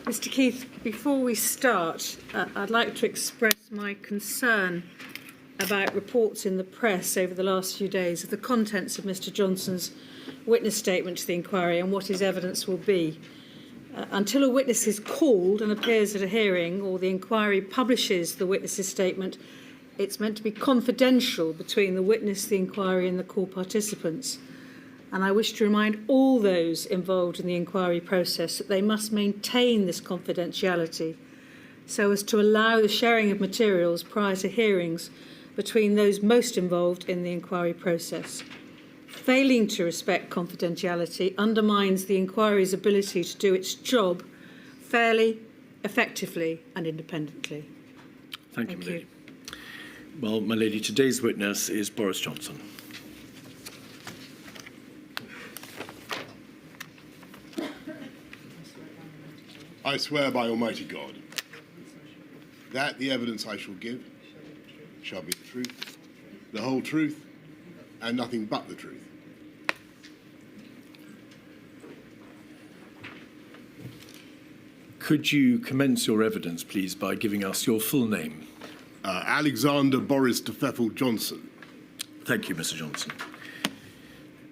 Mr. Keith, before we start, I'd like to express my concern about reports in the press over the last few days of the contents of Mr. Johnson's witness statement to the inquiry and what his evidence will be. Until a witness is called and appears at a hearing, or the inquiry publishes the witness's statement, it's meant to be confidential between the witness, the inquiry and the call participants. And I wish to remind all those involved in the inquiry process that they must maintain this confidentiality so as to allow the sharing of materials prior to hearings between those most involved in the inquiry process. Failing to respect confidentiality undermines the inquiry's ability to do its job fairly, effectively and independently. Thank you, my lady. Well, my lady, today's witness is Boris Johnson. I swear by Almighty God that the evidence I shall give shall be the truth, the whole truth, and nothing but the truth. Could you commence your evidence, please, by giving us your full name? Alexander Boris Johnson. Thank you, Mr. Johnson.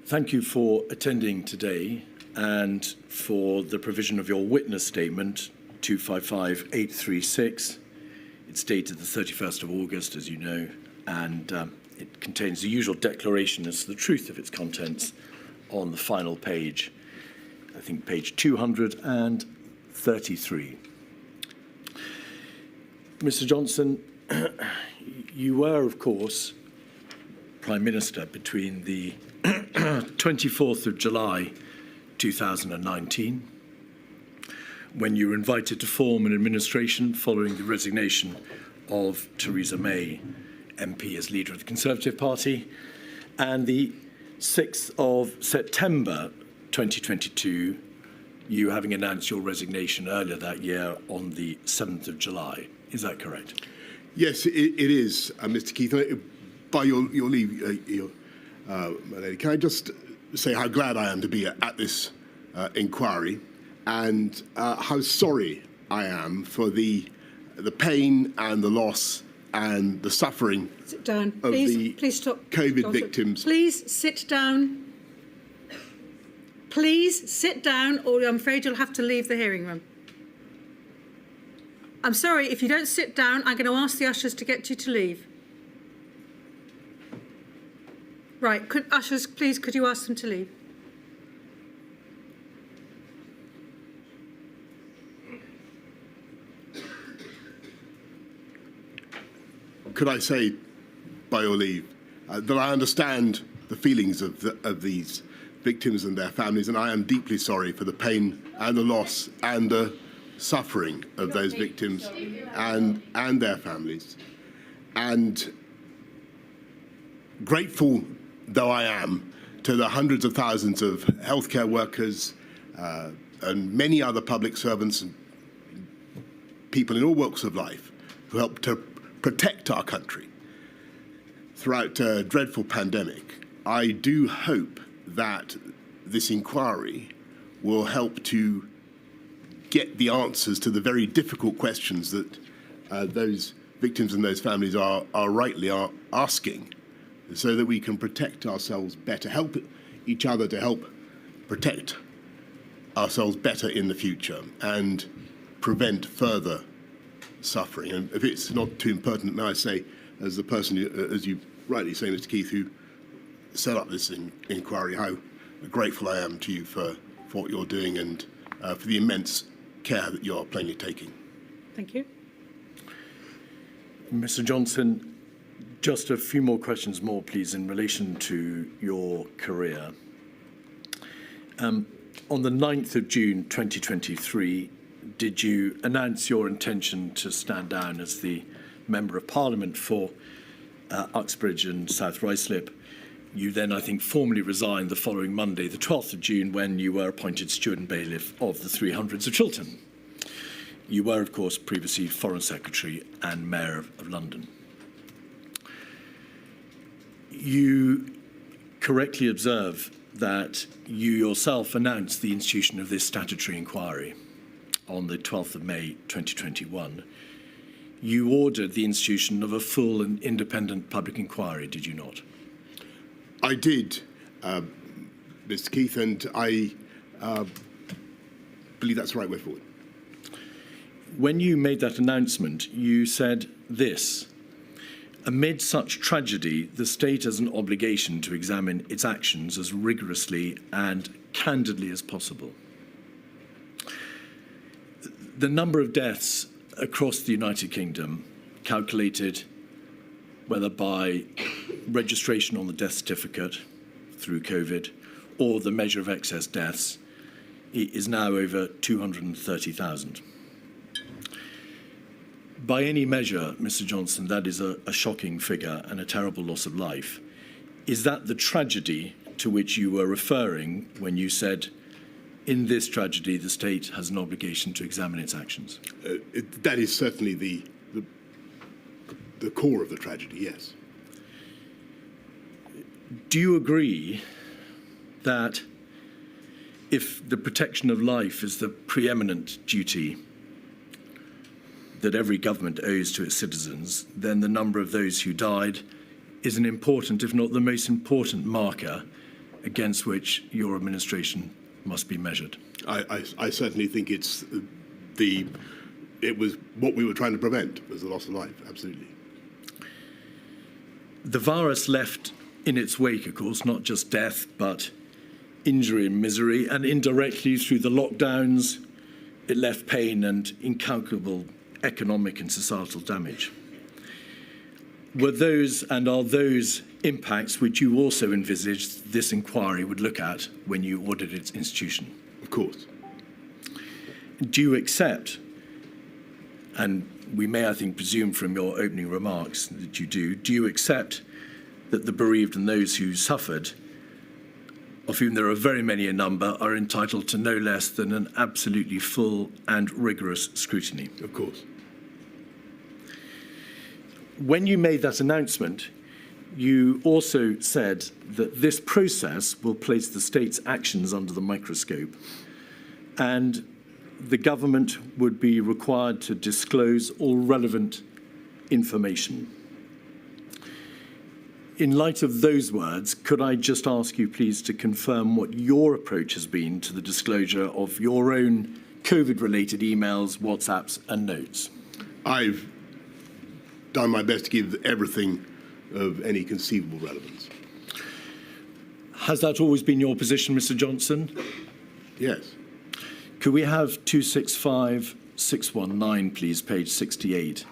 Thank you for attending today and for the provision of your witness statement, 255836. It's dated the 31st of August, as you know, and it contains the usual declaration as to the truth of its contents on the final page, I think page 233. Mr. Johnson, you were, of course, Prime Minister between the 24th of July 2019, when you were invited to form an administration following the resignation of Theresa May, MP, as leader of the Conservative Party, and the 6th of September 2022, you having announced your resignation earlier that year on the 7th of July. Is that correct? Yes, it is, Mr. Keith. By your leave, my lady, can I just say how glad I am to be at this inquiry, and how sorry I am for the pain and the loss and the suffering sit down. of please stop. COVID Johnson. victims. Please sit down. Please sit down, or I'm afraid you'll have to leave the hearing room. I'm sorry, if you don't sit down, I'm going to ask the ushers to get you to leave. Right, ushers, please, could you ask them to leave? Could I say, by your leave, that I understand the feelings of these victims and their families, and I am deeply sorry for the pain and the loss and the suffering of those victims and their families. And grateful though I am to the hundreds of thousands of healthcare workers and many other public servants and people in all walks of life who helped to protect our country throughout a dreadful pandemic, I do hope that this inquiry will help to get the answers to the very difficult questions that those victims and those families are rightly asking, so that we can protect ourselves better, help each other to help protect ourselves better in the future and prevent further suffering. And if it's not too impertinent, may I say, as the person, as you rightly say, Mr. Keith, who set up this inquiry, how grateful I am to you for what you're doing and for the immense care that you are plainly taking. Thank you. Mr. Johnson, just a few more questions more, please, in relation to your career. On the 9th of June 2023, did you announce your intention to stand down as the Member of Parliament for Uxbridge and South Ruislip? You then, I think, formally resigned the following Monday, the 12th of June, when you were appointed Steward and Bailiff of the 300s of Chiltern. You were, of course, previously Foreign Secretary and Mayor of London. You correctly observe that you yourself announced the institution of this statutory inquiry on the 12th of May 2021, you ordered the institution of a full and independent public inquiry, did you not? I did, Mr. Keith, and I believe that's the right way forward. When you made that announcement, you said this: amid such tragedy, the state has an obligation to examine its actions as rigorously and candidly as possible. The number of deaths across the United Kingdom, calculated whether by registration on the death certificate through COVID or the measure of excess deaths, is now over 230,000. By any measure, Mr. Johnson, that is a shocking figure and a terrible loss of life. Is that the tragedy to which you were referring when you said, in this tragedy, the state has an obligation to examine its actions? That is certainly the core of the tragedy, yes. Do you agree that if the protection of life is the preeminent duty that every government owes to its citizens, then the number of those who died is an important, if not the most important, marker against which your administration must be measured? I certainly think it was what we were trying to prevent, was the loss of life, absolutely. The virus left in its wake, of course, not just death, but injury and misery, and indirectly through the lockdowns, it left pain and incalculable economic and societal damage. Were those and are those impacts which you also envisaged this inquiry would look at when you ordered its institution? Of course. Do you accept, and we may, I think, presume from your opening remarks that you do you accept that the bereaved and those who suffered, of whom there are very many in number, are entitled to no less than an absolutely full and rigorous scrutiny? Of course. When you made that announcement, you also said that this process will place the state's actions under the microscope, and the government would be required to disclose all relevant information. In light of those words, could I just ask you, please, to confirm what your approach has been to the disclosure of your own COVID-related emails, WhatsApps, and notes? I've done my best to give everything of any conceivable relevance. Has that always been your position, Mr. Johnson? Yes. Could we have 265619, please, page 68?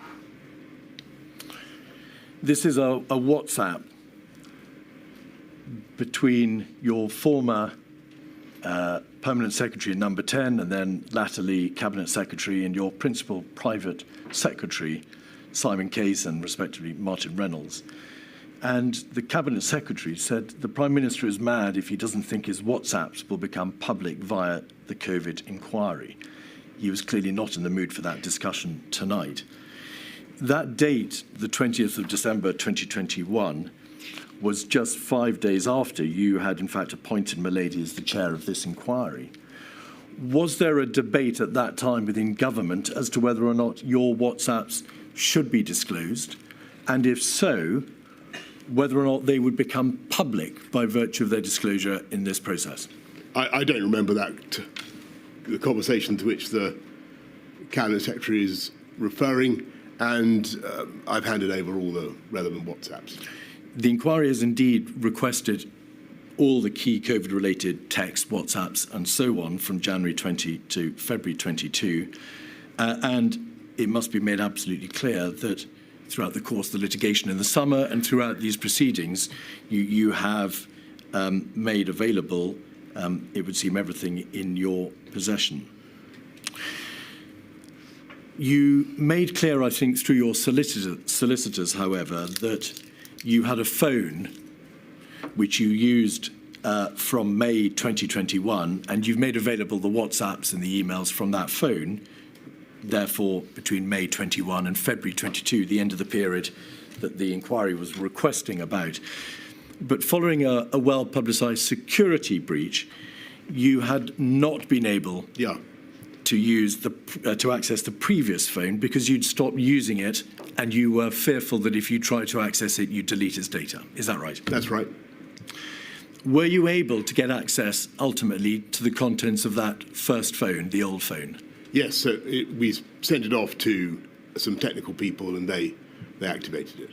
This is a WhatsApp between your former Permanent Secretary Number 10 and then latterly Cabinet Secretary and your principal private secretary, Simon Case, and respectively Martin Reynolds. And the Cabinet Secretary said the Prime Minister is mad if he doesn't think his WhatsApps will become public via the COVID inquiry. He was clearly not in the mood for that discussion tonight. That date, the 20th of December 2021, was just 5 days after you had in fact appointed Milady as the chair of this inquiry. Was there a debate at that time within government as to whether or not your WhatsApps should be disclosed? And if so, whether or not they would become public by virtue of their disclosure in this process? I don't remember the conversation to which the Cabinet Secretary is referring, and I've handed over all the relevant WhatsApps. The inquiry has indeed requested all the key COVID-related texts, WhatsApps, and so on from January 20 to February 22, and it must be made absolutely clear that throughout the course of the litigation in the summer and throughout these proceedings, you have made available, it would seem, everything in your possession. You made clear, I think, through your solicitors, however, that you had a phone which you used from May 2021, and you've made available the WhatsApps and the emails from that phone. Therefore, between May 21 and February 22, the end of the period that the inquiry was requesting about. But following a well-publicised security breach, you had not been able to use to access the previous phone because you'd stopped using it and you were fearful that if you tried to access it, you'd delete its data. Is that right? That's right. Were you able to get access ultimately to the contents of that first phone, the old phone? Yes, so we sent it off to some technical people and they activated it.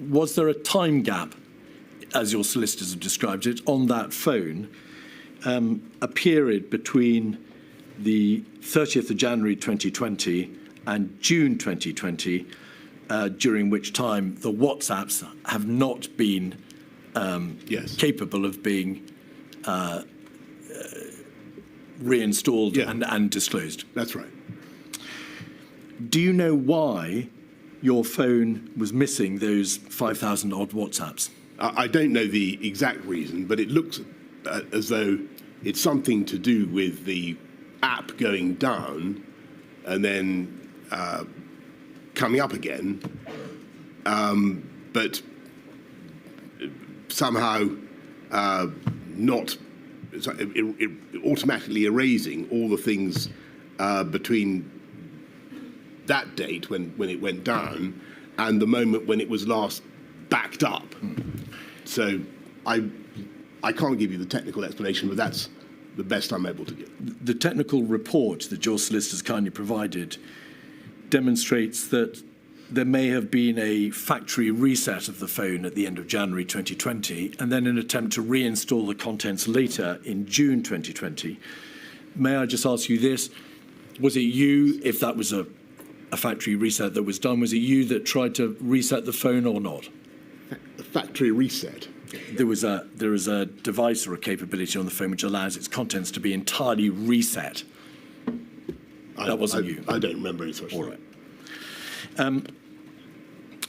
Was there a time gap, as your solicitors have described it, on that phone, a period between the 30th of January 2020 and June 2020, during which time the WhatsApps have not been Yes. capable of being reinstalled and disclosed? That's right. Do you know why your phone was missing those 5,000 odd WhatsApps? I don't know the exact reason, but it looks as though it's something to do with the app going down and then coming up again, but somehow not automatically erasing all the things between that date when it went down and the moment when it was last backed up. So I can't give you the technical explanation, but that's the best I'm able to give. The technical report that your solicitors kindly provided demonstrates that there may have been a factory reset of the phone at the end of January 2020 and then an attempt to reinstall the contents later in June 2020. May I just ask you this? Was it you, if that was a factory reset that was done, was it you that tried to reset the phone or not? A factory reset? There is a device or a capability on the phone which allows its contents to be entirely reset. That wasn't you. I don't remember any such thing. All right.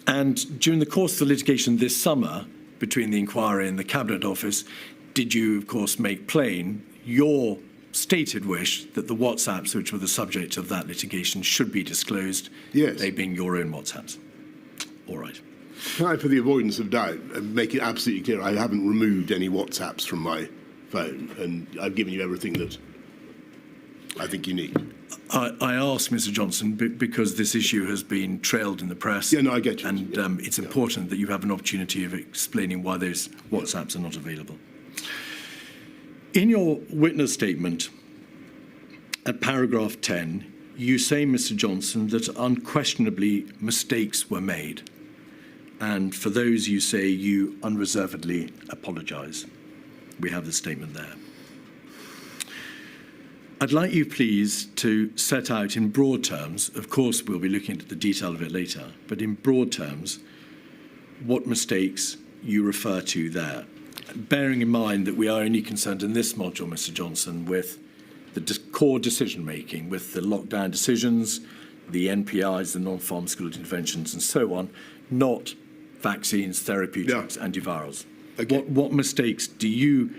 And during the course of the litigation this summer, between the inquiry and the Cabinet Office, did you, of course, make plain your stated wish that the WhatsApps, which were the subject of that litigation, should be disclosed? Yes. They being your own WhatsApps. All right. Can I, for the avoidance of doubt, make it absolutely clear I haven't removed any WhatsApps from my phone, and I've given you everything that I think you need. I asked Mr. Johnson because this issue has been trailed in the press. Yeah, no, I get you. And it's important that you have an opportunity of explaining why those WhatsApps are not available. In your witness statement, at paragraph 10, you say, Mr. Johnson, that unquestionably mistakes were made. And for those, you say you unreservedly apologise. We have the statement there. I'd like you, please, to set out in broad terms, of course we'll be looking at the detail of it later, but in broad terms, what mistakes you refer to there. Bearing in mind that we are only concerned in this module, Mr. Johnson, with the core decision-making, with the lockdown decisions, the NPIs, the non-pharmaceutical interventions, and so on, not vaccines, therapeutics, antivirals. Okay. What mistakes do you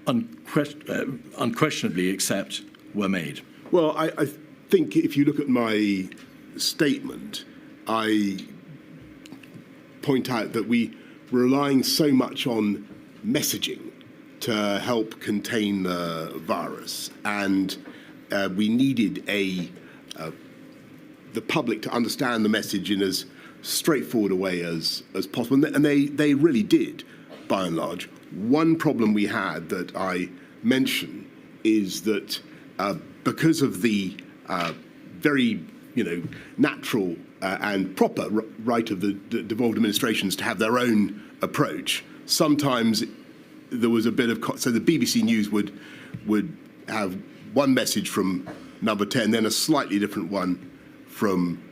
unquestionably accept were made? Well, I think if you look at my statement, I point out that we were relying so much on messaging to help contain the virus, and we needed the public to understand the message in as straightforward a way as possible, and they really did, by and large. One problem we had that I mention is that because of the very natural and proper right of the devolved administrations to have their own approach, sometimes there was a bit of so the BBC News would have one message from number 10, then a slightly different one from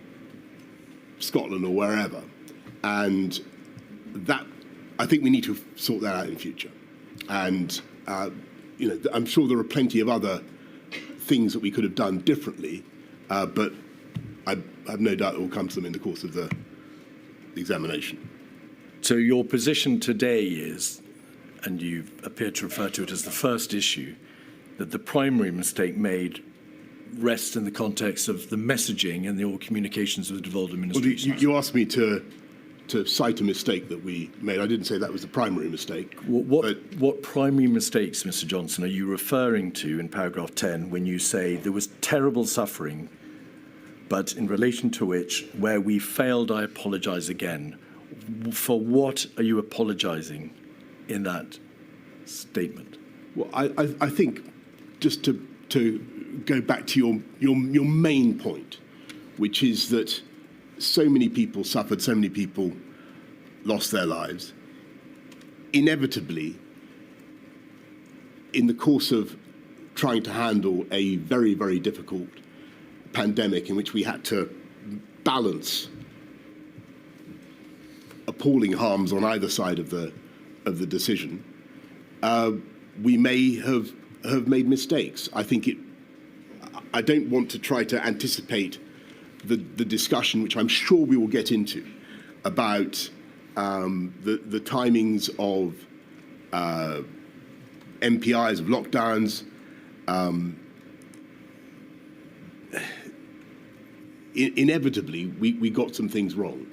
Scotland or wherever, and that I think we need to sort that out in future. And I'm sure there are plenty of other things that we could have done differently, but I have no doubt it will come to them in the course of the examination. So your position today is, and you appear to refer to it as the first issue, that the primary mistake made rests in the context of the messaging and the all communications with the devolved administration. Well, you asked me to to cite a mistake that we made. I didn't say that was the primary mistake. What primary mistakes, Mr. Johnson, are you referring to in paragraph 10 when you say there was terrible suffering, but in relation to which, where we failed, I apologise again? For what are you apologising in that statement? Well, I think just to go back to your main point, which is that so many people suffered, so many people lost their lives. Inevitably, in the course of trying to handle a very, very difficult pandemic in which we had to balance appalling harms on either side of the decision, we may have made mistakes. I don't want to try to anticipate the discussion, which I'm sure we will get into, about the timings of MPIs, of lockdowns. Inevitably, we got some things wrong.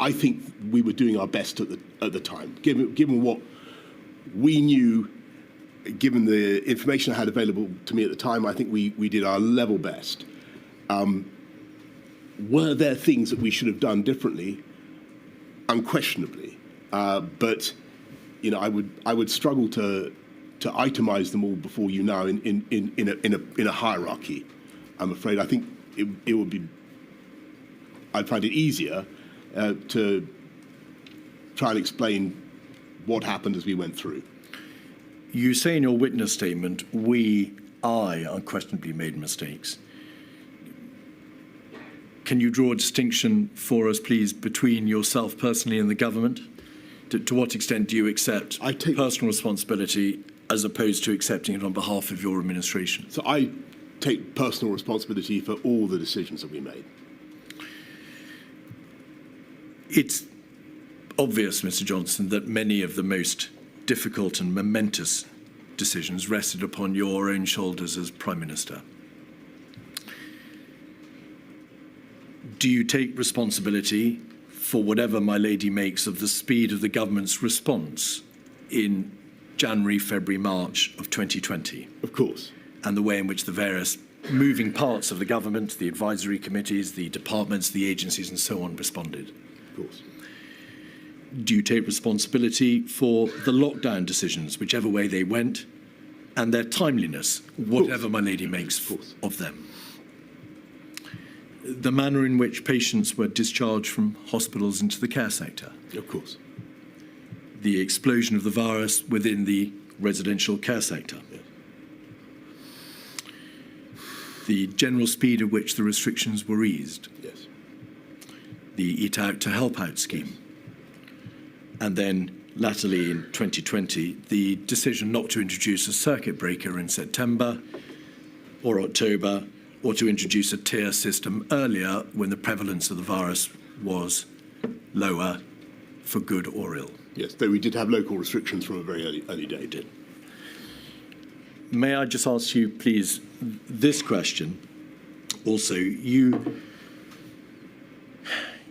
I think we were doing our best at the time, given what we knew, given the information I had available to me at the time. I think we did our level best. Were there things that we should have done differently? Unquestionably, but I would struggle to itemize them all before you now in a hierarchy. I'm afraid. I think it would be. I'd find it easier to try and explain what happened as we went through. You say in your witness statement, I unquestionably made mistakes. Can you draw a distinction for us, please, between yourself personally and the government? To what extent do you accept personal responsibility as opposed to accepting it on behalf of your administration? So I take personal responsibility for all the decisions that we made. It's obvious, Mr. Johnson, that many of the most difficult and momentous decisions rested upon your own shoulders as Prime Minister. Do you take responsibility for whatever my lady makes of the speed of the government's response in January, February, March of 2020? Of course. And the way in which the various moving parts of the government, the advisory committees, the departments, the agencies and so on responded? Of course. Do you take responsibility for the lockdown decisions, whichever way they went, and their timeliness, whatever my lady makes of them? The manner in which patients were discharged from hospitals into the care sector? Of course. The explosion of the virus within the residential care sector? Yes. The general speed at which the restrictions were eased? Yes. The Eat Out to Help Out scheme? And then, latterly in 2020, the decision not to introduce a circuit breaker in September or October, or to introduce a tier system earlier when the prevalence of the virus was lower, for good or ill. Yes, though we did have local restrictions from a very early day. We did. May I just ask you, please, this question? Also, you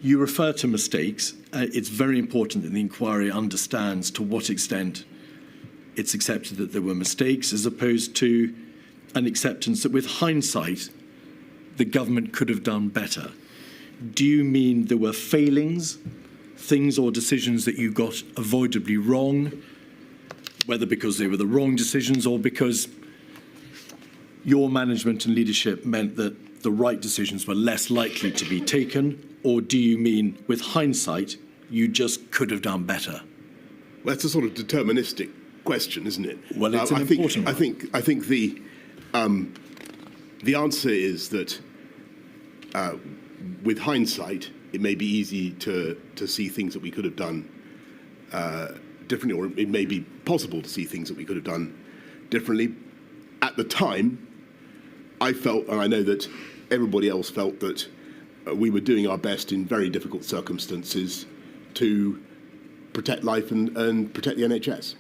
refer to mistakes. It's very important that the inquiry understands to what extent it's accepted that there were mistakes, as opposed to an acceptance that with hindsight, the government could have done better. Do you mean there were failings, things or decisions that you got avoidably wrong, whether because they were the wrong decisions or because your management and leadership meant that the right decisions were less likely to be taken? Or do you mean, with hindsight, you just could have done better? Well, that's a sort of deterministic question, isn't it? Well, it's an important one. I think the answer is that with hindsight, it may be easy to see things that we could have done differently, or it may be possible to see things that we could have done differently. At the time, I felt, and I know that everybody else felt, that we were doing our best in very difficult circumstances to protect life and protect the NHS.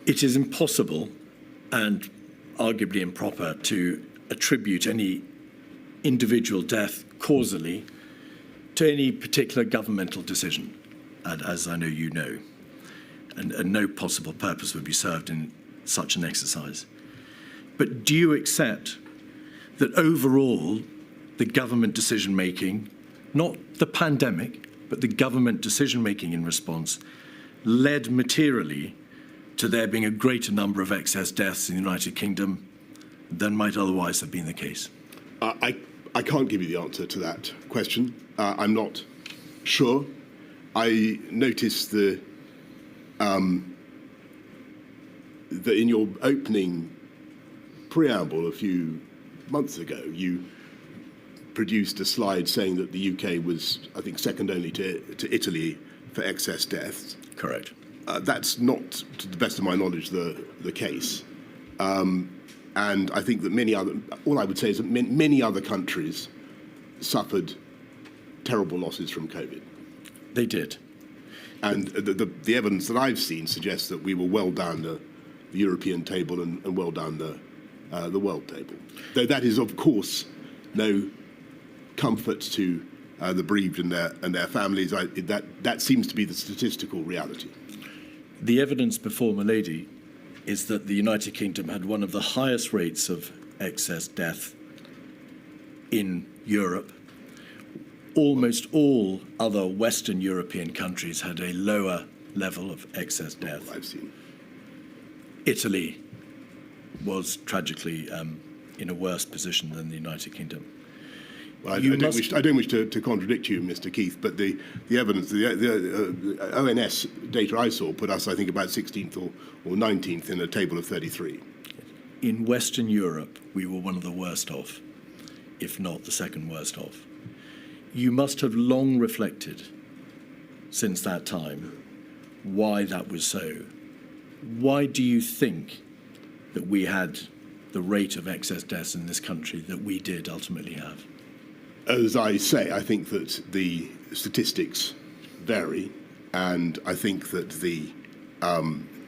It is impossible and arguably improper to attribute any individual death causally to any particular governmental decision, and as I know you know, and no possible purpose would be served in such an exercise. But do you accept that overall the government decision-making, not the pandemic, but the government decision-making in response, led materially to there being a greater number of excess deaths in the United Kingdom than might otherwise have been the case? I can't give you the answer to that question. I'm not sure. I noticed that in your opening preamble a few months ago, you produced a slide saying that the UK was, I think, second only to Italy for excess deaths. Correct. That's not, to the best of my knowledge, the case. And I think that all I would say is that many other countries suffered terrible losses from COVID. They did. And the evidence that I've seen suggests that we were well down the European table and well down the world table. Though that is, of course, no comfort to the bereaved and their families. That seems to be the statistical reality. The evidence before Milady is that the United Kingdom had one of the highest rates of excess death in Europe. Almost all other Western European countries had a lower level of excess death. I've seen. Italy was tragically in a worse position than the United Kingdom. Well, I don't wish to contradict you, Mr. Keith, but the evidence, the ONS data I saw put us, I think, about 16th or 19th in a table of 33. In Western Europe, we were one of the worst off, if not the second worst off. You must have long reflected since that time why that was so. Why do you think that we had the rate of excess deaths in this country that we did ultimately have? As I say, I think that the statistics vary, and I think that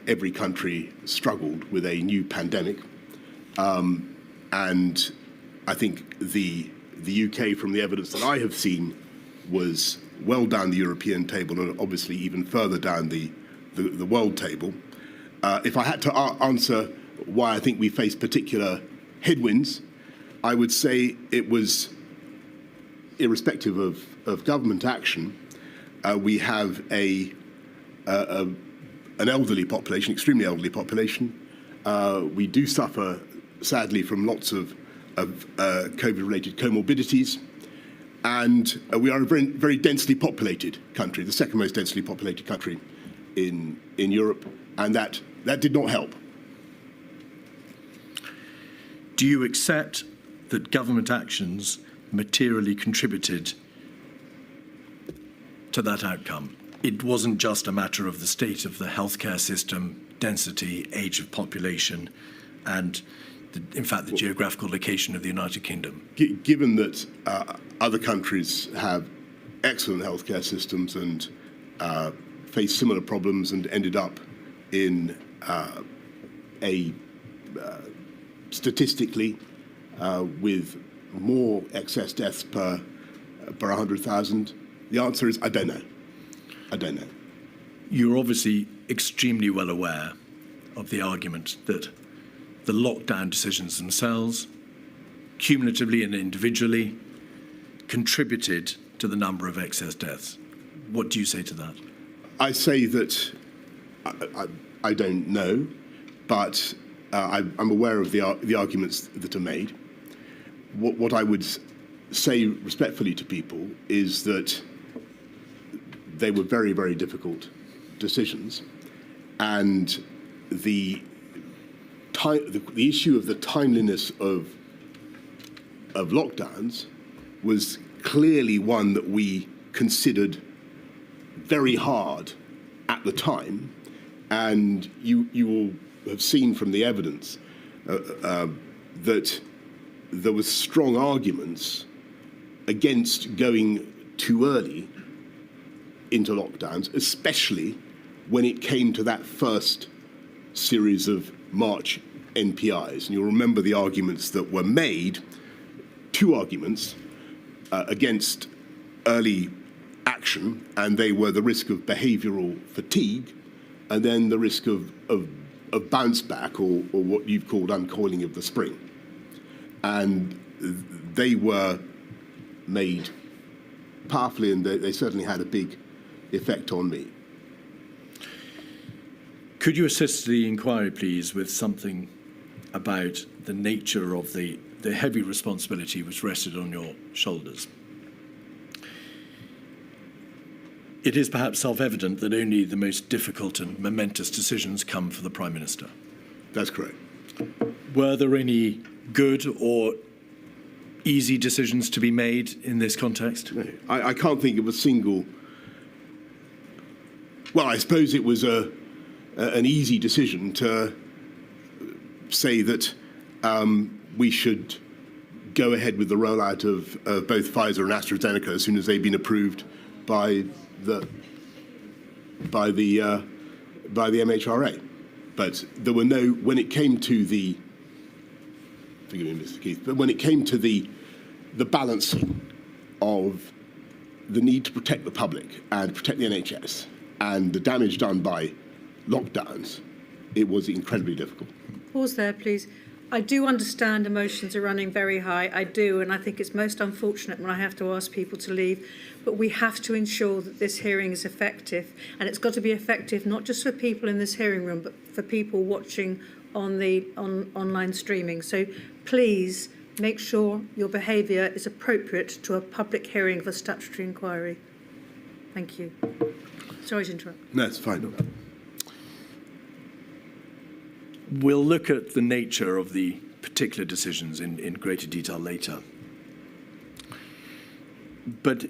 every country struggled with a new pandemic, and I think the UK, from the evidence that I have seen, was well down the European table and obviously even further down the world table. If I had to answer why I think we faced particular headwinds, I would say it was, irrespective of government action, we have an elderly population, extremely elderly population. We do suffer, sadly, from lots of COVID-related comorbidities, and we are a very, very densely populated country, the second most densely populated country in Europe, and that did not help. Do you accept that government actions materially contributed to that outcome? It wasn't just a matter of the state of the healthcare system, density, age of population, and in fact the geographical location of the United Kingdom. Given that other countries have excellent healthcare systems and face similar problems and ended up in statistically with more excess deaths per 100,000? The answer is I don't know. I don't know. You're obviously extremely well aware of the argument that the lockdown decisions themselves, cumulatively and individually, contributed to the number of excess deaths. What do you say to that? I say that I don't know, but I'm aware of the arguments that are made. What I would say respectfully to people is that they were very, very difficult decisions, and the issue of the timeliness of lockdowns was clearly one that we considered very hard at the time, and you will have seen from the evidence that there was strong arguments against going too early into lockdowns, especially when it came to that first series of March NPIs. And you'll remember the arguments that were made, two arguments. against early action, and they were the risk of behavioural fatigue, and then the risk of bounce back, or what you've called uncoiling of the spring. And they were made powerfully, and they certainly had a big effect on me. Could you assist the inquiry, please, with something about the nature of the heavy responsibility which rested on your shoulders? It is perhaps self-evident that only the most difficult and momentous decisions come for the Prime Minister. That's correct. Were there any good or easy decisions to be made in this context? No, I can't think of a single. Well, I suppose it was an easy decision to say that we should go ahead with the rollout of both Pfizer and AstraZeneca as soon as they've been approved by the MHRA. But there were no, when it came to the, forgive me, Mr. Keith, but when it came to the balancing of the need to protect the public and protect the NHS and the damage done by lockdowns, it was incredibly difficult. Pause there, please. I do understand emotions are running very high. I do, and I think it's most unfortunate when I have to ask people to leave. But we have to ensure that this hearing is effective, and it's got to be effective not just for people in this hearing room, but for people watching on the online streaming. So please make sure your behaviour is appropriate to a public hearing of a statutory inquiry. Thank you. Sorry to interrupt. No, it's fine. We'll look at the nature of the particular decisions in greater detail later. But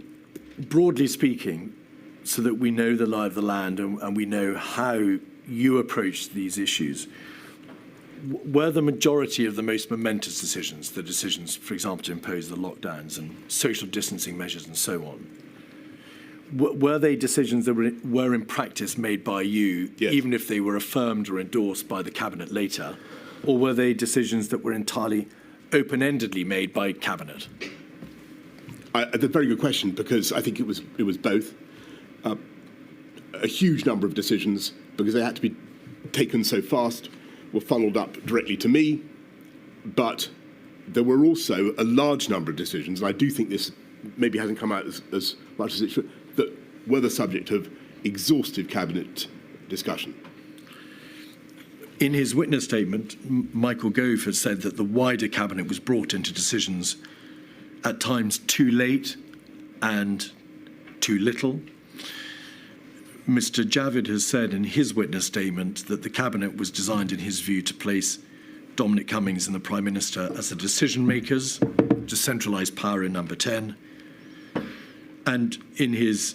broadly speaking, so that we know the lie of the land and we know how you approach these issues, were the majority of the most momentous decisions, the decisions, for example, to impose the lockdowns and social distancing measures and so on, were they decisions that were in practice made by you, yes, even if they were affirmed or endorsed by the Cabinet later? Or were they decisions that were entirely open-endedly made by Cabinet? That's a very good question, because I think it was both. A huge number of decisions, because they had to be taken so fast, were funneled up directly to me. But there were also a large number of decisions, and I do think this maybe hasn't come out as much as it should, that were the subject of exhaustive Cabinet discussion. In his witness statement, Michael Gove has said that the wider Cabinet was brought into decisions at times too late and too little. Mr. Javid has said in his witness statement that the Cabinet was designed, in his view, to place Dominic Cummings and the Prime Minister as the decision makers, to centralise power in number 10. And in his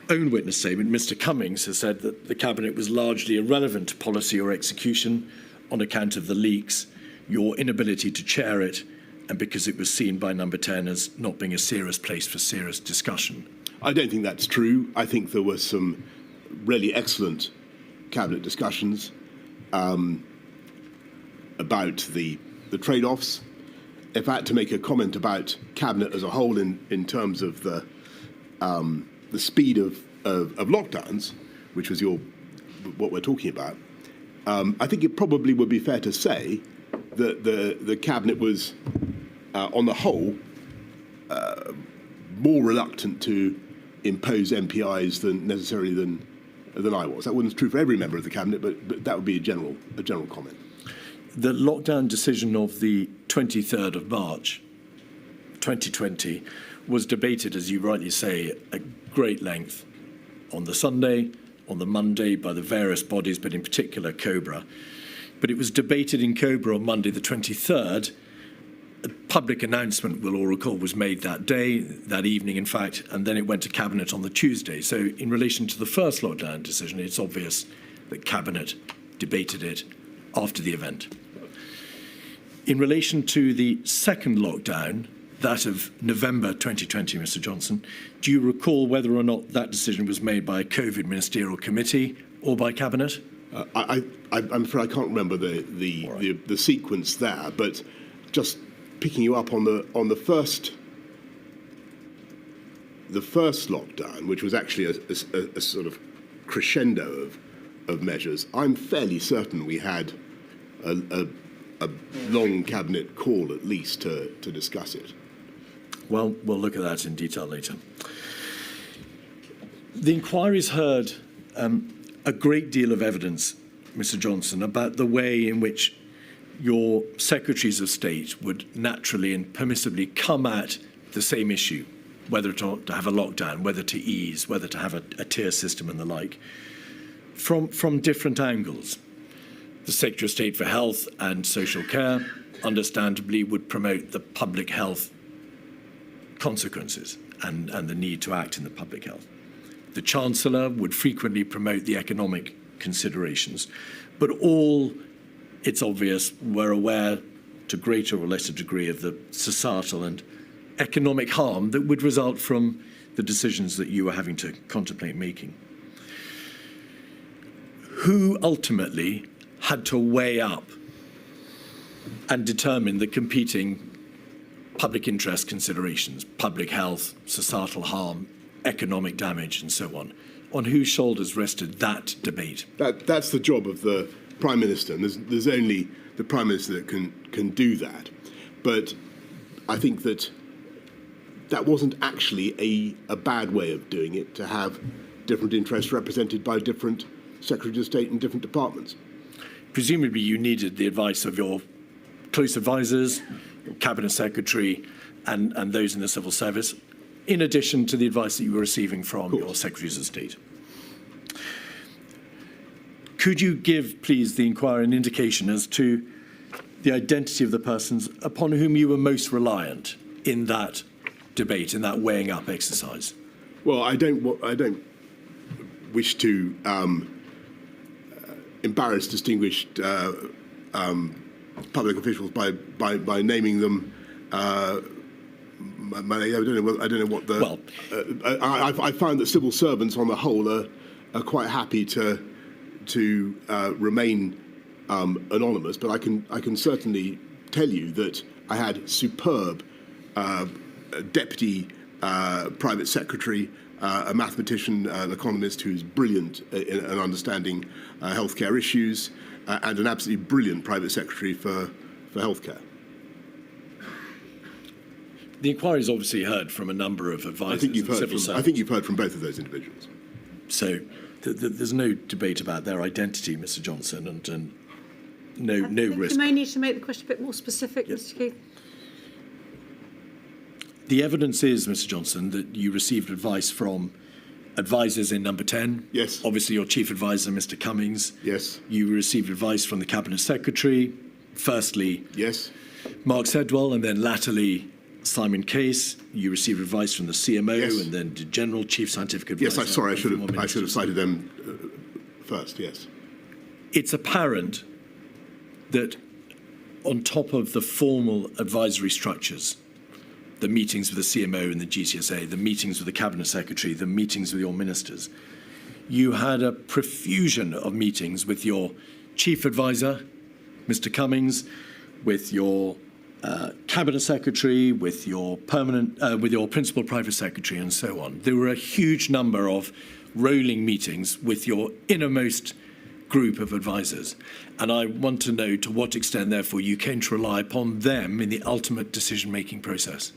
own witness statement, Mr. Cummings has said that the Cabinet was largely irrelevant to policy or execution on account of the leaks, your inability to chair it, and because it was seen by number 10 as not being a serious place for serious discussion. I don't think that's true. I think there were some really excellent Cabinet discussions about the trade-offs. If I had to make a comment about Cabinet as a whole in terms of the speed of lockdowns, which was what we're talking about, I think it probably would be fair to say that the Cabinet was, on the whole, more reluctant to impose MPIs than necessarily than I was. That wasn't true for every member of the Cabinet, but that would be a general comment. The lockdown decision of the 23rd of March, 2020, was debated, as you rightly say, at great length on the Sunday, on the Monday, by the various bodies, but in particular COBRA. But it was debated in COBRA on Monday the 23rd. A public announcement, we'll all recall, was made that day, that evening, in fact, and then it went to Cabinet on the Tuesday. So in relation to the first lockdown decision, it's obvious that Cabinet debated it after the event. In relation to the second lockdown, that of November 2020, Mr. Johnson, do you recall whether or not that decision was made by a COVID ministerial committee or by Cabinet? I'm afraid I can't remember the sequence there, but just picking you up on the first the first lockdown, which was actually a sort of crescendo of measures, I'm fairly certain we had a long cabinet call at least to discuss it. Well, we'll look at that in detail later. The inquiry's heard a great deal of evidence, Mr. Johnson, about the way in which your secretaries of state would naturally and permissibly come at the same issue, whether to have a lockdown, whether to ease, whether to have a tier system and the like, from different angles. The Secretary of State for Health and Social Care, understandably, would promote the public health consequences and the need to act in the public health. The Chancellor would frequently promote the economic considerations, but all, it's obvious, were aware to greater or lesser degree of the societal and economic harm that would result from the decisions that you were having to contemplate making. Who ultimately had to weigh up and determine the competing public interest considerations, public health, societal harm, economic damage, and so on? On whose shoulders rested that debate? That's the job of the Prime Minister, and there's only the Prime Minister that can do that. But I think that wasn't actually a bad way of doing it, to have different interests represented by different Secretaries of State in different departments. Presumably you needed the advice of your close advisors, your Cabinet Secretary, and those in the civil service, in addition to the advice that you were receiving from your Secretaries of State. Could you give, please, the inquiry an indication as to the identity of the persons upon whom you were most reliant in that debate, in that weighing up exercise? Well, I don't wish to embarrass distinguished public officials by naming them. I don't know what the. Well, I find that civil servants, on the whole, are quite happy to remain anonymous. But I can certainly tell you that I had superb deputy private secretary, a mathematician, an economist who's brilliant in understanding healthcare issues, and an absolutely brilliant private secretary for healthcare. the inquiry's obviously heard from a number of advisors and civil servants. I think you've heard from both of those individuals. So there's no debate about their identity, Mr. Johnson, and no risk. You may need to make the question a bit more specific, Yep. Mr. Keith. The evidence is, Mr. Johnson, that you received advice from advisors in number 10. Yes. Obviously, your chief advisor, Mr. Cummings. Yes. You received advice from the Cabinet Secretary. Firstly, Yes. Mark Sedwell, and then latterly Simon Case. You received advice from the CMO, Yes. and then the General Chief Scientific Advisor. Yes, sorry, I should and have ministers. cited them first, yes. It's apparent that on top of the formal advisory structures, the meetings with the CMO and the GCSA, the meetings with the Cabinet Secretary, the meetings with your ministers, you had a profusion of meetings with your Chief Advisor, Mr. Cummings, with your Cabinet Secretary, with your Principal Private Secretary, and so on. There were a huge number of rolling meetings with your innermost group of advisors. And I want to know to what extent, therefore, you came to rely upon them in the ultimate decision-making process.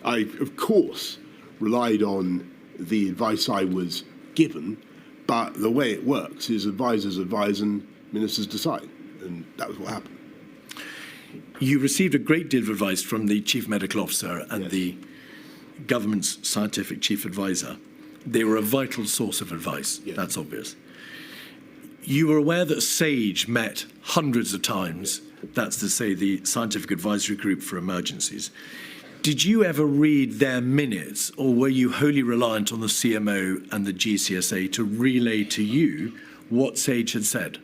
I, of course, relied on the advice I was given, but the way it works is advisors advise and ministers decide, and that was what happened. You received a great deal of advice from the Chief Medical Officer and Yes. the government's scientific chief advisor. They were a vital source of advice, Yes. That's obvious. You were aware that SAGE met hundreds of times, that's to say the Scientific Advisory Group for Emergencies. Did you ever read their minutes, or were you wholly reliant on the CMO and the GCSA to relay to you what SAGE had said?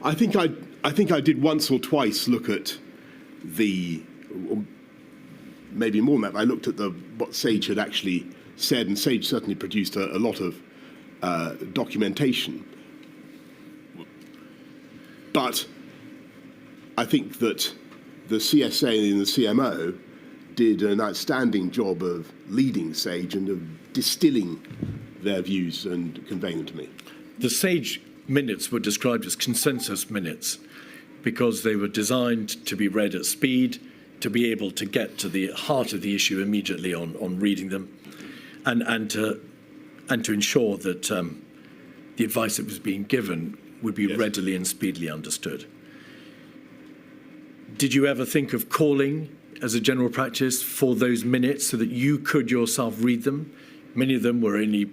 I think I did once or twice look at or maybe more than that. I looked at what SAGE had actually said, and SAGE certainly produced a lot of documentation. But I think that the CSA and the CMO did an outstanding job of leading SAGE and of distilling their views and conveying them to me. The SAGE minutes were described as consensus minutes because they were designed to be read at speed, to be able to get to the heart of the issue immediately on reading them, and to ensure that the advice that was being given would be readily and speedily understood. Did you ever think of calling as a general practice for those minutes so that you could yourself read them? Many of them were only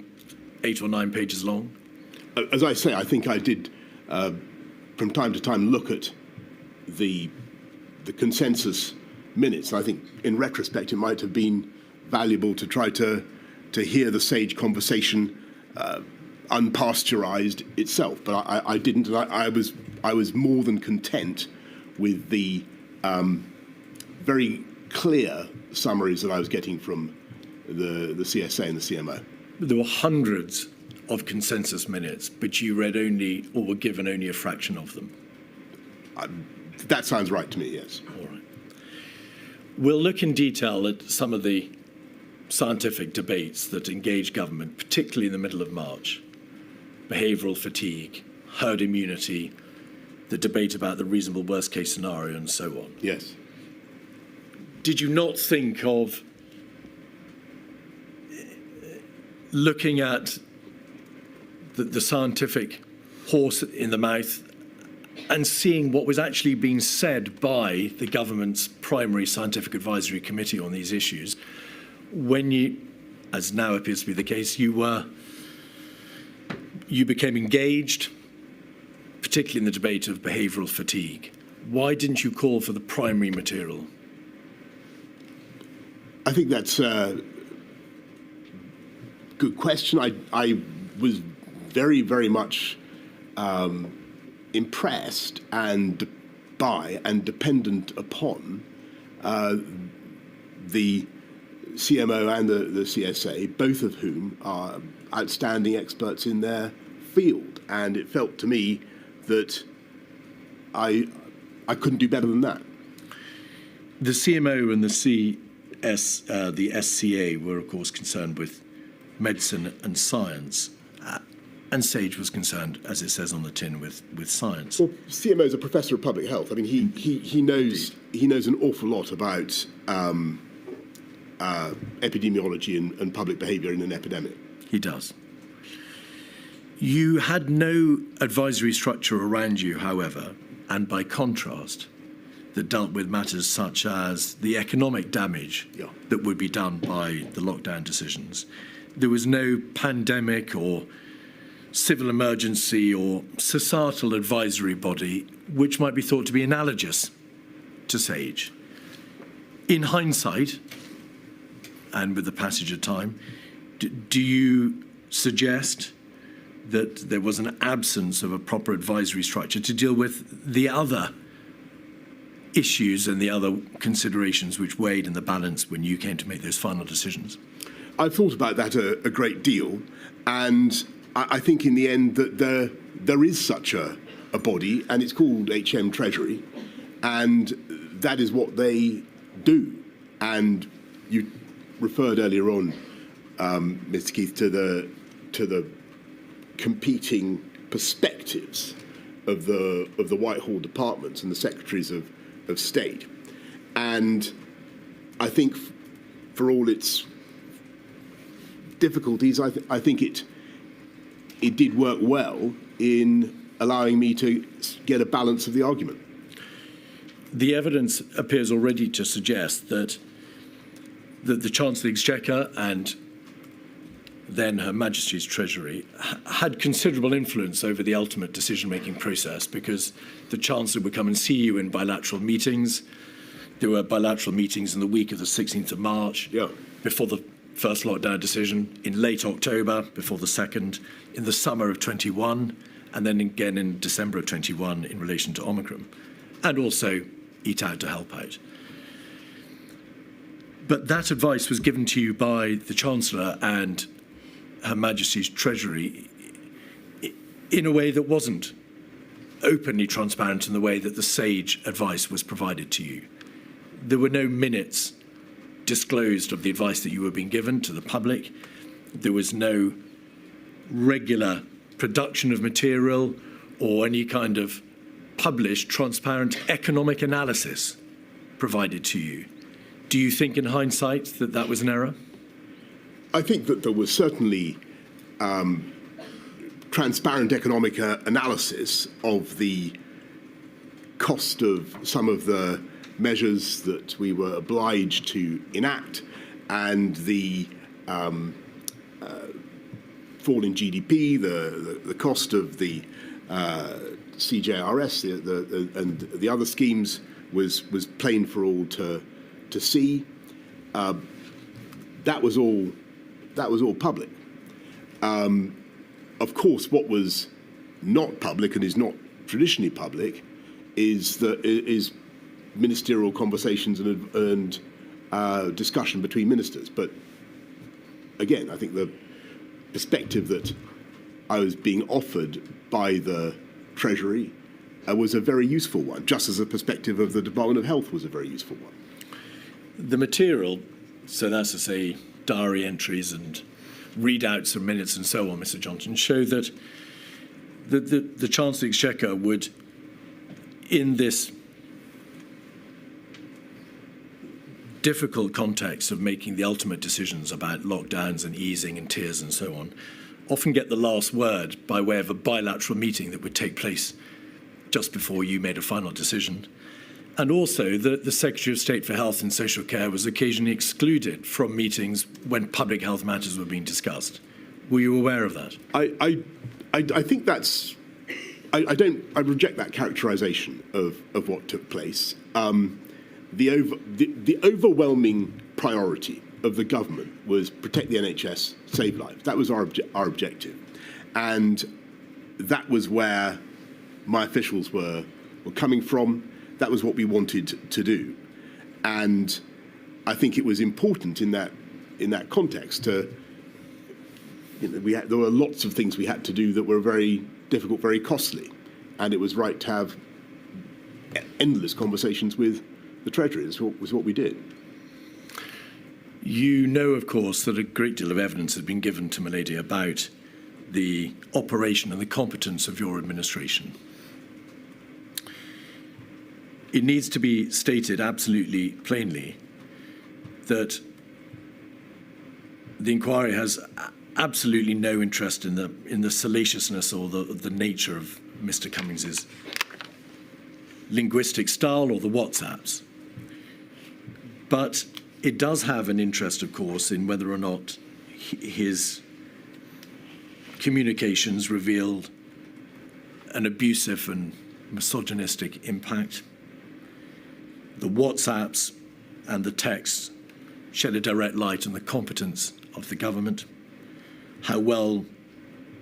8 or 9 pages long. As I say, I think I did from time to time look at the consensus minutes. I think in retrospect it might have been valuable to try to hear the SAGE conversation unpasteurized itself, but I didn't. And I was more than content with the very clear summaries that I was getting from the CSA and the CMO. There were hundreds of consensus minutes, but you read only, or were given only a fraction of them. That sounds right to me, yes. All right. We'll look in detail at some of the scientific debates that engage government, particularly in the middle of March. Behavioural fatigue, herd immunity, the debate about the reasonable worst-case scenario, and so on. Yes. Did you not think of looking at the scientific horse in the mouth and seeing what was actually being said by the government's primary scientific advisory committee on these issues when you, as now appears to be the case, you became engaged, particularly in the debate of behavioural fatigue? Why didn't you call for the primary material? I think that's a good question. I was very, very much impressed by and dependent upon the CMO and the CSA, both of whom are outstanding experts in their field. And it felt to me that I couldn't do better than that. The CMO and the SCA were, of course, concerned with medicine and science, and SAGE was concerned, as it says on the tin, with science. Well, CMO is a professor of public health. I mean, he knows an awful lot about epidemiology and public behaviour in an epidemic. He does. You had no advisory structure around you, however, and by contrast, that dealt with matters such as the economic damage that would be done by the lockdown decisions. There was no pandemic or civil emergency or societal advisory body which might be thought to be analogous to SAGE. In hindsight, and with the passage of time, do you suggest that there was an absence of a proper advisory structure to deal with the other issues and the other considerations which weighed in the balance when you came to make those final decisions? I've thought about that a great deal, and I think in the end that there is such a body, and it's called HM Treasury, and that is what they do. And you referred earlier on, Mr. Keith, to the competing perspectives of the Whitehall departments and the secretaries of state, and I think for all its difficulties, I think it did work well in allowing me to get a balance of the argument. The evidence appears already to suggest that the Chancellor of the Exchequer and then Her Majesty's Treasury had considerable influence over the ultimate decision-making process, because the Chancellor would come and see you in bilateral meetings. There were bilateral meetings in the week of the 16th of March, before the first lockdown decision, in late October, before the second, in the summer of 21, and then again in December of 21 in relation to Omicron, and also Eat Out to help out. But that advice was given to you by the Chancellor and Her Majesty's Treasury in a way that wasn't openly transparent in the way that the SAGE advice was provided to you. There were no minutes disclosed of the advice that you were being given to the public. There was no regular production of material or any kind of published, transparent economic analysis provided to you. Do you think in hindsight that that was an error? I think that there was certainly transparent economic analysis of the cost of some of the measures that we were obliged to enact and the fall in GDP, the cost of the CJRS and the other schemes was plain for all to see. That was all public. Of course, what was not public and is not traditionally public is ministerial conversations and discussion between ministers. But again, I think the perspective that I was being offered by the Treasury was a very useful one, just as the perspective of the Department of Health was a very useful one. The material, so that's to say diary entries and readouts of minutes and so on, Mr. Johnson, show that the Chancellor of the Exchequer would, in this difficult context of making the ultimate decisions about lockdowns and easing and tiers and so on, often get the last word by way of a bilateral meeting that would take place just before you made a final decision. And also that the Secretary of State for Health and Social Care was occasionally excluded from meetings when public health matters were being discussed. Were you aware of that? I think that's. I reject that characterisation of what took place. The overwhelming priority of the government was protect the NHS, save lives. That was our objective, and that was where my officials were coming from. That was what we wanted to do, and I think it was important in that context to. There were lots of things we had to do that were very difficult, very costly, and it was right to have endless conversations with the Treasury. This was what we did. You know, of course, that a great deal of evidence has been given to Milady about the operation and the competence of your administration. It needs to be stated absolutely plainly that the inquiry has absolutely no interest in the salaciousness or the nature of Mr. Cummings's linguistic style or the WhatsApps. But it does have an interest, of course, in whether or not his communications revealed an abusive and misogynistic impact. The WhatsApps and the texts shed a direct light on the competence of the government, how well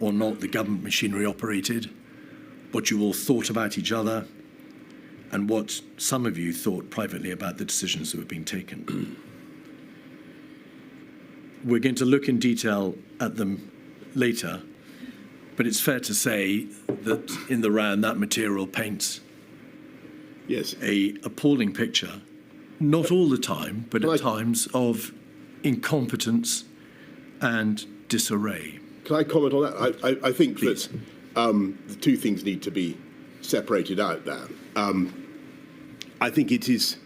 or not the government machinery operated, what you all thought about each other, and what some of you thought privately about the decisions that were being taken. We're going to look in detail at them later, but it's fair to say that in the round that material paints an appalling picture, not all the time, but at times of incompetence and disarray. Can I comment on that? I think Please. that the two things need to be separated out there. I think it is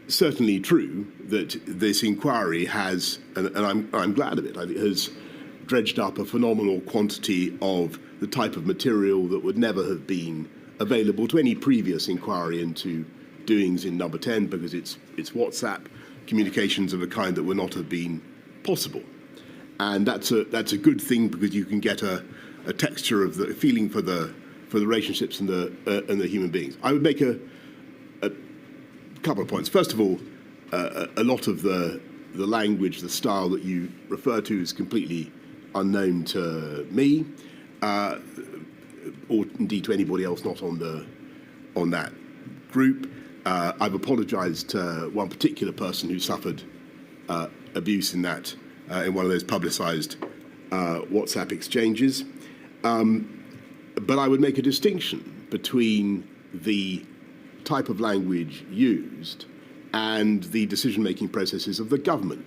certainly true that this inquiry has, and I'm glad of it, I think has dredged up a phenomenal quantity of the type of material that would never have been available to any previous inquiry into doings in Number 10, because it's WhatsApp communications of a kind that would not have been possible. And that's a good thing, because you can get a texture of the feeling for the relationships and the human beings. I would make a couple of points. First of all, a lot of the language, the style that you refer to is completely unknown to me, or indeed to anybody else not on that group. I've apologised to one particular person who suffered abuse in that in one of those publicised WhatsApp exchanges. But I would make a distinction between the type of language used and the decision-making processes of the government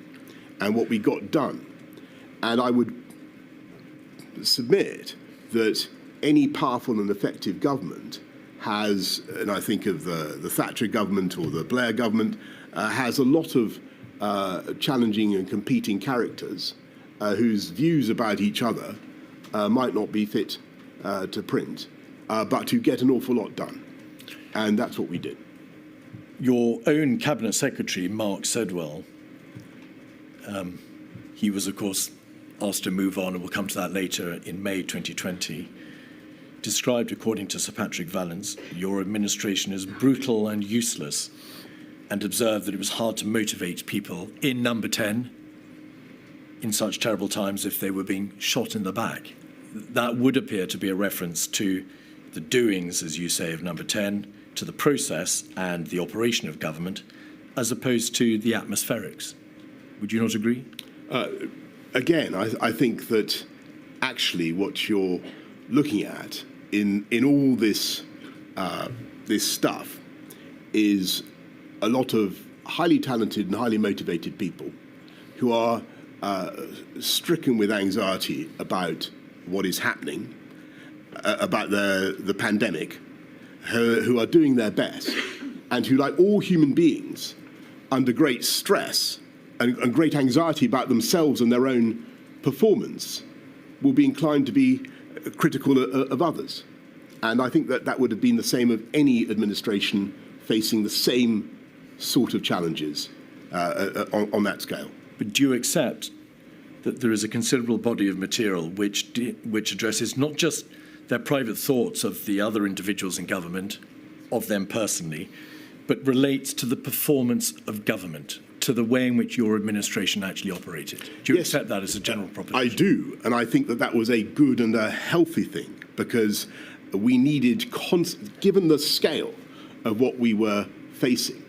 and what we got done. And I would submit that any powerful and effective government has, and I think of the Thatcher government or the Blair government, has a lot of challenging and competing characters whose views about each other might not be fit to print, but who get an awful lot done. And that's what we did. Your own Cabinet Secretary, Mark Sedwell, he was, of course, asked to move on, and we'll come to that later, in May 2020, described, according to Sir Patrick Vallance, your administration as brutal and useless, and observed that it was hard to motivate people in Number 10 in such terrible times if they were being shot in the back. That would appear to be a reference to the doings, as you say, of Number 10, to the process and the operation of government, as opposed to the atmospherics. Would you not agree? Again, I think that actually what you're looking at in all this this stuff is a lot of highly talented and highly motivated people who are stricken with anxiety about what is happening, about the pandemic, who are doing their best, and who, like all human beings, under great stress and great anxiety about themselves and their own performance, will be inclined to be critical of others. And I think that would have been the same of any administration facing the same sort of challenges on that scale. But do you accept that there is a considerable body of material which addresses not just their private thoughts of the other individuals in government, of them personally, but relates to the performance of government, to the way in which your administration actually operated? Do you accept that as a general proposition? I do, and I think that was a good and a healthy thing, because we needed, given the scale of what we were facing,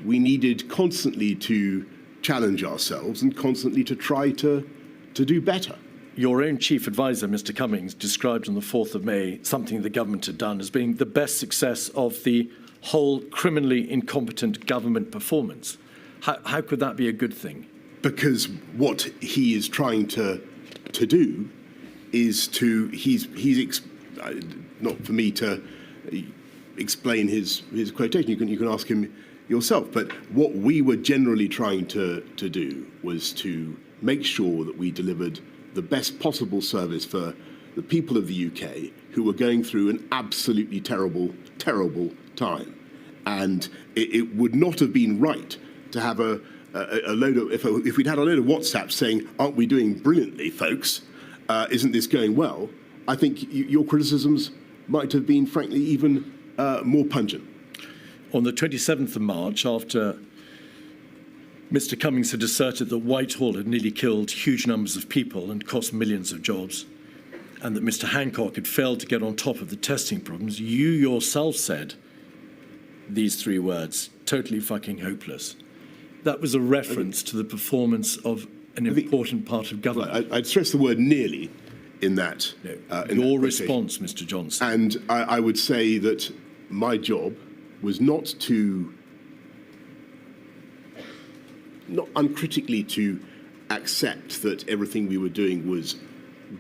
we needed constantly to challenge ourselves and constantly to try to do better. Your own chief advisor, Mr. Cummings, described on the 4th of May something the government had done as being the best success of the whole criminally incompetent government performance. How could that be a good thing? Because what he is trying to do is to, not for me to explain his quotation, you can ask him yourself, but what we were generally trying to do was to make sure that we delivered the best possible service for the people of the UK who were going through an absolutely terrible, terrible time. And it would not have been right to have a load of, if we'd had a load of WhatsApps saying, aren't we doing brilliantly, folks? Isn't this going well? I think your criticisms might have been, frankly, even more pungent. On the 27th of March, after Mr. Cummings had asserted that Whitehall had nearly killed huge numbers of people and cost millions of jobs, and that Mr. Hancock had failed to get on top of the testing problems, you yourself said these 3 words, totally fucking hopeless. That was a reference to the performance of an important part of government. I'd stress the word nearly in that. Your response, Mr. Johnson. And I would say that my job was not uncritically to accept that everything we were doing was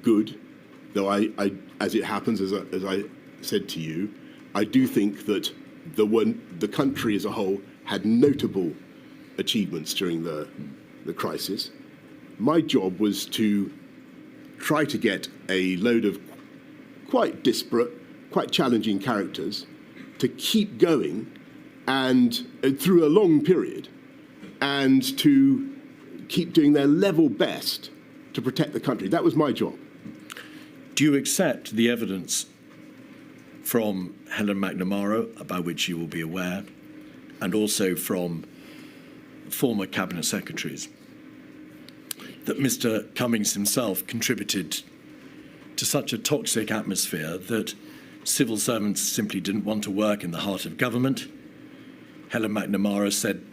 good, though I as it happens, as I said to you, I do think that the country as a whole had notable achievements during the crisis. My job was to try to get a load of quite disparate, quite challenging characters to keep going and through a long period, and to keep doing their level best to protect the country. That was my job. Do you accept the evidence from Helen McNamara, about which you will be aware, and also from former cabinet secretaries, that Mr. Cummings himself contributed to such a toxic atmosphere that civil servants simply didn't want to work in the heart of government? Helen McNamara said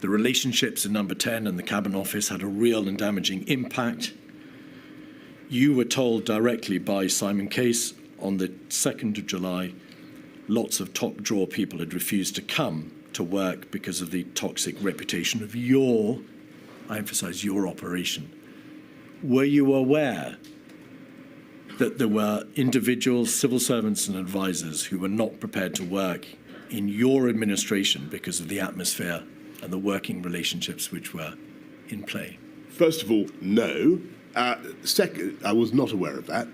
the relationships in Number 10 and the Cabinet Office had a real and damaging impact. You were told directly by Simon Case on the 2nd of July, lots of top drawer people had refused to come to work because of the toxic reputation of your, I emphasize, your operation. Were you aware that there were individuals, civil servants and advisors who were not prepared to work in your administration because of the atmosphere and the working relationships which were in play? First of all, no. Second, I was not aware of that.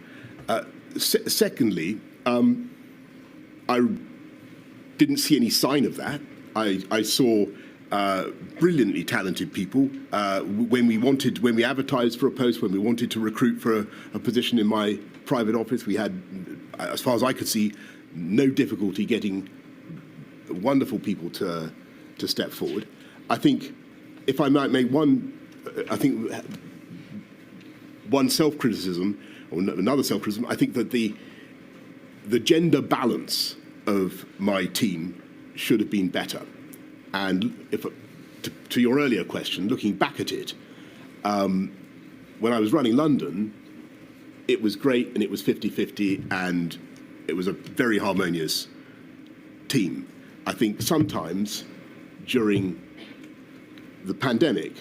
Secondly, I didn't see any sign of that. I saw brilliantly talented people. When we advertised for a post, when we wanted to recruit for a position in my private office, we had, as far as I could see, no difficulty getting wonderful people to step forward. I think, if I might make one self-criticism, or another self-criticism, I think that the gender balance of my team should have been better. And to your earlier question, looking back at it, when I was running London, it was great and it was 50-50 and it was a very harmonious team. I think sometimes during the pandemic,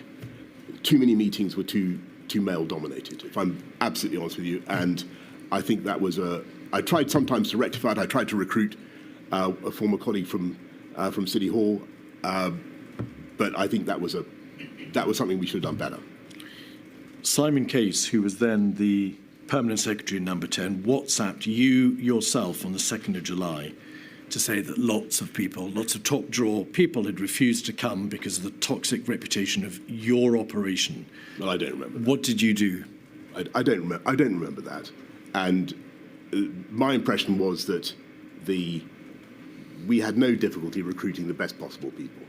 too many meetings were too male-dominated, if I'm absolutely honest with you. And I think that was I tried sometimes to rectify it. I tried to recruit a former colleague from City Hall, but I think that was something we should have done better. Simon Case, who was then the Permanent Secretary Number 10, WhatsApped you yourself on the 2nd of July to say that lots of people, lots of top drawer people had refused to come because of the toxic reputation of your operation. Well, I don't remember that. What did you do? I don't remember that. And my impression was that we had no difficulty recruiting the best possible people.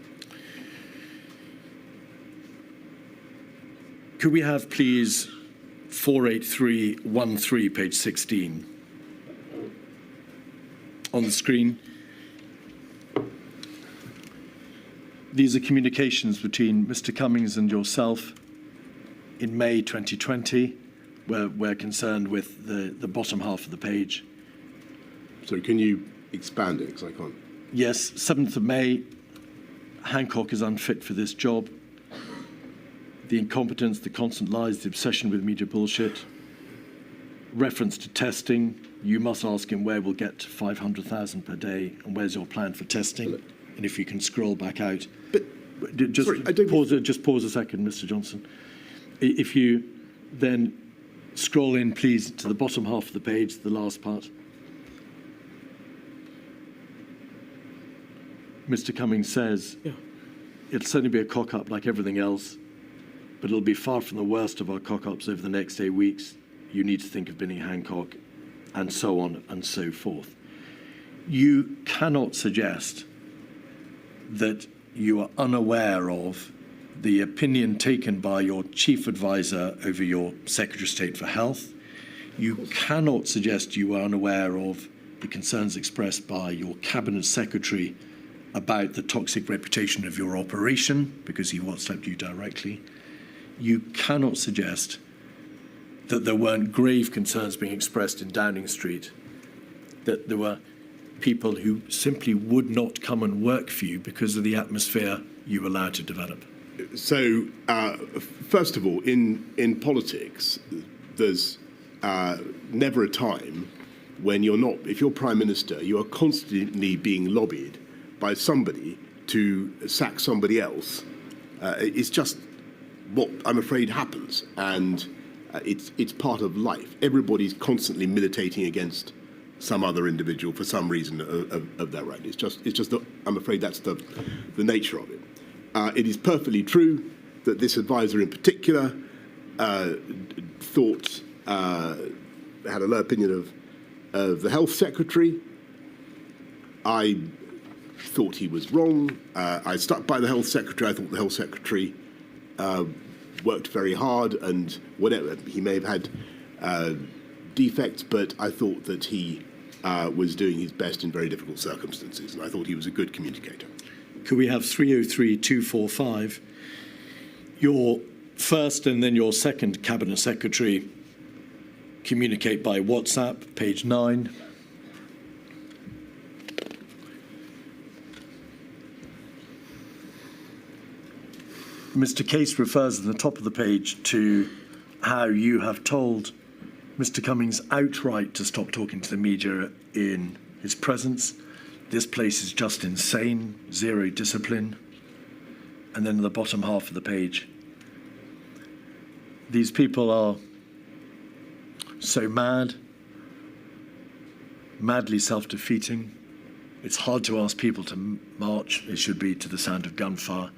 Could we have, please, 48313, page 16, on the screen? These are communications between Mr. Cummings and yourself in May 2020. We're concerned with the bottom half of the page. So can you expand it, because I can't? Yes, 7th of May, Hancock is unfit for this job. The incompetence, the constant lies, the obsession with media bullshit. Reference to testing. You must ask him where we'll get to 500,000 per day and where's your plan for testing. And if you can scroll back out. But just, sorry, just pause a second, Mr. Johnson. If you then scroll in, please, to the bottom half of the page, the last part. Mr. Cummings says, it'll certainly be a cock-up like everything else, but it'll be far from the worst of our cock-ups over the next 8 weeks. You need to think of binning Hancock, and so on and so forth. You cannot suggest that you are unaware of the opinion taken by your chief advisor over your Secretary of State for Health. You cannot suggest you are unaware of the concerns expressed by your Cabinet Secretary about the toxic reputation of your operation, because he WhatsApped you directly. You cannot suggest that there weren't grave concerns being expressed in Downing Street, that there were people who simply would not come and work for you because of the atmosphere you allowed to develop. So, first of all, in politics, there's never a time when you're not, if you're Prime Minister, you are constantly being lobbied by somebody to sack somebody else. It's just what I'm afraid happens, and it's part of life. Everybody's constantly militating against some other individual for some reason of their right. It's just that I'm afraid that's the nature of it. It is perfectly true that this advisor in particular thought had a low opinion of the health secretary. I thought he was wrong. I stuck by the health secretary. I thought the health secretary worked very hard, and whatever, he may have had defects, but I thought that he was doing his best in very difficult circumstances, and I thought he was a good communicator. Could we have 303-245? Your first and then your second Cabinet Secretary communicate by WhatsApp, page 9. Mr. Case refers at the top of the page to how you have told Mr. Cummings outright to stop talking to the media in his presence. This place is just insane, zero discipline. And then in the bottom half of the page, these people are so mad, madly self-defeating. It's hard to ask people to march. It should be to the sound of gunfire.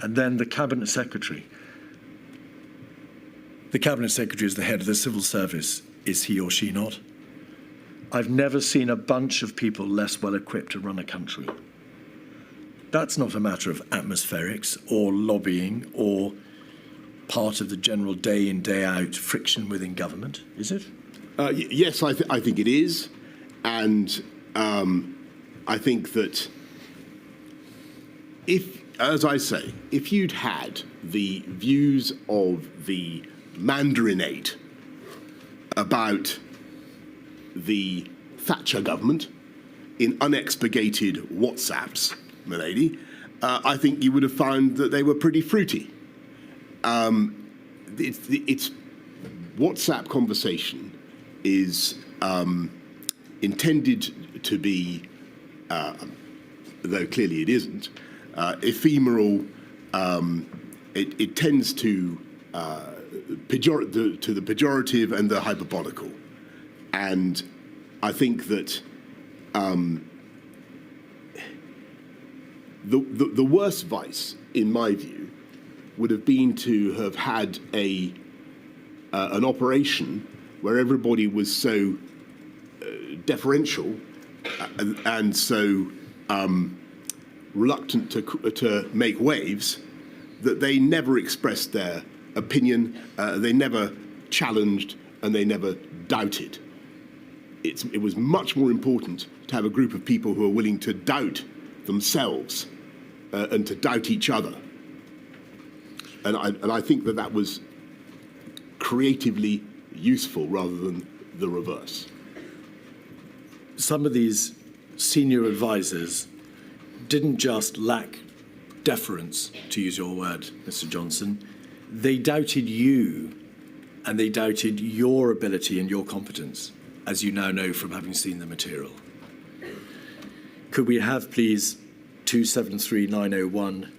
And then the Cabinet Secretary. The Cabinet Secretary is the head of the civil service. Is he or she not? I've never seen a bunch of people less well equipped to run a country. That's not a matter of atmospherics or lobbying or part of the general day in, day out friction within government, is it? Yes, I think it is. And I think that as I say, if you'd had the views of the Mandarinate about the Thatcher government in unexpurgated WhatsApps, milady, I think you would have found that they were pretty fruity. It's WhatsApp conversation is intended to be, though clearly it isn't, ephemeral. It tends to the pejorative and the hyperbolical, and I think that the worst vice, in my view, would have been to have had an operation where everybody was so deferential and so reluctant to make waves that they never expressed their opinion, they never challenged, and they never doubted. It was much more important to have a group of people who are willing to doubt themselves and to doubt each other. And I think that was creatively useful rather than the reverse. Some of these senior advisors didn't just lack deference, to use your word, Mr. Johnson. They doubted you, and they doubted your ability and your competence, as you now know from having seen the material. Could we have, please, 273901,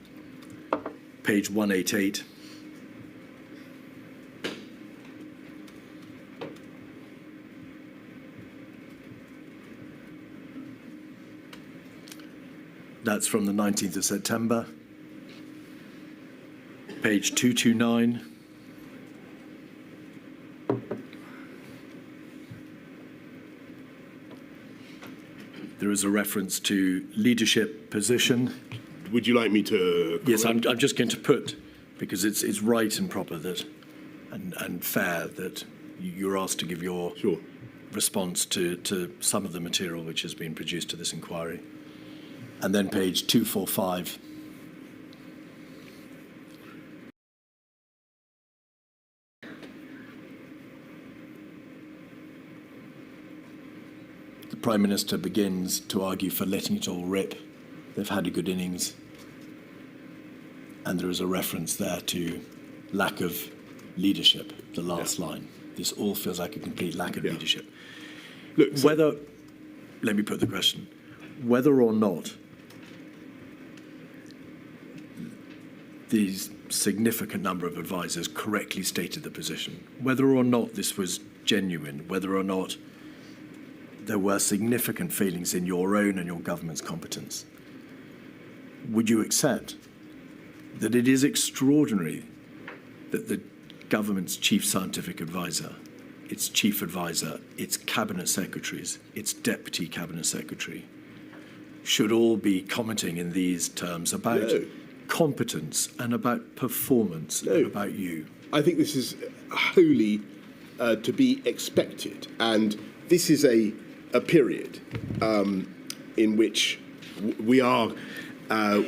page 188? That's from the 19th of September. Page 229. There is a reference to leadership position. Would you like me to? Yes, I'm just going to put, because it's right and proper that, and fair that you're asked to give your response to some of the material which has been produced to this inquiry. And then page 245. The Prime Minister begins to argue for letting it all rip. They've had a good innings. And there is a reference there to lack of leadership, the last line. This all feels like a complete lack of leadership. Look, let me put the question, whether or not these significant number of advisors correctly stated the position, whether or not this was genuine, whether or not there were significant failings in your own and your government's competence, would you accept that it is extraordinary that the government's chief scientific advisor, its chief advisor, its cabinet secretaries, its deputy cabinet secretary, should all be commenting in these terms about competence and about performance and about you? I think this is wholly to be expected, and this is a period in which we are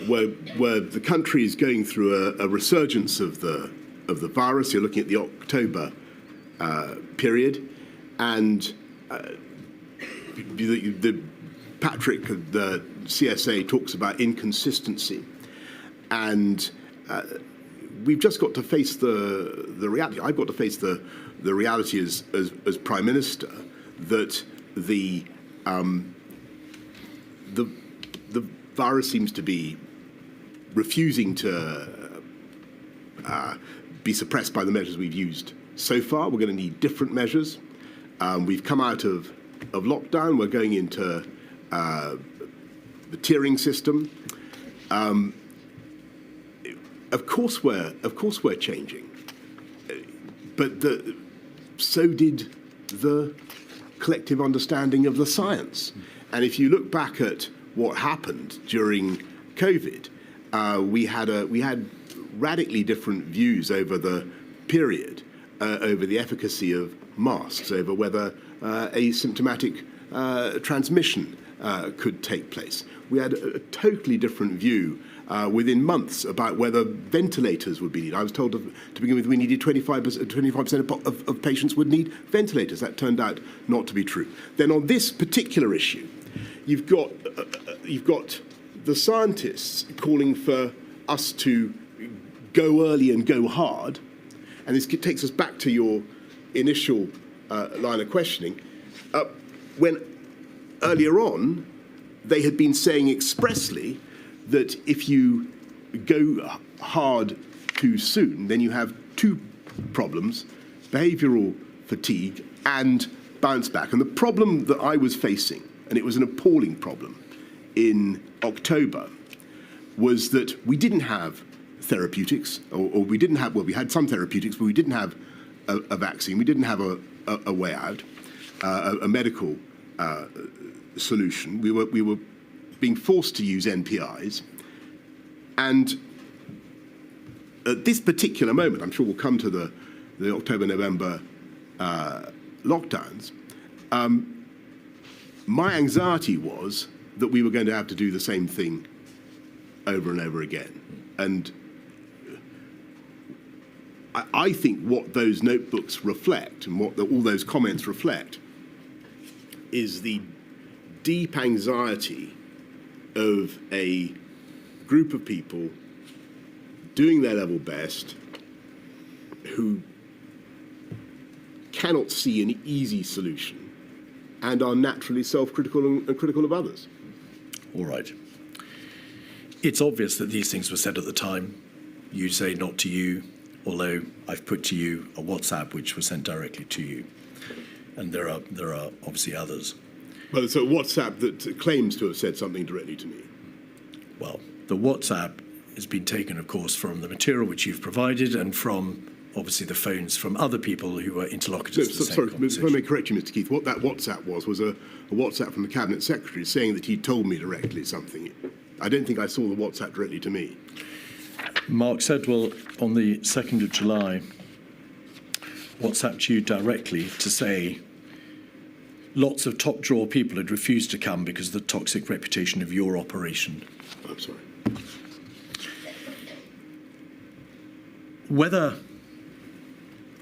where the country is going through a resurgence of the virus. You're looking at the October period, and Patrick, the CSA, talks about inconsistency, and we've just got to face the reality. I've got to face the reality as Prime Minister that the virus seems to be refusing to be suppressed by the measures we've used so far. We're going to need different measures. We've come out of lockdown. We're going into the tiering system. Of course we're changing, but so did the collective understanding of the science. And if you look back at what happened during COVID, we had radically different views over the period, over the efficacy of masks, over whether asymptomatic transmission could take place. We had a totally different view within months about whether ventilators would be needed. I was told to begin with we needed 25% of patients would need ventilators. That turned out not to be true. Then on this particular issue, you've got the scientists calling for us to go early and go hard, and this takes us back to your initial line of questioning, when earlier on they had been saying expressly that if you go hard too soon, then you have two problems: behavioural fatigue and bounce back. And the problem that I was facing, and it was an appalling problem in October, was that we didn't have therapeutics, or we didn't have, well, we had some therapeutics, but we didn't have a vaccine, we didn't have a way out, a medical solution. We were being forced to use NPIs. And at this particular moment, I'm sure we'll come to the October-November lockdowns, my anxiety was that we were going to have to do the same thing over and over again. And I think what those notebooks reflect and what all those comments reflect is the deep anxiety of a group of people doing their level best who cannot see an easy solution and are naturally self-critical and critical of others. All right. It's obvious that these things were said at the time. You say not to you, although I've put to you a WhatsApp which was sent directly to you. And there are obviously others. Well, it's a WhatsApp that claims to have said something directly to me. Well, the WhatsApp has been taken, of course, from the material which you've provided and from, obviously, the phones from other people who were interlocutors to the same conversation. If I may correct you, Mr. Keith, what that WhatsApp was a WhatsApp from the Cabinet Secretary saying that he told me directly something. I don't think I saw the WhatsApp directly to me. Mark Sedwell, on the 2nd of July, WhatsApped you directly to say lots of top drawer people had refused to come because of the toxic reputation of your operation. I'm sorry. Whether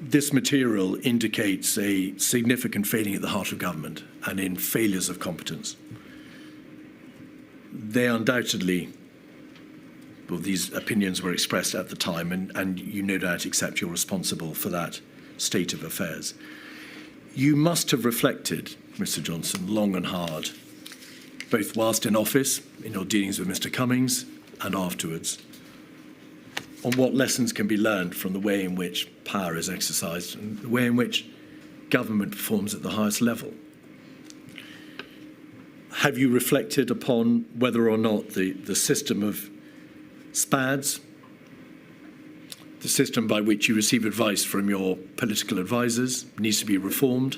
this material indicates a significant failing at the heart of government and in failures of competence, they undoubtedly, well, these opinions were expressed at the time, and you no doubt accept you're responsible for that state of affairs. You must have reflected, Mr. Johnson, long and hard, both whilst in office, in your dealings with Mr. Cummings, and afterwards, on what lessons can be learned from the way in which power is exercised and the way in which government performs at the highest level. Have you reflected upon whether or not the system of SPADs, the system by which you receive advice from your political advisors, needs to be reformed?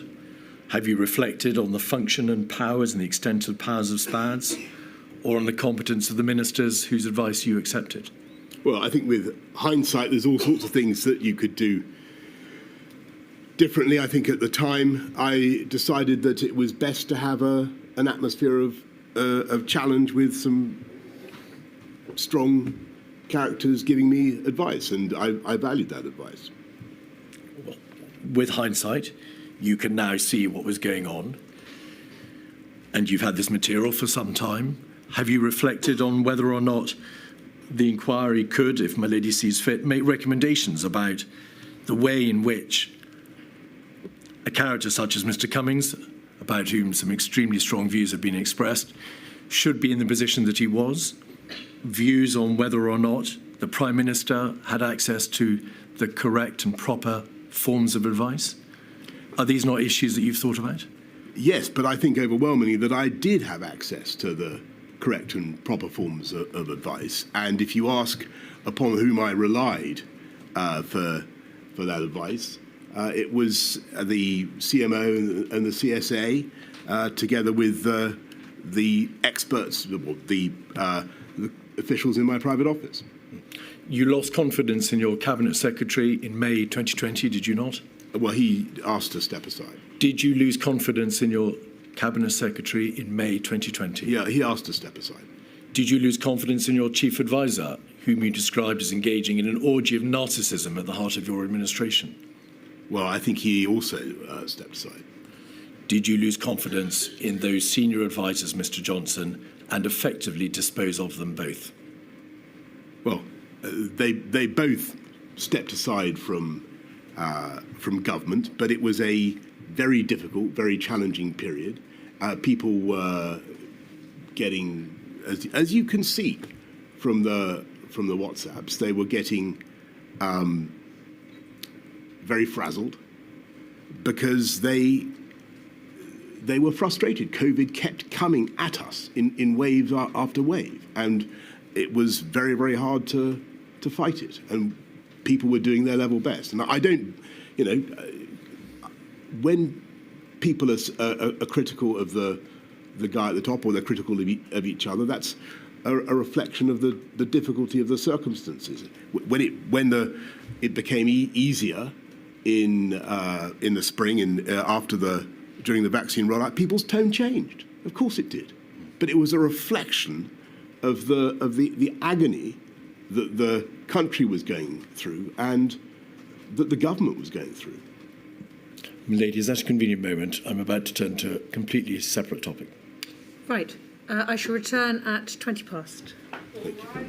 Have you reflected on the function and powers and the extent of powers of SPADs, or on the competence of the ministers whose advice you accepted? Well, I think with hindsight, there's all sorts of things that you could do differently. I think at the time, I decided that it was best to have an atmosphere of challenge with some strong characters giving me advice, and I valued that advice. Well, with hindsight, you can now see what was going on, and you've had this material for some time. Have you reflected on whether or not the inquiry could, if my lady sees fit, make recommendations about the way in which a character such as Mr. Cummings, about whom some extremely strong views have been expressed, should be in the position that he was, views on whether or not the Prime Minister had access to the correct and proper forms of advice? Are these not issues that you've thought about? Yes, but I think overwhelmingly that I did have access to the correct and proper forms of advice. And if you ask upon whom I relied for that advice, it was the CMO and the CSA, together with the experts, the officials in my private office. You lost confidence in your Cabinet Secretary in May 2020, did you not? Well, he asked to step aside. Did you lose confidence in your Cabinet Secretary in May 2020? Yeah, he asked to step aside. Did you lose confidence in your Chief Advisor, whom you described as engaging in an orgy of narcissism at the heart of your administration? Well, I think he also stepped aside. Did you lose confidence in those senior advisors, Mr. Johnson, and effectively dispose of them both? Well, they both stepped aside from government, but it was a very difficult, very challenging period. People were getting, as you can see from the WhatsApps, they were getting very frazzled because they were frustrated. COVID kept coming at us in waves after wave, and it was very, very hard to fight it. And people were doing their level best. And I don't, when people are critical of the guy at the top, or they're critical of each other, that's a reflection of the difficulty of the circumstances. When it became easier in the spring and during the vaccine rollout, people's tone changed. Of course it did, but it was a reflection of the agony that the country was going through and that the government was going through. Ladies, that's a convenient moment. I'm about to turn to a completely separate topic. Right. I shall return at 20 past. Thank you.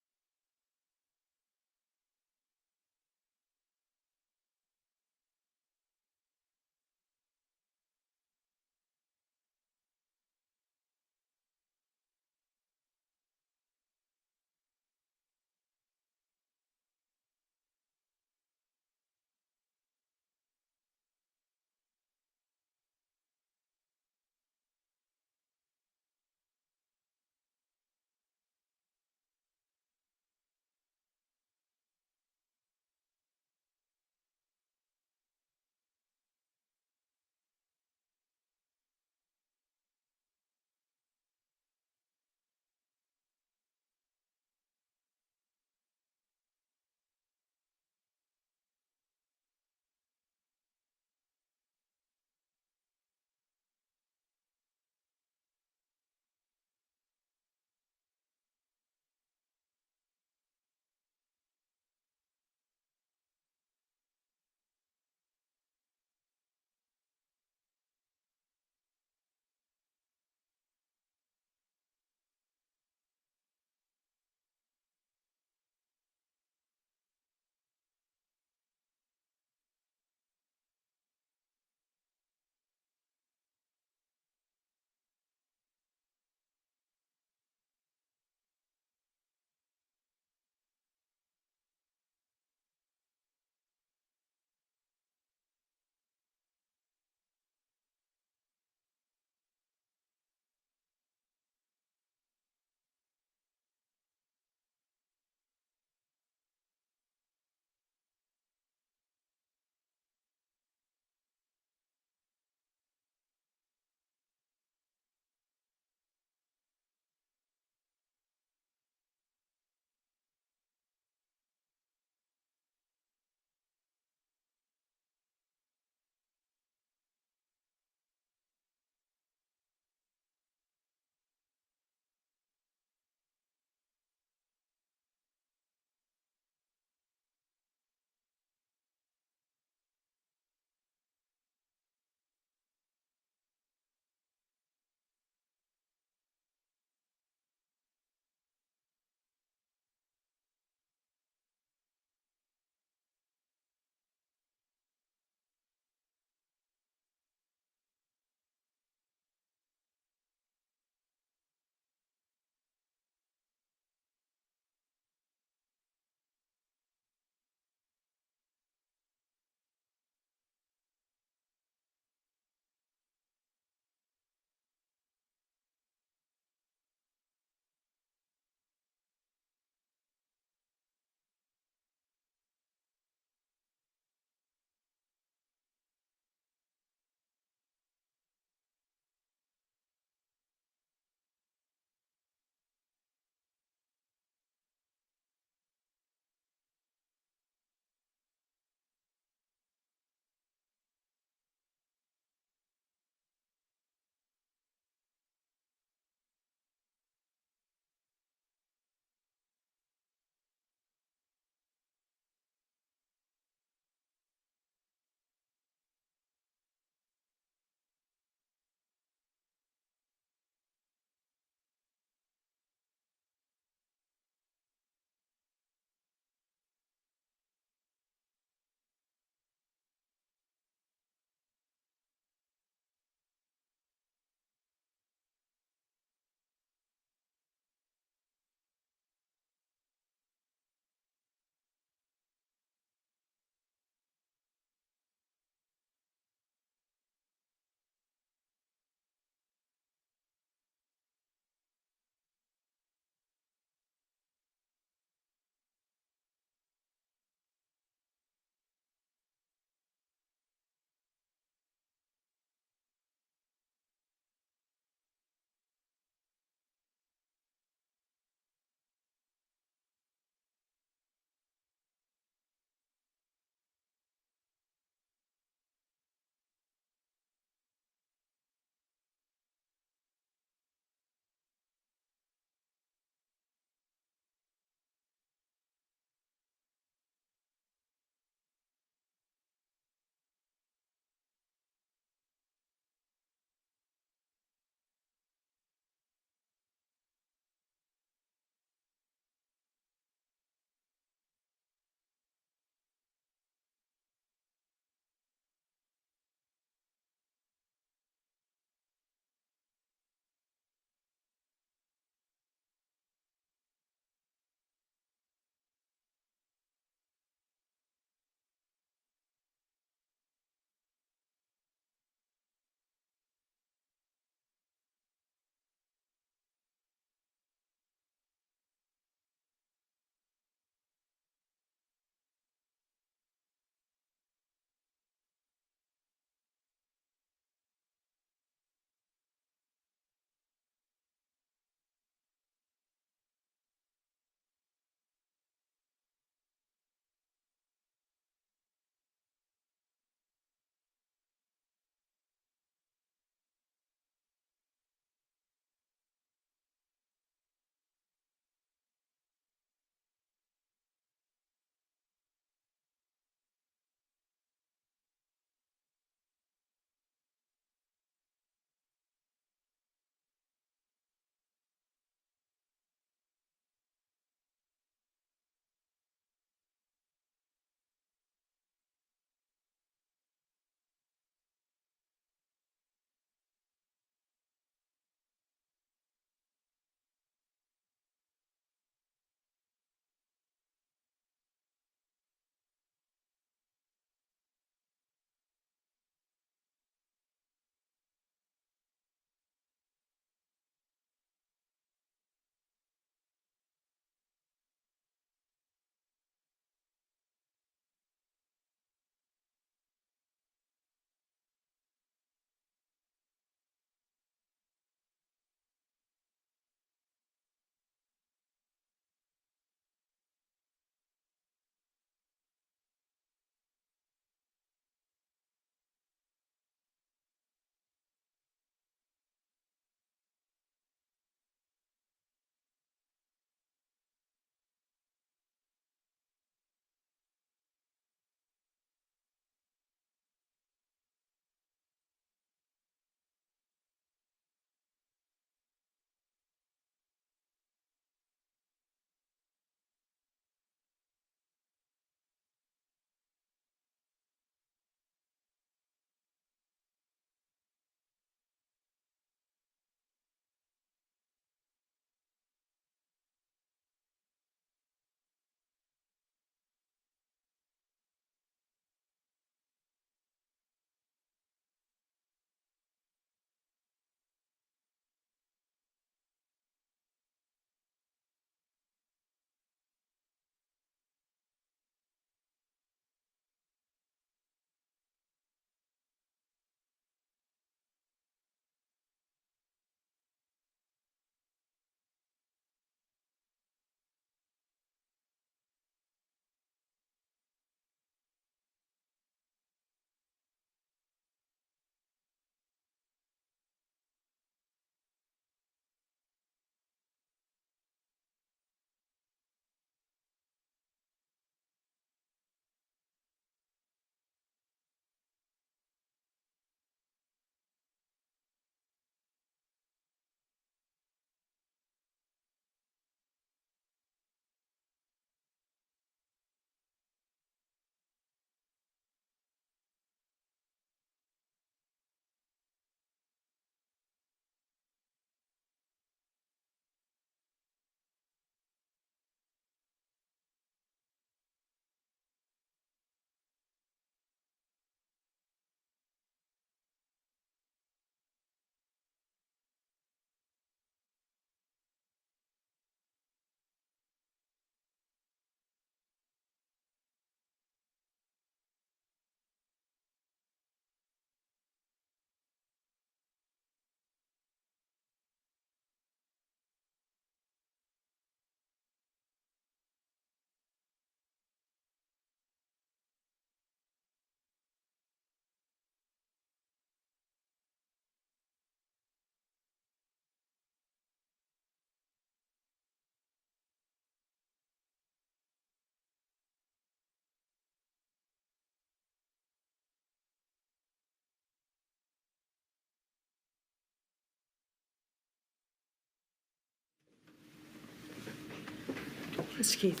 Mr. Keith.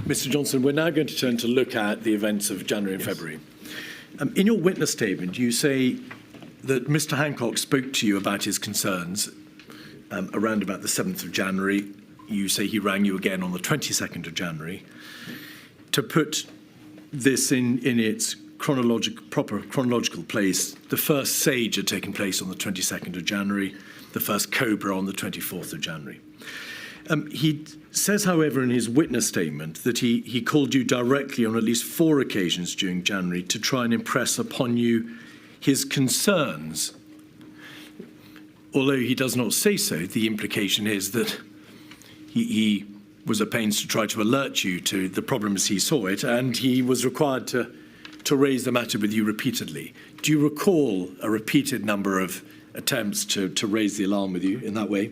Mr. Johnson, we're now going to turn to look at the events of January and February. In your witness statement, you say that Mr. Hancock spoke to you about his concerns around about the 7th of January. You say he rang you again on the 22nd of January. To put this in its proper chronological place, the first SAGE had taken place on the 22nd of January, the first COBRA on the 24th of January. He says, however, in his witness statement that he called you directly on at least 4 occasions during January to try and impress upon you his concerns. Although he does not say so, the implication is that he was at pains to try to alert you to the problem as he saw it, and he was required to raise the matter with you repeatedly. Do you recall a repeated number of attempts to raise the alarm with you in that way?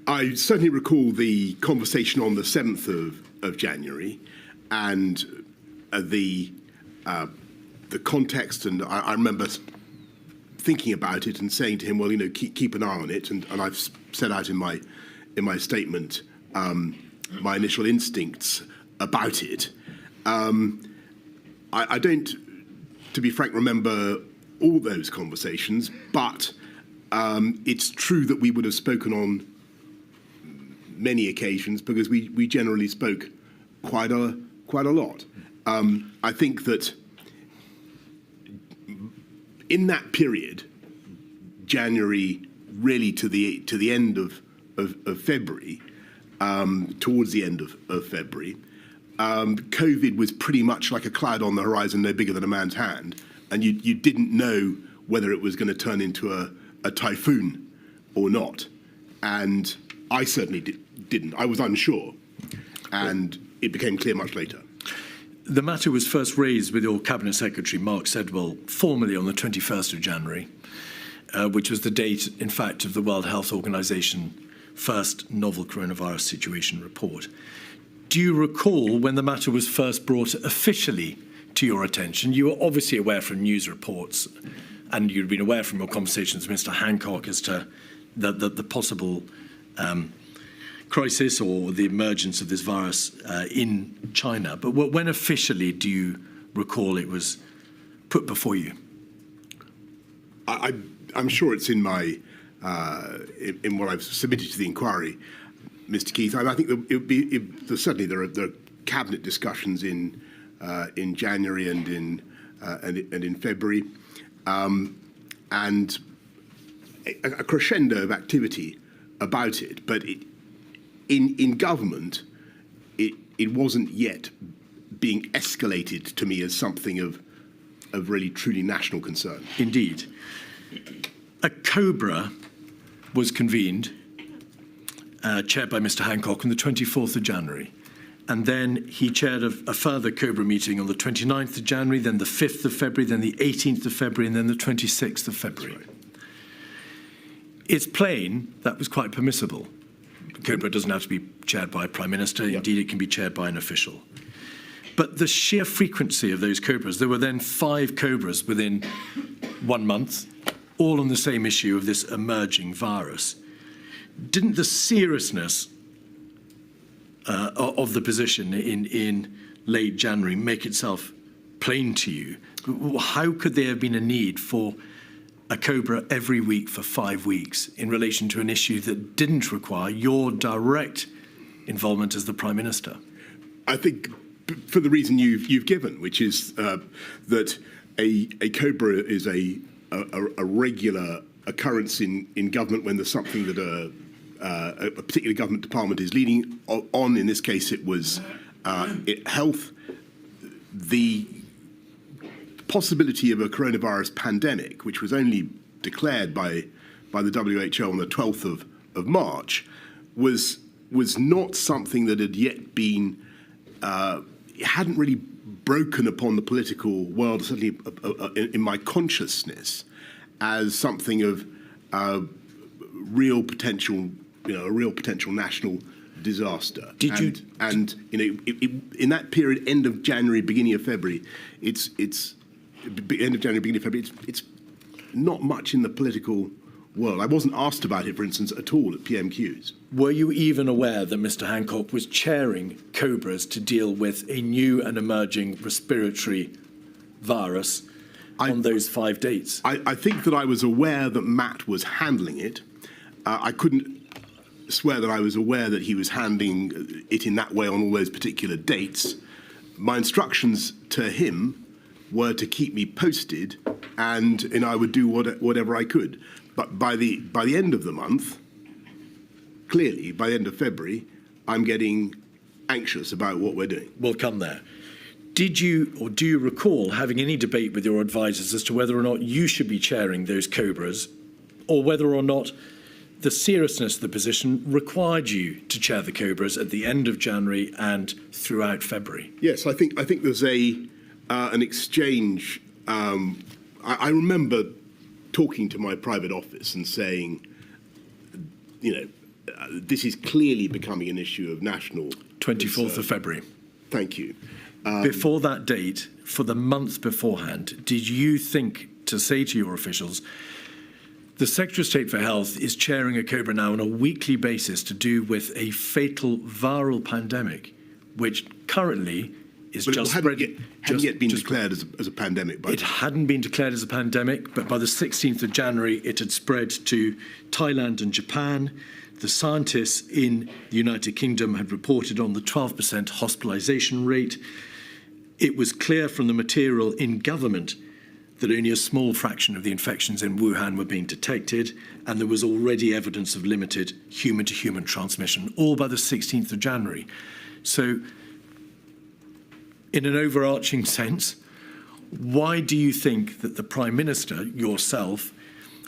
I certainly recall the conversation on the 7th of January and the context, and I remember thinking about it and saying to him, well, keep an eye on it, and I've set out in my statement my initial instincts about it. I don't, to be frank, remember all those conversations, but it's true that we would have spoken on many occasions because we generally spoke quite a lot. I think that in that period, January really to the end of February, towards the end of February, COVID was pretty much like a cloud on the horizon, no bigger than a man's hand, and you didn't know whether it was going to turn into a typhoon or not. And I certainly didn't. I was unsure, and it became clear much later. The matter was first raised with your Cabinet Secretary, Mark Sedwill, formally on the 21st of January, which was the date, in fact, of the World Health Organization first novel coronavirus situation report. Do you recall when the matter was first brought officially to your attention? You were obviously aware from news reports, and you'd been aware from your conversations with Mr. Hancock as to the possible crisis or the emergence of this virus in China. But when officially do you recall it was put before you? I'm sure it's in my in what I've submitted to the inquiry, Mr. Keith. I think certainly there are cabinet discussions in January and in February, and a crescendo of activity about it. But in government, it wasn't yet being escalated to me as something of really truly national concern. Indeed. A COBRA was convened, chaired by Mr. Hancock, on the 24th of January. And then he chaired a further COBRA meeting on the 29th of January, then the 5th of February, then the 18th of February, and then the 26th of February. Right. It's plain that was quite permissible. COBRA doesn't have to be chaired by a Prime Minister. Yep. Indeed, it can be chaired by an official. But the sheer frequency of those COBRAs, there were then 5 COBRAs within 1 month, all on the same issue of this emerging virus. Didn't the seriousness of the position in late January make itself plain to you? How could there have been a need for a COBRA every week for 5 weeks in relation to an issue that didn't require your direct involvement as the Prime Minister? I think for the reason you've given, which is that a COBRA is a regular occurrence in government when there's something that a particular government department is leading on. In this case, it was health. The possibility of a coronavirus pandemic, which was only declared by the WHO on the 12th of March, was not something that had yet been hadn't really broken upon the political world, certainly in my consciousness, as something of real potential, a real potential national disaster. And in that period, end of January, beginning of February, it's not much in the political world. I wasn't asked about it, for instance, at all at PMQs. Were you even aware that Mr. Hancock was chairing COBRAs to deal with a new and emerging respiratory virus on those 5 dates? I think that I was aware that Matt was handling it. I couldn't swear that I was aware that he was handling it in that way on all those particular dates. My instructions to him were to keep me posted, and I would do whatever I could. But by the end of the month, clearly, by the end of February, I'm getting anxious about what we're doing. We'll come there. Did you or do you recall having any debate with your advisors as to whether or not you should be chairing those COBRAs, or whether or not the seriousness of the position required you to chair the COBRAs at the end of January and throughout February? Yes, I think there's an exchange. I remember talking to my private office and saying, this is clearly becoming an issue of national 24th of February. Thank you. Before that date, for the month beforehand, did you think to say to your officials, the Secretary of State for Health is chairing a COBRA now on a weekly basis to do with a fatal viral pandemic, which currently is just spreading. It hadn't yet been declared as a pandemic. It hadn't been declared as a pandemic, but by the 16th of January, it had spread to Thailand and Japan. The scientists in the United Kingdom had reported on the 12% hospitalisation rate. It was clear from the material in government that only a small fraction of the infections in Wuhan were being detected, and there was already evidence of limited human-to-human transmission, all by the 16th of January. So, in an overarching sense, why do you think that the Prime Minister, yourself,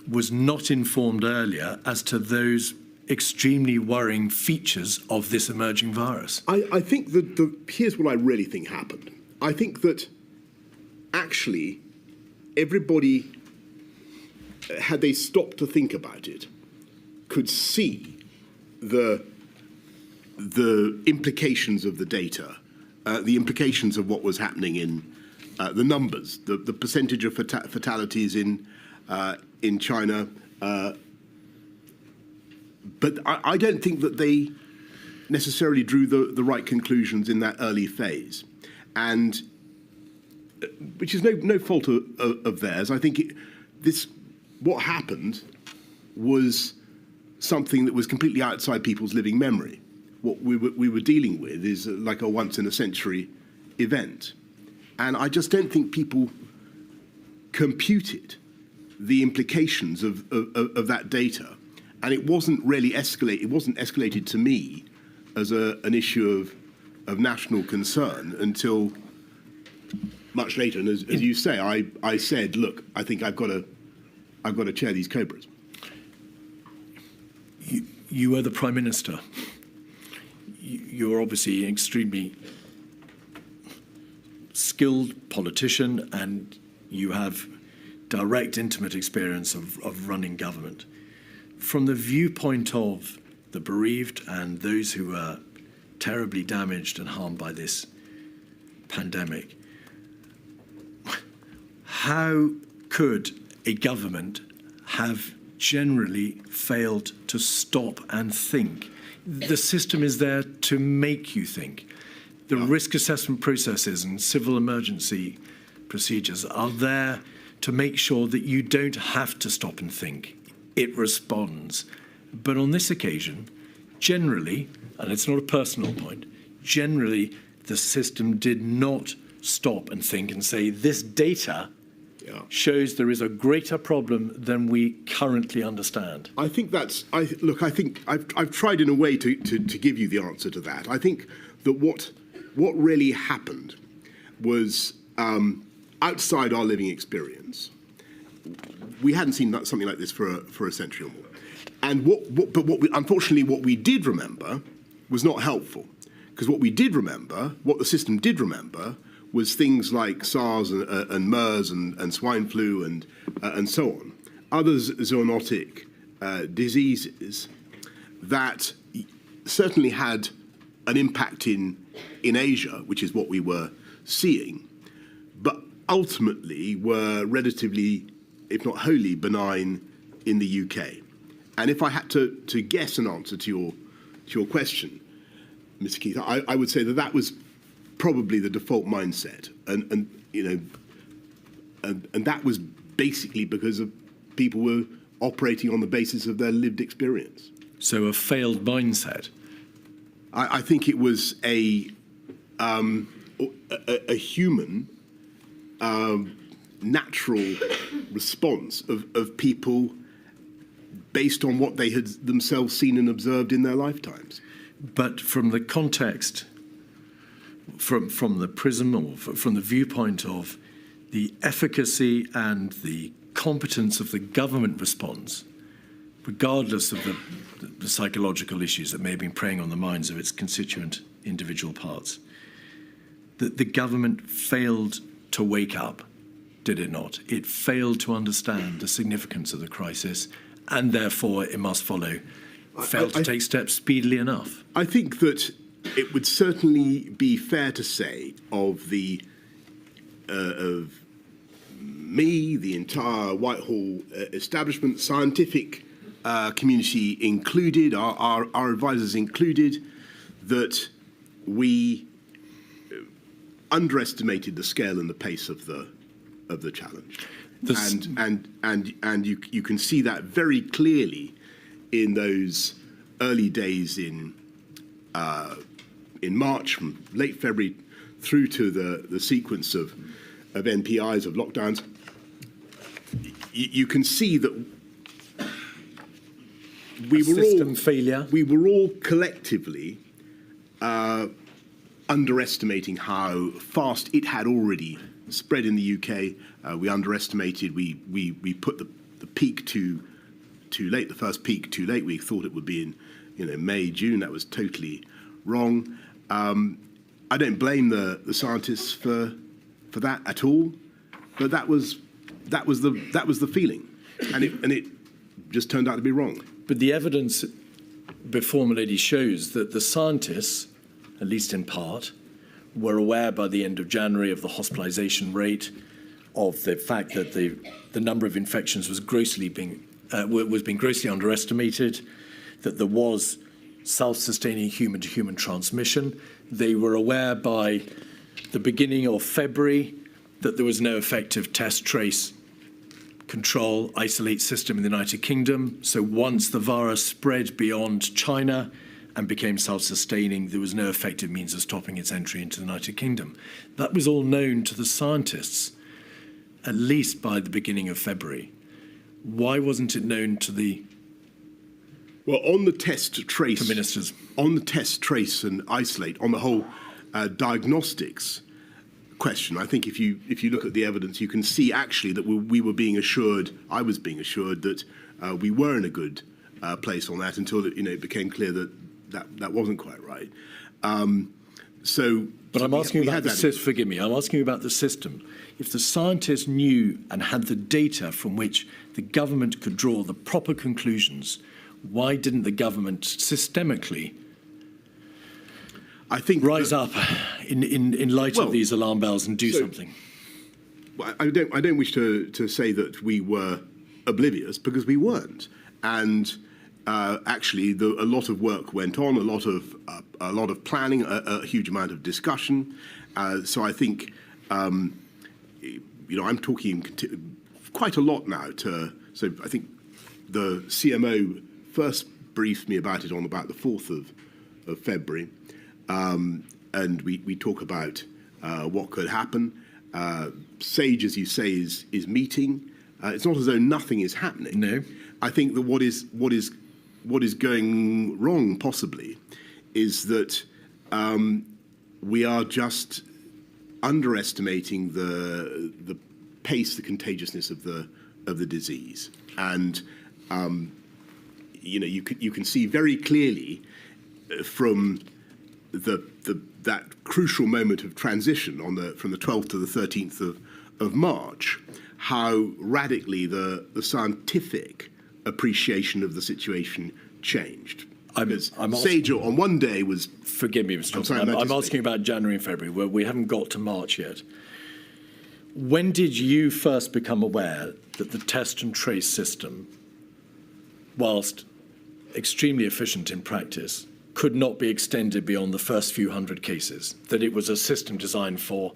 was not informed earlier as to those extremely worrying features of this emerging virus? I think that here's what I really think happened. I think that actually everybody, had they stopped to think about it, could see the implications of the data, the implications of what was happening in the numbers, the percentage of fatalities in China. But I don't think that they necessarily drew the right conclusions in that early phase, and which is no fault of theirs. I think what happened was something that was completely outside people's living memory. What we were dealing with is like a once-in-a-century event. And I just don't think people computed the implications of that data. And it wasn't really escalated. It wasn't escalated to me as an issue of national concern until much later. And as you say, I said, look, I think I've got to chair these COBRAs. You are the Prime Minister. You're obviously an extremely skilled politician, and you have direct, intimate experience of running government. From the viewpoint of the bereaved and those who are terribly damaged and harmed by this pandemic, how could a government have generally failed to stop and think? The system is there to make you think. The risk assessment processes and civil emergency procedures are there to make sure that you don't have to stop and think. It responds. But on this occasion, generally, and it's not a personal point, generally the system did not stop and think and say, this data shows there is a greater problem than we currently understand. I think that's. I think I've tried in a way to give you the answer to that. I think that what really happened was outside our living experience. We hadn't seen something like this for a century or more. And unfortunately, what we did remember was not helpful, because what the system did remember, was things like SARS and MERS and swine flu and so on, other zoonotic diseases that certainly had an impact in Asia, which is what we were seeing, but ultimately were relatively, if not wholly, benign in the UK. And if I had to guess an answer to your question, Mr. Keith, I would say that was probably the default mindset, and that was basically because of people were operating on the basis of their lived experience. So a failed mindset. I think it was a human, natural response of people based on what they had themselves seen and observed in their lifetimes. But from the context, from the prism or from the viewpoint of the efficacy and the competence of the government response, regardless of the psychological issues that may have been preying on the minds of its constituent individual parts, that the government failed to wake up, did it not? It failed to understand the significance of the crisis, and therefore it must follow, failed to take steps speedily enough. I think that it would certainly be fair to say of me, the entire Whitehall establishment, scientific community included, our advisors included, that we underestimated the scale and the pace of the challenge. And you can see that very clearly in those early days in March, from late February through to the sequence of NPIs, of lockdowns. You can see that we were all collectively underestimating how fast it had already spread in the UK. We underestimated. We put the peak too late. The first peak too late. We thought it would be in May, June. That was totally wrong. I don't blame the scientists for that at all. But that was the feeling, and it just turned out to be wrong. But the evidence before Milady shows that the scientists, at least in part, were aware by the end of January of the hospitalisation rate, of the fact that the number of infections was being grossly underestimated, that there was self-sustaining human-to-human transmission. They were aware by the beginning of February that there was no effective test, trace, control, isolate system in the United Kingdom. So once the virus spread beyond China and became self-sustaining, there was no effective means of stopping its entry into the United Kingdom. That was all known to the scientists, at least by the beginning of February. Why wasn't it known to the on the test, trace, ministers? On the test, trace and isolate, on the whole diagnostics question, I think if you look at the evidence, you can see actually that we were being assured, I was being assured that we were in a good place on that until it became clear that wasn't quite right. But I'm asking you about the system. Forgive me. I'm asking you about the system. If the scientists knew and had the data from which the government could draw the proper conclusions, why didn't the government systemically rise up in light of these alarm bells and do something? I don't wish to say that we were oblivious, because we weren't. And actually, a lot of work went on, a lot of planning, a huge amount of discussion. So I think, I'm talking quite a lot now. So I think the CMO first briefed me about it on about the 4th of February. And we talk about what could happen. SAGE, as you say, is meeting. It's not as though nothing is happening. No. I think that what is going wrong, possibly, is that we are just underestimating the pace, the contagiousness of the disease, and you can see very clearly from that crucial moment of transition from the 12th to the 13th of March, how radically the scientific appreciation of the situation changed. SAGE on one day was... Forgive me, Mr. Johnson. I'm asking about January and February, where we haven't got to March yet. When did you first become aware that the test and trace system whilst extremely efficient in practice, could not be extended beyond the first few hundred cases, that it was a system designed for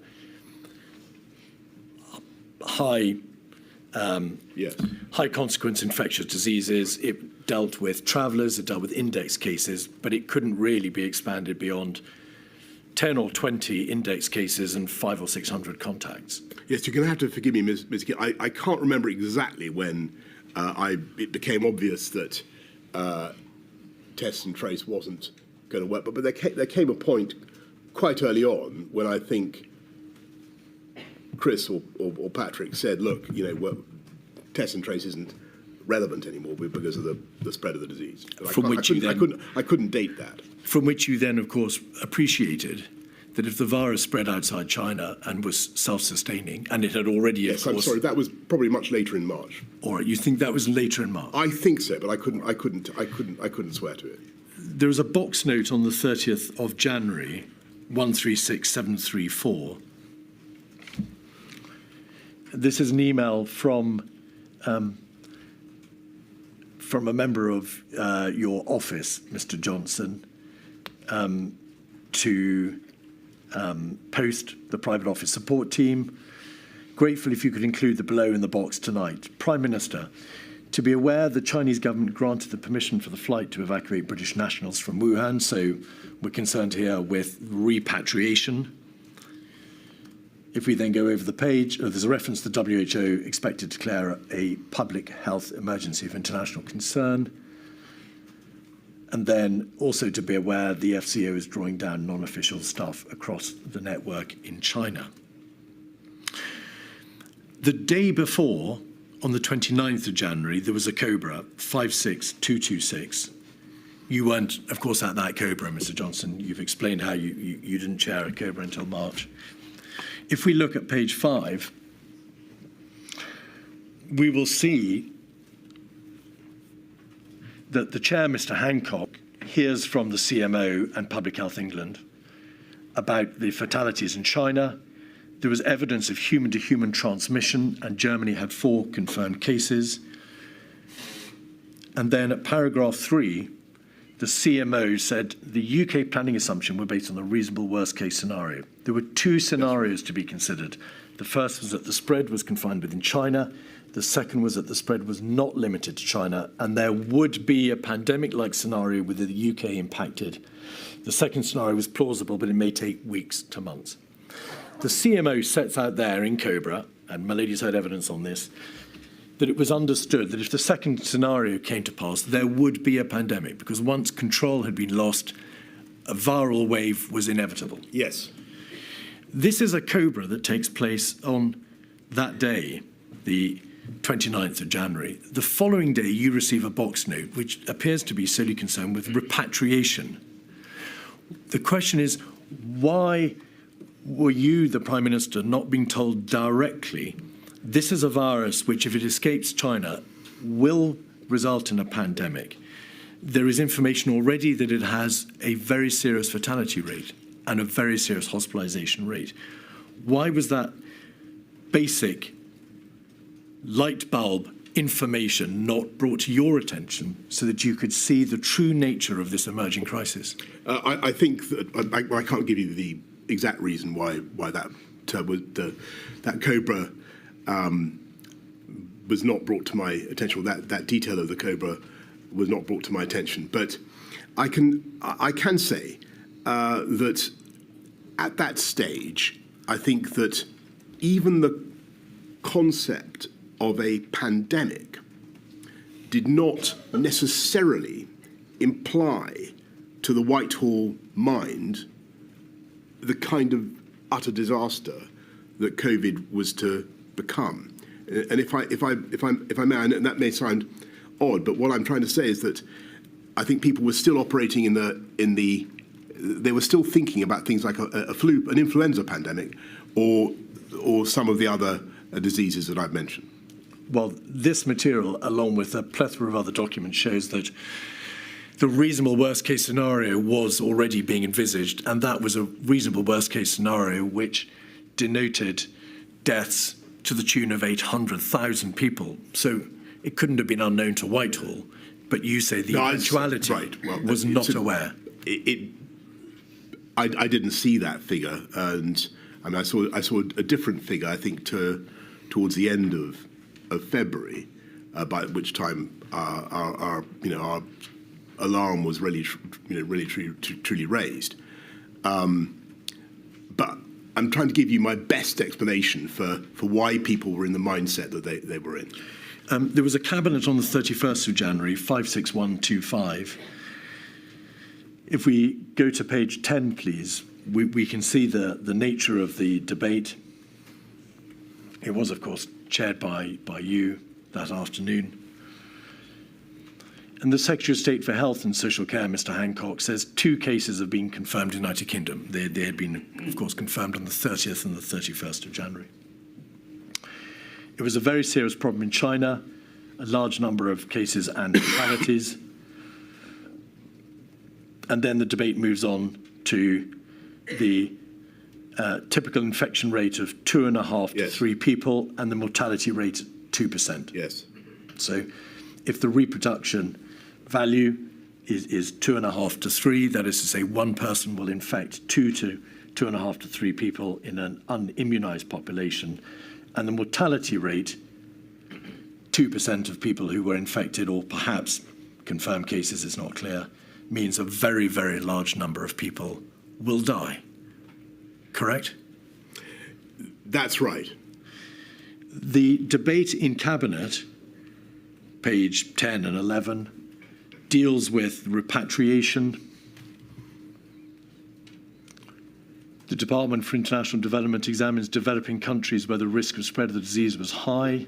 high consequence infectious diseases. It dealt with travellers, it dealt with index cases, but it couldn't really be expanded beyond 10 or 20 index cases and 500 or 600 contacts. Yes, you're going to have to forgive me, Ms. Gill. I can't remember exactly when it became obvious that test and trace wasn't going to work, but there came a point quite early on when I think Chris or Patrick said, look, test and trace isn't relevant anymore because of the spread of the disease. I couldn't date that. From which you then, of course, appreciated that if the virus spread outside China and was self-sustaining, and it had already, yes, I'm sorry, that was probably much later in March. All right, you think that was later in March? I think so, but I couldn't swear to it. There was a box note on the 30th of January, 136734. This is an email from a member of your office, Mr. Johnson, to post the private office support team. Grateful if you could include the below in the box tonight. Prime Minister, to be aware, the Chinese government granted the permission for the flight to evacuate British nationals from Wuhan, so we're concerned here with repatriation. If we then go over the page, there's a reference to the WHO expected to declare a public health emergency of international concern. And then also to be aware, the FCO is drawing down non-official staff across the network in China. The day before, on the 29th of January, there was a Cobra 56226. You weren't, of course, at that Cobra, Mr. Johnson. You've explained how you didn't chair a Cobra until March. If we look at page 5, we will see that the chair, Mr. Hancock, hears from the CMO and Public Health England about the fatalities in China. There was evidence of human-to-human transmission, and Germany had 4 confirmed cases. And then at paragraph 3, the CMO said the UK planning assumption were based on a reasonable worst-case scenario. There were 2 scenarios to be considered. The first was that the spread was confined within China. The second was that the spread was not limited to China, and there would be a pandemic-like scenario with the UK impacted. The second scenario was plausible, but it may take weeks to months. The CMO sets out there in Cobra, and my lady's heard evidence on this, that it was understood that if the second scenario came to pass, there would be a pandemic, because once control had been lost, a viral wave was inevitable. Yes. This is a Cobra that takes place on that day, the 29th of January. The following day, you receive a box note, which appears to be solely concerned with repatriation. The question is, why were you, the Prime Minister, not being told directly, this is a virus which, if it escapes China, will result in a pandemic? There is information already that it has a very serious fatality rate and a very serious hospitalization rate. Why was that basic light bulb information not brought to your attention so that you could see the true nature of this emerging crisis? I think that I can't give you the exact reason why that Cobra was not brought to my attention. That detail of the Cobra was not brought to my attention. But I can say that at that stage, I think that even the concept of a pandemic did not necessarily imply to the Whitehall mind the kind of utter disaster that COVID was to become. And if I may, and that may sound odd, but what I'm trying to say is that I think people were still operating they were still thinking about things like an influenza pandemic, or some of the other diseases that I've mentioned. Well, this material, along with a plethora of other documents, shows that the reasonable worst-case scenario was already being envisaged, and that was a reasonable worst-case scenario which denoted deaths to the tune of 800,000 people. So it couldn't have been unknown to Whitehall, but you say the eventuality was not aware. I didn't see that figure, and I saw a different figure. I think towards the end of February, by which time our alarm was really truly raised. But I'm trying to give you my best explanation for why people were in the mindset that they were in. There was a cabinet on the 31st of January, 56125. If we go to page 10, please, we can see the nature of the debate. It was, of course, chaired by you that afternoon. And the Secretary of State for Health and Social Care, Mr. Hancock, says 2 cases have been confirmed in the United Kingdom. They had been, of course, confirmed on the 30th and the 31st of January. It was a very serious problem in China, a large number of cases and fatalities. And then the debate moves on to the typical infection rate of 2.5 to 3 people and the mortality rate 2%. Yes. So if the reproduction value is 2.5 to 3, that is to say 1 person will infect 2.5 to 3 people in an unimmunized population, and the mortality rate, 2% of people who were infected, or perhaps confirmed cases, is not clear, means a very, very large number of people will die. Correct? That's right. The debate in Cabinet, page 10 and 11, deals with repatriation. The Department for International Development examines developing countries where the risk of spread of the disease was high.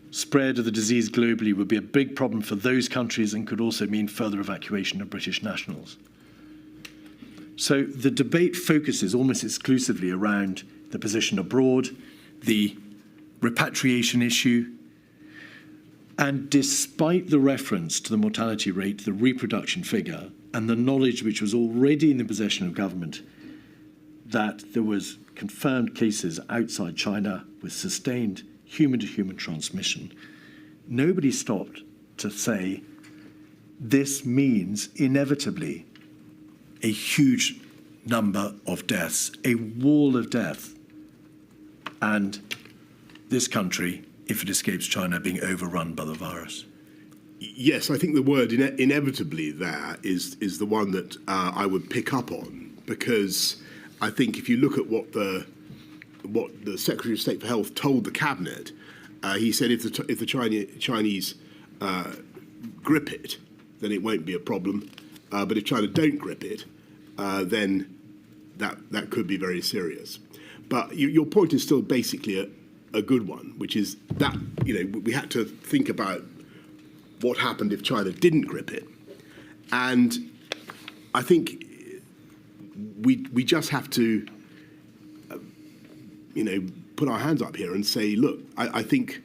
Spread of the disease globally would be a big problem for those countries and could also mean further evacuation of British nationals. So the debate focuses almost exclusively around the position abroad, the repatriation issue, and despite the reference to the mortality rate, the reproduction figure, and the knowledge which was already in the possession of government that there was confirmed cases outside China with sustained human-to-human transmission, nobody stopped to say this means inevitably a huge number of deaths, a wall of death, and this country, if it escapes China, being overrun by the virus. Yes, I think the word inevitably there is the one that I would pick up on, because I think if you look at what the Secretary of State for Health told the Cabinet, he said if the Chinese grip it, then it won't be a problem. But if China don't grip it, then that could be very serious. But your point is still basically a good one, which is that we had to think about what happened if China didn't grip it, and I think we just have to put our hands up here and say, look, I think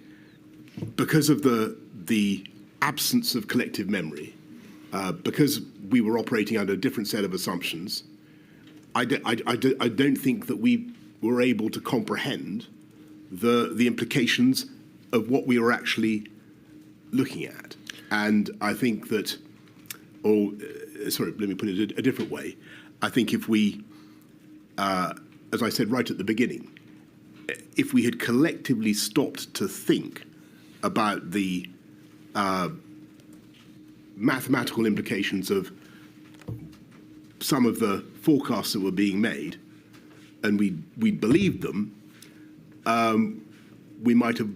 because of the absence of collective memory, because we were operating under a different set of assumptions, I don't think that we were able to comprehend the implications of what we were actually looking at. And I think that, let me put it a different way. I think if we, as I said right at the beginning, if we had collectively stopped to think about the mathematical implications of some of the forecasts that were being made, and we believed them, we might have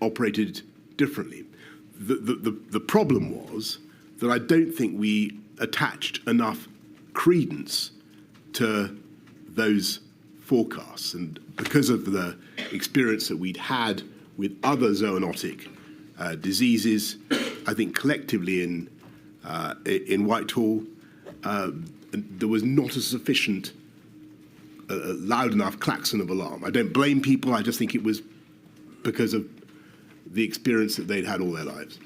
operated differently. The problem was that I don't think we attached enough credence to those forecasts, and because of the experience that we'd had with other zoonotic diseases, I think collectively in Whitehall, there was not a sufficient loud enough klaxon of alarm. I don't blame people. I just think it was because of the experience that they'd had all their lives.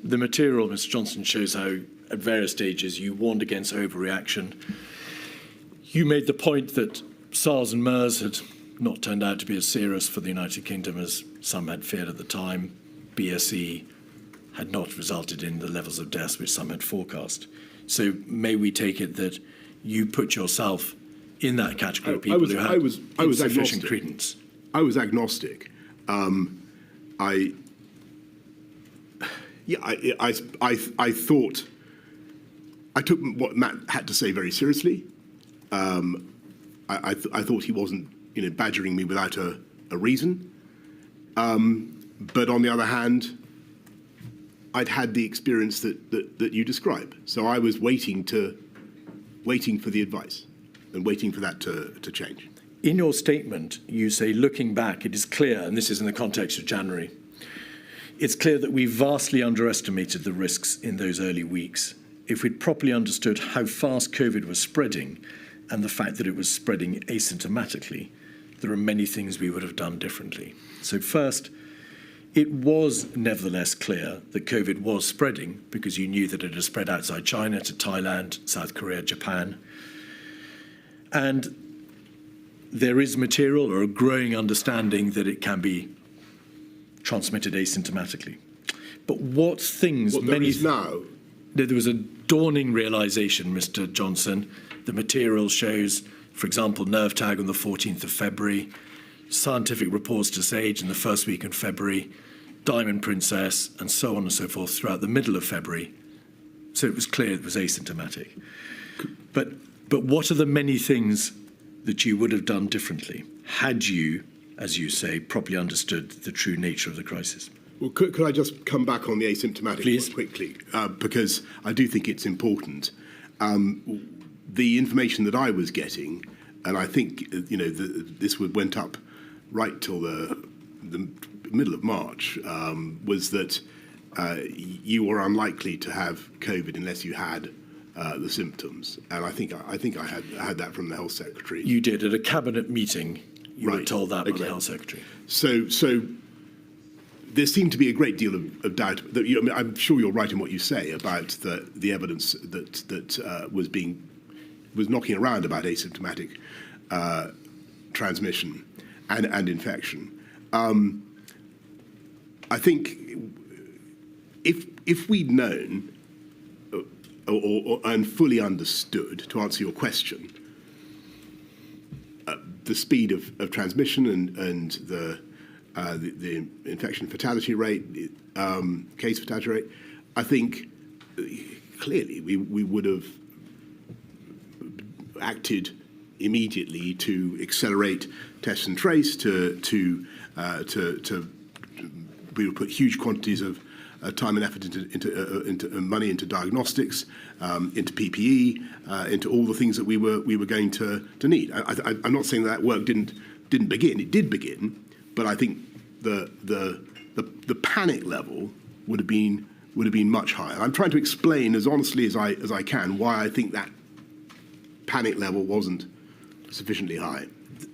The material, Mr. Johnson, shows how at various stages you warned against overreaction. You made the point that SARS and MERS had not turned out to be as serious for the United Kingdom as some had feared at the time. BSE had not resulted in the levels of deaths which some had forecast. So may we take it that you put yourself in that category of people who had insufficient credence? I was agnostic. I thought I took what Matt had to say very seriously. I thought he wasn't, badgering me without a reason. But on the other hand, I'd had the experience that you describe. So I was waiting for the advice and waiting for that to change. In your statement, you say, looking back, it is clear, and this is in the context of January, it's clear that we vastly underestimated the risks in those early weeks. If we'd properly understood how fast COVID was spreading and the fact that it was spreading asymptomatically, there are many things we would have done differently. So first, it was nevertheless clear that COVID was spreading because you knew that it had spread outside China to Thailand, South Korea, Japan. And there is material or a growing understanding that it can be transmitted asymptomatically. But what things... What there is now? There was a dawning realization, Mr. Johnson. The material shows, for example, nerve tag on the 14th of February, scientific reports to SAGE in the first week in February, Diamond Princess, and so on and so forth throughout the middle of February. So it was clear it was asymptomatic. But what are the many things that you would have done differently had you, as you say, properly understood the true nature of the crisis? Well, could I just come back on the asymptomatic Please. quickly? Because I do think it's important. The information that I was getting, and I think this went up right till the middle of March, was that you were unlikely to have COVID unless you had the symptoms, and I think I had that from the health secretary. You did at a cabinet meeting. You Right. were told that by Okay. the health secretary. So there seemed to be a great deal of doubt. I'm sure you're right in what you say about the evidence that was knocking around about asymptomatic transmission and infection. I think if we'd known and fully understood, to answer your question, the speed of transmission and the infection fatality rate, case fatality rate, I think clearly we would have acted immediately to accelerate test and trace, we would put huge quantities of time and effort into money into diagnostics, into PPE, into all the things that we were going to need. I'm not saying that work didn't begin. It did begin, but I think the panic level would have been much higher. I'm trying to explain as honestly as I can why I think that panic level wasn't sufficiently high.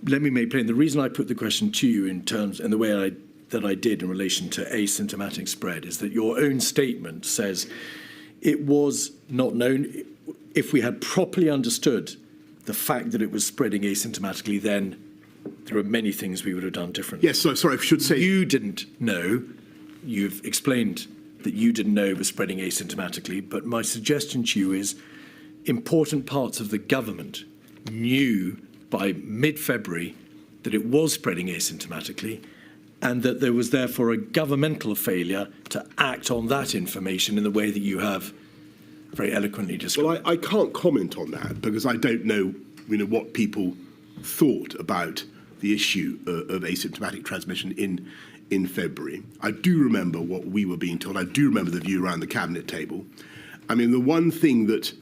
Let me make plain the reason I put the question to you in the way that I did in relation to asymptomatic spread is that your own statement says it was not known. If we had properly understood the fact that it was spreading asymptomatically, then there are many things we would have done differently. Yes, sorry, I should say... You didn't know. You've explained that you didn't know it was spreading asymptomatically, but my suggestion to you is important parts of the government knew by mid-February that it was spreading asymptomatically and that there was therefore a governmental failure to act on that information in the way that you have very eloquently described. Well, I can't comment on that because I don't know, what people thought about the issue of asymptomatic transmission in February. I do remember what we were being told. I do remember the view around the cabinet table. I mean, the one thing that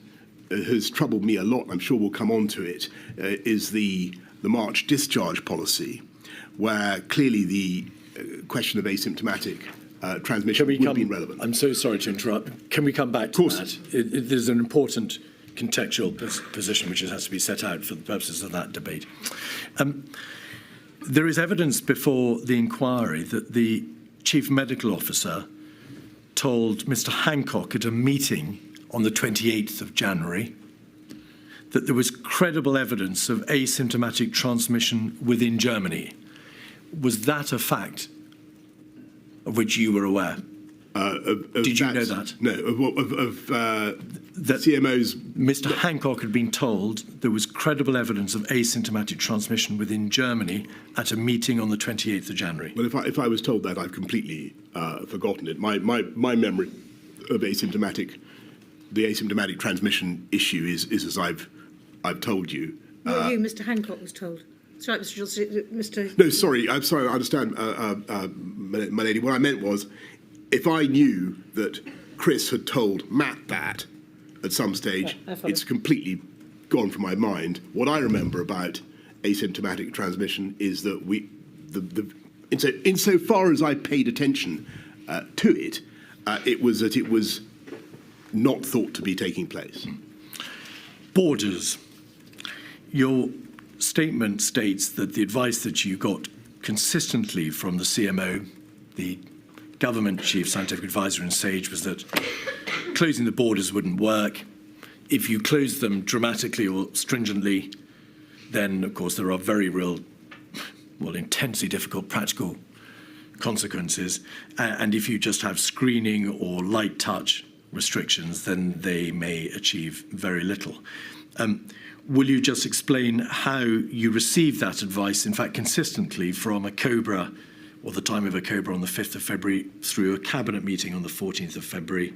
has troubled me a lot, I'm sure we'll come on to it, is the March discharge policy, where clearly the question of asymptomatic transmission would have been relevant. I'm so sorry to interrupt. Can we come back to that? There's an important contextual position which has to be set out for the purposes of that debate. There is evidence before the inquiry that the chief medical officer told Mr. Hancock at a meeting on the 28th of January that there was credible evidence of asymptomatic transmission within Germany. Was that a fact of which you were aware? Did you know that? No, That CMO's. Mr. Hancock had been told there was credible evidence of asymptomatic transmission within Germany at a meeting on the 28th of January. Well, if I was told that, I've completely forgotten it. My memory of the asymptomatic transmission issue is as I've told you. What you, Mr. Hancock, was told. Sorry, Mr. Johnson, Mr. No, sorry. I'm sorry. I understand, my lady. What I meant was, if I knew that Chris had told Matt that at some stage, it's completely gone from my mind. What I remember about asymptomatic transmission is that insofar as I paid attention to it, it was not thought to be taking place. Borders. Your statement states that the advice that you got consistently from the CMO, the government chief scientific advisor in SAGE, was that closing the borders wouldn't work. If you close them dramatically or stringently, then, of course, there are very real, intensely difficult practical consequences. And if you just have screening or light touch restrictions, then they may achieve very little. Will you just explain how you received that advice, in fact, consistently from a COBRA, or the time of a COBRA on the 5th of February, through a cabinet meeting on the 14th of February,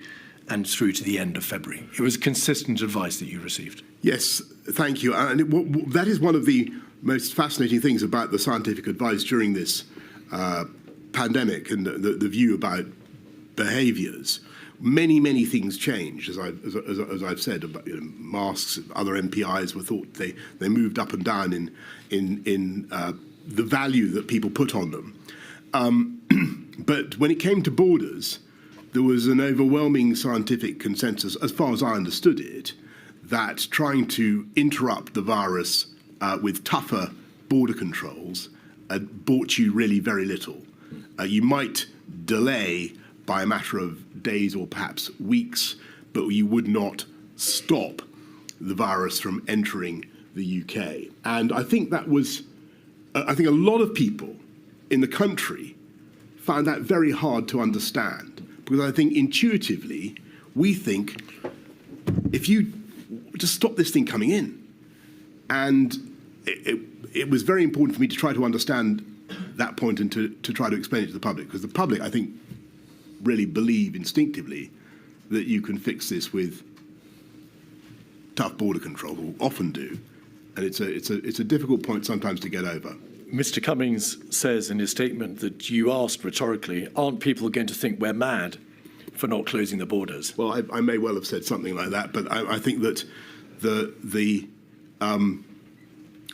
and through to the end of February? It was consistent advice that you received. Yes, thank you. And that is one of the most fascinating things about the scientific advice during this pandemic and the view about behaviours. Many things changed, as I've said. About, masks, other MPIs were thought they moved up and down in the value that people put on them. But when it came to borders, there was an overwhelming scientific consensus, as far as I understood it, that trying to interrupt the virus with tougher border controls brought you really very little. You might delay by a matter of days or perhaps weeks, but you would not stop the virus from entering the UK. And I think that was, I think a lot of people in the country found that very hard to understand, because I think intuitively we think, if you just stop this thing coming in. And it was very important for me to try to understand that point and to try to explain it to the public, because the public, I think, really believe instinctively that you can fix this with tough border control, or often do, and it's a difficult point sometimes to get over. Mr. Cummings says in his statement that you asked rhetorically, aren't people going to think we're mad for not closing the borders? Well, I may well have said something like that, but I think that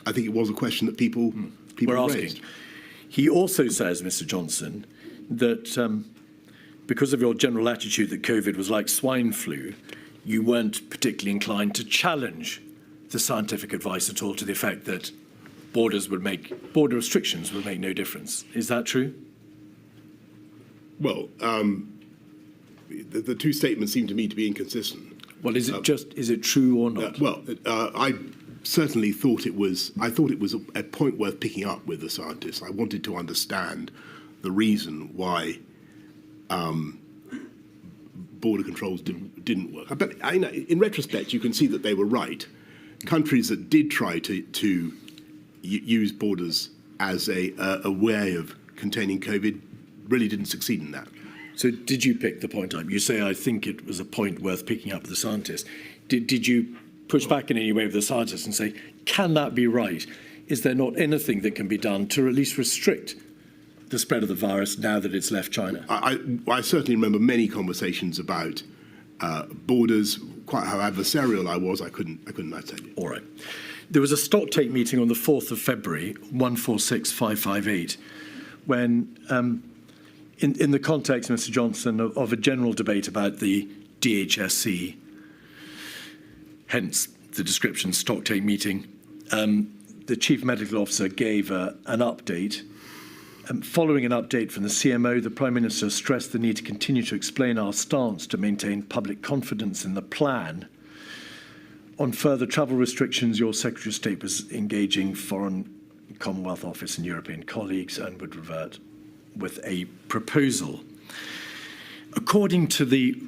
I think it was a question that people were asking. raised. He also says, Mr. Johnson, that because of your general attitude that COVID was like swine flu, you weren't particularly inclined to challenge the scientific advice at all, to the effect that border restrictions would make no difference. Is that true? Well, the two statements seem to me to be inconsistent. Well, is it true or not? I certainly thought it was. I thought it was a point worth picking up with the scientists. I wanted to understand the reason why border controls didn't work. But in retrospect, you can see that they were right. Countries that did try to use borders as a way of containing COVID really didn't succeed in that. So did you pick the point up? You say, I think it was a point worth picking up with the scientists. Did you push back in any way with the scientists and say, can that be right? Is there not anything that can be done to at least restrict the spread of the virus now that it's left China? I certainly remember many conversations about borders. Quite how adversarial I was, I couldn't tell you. All right. There was a stocktake meeting on the 4th of February, 146558, when, in the context, Mr. Johnson, of a general debate about the DHSC, hence the description stocktake meeting, the Chief Medical Officer gave an update. Following an update from the CMO, the Prime Minister stressed the need to continue to explain our stance to maintain public confidence in the plan. On further travel restrictions, your Secretary of State was engaging Foreign Commonwealth Office and European colleagues and would revert with a proposal. According to the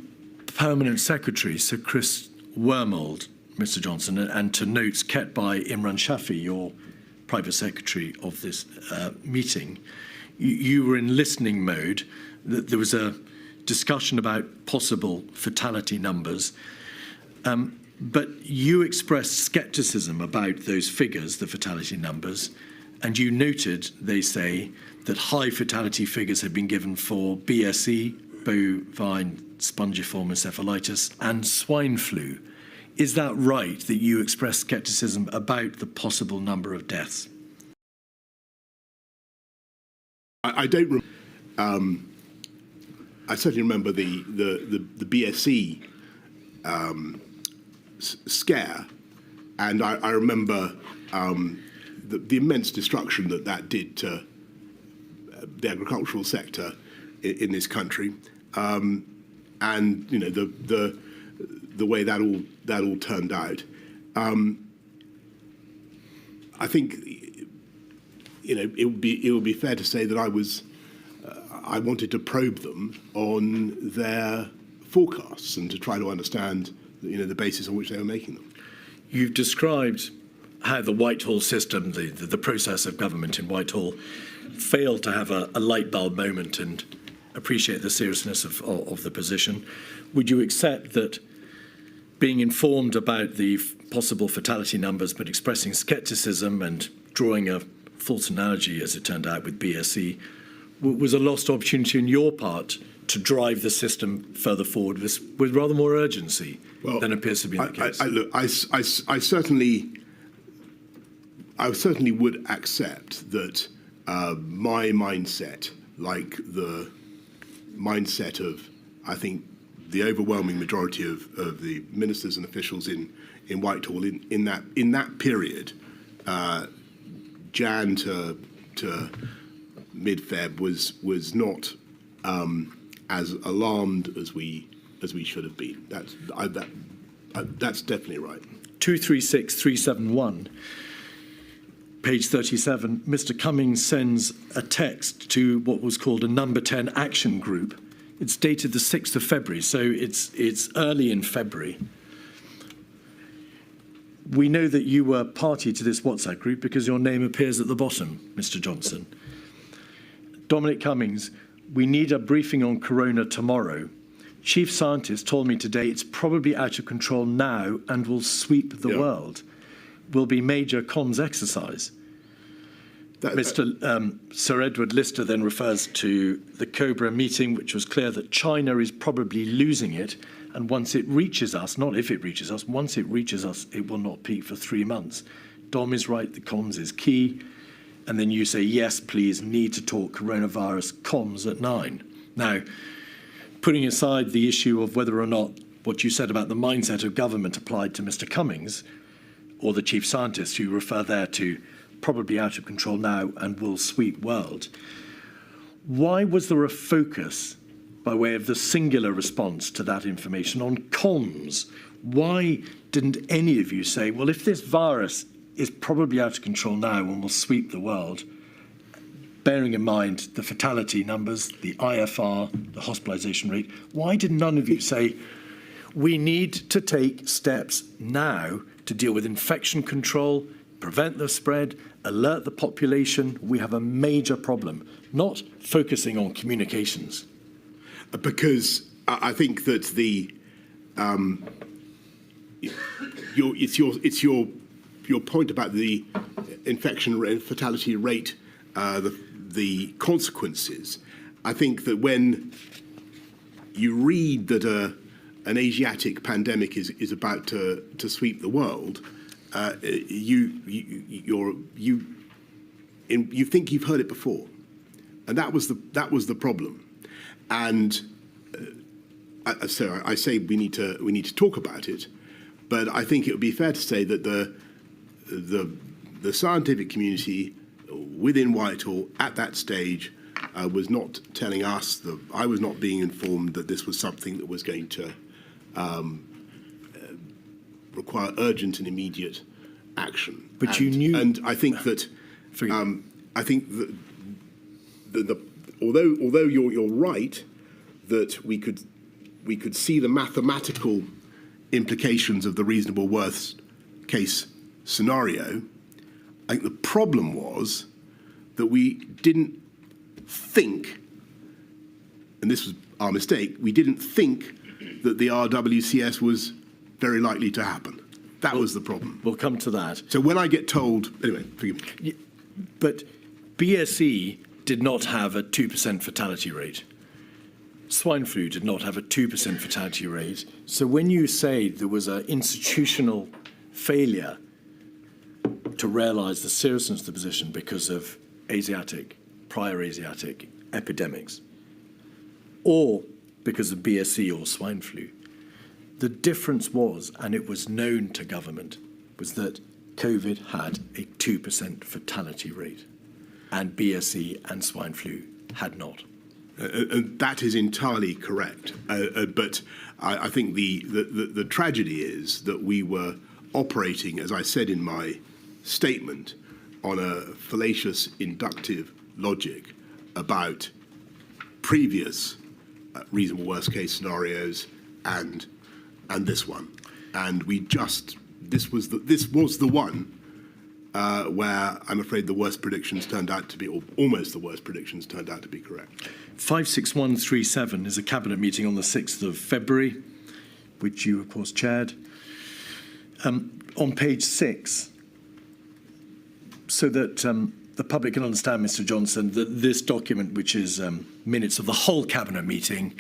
Permanent Secretary, Sir Chris Wormold, Mr. Johnson, and to notes kept by Imran Shafi, your private secretary of this meeting, you were in listening mode. There was a discussion about possible fatality numbers, but you expressed scepticism about those figures, the fatality numbers, and you noted, they say, that high fatality figures had been given for BSE, bovine spongiform encephalitis, and swine flu. Is that right, that you expressed scepticism about the possible number of deaths? I don't. I certainly remember the BSE scare, and I remember the immense destruction that did to the agricultural sector in this country, and you know the way that all turned out. I think it would be fair to say that I wanted to probe them on their forecasts and to try to understand the basis on which they were making them. You've described how the Whitehall system, the process of government in Whitehall, failed to have a light bulb moment and appreciate the seriousness of the position. Would you accept that being informed about the possible fatality numbers but expressing scepticism and drawing a false analogy, as it turned out, with BSE, was a lost opportunity on your part to drive the system further forward with rather more urgency than appears to be the case? I certainly would accept that my mindset, like the mindset of, I think, the overwhelming majority of the ministers and officials in Whitehall in that period, Jan to mid-Feb, was not as alarmed as we should have been. That's definitely right. 236371, page 37. Mr. Cummings sends a text to what was called a Number 10 Action Group. It's dated the 6th of February, so it's early in February. We know that you were party to this WhatsApp group because your name appears at the bottom, Mr. Johnson. Dominic Cummings, we need a briefing on corona tomorrow. Chief scientist told me today it's probably out of control now and will sweep the world. Will be major comms exercise. Sir Edward Lister then refers to the Cobra meeting, which was clear that China is probably losing it, and once it reaches us, not if it reaches us, once it reaches us, it will not peak for 3 months. Dom is right, the comms is key. And then you say, yes, please, need to talk coronavirus comms at 9. Now, putting aside the issue of whether or not what you said about the mindset of government applied to Mr. Cummings, or the chief scientist who refer there to probably out of control now and will sweep world, why was there a focus, by way of the singular response to that information, on comms? Why didn't any of you say, well, if this virus is probably out of control now and will sweep the world, bearing in mind the fatality numbers, the IFR, the hospitalisation rate, why did none of you say, we need to take steps now to deal with infection control, prevent the spread, alert the population, we have a major problem, not focusing on communications? Because I think that it's your point about the infection rate, fatality rate, the consequences. I think that when you read that an Asiatic pandemic is about to sweep the world, you think you've heard it before, and that was the problem. And so I say we need to talk about it, but I think it would be fair to say that the scientific community within Whitehall at that stage was not telling us, that I was not being informed that this was something that was going to require urgent and immediate action. But you knew, and I think that although you're right that we could see the mathematical implications of the reasonable worst case scenario. I think the problem was that we didn't think, and this was our mistake, we didn't think that the RWCS was very likely to happen. That was the problem. We'll come to that. So when I get told, anyway, forgive me. But BSE did not have a 2% fatality rate. Swine flu did not have a 2% fatality rate. So when you say there was an institutional failure to realise the seriousness of the position because of prior Asiatic epidemics, or because of BSE or swine flu, the difference was, and it was known to government, was that COVID had a 2% fatality rate, and BSE and swine flu had not. And that is entirely correct. But I think the tragedy is that we were operating, as I said in my statement, on a fallacious inductive logic about previous reasonable worst case scenarios and this one. And this was the one where I'm afraid the worst predictions turned out to be, or almost the worst predictions turned out to be correct. 56137 is a cabinet meeting on the 6th of February, which you, of course, chaired. On page 6, so that the public can understand, Mr. Johnson, that this document, which is minutes of the whole cabinet meeting,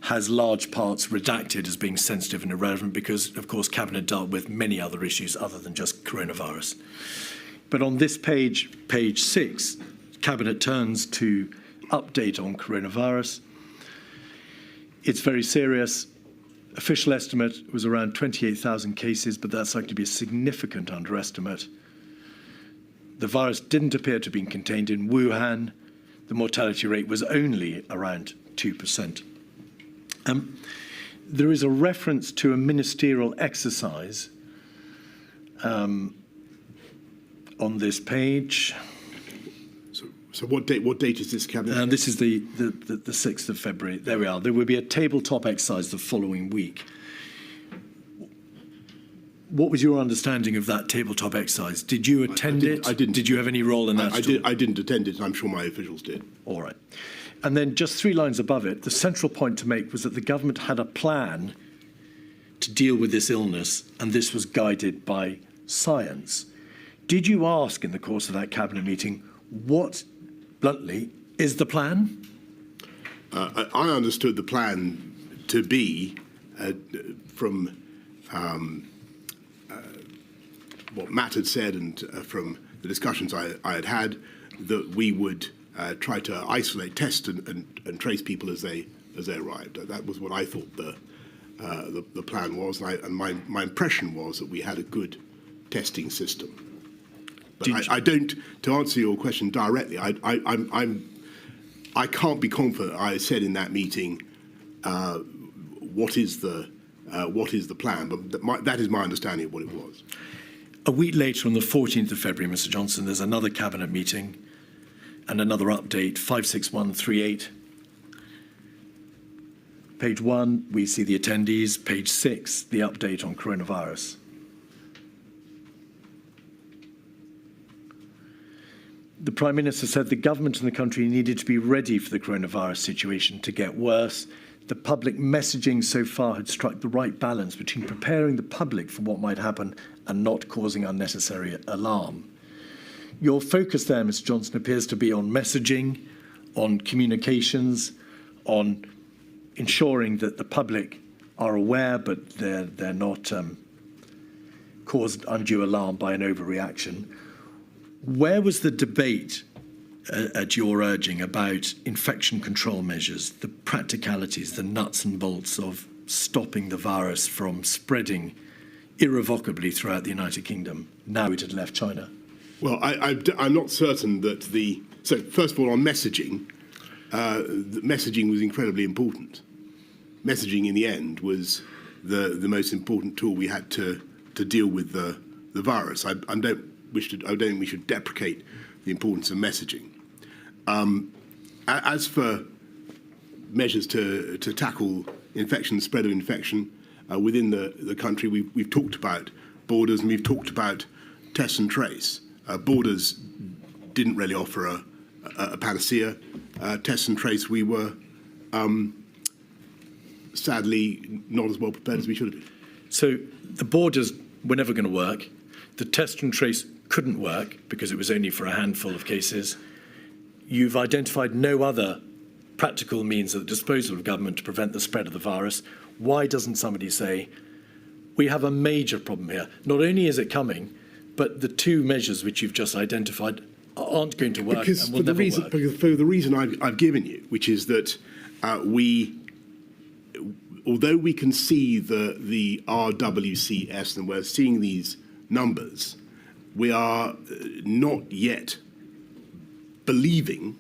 has large parts redacted as being sensitive and irrelevant because, of course, cabinet dealt with many other issues other than just coronavirus. But on this page, page 6, cabinet turns to update on coronavirus. It's very serious. Official estimate was around 28,000 cases, but that's likely to be a significant underestimate. The virus didn't appear to have been contained in Wuhan. The mortality rate was only around 2%. There is a reference to a ministerial exercise on this page. So what date is this cabinet? This is the 6th of February. There we are. There will be a tabletop exercise the following week. What was your understanding of that tabletop exercise? Did you attend it? I didn't. Did you have any role in that? I didn't attend it, and I'm sure my officials did. All right. And then just 3 lines above it, the central point to make was that the government had a plan to deal with this illness, and this was guided by science. Did you ask in the course of that cabinet meeting, what, bluntly, is the plan? I understood the plan to be, from what Matt had said and from the discussions I had had, that we would try to isolate, test, and trace people as they arrived. That was what I thought the plan was, and my impression was that we had a good testing system. But I don't. To answer your question directly, I can't be confident. I said in that meeting, what is the plan? But that is my understanding of what it was. A week later, on the 14th of February, Mr. Johnson, there's another cabinet meeting and another update, 56138. Page 1, we see the attendees. Page 6, the update on coronavirus. The Prime Minister said the government and the country needed to be ready for the coronavirus situation to get worse. The public messaging so far had struck the right balance between preparing the public for what might happen and not causing unnecessary alarm. Your focus there, Mr. Johnson, appears to be on messaging, on communications, on ensuring that the public are aware, but they're not caused undue alarm by an overreaction. Where was the debate at your urging about infection control measures, the practicalities, the nuts and bolts of stopping the virus from spreading irrevocably throughout the United Kingdom, now it had left China? Well, I'm not certain that So, first of all, on messaging, the messaging was incredibly important. Messaging, in the end, was the most important tool we had to deal with the virus. I don't think we should deprecate the importance of messaging. As for measures to tackle infection, spread of infection within the country. We've talked about borders and we've talked about test and trace. Borders didn't really offer a panacea. Test and trace, we were sadly not as well prepared as we should have been. So the borders were never going to work. The test and trace couldn't work because it was only for a handful of cases. You've identified no other practical means at the disposal of government to prevent the spread of the virus. Why doesn't somebody say, we have a major problem here? Not only is it coming, but the two measures which you've just identified aren't going to work and will never work. Because for the reason I've given you, which is that although we can see the RWCS and we're seeing these numbers, we are not yet believing,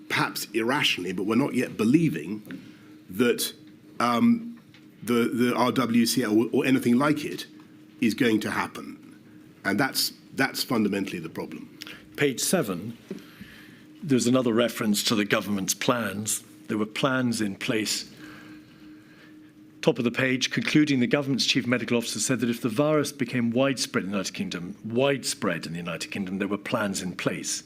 perhaps irrationally, but we're not yet believing that the RWCS or anything like it is going to happen. And that's fundamentally the problem. Page 7, there's another reference to the government's plans. There were plans in place. Top of the page, concluding the government's chief medical officer said that if the virus became widespread in the United Kingdom, there were plans in place.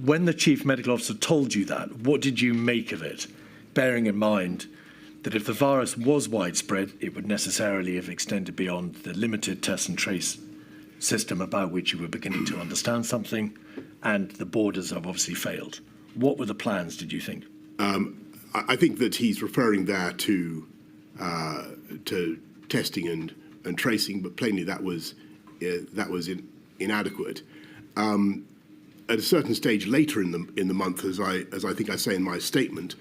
When the chief medical officer told you that, what did you make of it? Bearing in mind that if the virus was widespread, it would necessarily have extended beyond the limited test and trace system about which you were beginning to understand something, and the borders have obviously failed. What were the plans, did you think? I think that he's referring there to testing and tracing, but plainly that was inadequate. At a certain stage later in the month, as I think I say in my statement,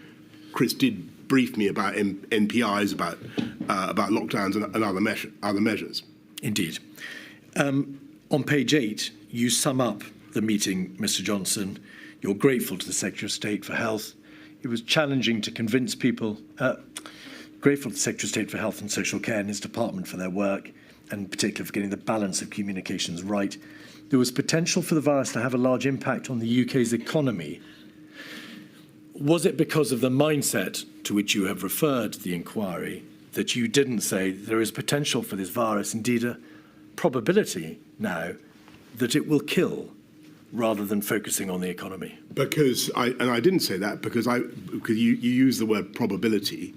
Chris did brief me about NPIs, about lockdowns and other measures. Indeed. On page 8, you sum up the meeting, Mr. Johnson. You're grateful to the Secretary of State for Health. It was challenging to convince people. Grateful to the Secretary of State for Health and Social Care and his department for their work, and particularly for getting the balance of communications right. There was potential for the virus to have a large impact on the UK's economy. Was it because of the mindset to which you have referred the inquiry that you didn't say there is potential for this virus, indeed a probability now, that it will kill, rather than focusing on the economy? Because I didn't say that because you use the word probability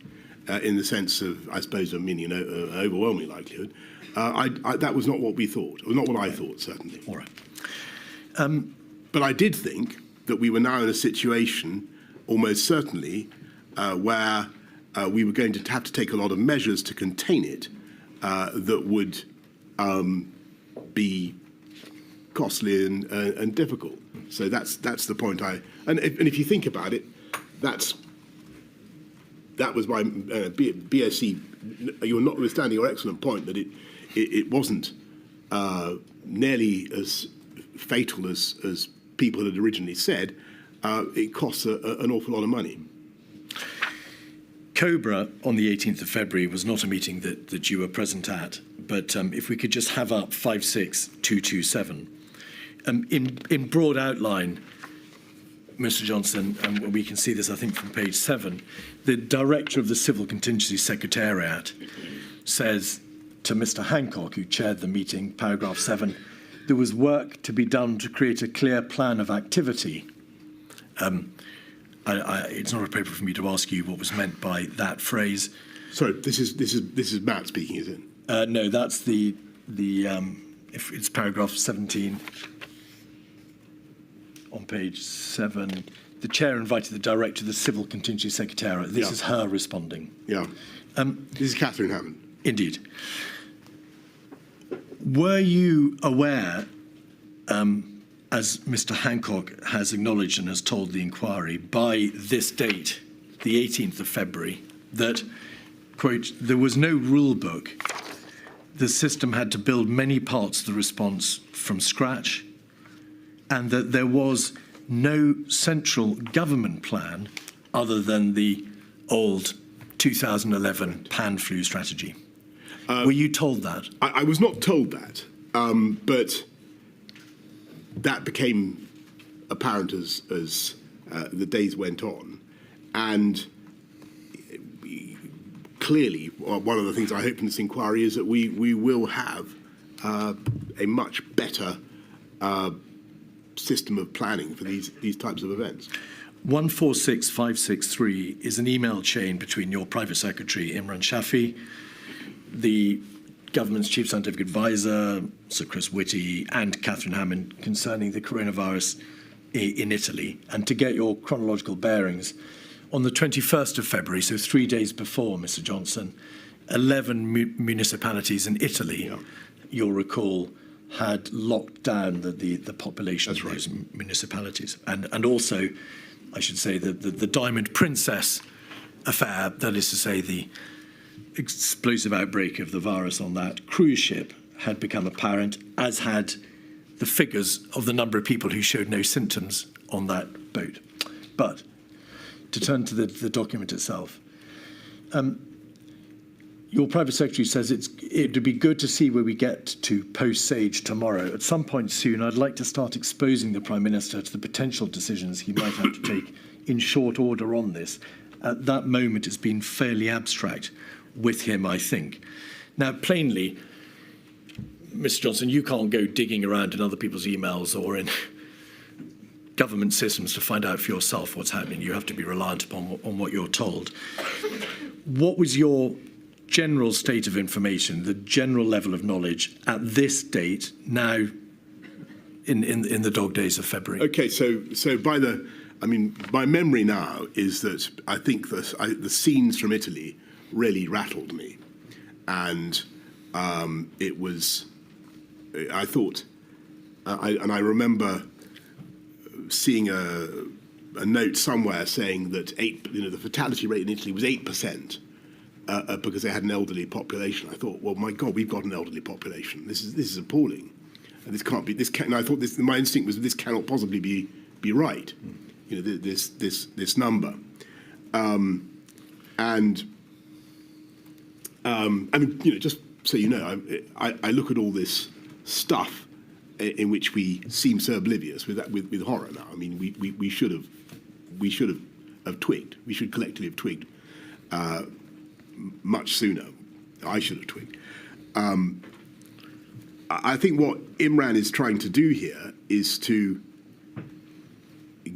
in the sense of, I suppose, meaning an overwhelming likelihood. That was not what we thought, or not what I thought, certainly. All right. But I did think that we were now in a situation, almost certainly, where we were going to have to take a lot of measures to contain it that would be costly and difficult. So that's the point. And if you think about it, that was my BSc. You're notwithstanding your excellent point that it wasn't nearly as fatal as people had originally said. It costs an awful lot of money. COBRA on the 18th of February was not a meeting that you were present at, but if we could just have up 56227. In broad outline, Mr. Johnson, and we can see this, I think, from page 7, the director of the Civil Contingency Secretariat says to Mr. Hancock, who chaired the meeting, paragraph 7, there was work to be done to create a clear plan of activity. It's not appropriate for me to ask you what was meant by that phrase. Sorry, this is Matt speaking, is it? No, that's if it's paragraph 17 on page 7. The chair invited the director of the Civil Contingency Secretariat. This is her responding. Yeah. This is Catherine Hammond. Indeed. Were you aware, as Mr. Hancock has acknowledged and has told the inquiry, by this date, the 18th of February, that, quote, there was no rule book. The system had to build many parts of the response from scratch, and that there was no central government plan other than the old 2011 pan-flu strategy. Were you told that? I was not told that, but that became apparent as the days went on. And clearly, one of the things I hope in this inquiry is that we will have a much better system of planning for these types of events. 146563 is an email chain between your private secretary, Imran Shafi, the government's chief scientific advisor, Sir Chris Whitty, and Catherine Hammond concerning the coronavirus in Italy. And to get your chronological bearings, on the 21st of February, so 3 days before Mr. Johnson, 11 municipalities in Italy, you'll recall, had locked down the population of those municipalities. And also, I should say, the Diamond Princess affair, that is to say, the explosive outbreak of the virus on that cruise ship, had become apparent, as had the figures of the number of people who showed no symptoms on that boat. But to turn to the document itself, your private secretary says it would be good to see where we get to post-Sage tomorrow. At some point soon, I'd like to start exposing the Prime Minister to the potential decisions he might have to take in short order on this. At that moment, it's been fairly abstract with him, I think. Now, plainly, Mr. Johnson, you can't go digging around in other people's emails or in government systems to find out for yourself what's happening. You have to be reliant upon what you're told. What was your general state of information, the general level of knowledge at this date, now in the dog days of February? Okay, so my memory now is that I think the scenes from Italy really rattled me, and it was, I thought, I remember seeing a note somewhere saying that the fatality rate in Italy was 8%. Because they had an elderly population. I thought, well, my God, we've got an elderly population. This is appalling. And this can't be. And I thought my instinct was this cannot possibly be right. This number. Just so you know, I look at all this stuff in which we seem so oblivious with horror now. I mean, we should have twigged. We should collectively have twigged. Much sooner. I should have twigged. I think what Imran is trying to do here is to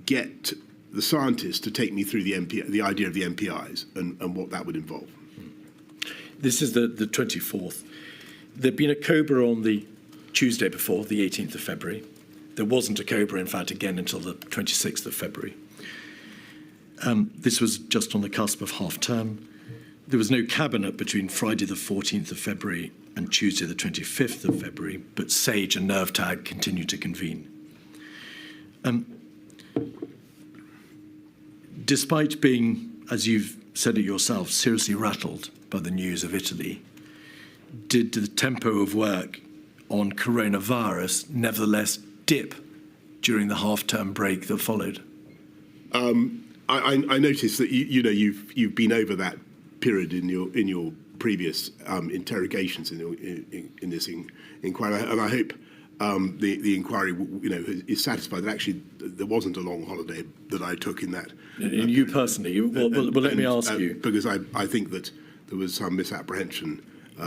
get the scientists to take me through the idea of the MPIs and what that would involve. This is the 24th. There'd been a COBRA on the Tuesday before, the 18th of February. There wasn't a COBRA, in fact, again until the 26th of February. This was just on the cusp of half-term. There was no cabinet between Friday the 14th of February and Tuesday the 25th of February, but SAGE and NERVTAG continued to convene. Despite being, as you've said it yourself, seriously rattled by the news of Italy, did the tempo of work on coronavirus nevertheless dip during the half-term break that followed? I noticed that you've been over that period in your previous interrogations in this inquiry, and I hope the inquiry is satisfied that actually there wasn't a long holiday that I took in that. And you personally, let me ask you, because I think that there was some misapprehension.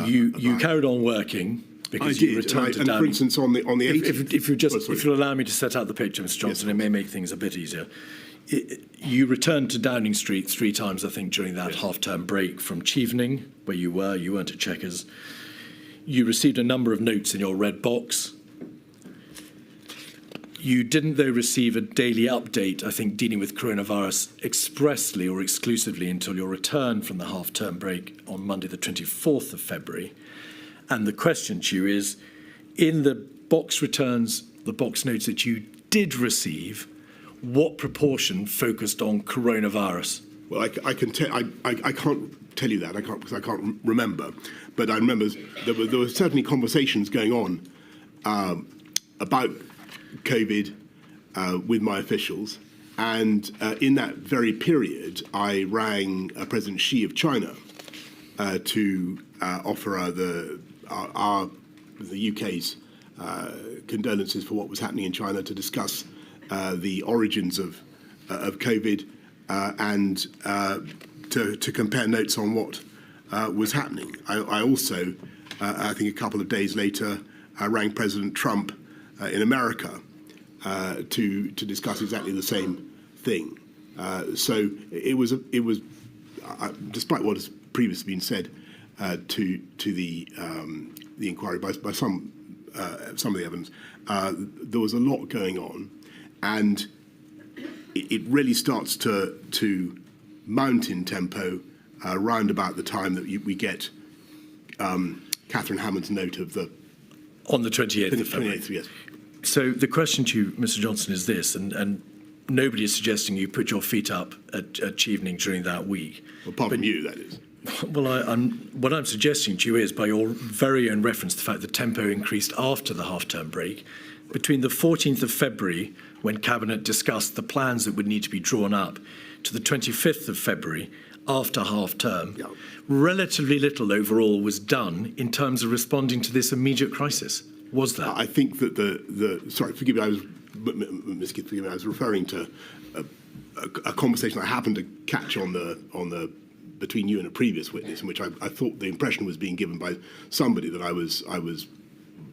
You carried on working because you returned to Downing. For instance, on the 18th. If you'll allow me to set out the picture, Mr. Johnson, yes, it may make things a bit easier. You returned to Downing Street 3 times, I think, during that half-term break from Chevening, where you weren't at Chequers. You received a number of notes in your red box. You didn't, though, receive a daily update, I think, dealing with coronavirus expressly or exclusively until your return from the half-term break on Monday, the 24th of February. And the question to you is, in the box returns, the box notes that you did receive, what proportion focused on coronavirus? Well, I can't tell you that because I can't remember. But I remember there were certainly conversations going on about COVID with my officials, and in that very period, I rang President Xi of China to offer the UK's condolences for what was happening in China, to discuss the origins of COVID, and to compare notes on what was happening. I also, I think a couple of days later, rang President Trump in America to discuss exactly the same thing. So it was despite what has previously been said to the inquiry by some of the evidence, there was a lot going on, and it really starts to mount in tempo round about the time that we get Catherine Hammond's note of the on the 28th of February. 28th, yes. So the question to you, Mr. Johnson, is this, and nobody is suggesting you put your feet up at Chevening during that week. Well, apart from you, that is. Well, what I'm suggesting to you is, by your very own reference to the fact that tempo increased after the half-term break, between the 14th of February, when Cabinet discussed the plans that would need to be drawn up, to the 25th of February, after half-term, yeah, relatively little overall was done in terms of responding to this immediate crisis. Was that? I think that sorry, forgive me, Ms. Keith, forgive me, I was referring to a conversation I happened to catch on the between you and a previous witness, in which I thought the impression was being given by somebody that I was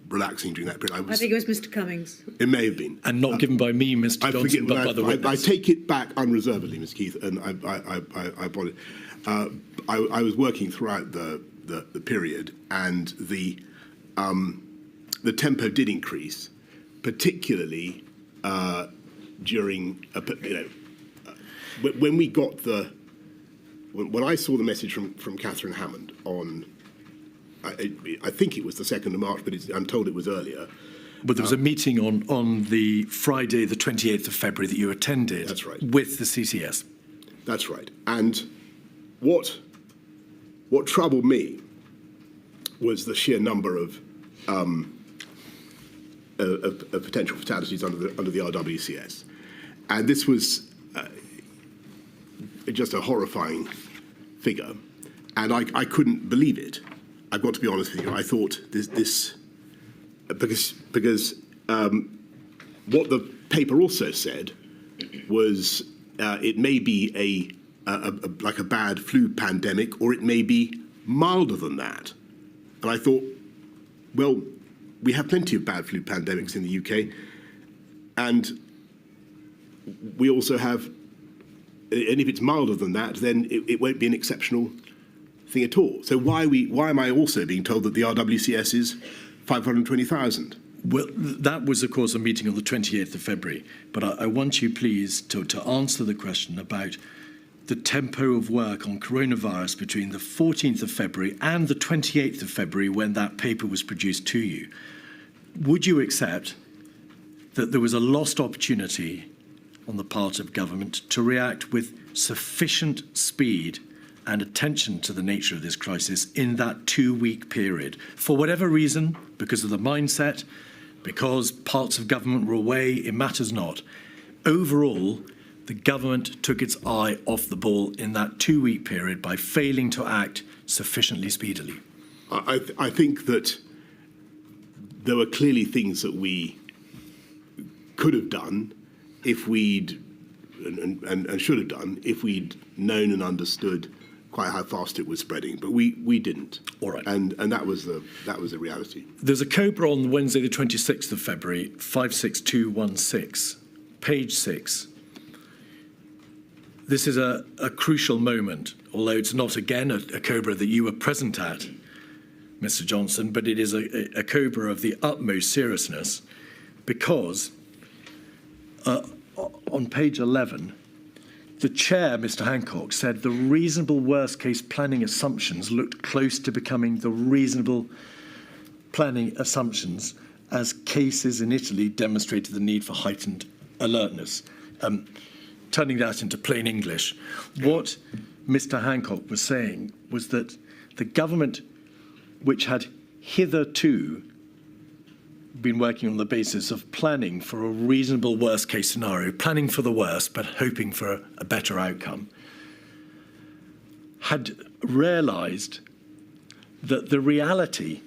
relaxing during that period. I think it was Mr. Cummings. It may have been. And not given by me, Mr. Johnson, but by the witness. I take it back unreservedly, Ms. Keith, and I apologize. I was working throughout the period, and the tempo did increase, particularly during when we got when I saw the message from Catherine Hammond on. I think it was the 2nd of March, but I'm told it was earlier. But there was a meeting on the Friday, the 28th of February, that you attended. That's right. With the CCS. That's right. And what troubled me was the sheer number of potential fatalities under the RWCS, and this was just a horrifying figure, and I couldn't believe it. I've got to be honest with you. I thought this because what the paper also said was it may be like a bad flu pandemic, or it may be milder than that. And I thought, well, we have plenty of bad flu pandemics in the UK, and we also have, and if it's milder than that, then it won't be an exceptional thing at all. So why am I also being told that the RWCS is 520,000? Well, that was, of course, a meeting on the 28th of February. But I want you, please, to answer the question about the tempo of work on coronavirus between the 14th of February and the 28th of February, when that paper was produced to you. Would you accept that there was a lost opportunity on the part of government to react with sufficient speed and attention to the nature of this crisis in that 2-week period? For whatever reason, because of the mindset, because parts of government were away, it matters not. Overall, the government took its eye off the ball in that 2-week period by failing to act sufficiently speedily. I think that there were clearly things that we could have done if we'd, and should have done, if we'd known and understood quite how fast it was spreading, but we didn't. All right. And that was the reality. There's a COBRA on Wednesday, the 26th of February, 56216, page 6. This is a crucial moment, although it's not, again, a COBRA that you were present at, Mr. Johnson, but it is a COBRA of the utmost seriousness, because on page 11, the chair, Mr. Hancock, said the reasonable worst-case planning assumptions looked close to becoming the reasonable planning assumptions as cases in Italy demonstrated the need for heightened alertness. Turning that into plain English, what Mr. Hancock was saying was that the government, which had hitherto been working on the basis of planning for a reasonable worst-case scenario, planning for the worst but hoping for a better outcome, had realised that the reality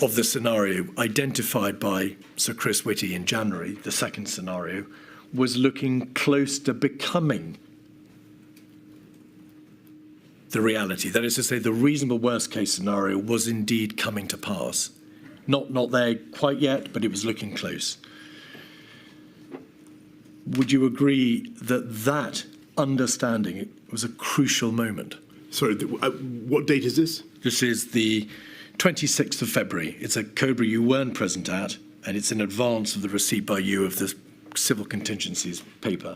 of the scenario identified by Sir Chris Whitty in January, the second scenario, was looking close to becoming the reality. That is to say, the reasonable worst-case scenario was indeed coming to pass. Not there quite yet, but it was looking close. Would you agree that that understanding was a crucial moment? Sorry, what date is this? This is the 26th of February. It's a COBRA you weren't present at, and it's in advance of the receipt by you of the civil contingencies paper.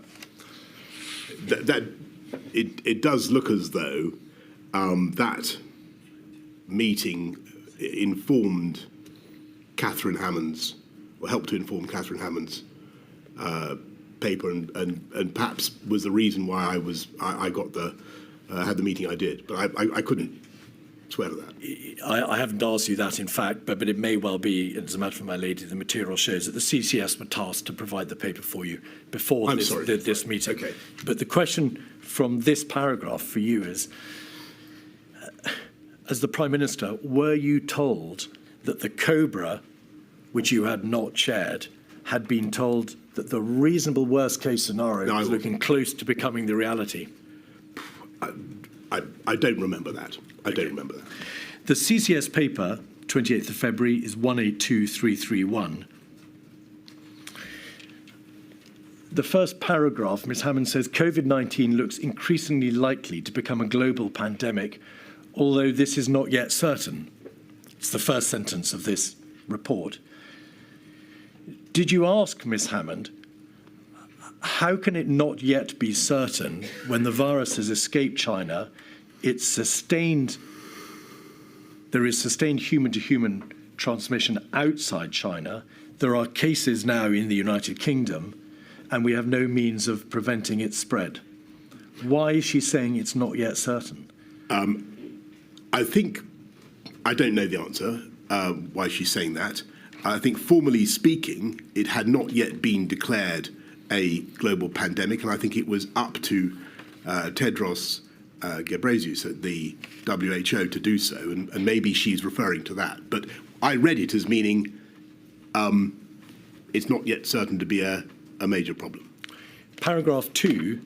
It does look as though that meeting informed Catherine Hammond's, or helped to inform Catherine Hammond's paper, and perhaps was the reason why I got had the meeting I did. But I couldn't swear to that. I haven't asked you that, in fact, but it may well be, as a matter of my lady, the material shows that the CCS were tasked to provide the paper for you before this meeting. Okay. But the question from this paragraph for you is, as the Prime Minister, were you told that the COBRA, which you had not chaired, had been told that the reasonable worst-case scenario was looking close to becoming the reality? I don't remember that. I don't remember that. The CCS paper, 28th of February, is 182331. The first paragraph, Ms. Hammond says, COVID-19 looks increasingly likely to become a global pandemic, although this is not yet certain. It's the first sentence of this report. Did you ask Ms. Hammond, how can it not yet be certain when the virus has escaped China, there is sustained human-to-human transmission outside China, there are cases now in the United Kingdom, and we have no means of preventing its spread? Why is she saying it's not yet certain? I think, I don't know the answer why she's saying that. I think, formally speaking, it had not yet been declared a global pandemic, and I think it was up to Tedros Ghebreyesus at the WHO to do so, and maybe she's referring to that. But I read it as meaning it's not yet certain to be a major problem. Paragraph 2,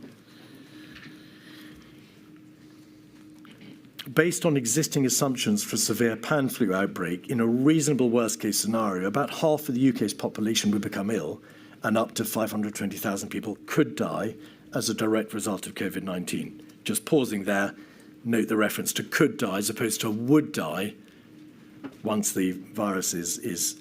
based on existing assumptions for severe pan flu outbreak, in a reasonable worst-case scenario, about half of the UK's population would become ill, and up to 520,000 people could die as a direct result of COVID-19. Just pausing there, note the reference to could die as opposed to would die once the virus has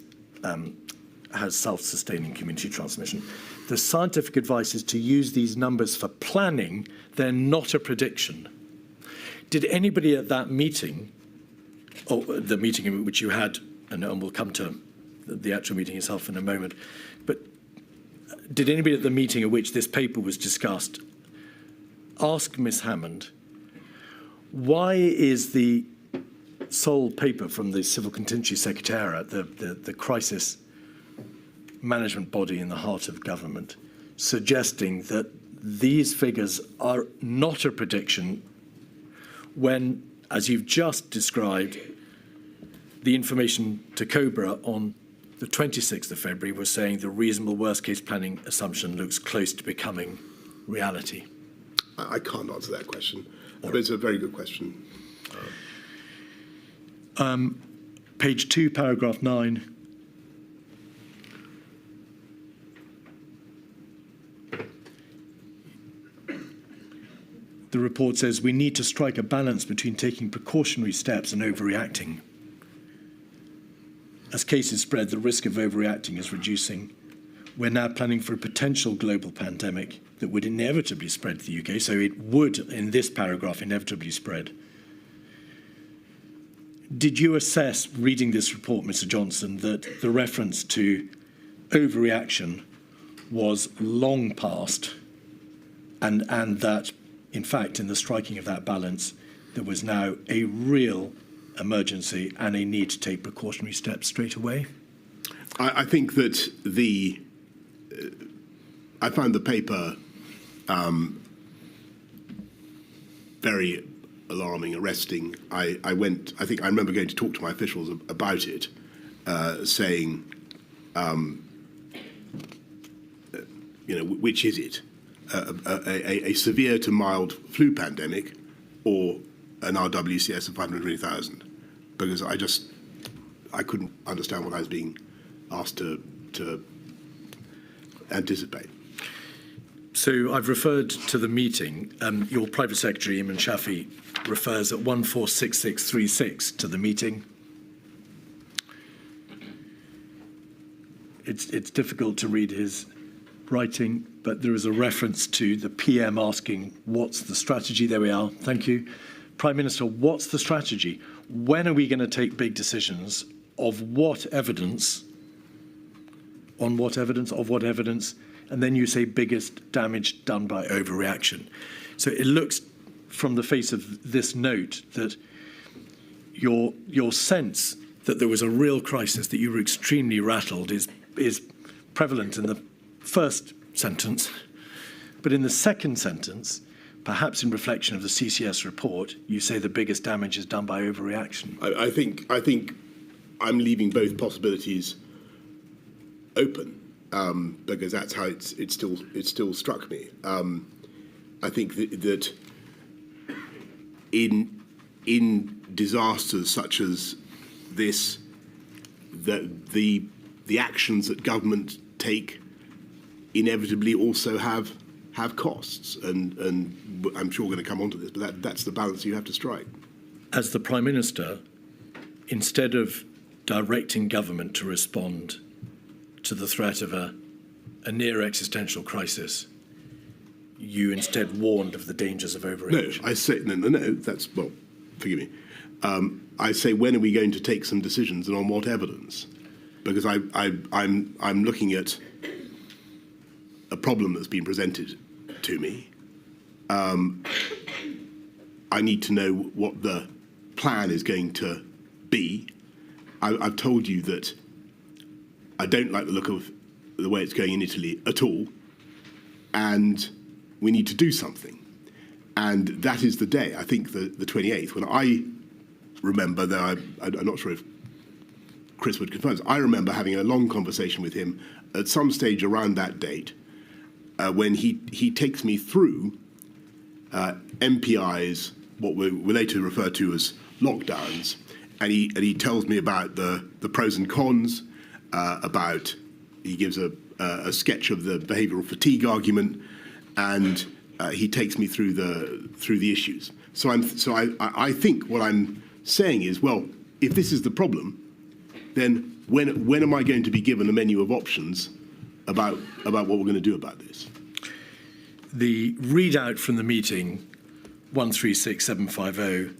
self-sustaining community transmission. The scientific advice is to use these numbers for planning. They're not a prediction. Did anybody at that meeting, or the meeting in which you had, and we'll come to the actual meeting itself in a moment, but did anybody at the meeting at which this paper was discussed ask Ms. Hammond, why is the sole paper from the Civil Contingency Secretariat, the crisis management body in the heart of government, suggesting that these figures are not a prediction when, as you've just described, the information to COBRA on the 26th of February was saying the reasonable worst-case planning assumption looks close to becoming reality? I can't answer that question, but it's a very good question. Page 2, paragraph 9. The report says we need to strike a balance between taking precautionary steps and overreacting. As cases spread, the risk of overreacting is reducing. We're now planning for a potential global pandemic that would inevitably spread to the UK, so it would, in this paragraph, inevitably spread. Did you assess, reading this report, Mr. Johnson, that the reference to overreaction was long past, and that, in fact, in the striking of that balance, there was now a real emergency and a need to take precautionary steps straight away? I think that I found the paper very alarming, arresting. I think I remember going to talk to my officials about it, saying, which is it? A severe to mild flu pandemic or an RWCS of 520,000, because I couldn't understand what I was being asked to anticipate. So I've referred to the meeting. Your private secretary, Iman Shafi, refers at 146636 to the meeting. It's difficult to read his writing, but there is a reference to the PM asking, what's the strategy? There we are. Thank you. Prime Minister, what's the strategy? When are we going to take big decisions? Of what evidence? On what evidence? Of what evidence? And then you say biggest damage done by overreaction. So it looks from the face of this note that your sense that there was a real crisis, that you were extremely rattled, is prevalent in the first sentence. But in the second sentence, perhaps in reflection of the CCS report, you say the biggest damage is done by overreaction. I think I'm leaving both possibilities open, because that's how it still struck me. I think that in disasters such as this, the actions that government take inevitably also have costs, and I'm sure we're going to come on to this, but that's the balance you have to strike. As the Prime Minister, instead of directing government to respond to the threat of a near existential crisis, you instead warned of the dangers of overreaction. No, I say no. That's, well, forgive me. I say, when are we going to take some decisions, and on what evidence? Because I'm looking at a problem that's been presented to me. I need to know what the plan is going to be. I've told you that I don't like the look of the way it's going in Italy at all, and we need to do something. And that is the day, I think, the 28th, when I remember, though I'm not sure if Chris would confirm this, I remember having a long conversation with him at some stage around that date, when he takes me through MPI's, what we later refer to as lockdowns, and he tells me about the pros and cons, he gives a sketch of the behavioural fatigue argument, and he takes me through the issues. So I think what I'm saying is, well, if this is the problem, then when am I going to be given a menu of options about what we're going to do about this? The readout from the meeting, 136750,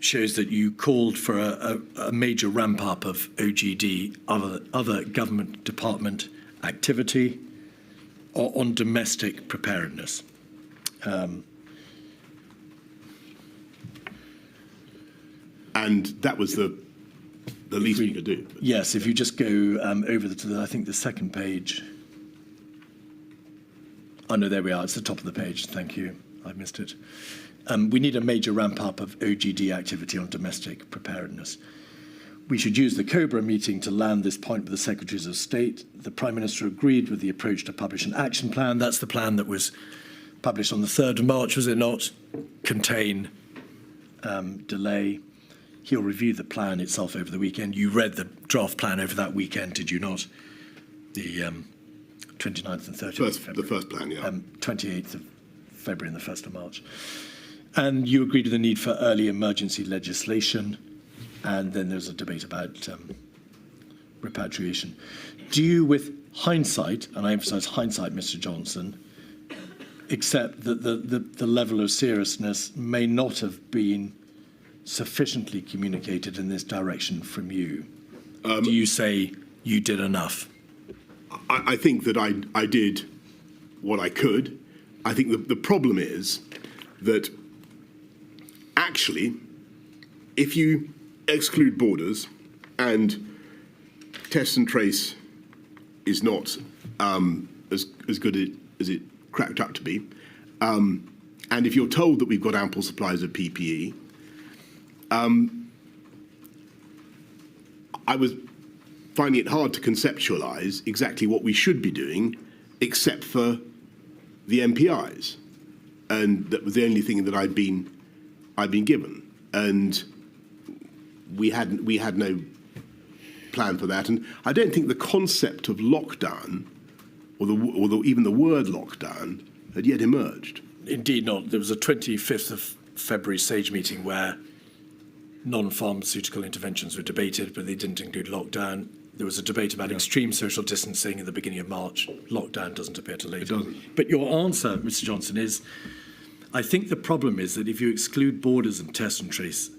shows that you called for a major ramp up of OGD, other government department activity on domestic preparedness. And that was the least we could do. Yes, if you just go over to I think the second page. Oh, no, there we are. It's the top of the page. Thank you. I missed it. We need a major ramp up of OGD activity on domestic preparedness. We should use the COBRA meeting to land this point with the Secretaries of State. The Prime Minister agreed with the approach to publish an action plan. That's the plan that was published on the 3rd of March, was it not? Contain delay. He'll review the plan itself over the weekend. You read the draft plan over that weekend, did you not? The 29th and 30th of February. The first plan, yeah. 28th of February and the 1st of March. And you agreed to the need for early emergency legislation, and then there's a debate about repatriation. Do you, with hindsight, and I emphasise hindsight, Mr. Johnson, accept that the level of seriousness may not have been sufficiently communicated in this direction from you? Do you say you did enough? I think that I did what I could. I think the problem is that actually, if you exclude borders and test and trace is not as good as it cracked up to be, and if you're told that we've got ample supplies of PPE, I was finding it hard to conceptualise exactly what we should be doing, except for the MPIs, and that was the only thing that I'd been I've been given, and we had no plan for that. And I don't think the concept of lockdown, or even the word lockdown, had yet emerged. Indeed not. There was a 25th of February SAGE meeting where non-pharmaceutical interventions were debated, but they didn't include lockdown. There was a debate about extreme social distancing at the beginning of March. Lockdown doesn't appear to later. It doesn't. But your answer, Mr. Johnson, is I think the problem is that if you exclude borders and test and trace,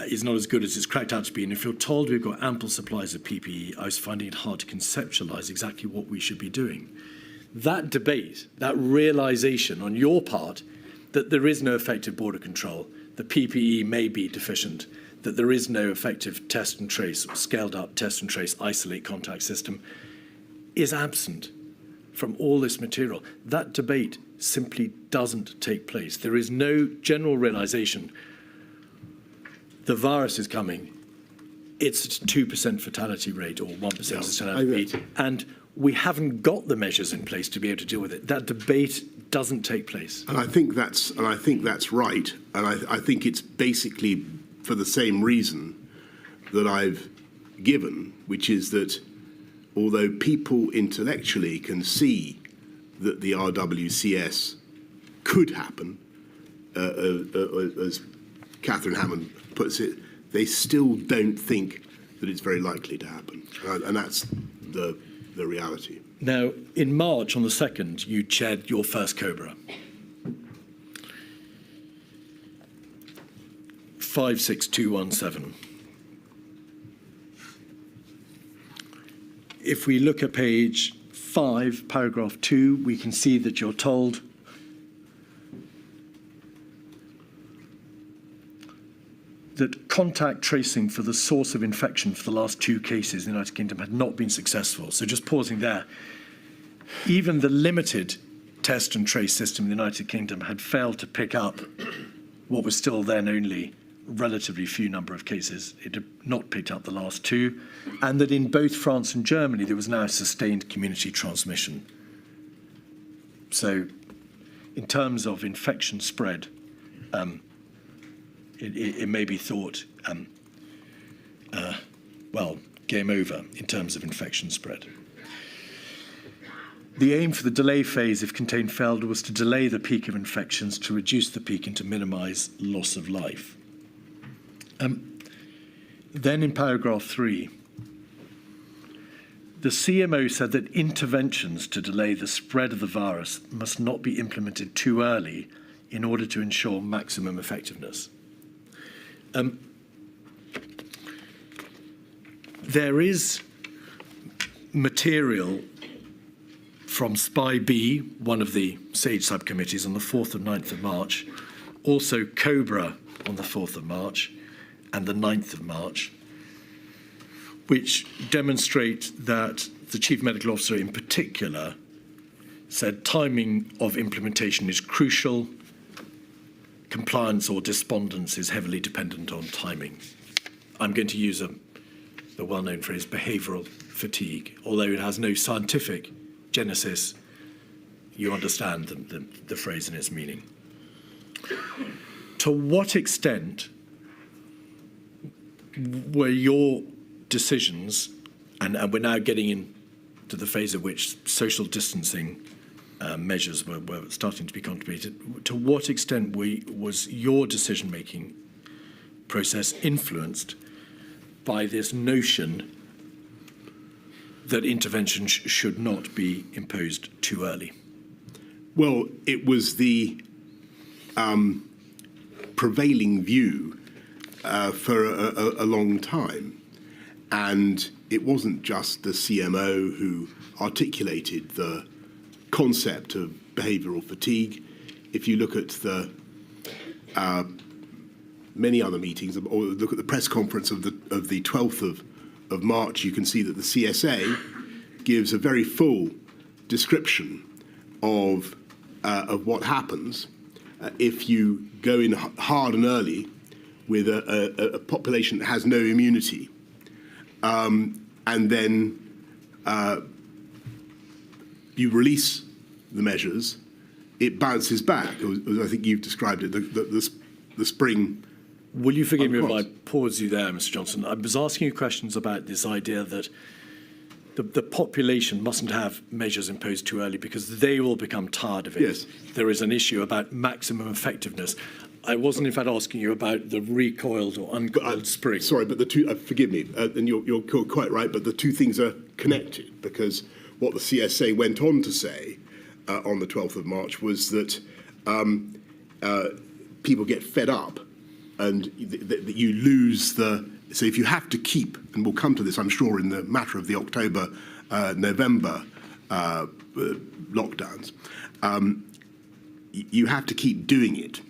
is not as good as it's cracked out to be. And if you're told we've got ample supplies of PPE, I was finding it hard to conceptualise exactly what we should be doing. That debate, that realisation on your part that there is no effective border control, the PPE may be deficient, that there is no effective test and trace, scaled up test and trace, isolate contact system, is absent from all this material. That debate simply doesn't take place. There is no general realisation the virus is coming. It's a 2% fatality fatality rate or 1% fatality rate, and we haven't got the measures in place to be able to deal with it. That debate doesn't take place. And I think that's right. And I think it's basically for the same reason that I've given, which is that although people intellectually can see that the RWCS could happen, as Catherine Hammond puts it, they still don't think that it's very likely to happen. And that's the reality. Now, in March, on the 2nd, you chaired your first COBRA. 56217. If we look at page 5, paragraph 2, we can see that you're told that contact tracing for the source of infection for the last 2 cases in the United Kingdom had not been successful. So just pausing there, even the limited test and trace system in the United Kingdom had failed to pick up what was still then only a relatively few number of cases. It had not picked up the last 2, and that in both France and Germany there was now sustained community transmission. So in terms of infection spread, it may be thought, well, game over in terms of infection spread. The aim for the delay phase, if contained failed, was to delay the peak of infections, to reduce the peak and to minimise loss of life. Then in paragraph 3, the CMO said that interventions to delay the spread of the virus must not be implemented too early in order to ensure maximum effectiveness. There is material from SPY B, one of the SAGE subcommittees, on the 4th and 9th of March, also COBRA on the 4th of March and the 9th of March, which demonstrate that the Chief Medical Officer in particular said timing of implementation is crucial. Compliance or despondence is heavily dependent on timing. I'm going to use the well-known phrase behavioural fatigue. Although it has no scientific genesis, you understand the phrase and its meaning. To what extent were your decisions, and we're now getting into the phase of which social distancing measures were starting to be contemplated, to what extent was your decision-making process influenced by this notion that intervention should not be imposed too early? Well, it was the prevailing view for a long time. And it wasn't just the CMO who articulated the concept of behavioural fatigue. If you look at the many other meetings, or look at the press conference of the 12th of March, you can see that the CSA gives a very full description of what happens if you go in hard and early with a population that has no immunity, and then you release the measures it bounces back, as I think you've described it, the spring. Will you forgive me if I pause you there, Mr. Johnson? I was asking you questions about this idea that the population mustn't have measures imposed too early because they will become tired of it. Yes. There is an issue about maximum effectiveness. I wasn't, in fact, asking you about the recoiled or uncoiled spring. Sorry, but the two, forgive me, and you're quite right, but the two things are connected, because what the CSA went on to say on the 12th of March was that people get fed up and that you lose the... So if you have to keep, and we'll come to this, I'm sure, in the matter of the October, November lockdowns, you have to keep doing it.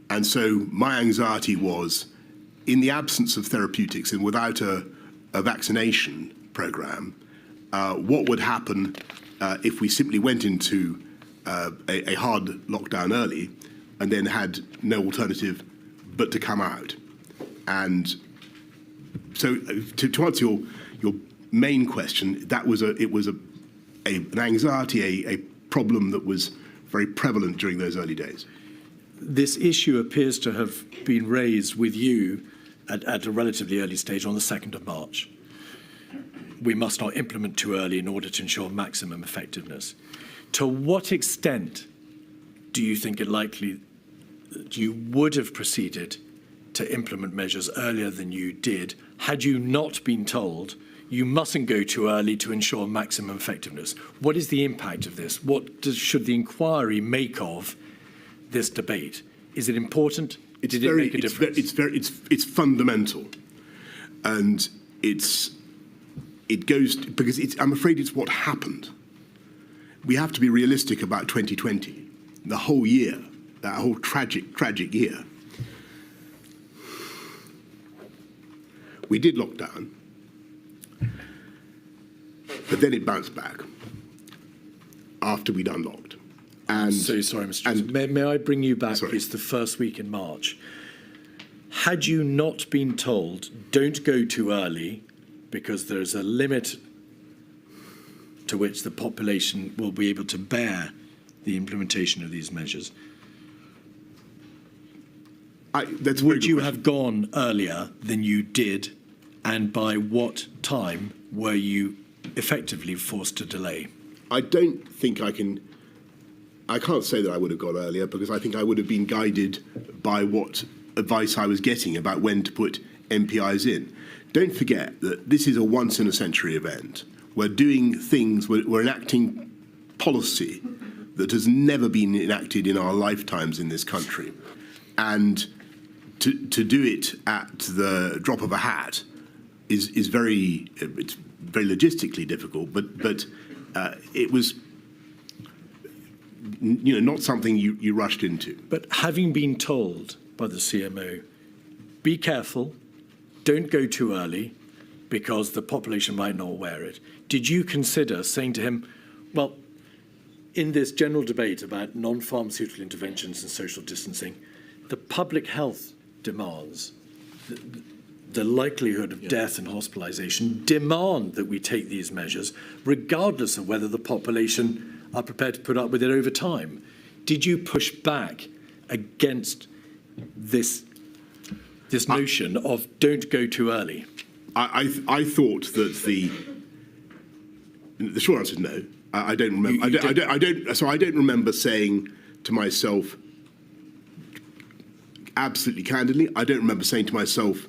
And so my anxiety was, in the absence of therapeutics and without a vaccination program, what would happen if we simply went into a hard lockdown early and then had no alternative but to come out? And so to answer your main question, it was an anxiety, a problem that was very prevalent during those early days. This issue appears to have been raised with you at a relatively early stage on the 2nd of March. We must not implement too early in order to ensure maximum effectiveness. To what extent do you think it likely that you would have proceeded to implement measures earlier than you did had you not been told you mustn't go too early to ensure maximum effectiveness? What is the impact of this? What should the inquiry make of this debate? Is it important? Did it make a difference? It's fundamental, and it goes because I'm afraid it's what happened. We have to be realistic about 2020, the whole year, that whole tragic year. We did lock down, but then it bounced back after we'd unlocked. And so sorry, Mr. Johnson. May I bring you back? Sorry. It's the first week in March. Had you not been told, don't go too early, because there's a limit to which the population will be able to bear the implementation of these measures, would you have gone earlier than you did, and by what time were you effectively forced to delay? I don't think I can't say that I would have gone earlier, because I think I would have been guided by what advice I was getting about when to put MPIs in. Don't forget that this is a once-in-a-century event. We're doing things, we're enacting policy that has never been enacted in our lifetimes in this country. And to do it at the drop of a hat is very logistically difficult, but it was not something you rushed into. But having been told by the CMO, be careful, don't go too early, because the population might not wear it, did you consider saying to him, well, in this general debate about non-pharmaceutical interventions and social distancing, the public health demands, the likelihood of death and hospitalisation demand that we take these measures, regardless of whether the population are prepared to put up with it over time? Did you push back against this notion of don't go too early? I thought that the short answer is no. I don't remember. I don't remember saying to myself, absolutely candidly, I don't remember saying to myself,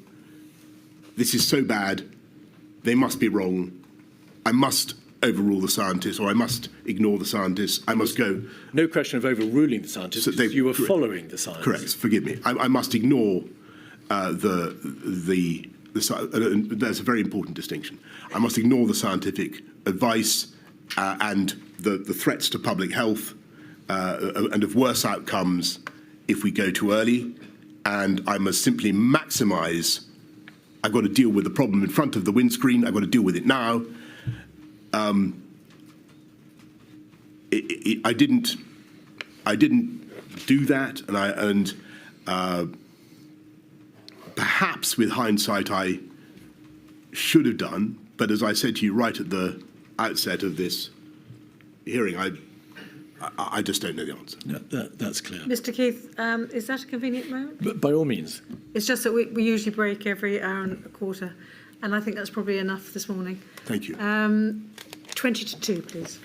this is so bad, they must be wrong, I must overrule the scientists, or I must ignore the scientists, I must go... No question of overruling the scientists, you were following the science. Correct, forgive me. I must ignore the that's a very important distinction. I must ignore the scientific advice and the threats to public health and of worse outcomes if we go too early, and I must simply maximise. I've got to deal with the problem in front of the windscreen. I've got to deal with it now. I didn't do that, and perhaps with hindsight I should have done. But as I said to you right at the outset of this hearing, I just don't know the answer. No, that's clear. Mr. Keith, is that a convenient moment? But by all means. It's just that we usually break every hour and a quarter, and I think that's probably enough this morning. Thank you. 20 to 2, please.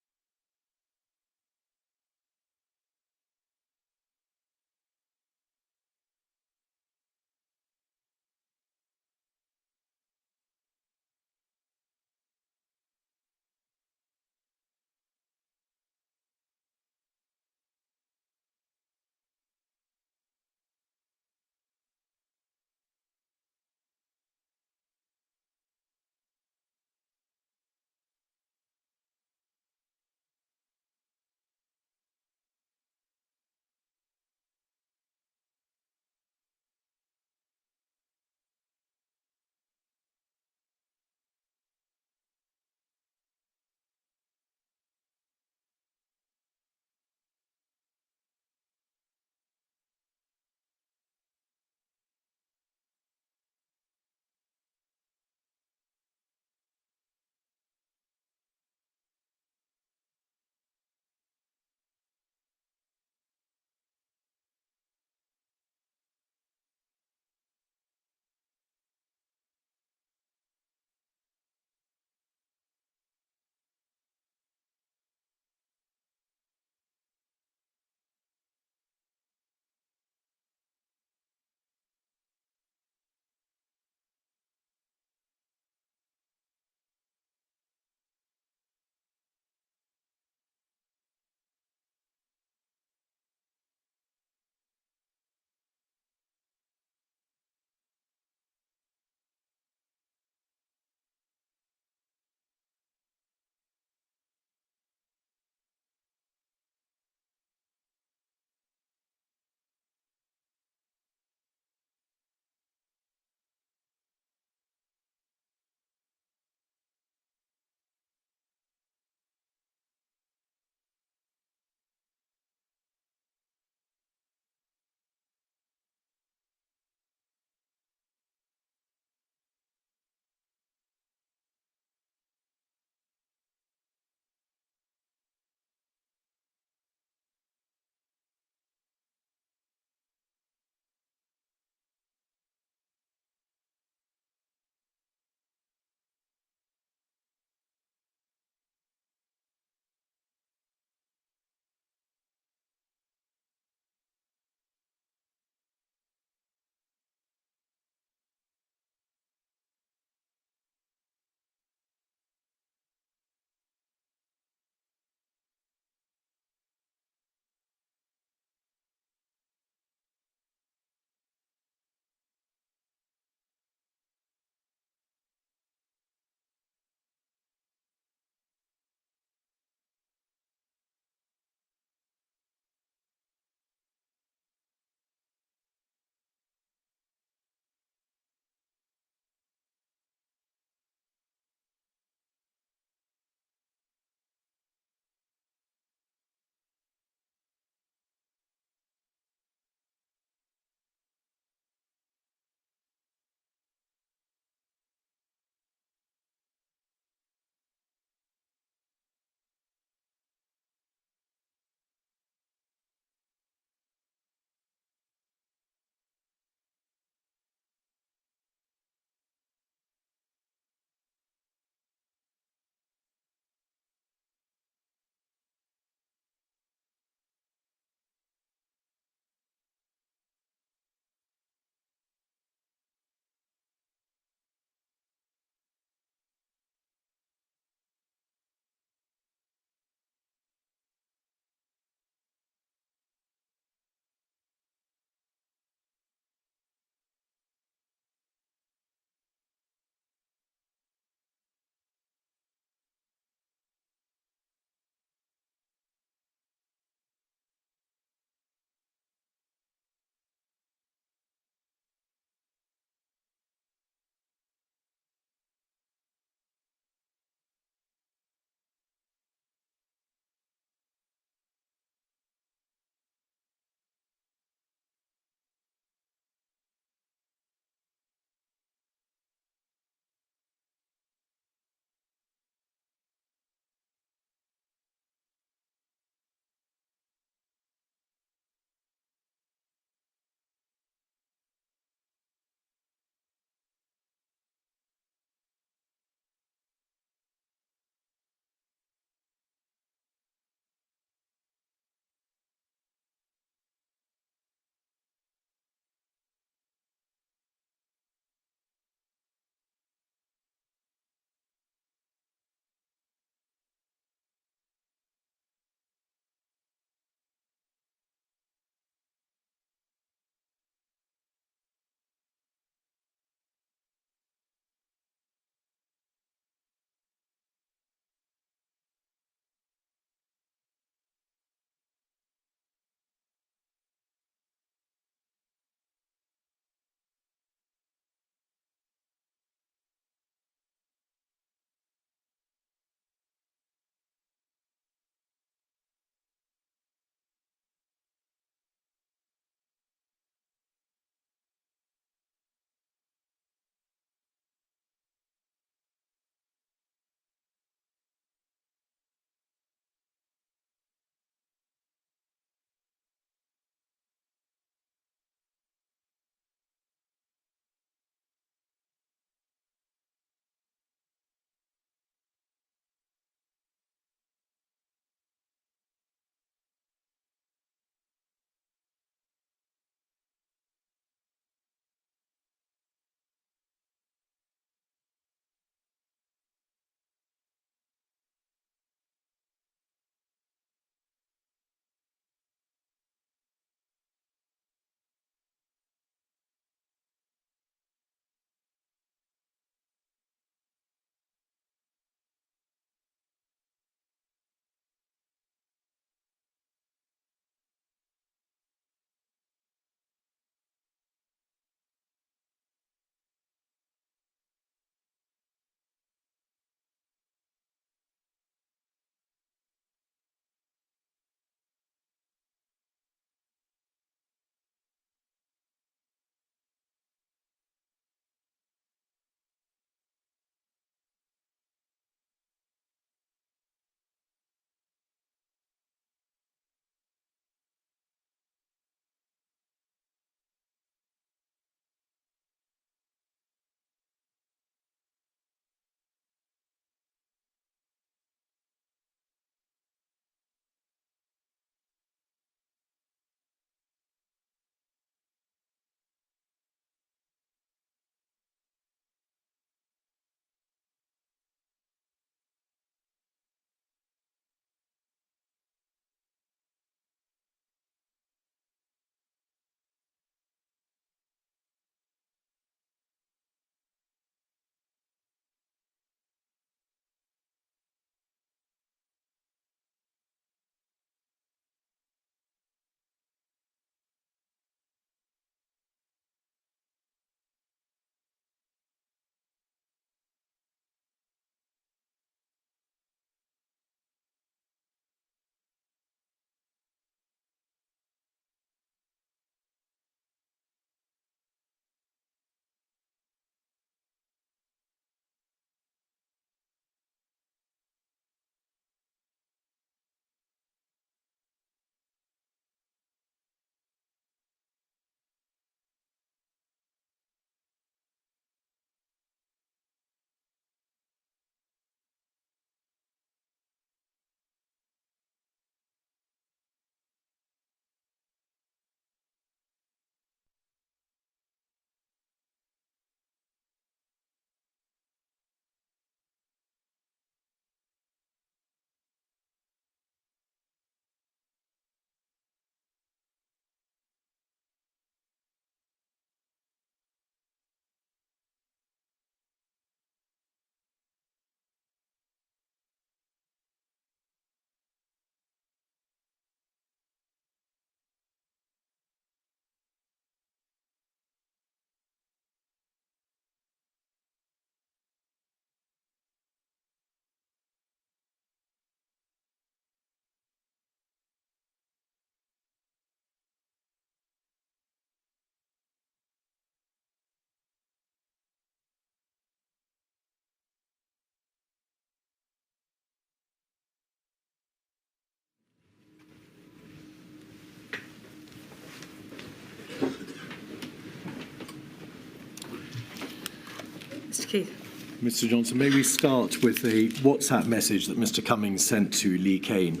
Keith. Mr. Johnson, may we start with a WhatsApp message that Mr. Cummings sent to Lee Kane?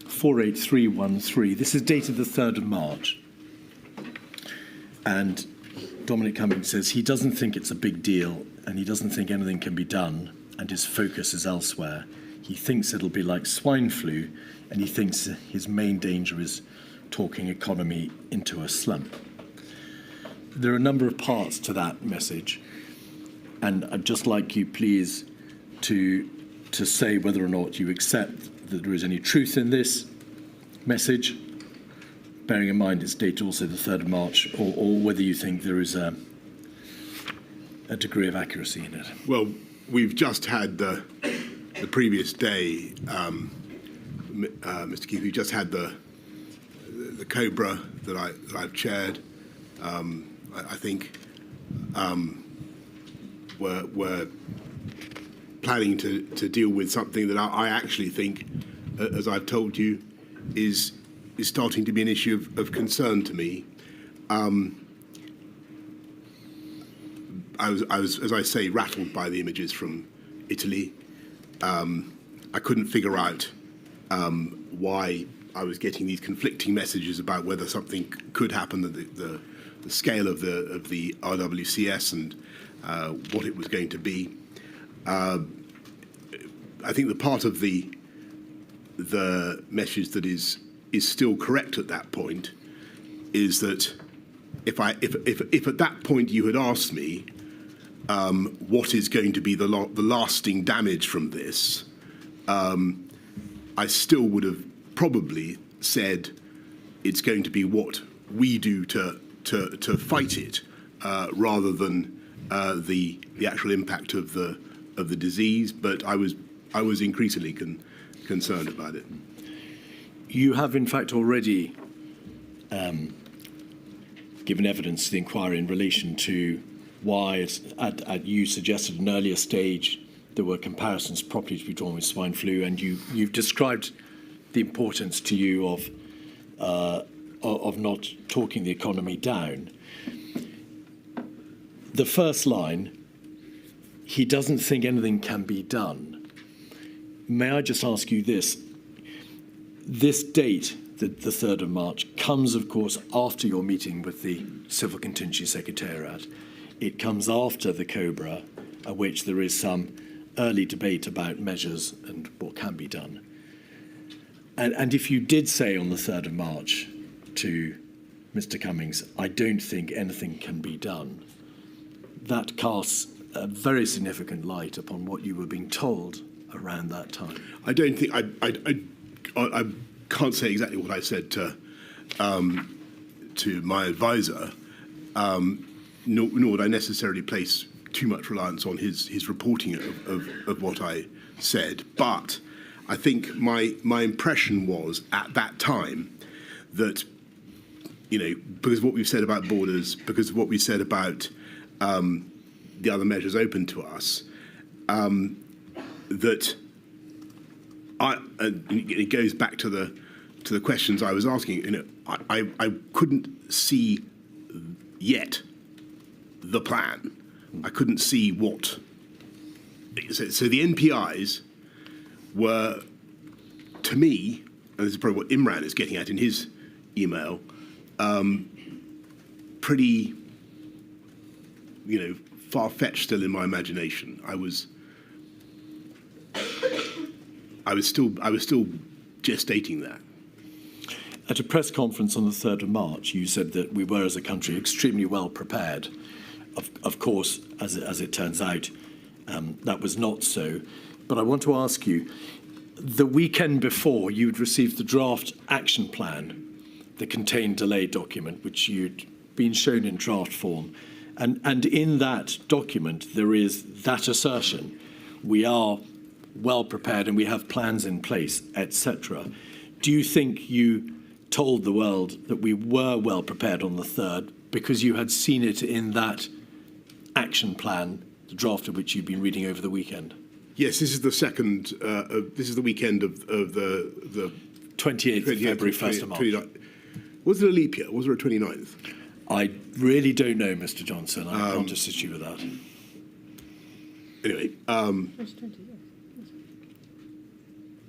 48313. This is dated the 3rd of March. And Dominic Cummings says he doesn't think it's a big deal and he doesn't think anything can be done and his focus is elsewhere. He thinks it'll be like swine flu and he thinks his main danger is talking economy into a slump. There are a number of parts to that message, and I'd just like you, please, to say whether or not you accept that there is any truth in this message, bearing in mind it's dated also the 3rd of March, or whether you think there is a degree of accuracy in it. Well, we've just had the previous day, Mr. Keith, we just had the COBRA that I've chaired. I think we're planning to deal with something that I actually think, as I've told you, is starting to be an issue of concern to me. I was, as I say, rattled by the images from Italy. I couldn't figure out why I was getting these conflicting messages about whether something could happen, the scale of the RWCS and what it was going to be. I think the part of the message that is still correct at that point is that if at that point you had asked me what is going to be the lasting damage from this, I still would have probably said it's going to be what we do to fight it, rather than the actual impact of the disease. But I was increasingly concerned about it. You have, in fact, already given evidence to the inquiry in relation to why, you suggested at an earlier stage, there were comparisons properly to be drawn with swine flu, and you've described the importance to you of not talking the economy down. The first line, he doesn't think anything can be done. May I just ask you this? This date, the 3rd of March, comes, of course, after your meeting with the Civil Contingency Secretariat. It comes after the COBRA, at which there is some early debate about measures and what can be done. And if you did say on the 3rd of March to Mr. Cummings, I don't think anything can be done, that casts a very significant light upon what you were being told around that time. I don't think I can't say exactly what I said to my advisor, nor would I necessarily place too much reliance on his reporting of what I said. But I think my impression was at that time that, because of what we've said about borders, because of what we said about the other measures open to us, that it goes back to the questions I was asking. I couldn't see yet the plan. I couldn't see what. So the NPIs were, to me, and this is probably what Imran is getting at in his email, pretty, far-fetched still in my imagination. I was still gestating that. At a press conference on the 3rd of March, you said that we were, as a country, extremely well prepared. Of course, as it turns out, that was not so. But I want to ask you, the weekend before, you'd received the draft action plan, the contained delay document, which you'd been shown in draft form. And in that document, there is that assertion. We are well prepared and we have plans in place, etc. Do you think you told the world that we were well prepared on the 3rd because you had seen it in that action plan, the draft of which you've been reading over the weekend? Yes, this is the second. This is the weekend of the 28th of February, 1st of March. Was there a leap year? Was there a 29th? I really don't know, Mr. Johnson. I can't assist you with that. Anyway, 2020,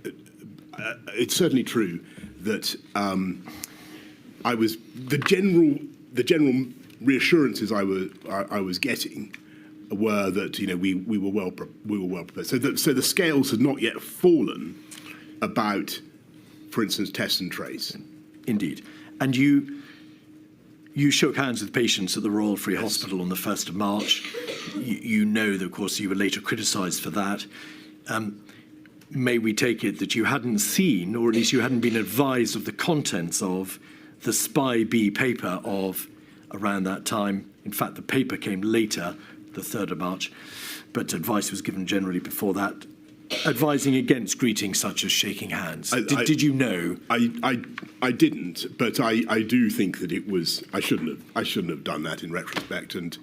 yes. it's certainly true that I was the general reassurances I was getting were that we were well prepared. So the scales had not yet fallen about, for instance, test and trace. Indeed. And you shook hands with patients at the Royal Free Hospital on the 1st of March. You know that, of course, you were later criticised for that. May we take it that you hadn't seen, or at least you hadn't been advised of the contents of the Spy B paper of around that time? In fact, the paper came later, the 3rd of March, but advice was given generally before that, advising against greetings such as shaking hands. Did you know? I didn't, but I do think that it was. I shouldn't have done that in retrospect, and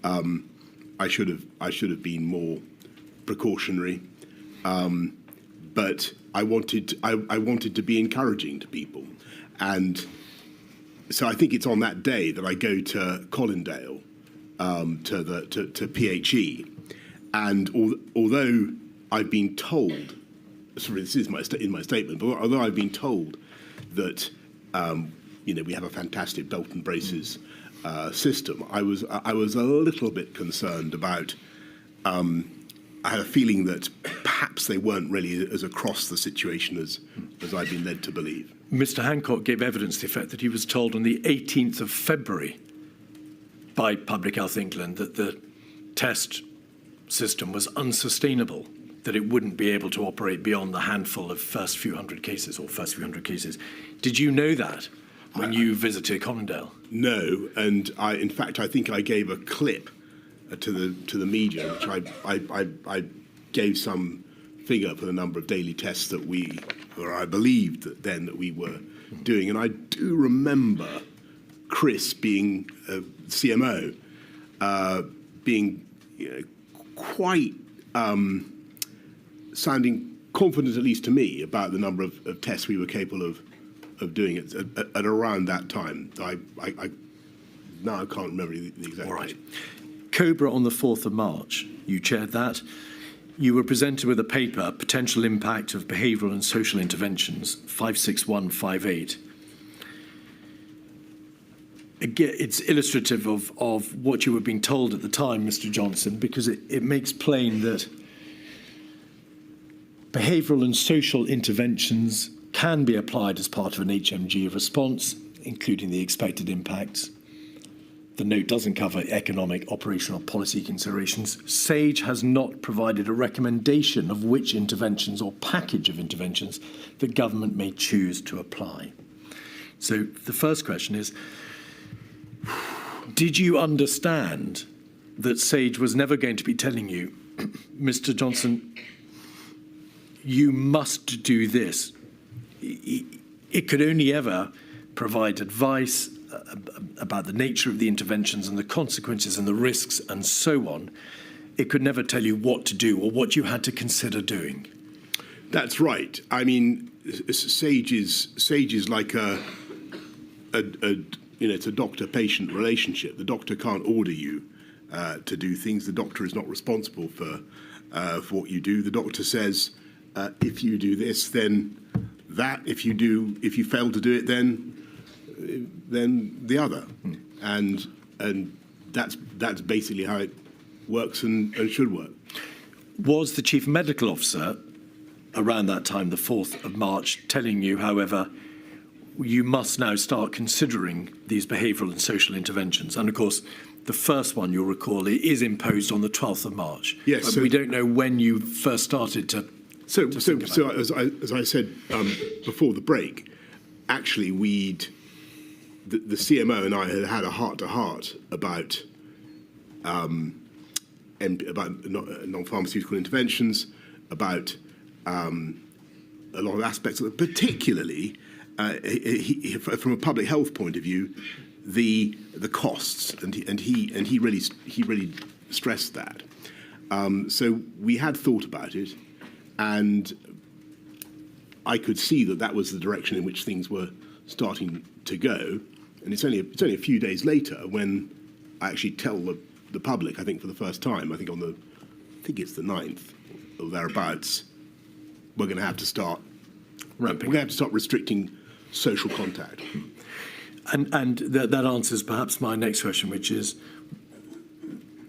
I should have been more precautionary. But I wanted to be encouraging to people, and so I think it's on that day that I go to Colindale, to PHE, and although I've been told, sorry, this is in my statement, but although I've been told that we have a fantastic belt and braces system, I was a little bit concerned about. I had a feeling that perhaps they weren't really as across the situation as I've been led to believe. Mr. Hancock gave evidence to the effect that he was told on the 18th of February by Public Health England that the test system was unsustainable, that it wouldn't be able to operate beyond the handful of first few hundred cases. Did you know that when you visited Colindale? No, and in fact, I think I gave a clip to the media, which I gave some figure for the number of daily tests that I believed that we were doing, and I do remember Chris being CMO, being quite sounding confident, at least to me, about the number of tests we were capable of doing at around that time. Now I can't remember the exact All right. date. Cobra on the 4th of March, you chaired that. You were presented with a paper, Potential Impact of Behavioural and Social Interventions, 56158. Again, it's illustrative of what you were being told at the time, Mr. Johnson, because it makes plain that behavioural and social interventions can be applied as part of an HMG response, including the expected impacts. The note doesn't cover economic, operational, policy considerations. SAGE has not provided a recommendation of which interventions or package of interventions the government may choose to apply. So the first question is, did you understand that SAGE was never going to be telling you, Mr. Johnson, you must do this? It could only ever provide advice about the nature of the interventions and the consequences and the risks and so on. It could never tell you what to do or what you had to consider doing. That's right. I mean, SAGE is like it's a doctor-patient relationship. The doctor can't order you to do things. The doctor is not responsible for what you do. The doctor says, if you do this, then that. If you fail to do it, then the other, and that's basically how it works and should work. Was the Chief Medical Officer around that time, the 4th of March, telling you, however, you must now start considering these behavioural and social interventions? And of course, the first one, you'll recall, is imposed on the 12th of March. Yes. So we don't know when you first started to. So as I said before the break, actually the CMO and I had a heart-to-heart about non-pharmaceutical interventions, about a lot of aspects of it, particularly from a public health point of view, the costs, and he really stressed that. So we had thought about it, and I could see that was the direction in which things were starting to go. And it's only a few days later when I actually tell the public, I think for the first time, I think on the think it's the 9th or thereabouts, we're going to have to start Ramping. We're going to have to start restricting social contact. And that answers perhaps my next question, which is,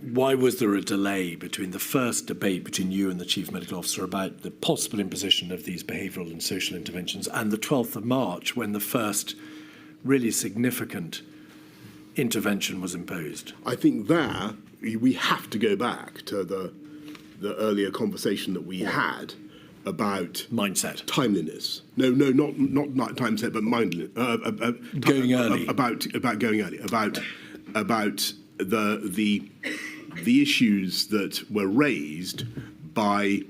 why was there a delay between the first debate between you and the Chief Medical Officer about the possible imposition of these behavioural and social interventions and the 12th of March, when the first really significant intervention was imposed? I think there we have to go back to the earlier conversation that we had about Mindset. timeliness. No, not timeset, but mindless. Going early. About going early. About the issues that were raised by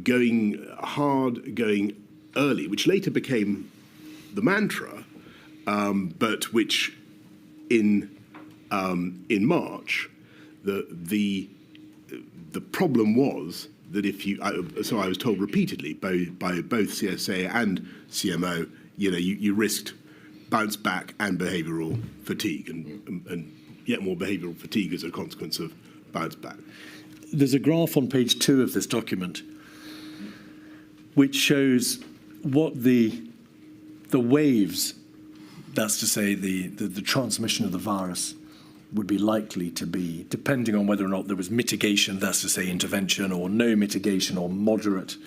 going hard, going early, which later became the mantra, but which in March the problem was that if you, so I was told repeatedly by both CSA and CMO, you risked bounce back and behavioural fatigue, and yet more behavioural fatigue as a consequence of bounce back. There's a graph on page 2 of this document which shows what the waves, that's to say the transmission of the virus, would be likely to be, depending on whether or not there was mitigation, that's to say intervention, or no mitigation, or moderate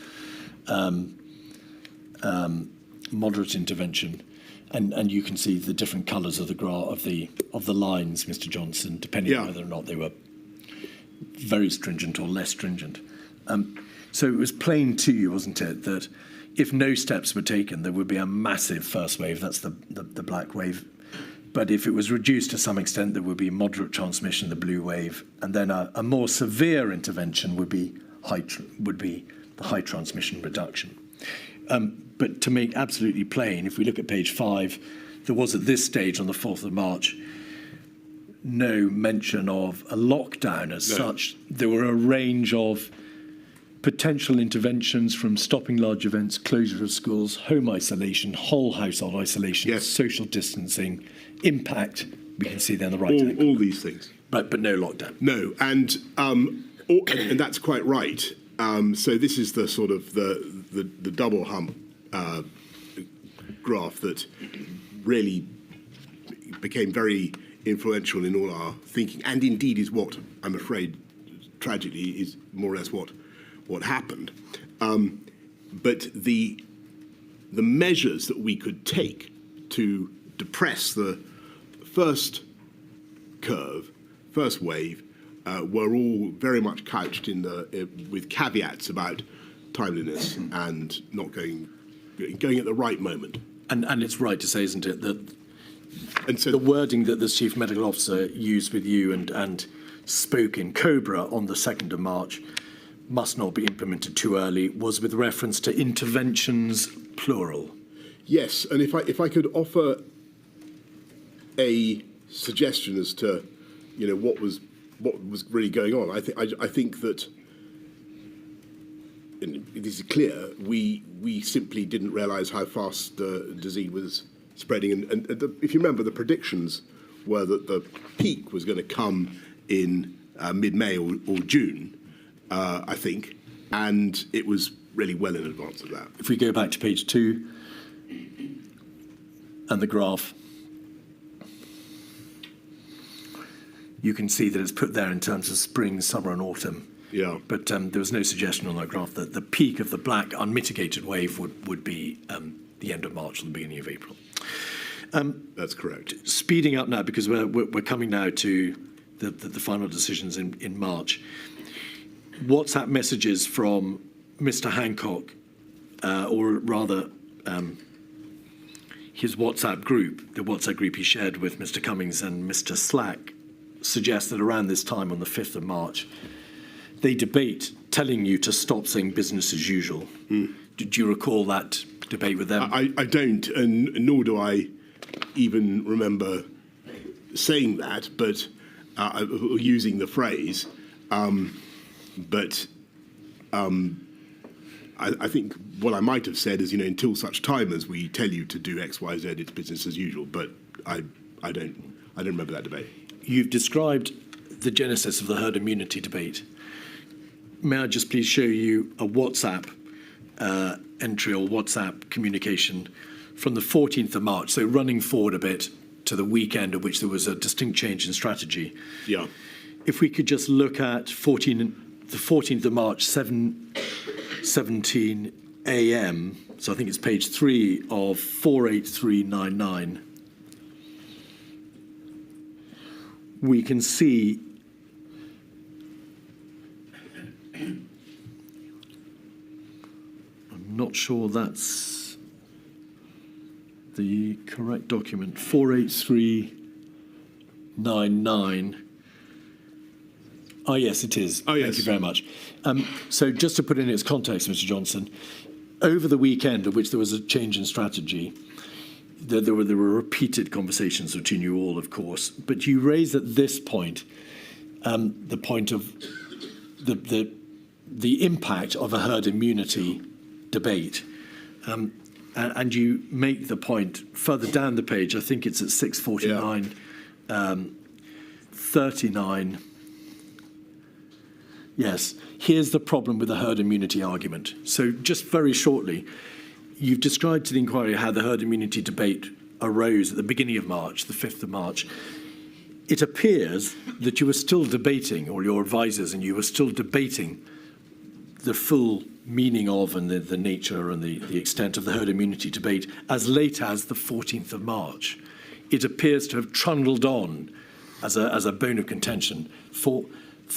intervention. And you can see the different colours of the of the lines, Mr. Johnson, depending on whether or not they were very stringent or less stringent. So it was plain to you, wasn't it, that if no steps were taken, there would be a massive first wave. That's the black wave. But if it was reduced to some extent, there would be moderate transmission, the blue wave, and then a more severe intervention would be the high transmission reduction. But to make absolutely plain, if we look at page 5, there was at this stage on the 4th of March no mention of a lockdown as such. There were a range of potential interventions, from stopping large events, closure of schools, home isolation, whole household isolation, social distancing, impact. We can see there on the right hand. All these things. Right, but no lockdown. No, and that's quite right. So this is the sort of the double hump graph that really became very influential in all our thinking, and indeed is what, I'm afraid, tragically, is more or less what happened. But the measures that we could take to depress the first curve, first wave, were all very much couched in with caveats about timeliness and not going at the right moment. And it's right to say, isn't it, that and so the wording that the Chief Medical Officer used with you and spoke in Cobra on the 2nd of March must not be implemented too early was with reference to interventions, plural. Yes, and if I could offer a suggestion as to what was really going on, I think that, and it is clear, we simply didn't realise how fast the disease was spreading, and if you remember, the predictions were that the peak was going to come in mid-May or June, I think, and it was really well in advance of that. If we go back to page 2 and the graph, you can see that it's put there in terms of spring, summer and autumn. Yeah. But there was no suggestion on that graph that the peak of the black unmitigated wave would be the end of March or the beginning of April. That's correct. Speeding up now, because we're coming now to the final decisions in March. WhatsApp messages from Mr. Hancock, or rather his WhatsApp group, the WhatsApp group he shared with Mr. Cummings and Mr. Slack, suggests that around this time on the 5th of March, they debate telling you to stop saying business as usual. Did you recall that debate with them? I don't, and nor do I even remember saying that, but using the phrase. But I think what I might have said is, until such time as we tell you to do X, Y, Z, it's business as usual. But I don't remember that debate. You've described the genesis of the herd immunity debate. may I just please show you a WhatsApp entry or WhatsApp communication from the 14th of March, so running forward a bit to the weekend at which there was a distinct change in strategy. Yeah. If we could just look at the 14th of March, 7:17 a.m., so I think it's page 3 of 48399, we can see I'm not sure that's the correct document, 48399. Oh, yes, it is. Oh, yes. Thank you very much. So just to put in its context, Mr. Johnson, over the weekend at which there was a change in strategy, there were repeated conversations between you all, of course, but you raised at this point the point of the impact of a herd immunity debate. And you make the point further down the page, I think it's at 649, 39. Yes, here's the problem with the herd immunity argument. So just very shortly, you've described to the inquiry how the herd immunity debate arose at the beginning of March, the 5th of March. It appears that you were still debating, or your advisors and you were still debating, the full meaning of and the nature and the extent of the herd immunity debate as late as the 14th of March. It appears to have trundled on as a bone of contention for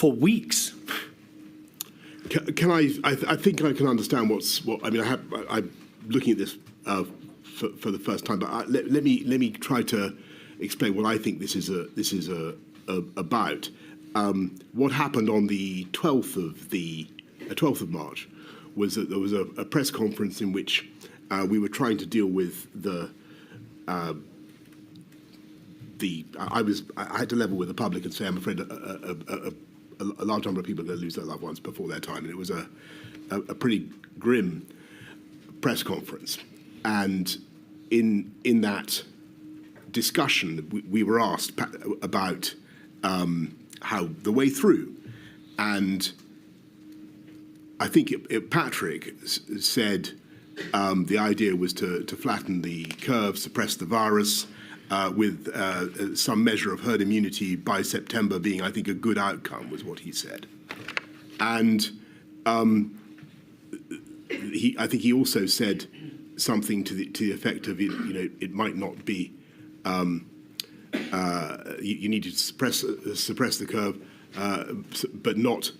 weeks. Can I think I can understand what I mean. I'm looking at this for the first time, but let me try to explain what I think this is about. What happened on the 12th of March was that there was a press conference in which we were trying to deal with I had to level with the public and say, I'm afraid a large number of people are going to lose their loved ones before their time. And it was a pretty grim press conference. And in that discussion, we were asked about how the way through. And I think Patrick said the idea was to flatten the curve, suppress the virus, with some measure of herd immunity by September being, I think, a good outcome, was what he said. And I think he also said something to the effect of, it might not be, you need to suppress the curve, but not,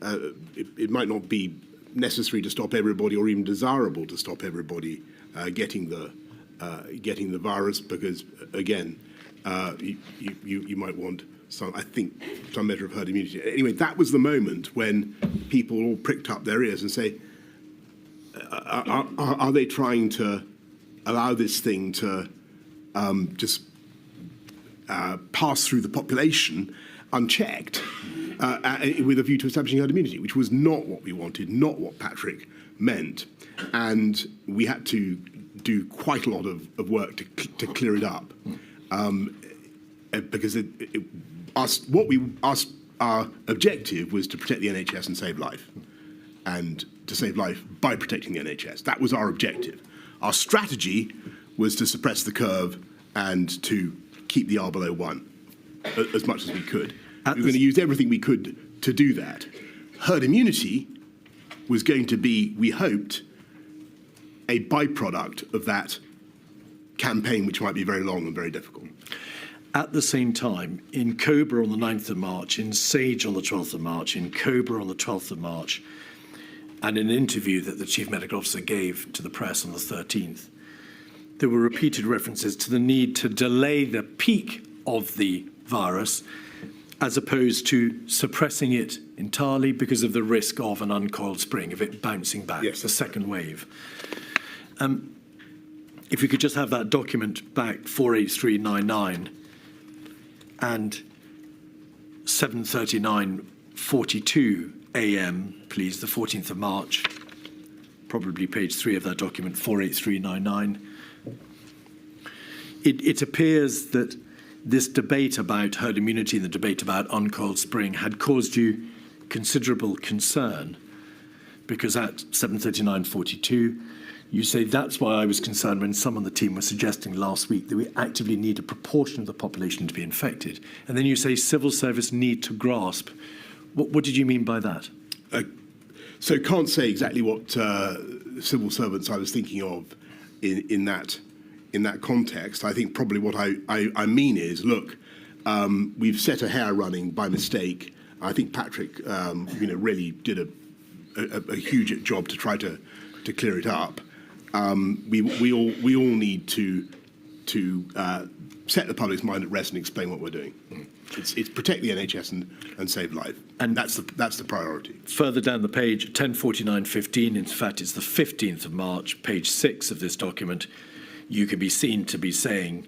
it might not be necessary to stop everybody or even desirable to stop everybody getting the virus, because again, you might want some measure of herd immunity. Anyway, that was the moment when people all pricked up their ears and say, are they trying to allow this thing to just pass through the population unchecked with a view to establishing herd immunity, which was not what we wanted, not what Patrick meant. And we had to do quite a lot of work to clear it up, because our objective was to protect the NHS and save life, and to save life by protecting the NHS. That was our objective. Our strategy was to suppress the curve and to keep the R below 1 as much as we could. We were going to use everything we could to do that. Herd immunity was going to be, we hoped, a byproduct of that campaign, which might be very long and very difficult. At the same time, in Cobra on the 9th of March, in Sage on the 12th of March, in Cobra on the 12th of March, and in an interview that the Chief Medical Officer gave to the press on the 13th, there were repeated references to the need to delay the peak of the virus as opposed to suppressing it entirely because of the risk of an uncoiled spring, of it bouncing back, yes, the second wave. If we could just have that document back, 48399, and 7:39:42 a.m., please, the 14th of March, probably page 3 of that document, 48399. It appears that this debate about herd immunity and the debate about uncoiled spring had caused you considerable concern, because at 7:39:42, you say that's why I was concerned when some on the team were suggesting last week that we actively need a proportion of the population to be infected. And then you say civil service need to grasp. What did you mean by that? So can't say exactly what civil servants I was thinking of in that context. I think probably what I mean is, look, we've set a hare running by mistake. I think Patrick, really did a huge job to try to clear it up. We all need to set the public's mind at rest and explain what we're doing. It's protect the NHS and save life, and that's the priority. Further down the page, 10:49:15. In fact, it's the 15th of March, page 6 of this document. You can be seen to be saying,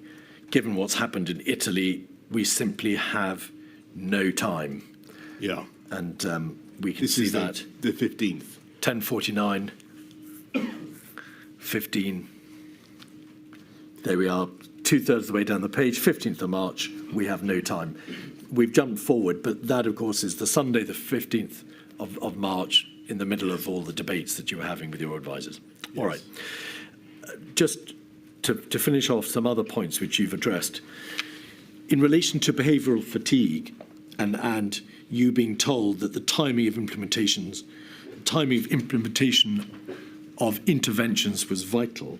given what's happened in Italy, we simply have no time. Yeah, and we can this see is that the 15th. 10:49:15. There we are, 2/3 of the way down the page, 15th of March, we have no time. We've jumped forward, but that, of course, is the Sunday, the 15th of March, in the middle of all the debates that you were having with your advisors. Yes. All right. Just to finish off some other points which you've addressed, in relation to behavioural fatigue and you being told that the timing of implementation of interventions was vital.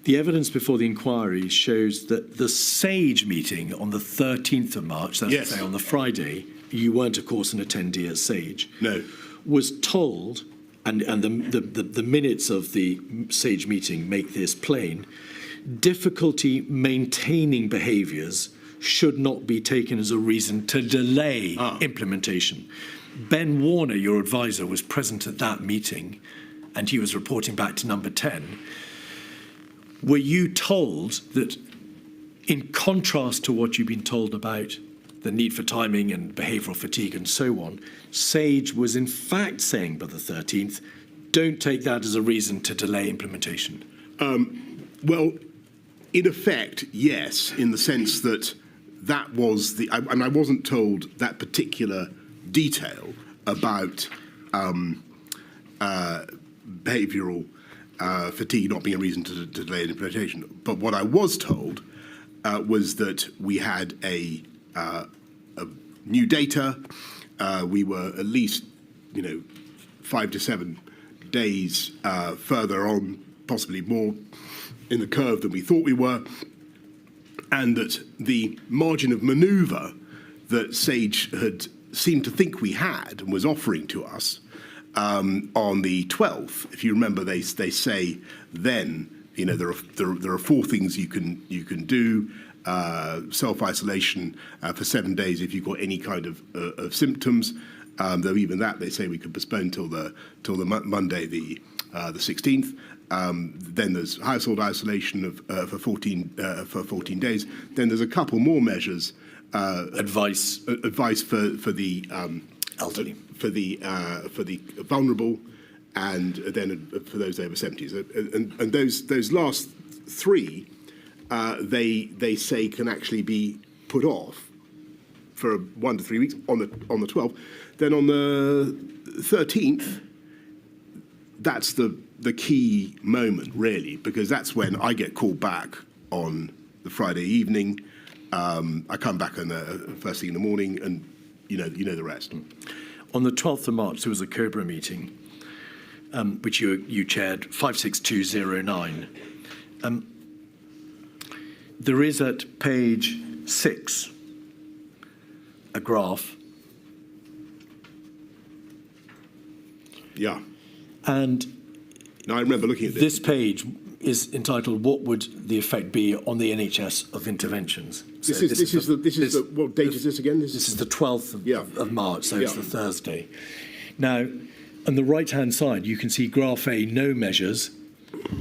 The evidence before the inquiry shows that the SAGE meeting on the 13th of March, that's yes. to say on the Friday, you weren't, of course, an attendee at SAGE, no, was told, and the minutes of the SAGE meeting make this plain, difficulty maintaining behaviours should not be taken as a reason to delay implementation. Ben Warner, your advisor, was present at that meeting, and he was reporting back to number 10. Were you told that, in contrast to what you've been told about the need for timing and behavioural fatigue and so on, SAGE was in fact saying by the 13th, don't take that as a reason to delay implementation? Well, in effect, yes, in the sense that was and I wasn't told that particular detail about behavioural fatigue not being a reason to delay implementation. But what I was told was that we had a new data. We were at least, 5 to 7 days further on, possibly more, in the curve than we thought we were, and that the margin of manoeuvre that SAGE had seemed to think we had and was offering to us on the 12th, if you remember, they say then, there are 4 things you can do: self-isolation for 7 days if you've got any kind of symptoms. Though even that they say we could postpone till the Monday the 16th. Then there's household isolation for 14 days. Then there's a couple more measures. Advice for the elderly, for the vulnerable, and then for those over 70s. And those last 3, they say can actually be put off for 1 to 3 weeks on the 12th. Then on the 13th, that's the key moment, really, because that's when I get called back on the Friday evening. I come back on the first thing in the morning, and you know the rest. On the 12th of March, there was a COBRA meeting, which you chaired, 56209. There is at page 6 a graph. Yeah. And now I remember looking at this page is entitled "What would the effect be on the NHS of interventions?" This is what date is this again? This is the 12th of March, so it's the Thursday. Now, on the right-hand side, you can see graph A, no measures,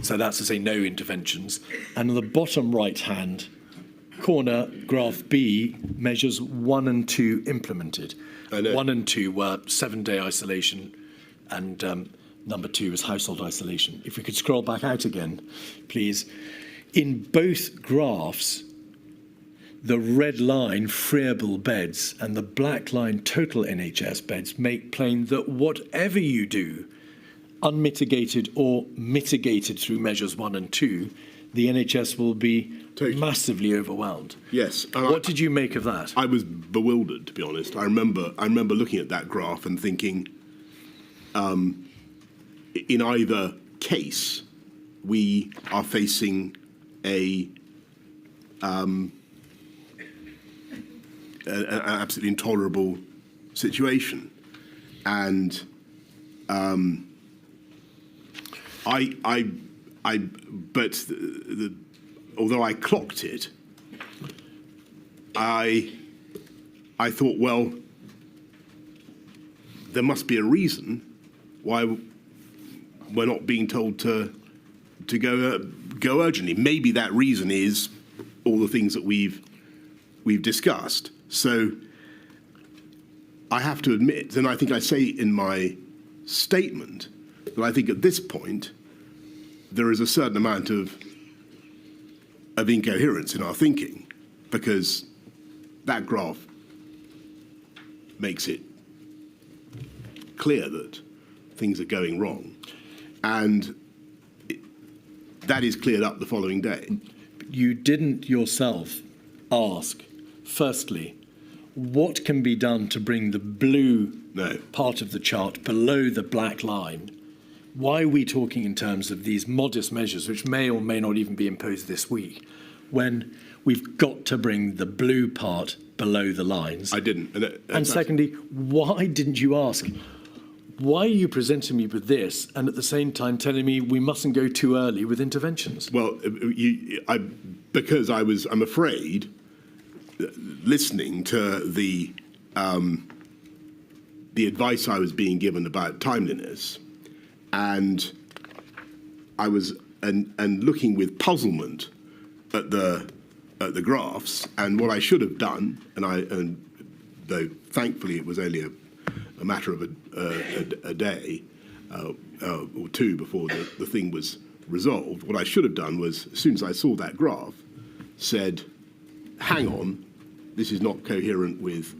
so that's to say no interventions, and on the bottom right-hand corner, graph B, measures 1 and 2 implemented. 1 and 2 were 7-day isolation, and number 2 is household isolation. If we could scroll back out again, please. In both graphs, the red line freeable beds and the black line total NHS beds make plain that whatever you do, unmitigated or mitigated through measures 1 and 2, the NHS will be massively overwhelmed. Yes. What did you make of that? I was bewildered, to be honest. I remember looking at that graph and thinking, in either case, we are facing an absolutely intolerable situation, and although I clocked it, I thought, well, there must be a reason why we're not being told to go urgently. Maybe that reason is all the things that we've discussed. So I have to admit, and I think I say in my statement, that I think at this point there is a certain amount of incoherence in our thinking, because that graph makes it clear that things are going wrong, and that is cleared up the following day. You didn't yourself ask, firstly, what can be done to bring the blue part of the chart below the black line? Why are we talking in terms of these modest measures, which may or may not even be imposed this week, when we've got to bring the blue part below the lines? I didn't. And secondly, why didn't you ask, why are you presenting me with this and at the same time telling me we mustn't go too early with interventions? Well, because I'm afraid, listening to the advice I was being given about timeliness, and I was and looking with puzzlement at the graphs, and what I should have done, and though thankfully it was only a matter of a day or two before the thing was resolved, what I should have done was, as soon as I saw that graph, said, hang on, this is not coherent with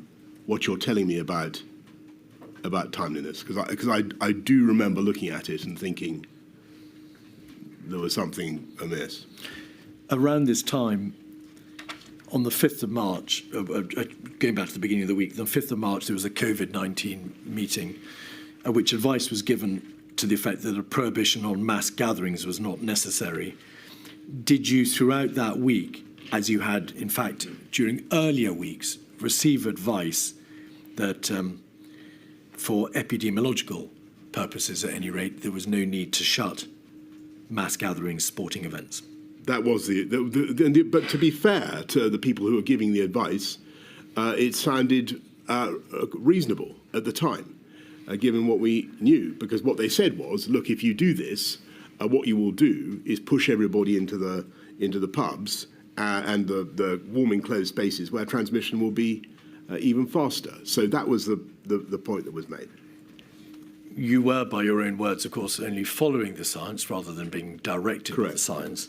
what you're telling me about timeliness, because I do remember looking at it and thinking there was something amiss. Around this time, on the 5th of March, going back to the beginning of the week, on the 5th of March, there was a COVID-19 meeting at which advice was given to the effect that a prohibition on mass gatherings was not necessary. Did you, throughout that week, as you had, in fact, during earlier weeks, receive advice that, for epidemiological purposes at any rate, there was no need to shut mass gatherings, sporting events? That was but to be fair to the people who were giving the advice, it sounded reasonable at the time, given what we knew, because what they said was, look, if you do this, what you will do is push everybody into the pubs and the warm enclosed spaces where transmission will be even faster. So that was the point that was made. You were, by your own words, of course, only following the science rather than being directed by the science.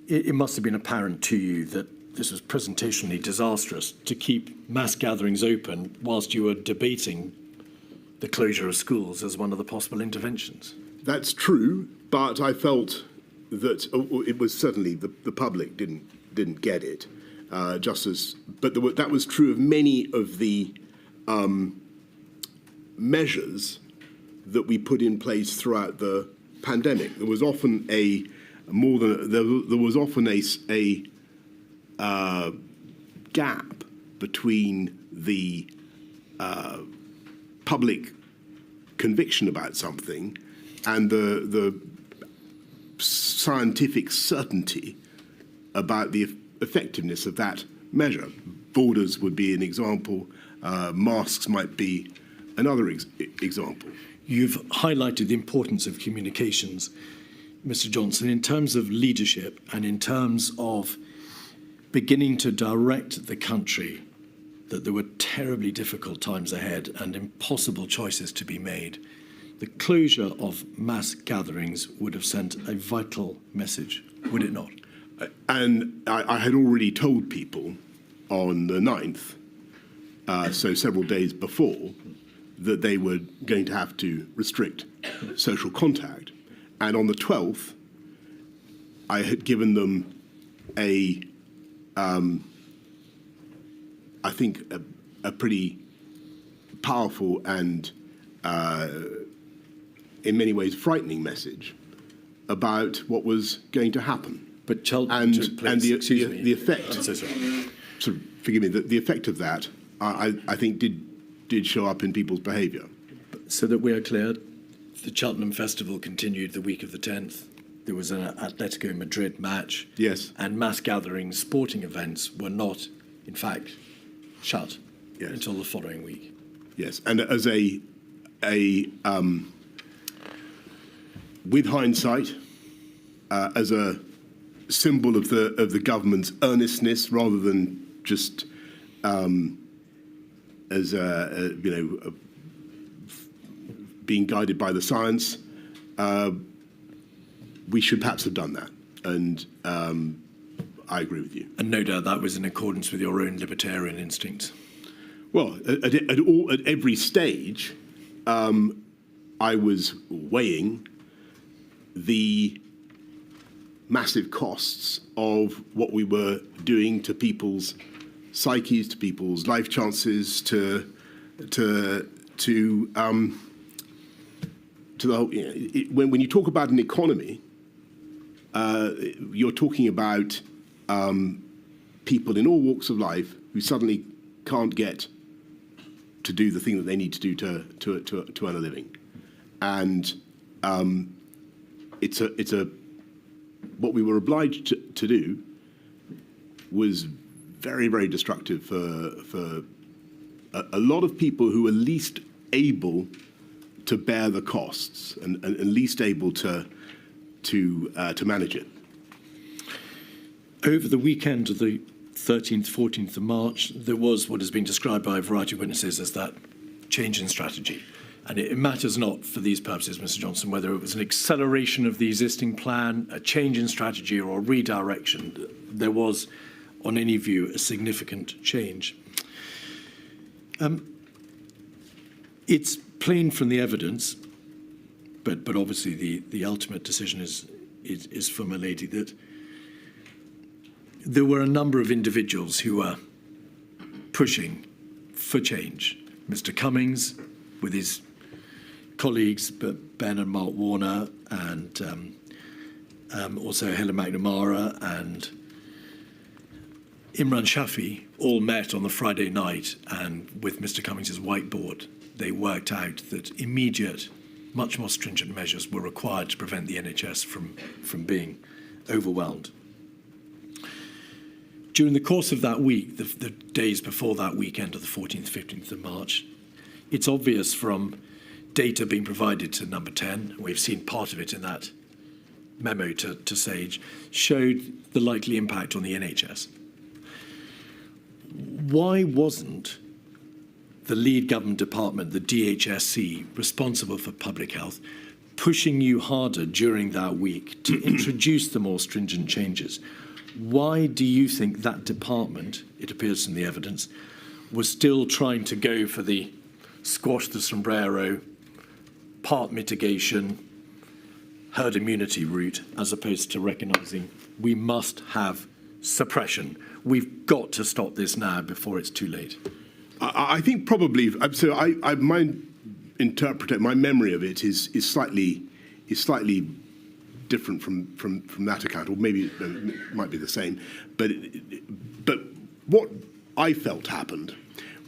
It must have been apparent to you that this was presentationally disastrous to keep mass gatherings open whilst you were debating the closure of schools as one of the possible interventions. That's true, but I felt that it was certainly the public didn't get it. That was true of many of the measures that we put in place throughout the pandemic. There was often a gap between the public conviction about something and the scientific certainty about the effectiveness of that measure. Borders would be an example. Masks might be another example. You've highlighted the importance of communications, Mr. Johnson, in terms of leadership and in terms of beginning to direct the country that there were terribly difficult times ahead and impossible choices to be made. The closure of mass gatherings would have sent a vital message, would it not? And I had already told people on the 9th, so several days before, that they were going to have to restrict social contact. And on the 12th, I had given them I think, a pretty powerful and, in many ways, frightening message about what was going to happen. But Cheltenham took place. And the effect. I'm so sorry. So forgive me. The effect of that, I think, did show up in people's behaviour. So that we are clear, the Cheltenham Festival continued the week of the 10th. There was an Atletico Madrid match. Yes. And mass gatherings, sporting events were not, in fact, shut Yes. until the following week. Yes, and as with hindsight, as a symbol of the government's earnestness, rather than just as being guided by the science, we should perhaps have done that. And I agree with you. And no doubt that was in accordance with your own libertarian instincts. Well, at every stage, I was weighing the massive costs of what we were doing to people's psyches, to people's life chances, to the whole. When you talk about an economy, you're talking about people in all walks of life who suddenly can't get to do the thing that they need to do to earn a living, and it's what we were obliged to do was very, very destructive for a lot of people who are least able to bear the costs and least able to manage it. Over the weekend of the 13th, 14th of March, there was what has been described by a variety of witnesses as that change in strategy. And it matters not for these purposes, Mr. Johnson, whether it was an acceleration of the existing plan, a change in strategy, or a redirection. There was, on any view, a significant change. It's plain from the evidence, but obviously the ultimate decision is for my lady, that there were a number of individuals who were pushing for change. Mr. Cummings, with his colleagues, Ben and Mark Warner, and also Helen McNamara and Imran Shafi, all met on the Friday night, and with Mr. Cummings' whiteboard, they worked out that immediate, much more stringent measures were required to prevent the NHS from being overwhelmed. During the course of that week, the days before that weekend of the 14th, 15th of March, it's obvious from data being provided to Number 10, we've seen part of it in that memo to Sage, showed the likely impact on the NHS. Why wasn't the lead government department, the DHSC, responsible for public health, pushing you harder during that week to introduce the more stringent changes? Why do you think that department, it appears from the evidence, was still trying to go for the squash the sombrero, part mitigation, herd immunity route, as opposed to recognising we must have suppression? We've got to stop this now before it's too late. I think probably. So my memory of it is slightly different from that account, or maybe it might be the same. But what I felt happened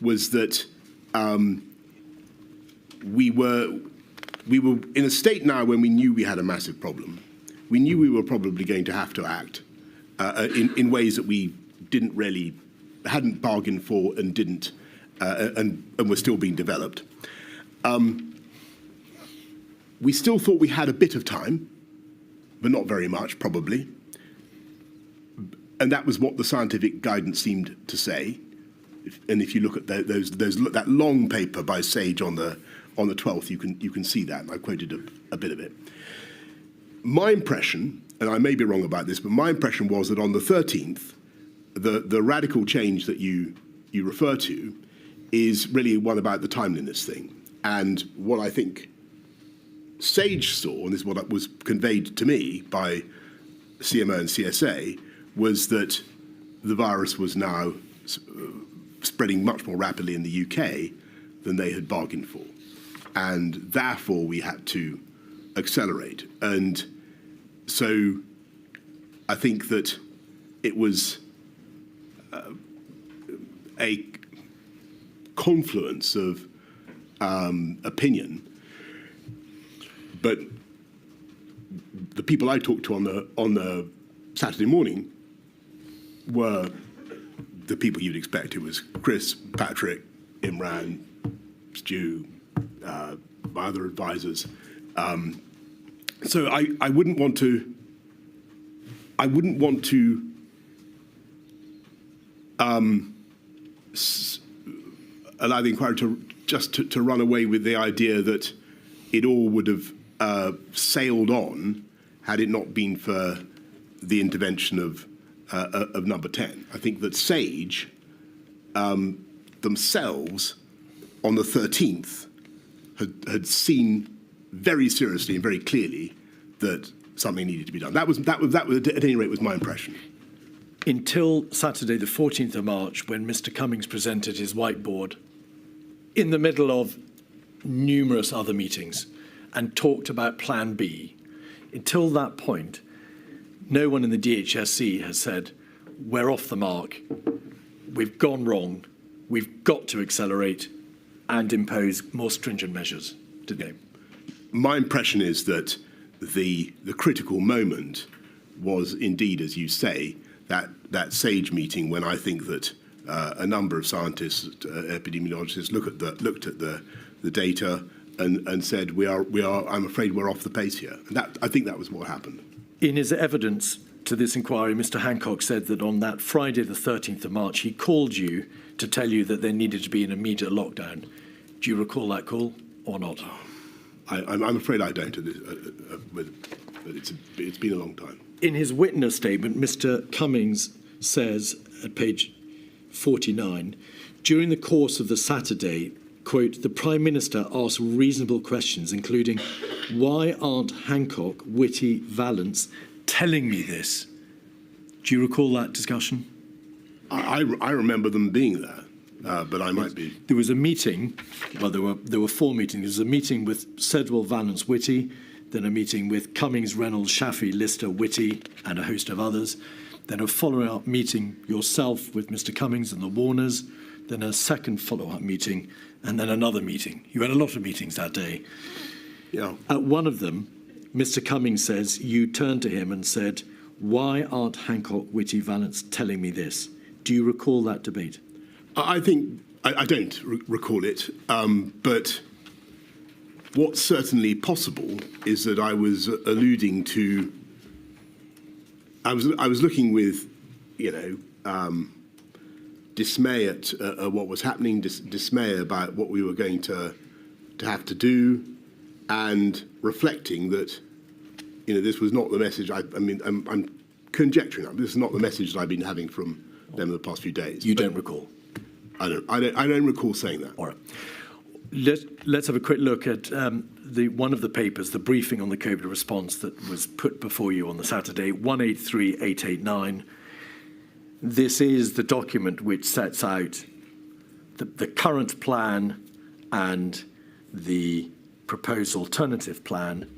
was that we were in a state now when we knew we had a massive problem. We knew we were probably going to have to act in ways that we hadn't bargained for and didn't, and were still being developed. We still thought we had a bit of time, but not very much, probably. And that was what the scientific guidance seemed to say. And if you look at that long paper by Sage on the 12th, you can see that. And I quoted a bit of it. My impression, and I may be wrong about this, but my impression was that on the 13th, the radical change that you refer to is really one about the timeliness thing. And what I think Sage saw, and this is what was conveyed to me by CMO and CSA, was that the virus was now spreading much more rapidly in the UK than they had bargained for. And therefore, we had to accelerate. And so I think that it was a confluence of opinion. But the people I talked to on the Saturday morning were the people you'd expect. It was Chris, Patrick, Imran, Stu, my other advisors. So I wouldn't want to. I wouldn't want to allow the inquiry to run away with the idea that it all would have sailed on had it not been for the intervention of Number 10. I think that Sage themselves on the 13th had seen very seriously and very clearly that something needed to be done. That was at any rate was my impression. Until Saturday, the 14th of March, when Mr. Cummings presented his whiteboard in the middle of numerous other meetings and talked about Plan B. Until that point, no one in the DHSC has said, we're off the mark, we've gone wrong, we've got to accelerate and impose more stringent measures, did they? My impression is that the critical moment was indeed, as you say, that SAGE meeting when I think that a number of scientists, epidemiologists, looked at the data and said, we are. I'm afraid we're off the pace here. And I think that was what happened. In his evidence to this inquiry, Mr. Hancock said that on that Friday, the 13th of March, he called you to tell you that there needed to be an immediate lockdown. Do you recall that call or not? I'm afraid I don't. But it's been a long time. In his witness statement, Mr. Cummings says at page 49, during the course of the Saturday, quote, the Prime Minister asked reasonable questions, including, why aren't Hancock, Whitty, Vallance telling me this? Do you recall that discussion? I remember them being there, but I might be. There was a meeting, well, there were four meetings. There was a meeting with Sedwell, Vallance, Whitty, then a meeting with Cummings, Reynolds, Shafi, Lister, Whitty, and a host of others. Then a follow-up meeting yourself with Mr. Cummings and the Warners. Then a second follow-up meeting, and then another meeting. You had a lot of meetings that day. Yeah. At one of them, Mr. Cummings says you turned to him and said, why aren't Hancock, Whitty, Vallance telling me this? Do you recall that debate? I think I don't recall it, but what's certainly possible is that I was alluding to. I was looking with, dismay at what was happening, dismay about what we were going to have to do, and reflecting that, this was not the message. I'm conjecturing. This is not the message that I've been having from them in the past few days. You don't recall? I don't recall saying that. All right. Let's have a quick look at one of the papers, the briefing on the COVID response that was put before you on the Saturday, 183889. This is the document which sets out the current plan and the proposed alternative plan.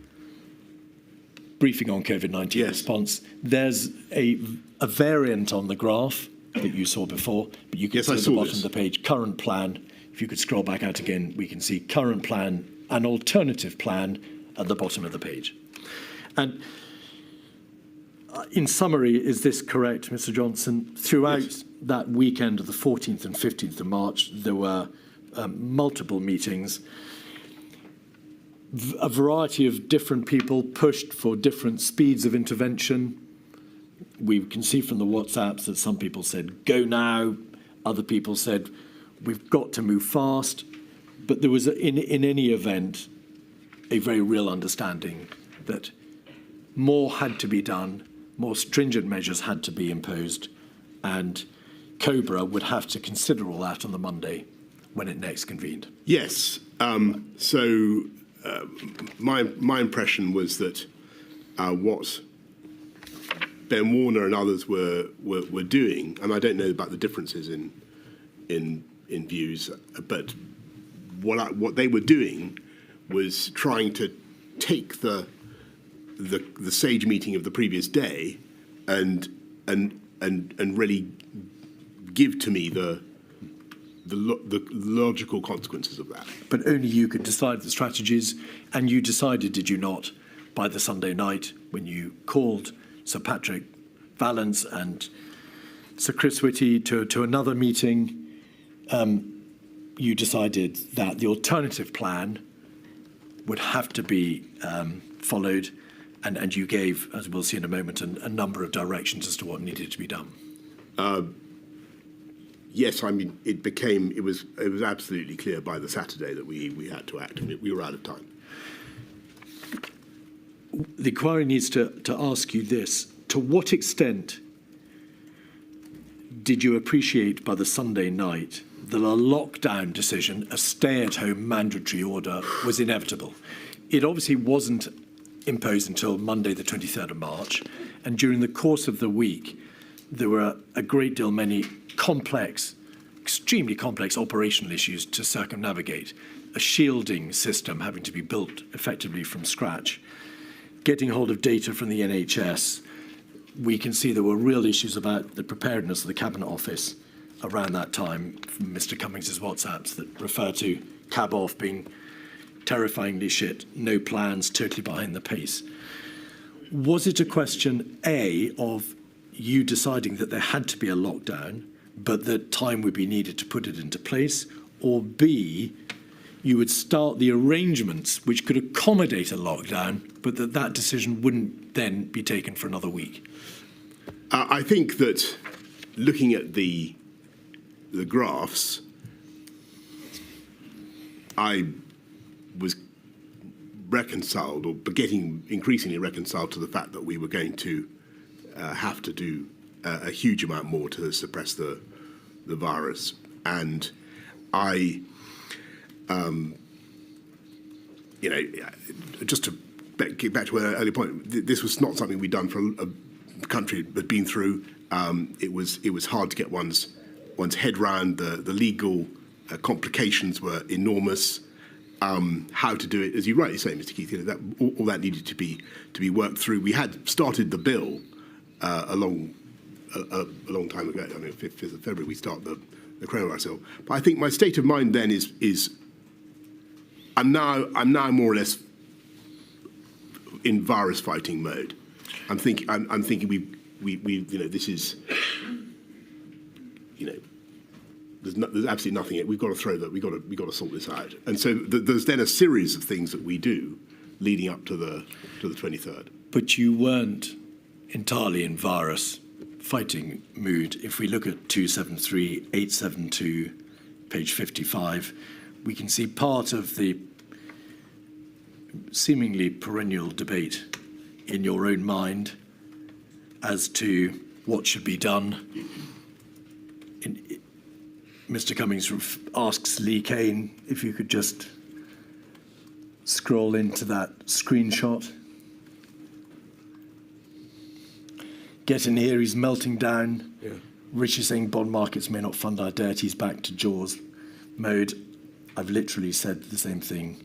Briefing on COVID-19 response. There's a variant on the graph that you saw before, but you can see at the bottom of the page, current plan. If you could scroll back out again, we can see current plan and alternative plan at the bottom of the page. And in summary, is this correct, Mr. Johnson? Throughout that weekend of the 14th and 15th of March, there were multiple meetings. A variety of different people pushed for different speeds of intervention. We can see from the WhatsApps that some people said, go now. Other people said, we've got to move fast. But there was, in any event, a very real understanding that more had to be done, more stringent measures had to be imposed, and Cobra would have to consider all that on the Monday when it next convened. Yes. My impression was that what Ben Warner and others were doing, and I don't know about the differences in views, but what they were doing was trying to take the SAGE meeting of the previous day and really give to me the logical consequences of that. But only you could decide the strategies, and you decided, did you not, by the Sunday night when you called Sir Patrick Vallance and Sir Chris Whitty to another meeting, you decided that the alternative plan would have to be followed, and you gave, as we'll see in a moment, a number of directions as to what needed to be done. Yes, I mean, it was absolutely clear by the Saturday that we had to act, and we were out of time. The inquiry needs to ask you this: to what extent did you appreciate by the Sunday night that a lockdown decision, a stay-at-home mandatory order, was inevitable? It obviously wasn't imposed until Monday, the 23rd of March, and during the course of the week, there were a great deal many complex, extremely complex operational issues to circumnavigate, a shielding system having to be built effectively from scratch, getting hold of data from the NHS. We can see there were real issues about the preparedness of the Cabinet Office around that time, from Mr. Cummings' WhatsApps that refer to cab off being terrifyingly shit, no plans, totally behind the pace. Was it a question, A, of you deciding that there had to be a lockdown, but that time would be needed to put it into place, or B, you would start the arrangements which could accommodate a lockdown, but that decision wouldn't then be taken for another week? I think that looking at the graphs, I was reconciled, or getting increasingly reconciled, to the fact that we were going to have to do a huge amount more to suppress the virus. And I, just to get back to an earlier point, this was not something we'd done for a country had been through. It was hard to get one's head round. The legal complications were enormous. How to do it, as you rightly say, Mr. Keith, that all that needed to be worked through. We had started the bill a long time ago. I mean, 5th of February we start the coronavirus bill. But I think my state of mind then is I'm now more or less in virus fighting mode. I'm thinking we this is there's absolutely nothing. We've got to throw that. We've got to sort this out. And so there's then a series of things that we do leading up to the 23rd. But you weren't entirely in virus fighting mood. If we look at 273, 872, page 55, we can see part of the seemingly perennial debate in your own mind as to what should be done. Mr. Cummings asks Lee Kane if you could just scroll into that screenshot. Get in here, he's melting down. Yeah. Rich is saying bond markets may not fund our debt. He's back to Jaws mode. I've literally said the same thing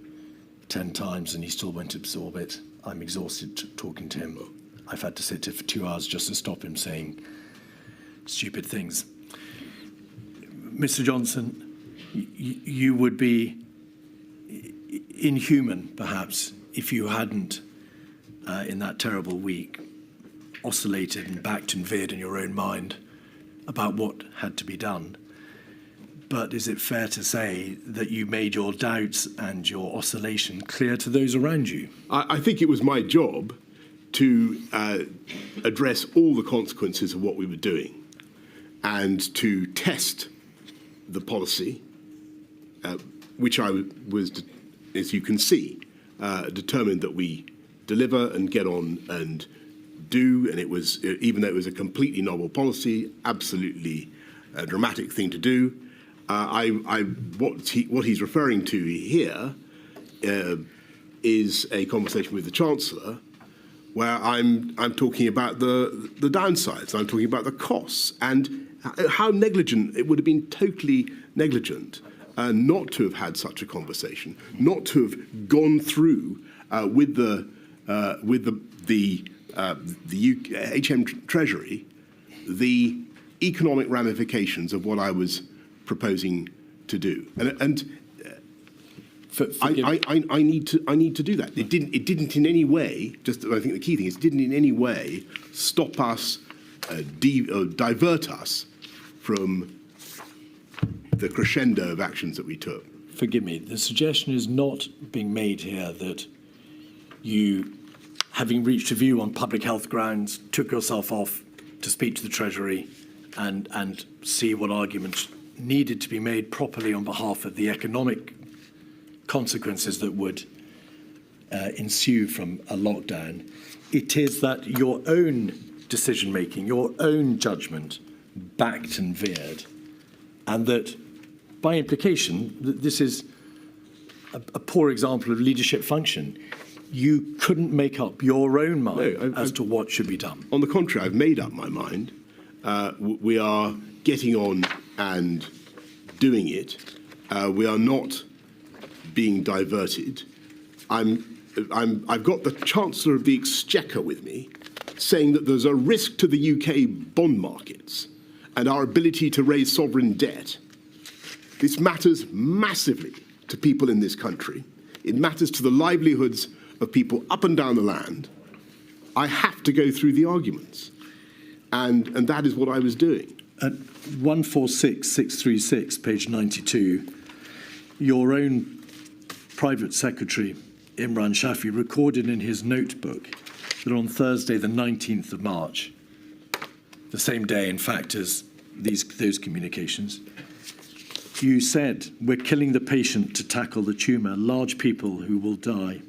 10 times and he still won't absorb it. I'm exhausted talking to him. I've had to sit here for 2 hours just to stop him saying stupid things. Mr. Johnson, you would be inhuman, perhaps, if you hadn't, in that terrible week, oscillated and backed and veered in your own mind about what had to be done. But is it fair to say that you made your doubts and your oscillation clear to those around you? I think it was my job to address all the consequences of what we were doing and to test the policy, which I was, as you can see, determined that we deliver and get on and do, and it was, even though it was a completely novel policy, absolutely a dramatic thing to do. What he's referring to here is a conversation with the Chancellor, where I'm talking about the downsides, I'm talking about the costs, and how negligent it would have been, totally negligent, not to have had such a conversation, not to have gone through with the HM Treasury the economic ramifications of what I was proposing to do, I need to do that. It didn't in any way. Just I think the key thing is, it didn't in any way stop us, divert us from the crescendo of actions that we took. Forgive me. The suggestion is not being made here that you, having reached a view on public health grounds, took yourself off to speak to the Treasury and see what arguments needed to be made properly on behalf of the economic consequences that would ensue from a lockdown. It is that your own decision-making, your own judgment backed and veered, and that by implication, this is a poor example of leadership function. You couldn't make up your own mind as to what should be done. On the contrary, I've made up my mind. We are getting on and doing it. We are not being diverted. I've got the Chancellor of the Exchequer with me, saying that there's a risk to the UK bond markets and our ability to raise sovereign debt. This matters massively to people in this country. It matters to the livelihoods of people up and down the land. I have to go through the arguments. And that is what I was doing. At 146636, page 92, your own private secretary, Imran Shafi, recorded in his notebook that on Thursday, the 19th of March, the same day, in fact, as those communications, you said, "We're killing the patient to tackle the tumour, large people who will die.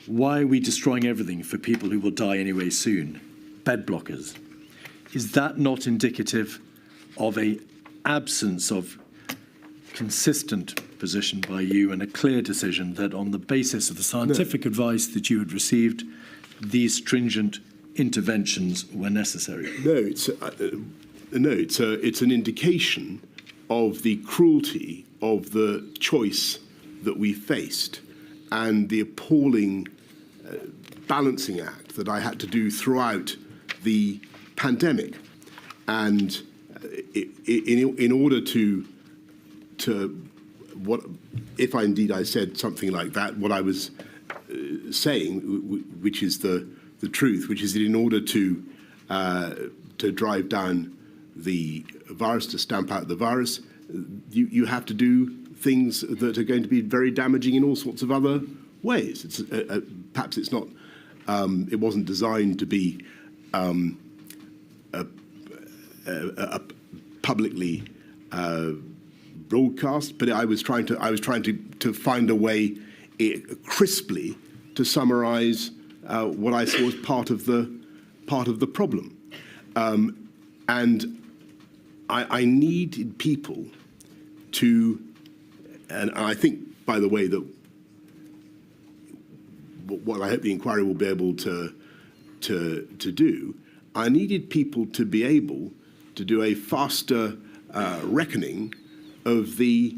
Why are we destroying everything for people who will die anyway soon? Bed blockers." Is that not indicative of an absence of consistent position by you and a clear decision that on the basis of the scientific advice that you had received, these stringent interventions were necessary? No, it's an indication of the cruelty of the choice that we faced and the appalling balancing act that I had to do throughout the pandemic. And in order to what, if I indeed I said something like that, what I was saying, which is the truth, which is that in order to drive down the virus, to stamp out the virus, you have to do things that are going to be very damaging in all sorts of other ways. It's, perhaps it's not, it wasn't designed to be publicly broadcast, but I was trying to find a way crisply to summarise what I saw as part of the problem, and I needed people to, and I think, by the way, that what I hope the inquiry will be able to do, I needed people to be able to do a faster reckoning of the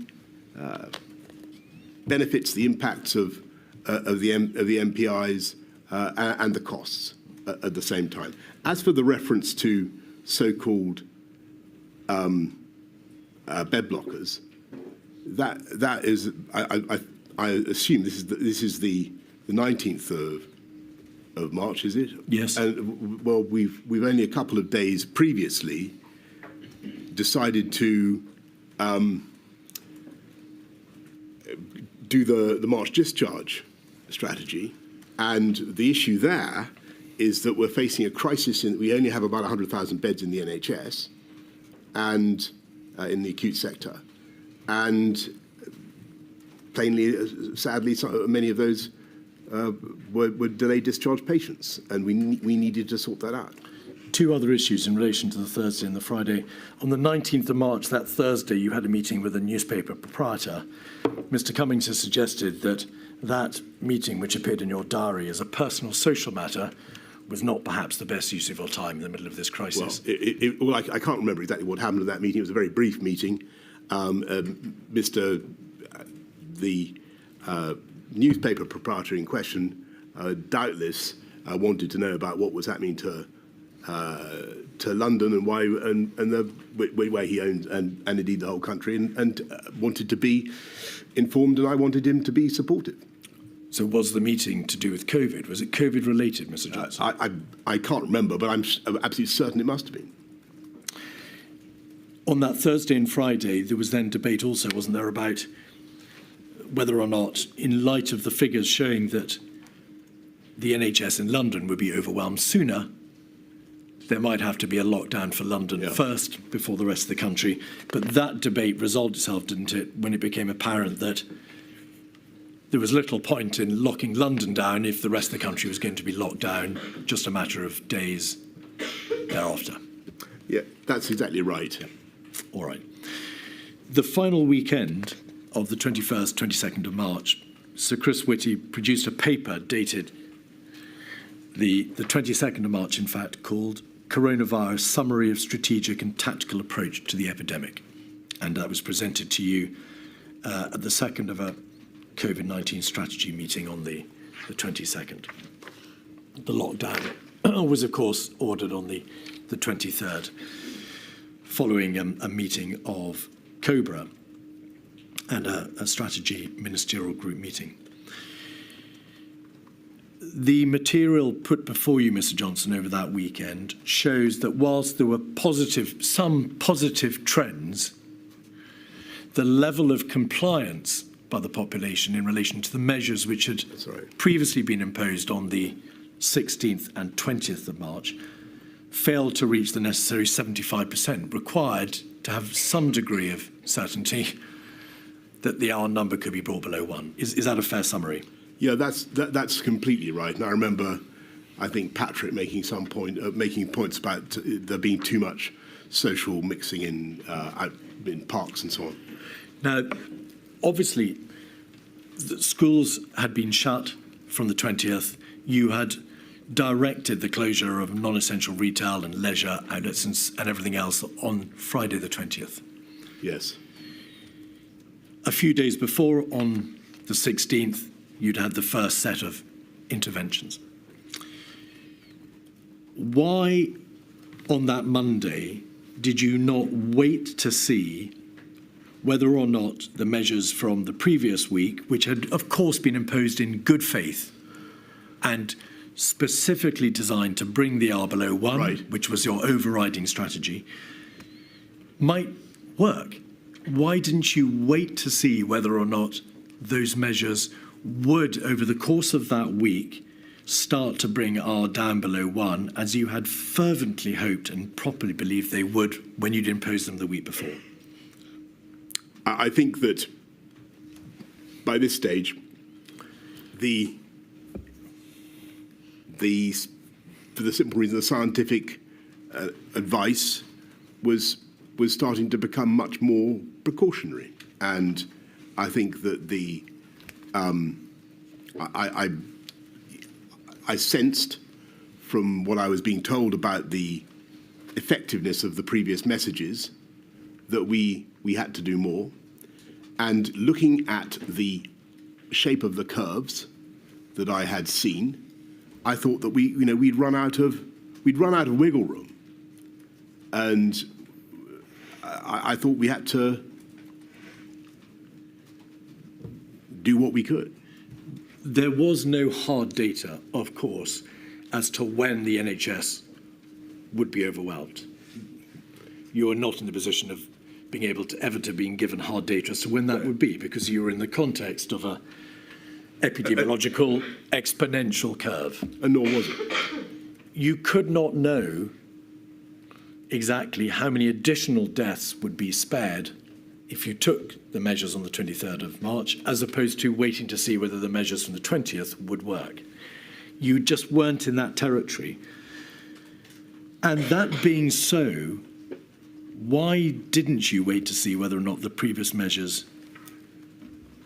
benefits, the impacts of the MPIs and the costs at the same time. As for the reference to so-called bed blockers, that is, I assume this is the 19th of March, is it? Yes. And well, we've only a couple of days previously decided to do the March discharge strategy, and the issue there is that we're facing a crisis in that we only have about 100,000 beds in the NHS and in the acute sector, and plainly, sadly, many of those would delay discharge patients, and we needed to sort that out. Two other issues in relation to the Thursday and the Friday. On the 19th of March, that Thursday, you had a meeting with a newspaper proprietor. Mr. Cummings has suggested that that meeting, which appeared in your diary as a personal social matter, was not perhaps the best use of your time in the middle of this crisis. Well, I can't remember exactly what happened at that meeting. It was a very brief meeting. The newspaper proprietor in question doubtless wanted to know about what was happening to London and why, where he owned and indeed the whole country, and wanted to be informed, and I wanted him to be supportive. So was the meeting to do with COVID? Was it COVID related, Mr. Johnson? I can't remember, but I'm absolutely certain it must have been. On that Thursday and Friday, there was then debate also, wasn't there, about whether or not, in light of the figures showing that the NHS in London would be overwhelmed sooner, there might have to be a lockdown for London first before the rest of the country. But that debate resolved itself, didn't it, when it became apparent that there was little point in locking London down if the rest of the country was going to be locked down just a matter of days thereafter. Yeah, that's exactly right. Yeah. All right. The final weekend of the 21st, 22nd of March, Sir Chris Whitty produced a paper dated the 22nd of March, in fact, called Coronavirus Summary of Strategic and Tactical Approach to the Epidemic. And that was presented to you at the second of a COVID-19 strategy meeting on the 22nd. The lockdown was, of course, ordered on the 23rd, following a meeting of COBRA and a strategy ministerial group meeting. The material put before you, Mr. Johnson, over that weekend shows that whilst there were some positive trends, the level of compliance by the population in relation to the measures which had previously been imposed on the 16th and 20th of March failed to reach the necessary 75% required to have some degree of certainty that the R number could be brought below 1. Is that a fair summary? Yeah, that's completely right. And I remember, I think Patrick making points about there being too much social mixing in parks and so on. Now, obviously, the schools had been shut from the 20th. You had directed the closure of non-essential retail and leisure outlets and everything else on Friday the 20th. Yes. A few days before, on the 16th, you'd had the first set of interventions. Why, on that Monday, did you not wait to see whether or not the measures from the previous week, which had, of course, been imposed in good faith and specifically designed to bring the R below 1, which was your overriding strategy, might work? Why didn't you wait to see whether or not those measures would, over the course of that week, start to bring R down below 1, as you had fervently hoped and properly believed they would when you'd imposed them the week before? I think that by this stage, for the simple reason, the scientific advice was starting to become much more precautionary, and I think that I sensed from what I was being told about the effectiveness of the previous messages that we had to do more. And looking at the shape of the curves that I had seen, I thought that we'd run out of wiggle room, and I thought we had to do what we could. There was no hard data, of course, as to when the NHS would be overwhelmed. You are not in the position of being able to ever to being given hard data as to when that would be, because you were in the context of a epidemiological exponential curve. And nor was it. You could not know exactly how many additional deaths would be spared if you took the measures on the 23rd of March, as opposed to waiting to see whether the measures from the 20th would work. You just weren't in that territory. And that being so, why didn't you wait to see whether or not the previous measures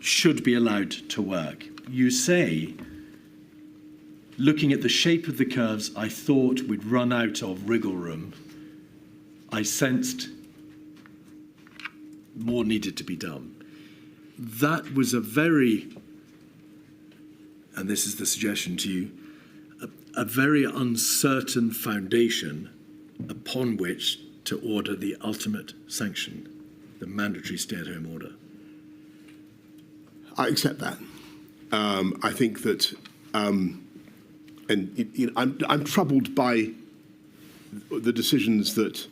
should be allowed to work? You say, looking at the shape of the curves, I thought we'd run out of wriggle room. I sensed more needed to be done. That was a very, and this is the suggestion to you, a very uncertain foundation upon which to order the ultimate sanction, the mandatory stay-at-home order. I accept that. I think that, I'm troubled by the decisions that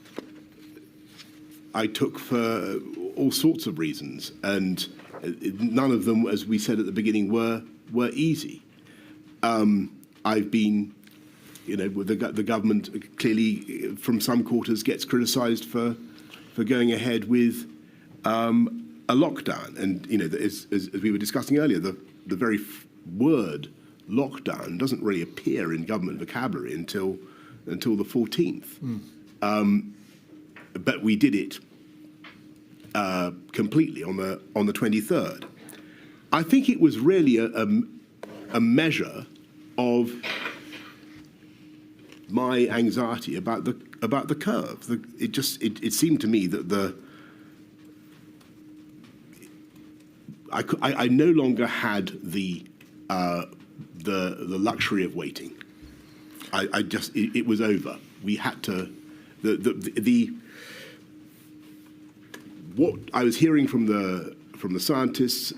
I took for all sorts of reasons, and none of them, as we said at the beginning, were easy. I've been, the government clearly, from some quarters, gets criticised for going ahead with a lockdown, and as we were discussing earlier, the very word lockdown doesn't really appear in government vocabulary until the 14th. But we did it completely on the 23rd. I think it was really a measure of my anxiety about the curve. It seemed to me that I no longer had the luxury of waiting. It was over. We had to what I was hearing from the scientists,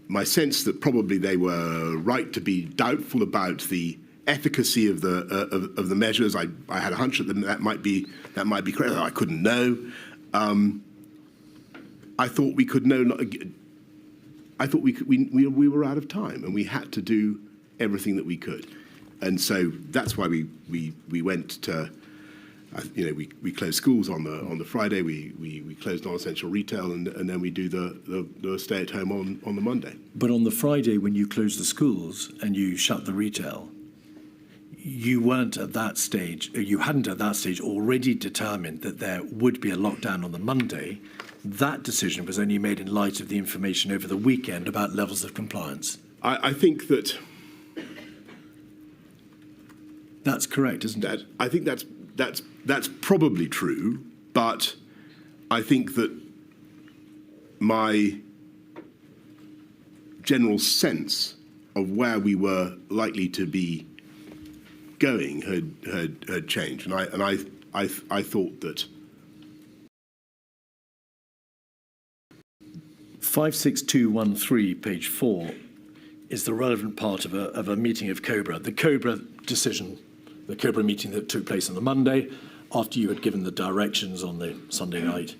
my sense that probably they were right to be doubtful about the efficacy of the measures. I had a hunch that might be correct. I couldn't know. I thought we could know. I thought we were out of time, and we had to do everything that we could, and so that's why we went to. We closed schools on the Friday. We closed non-essential retail, and then we do the stay at home on the Monday. But on the Friday, when you closed the schools and you shut the retail, you weren't at that stage. You hadn't at that stage already determined that there would be a lockdown on the Monday. That decision was only made in light of the information over the weekend about levels of compliance. I think that that's correct, isn't it? I think that's probably true, but I think that my general sense of where we were likely to be going had changed, and I thought that 56213, page 4, is the relevant part of a meeting of COBRA. The COBRA decision, the COBRA meeting that took place on the Monday, after you had given the directions on the Sunday night.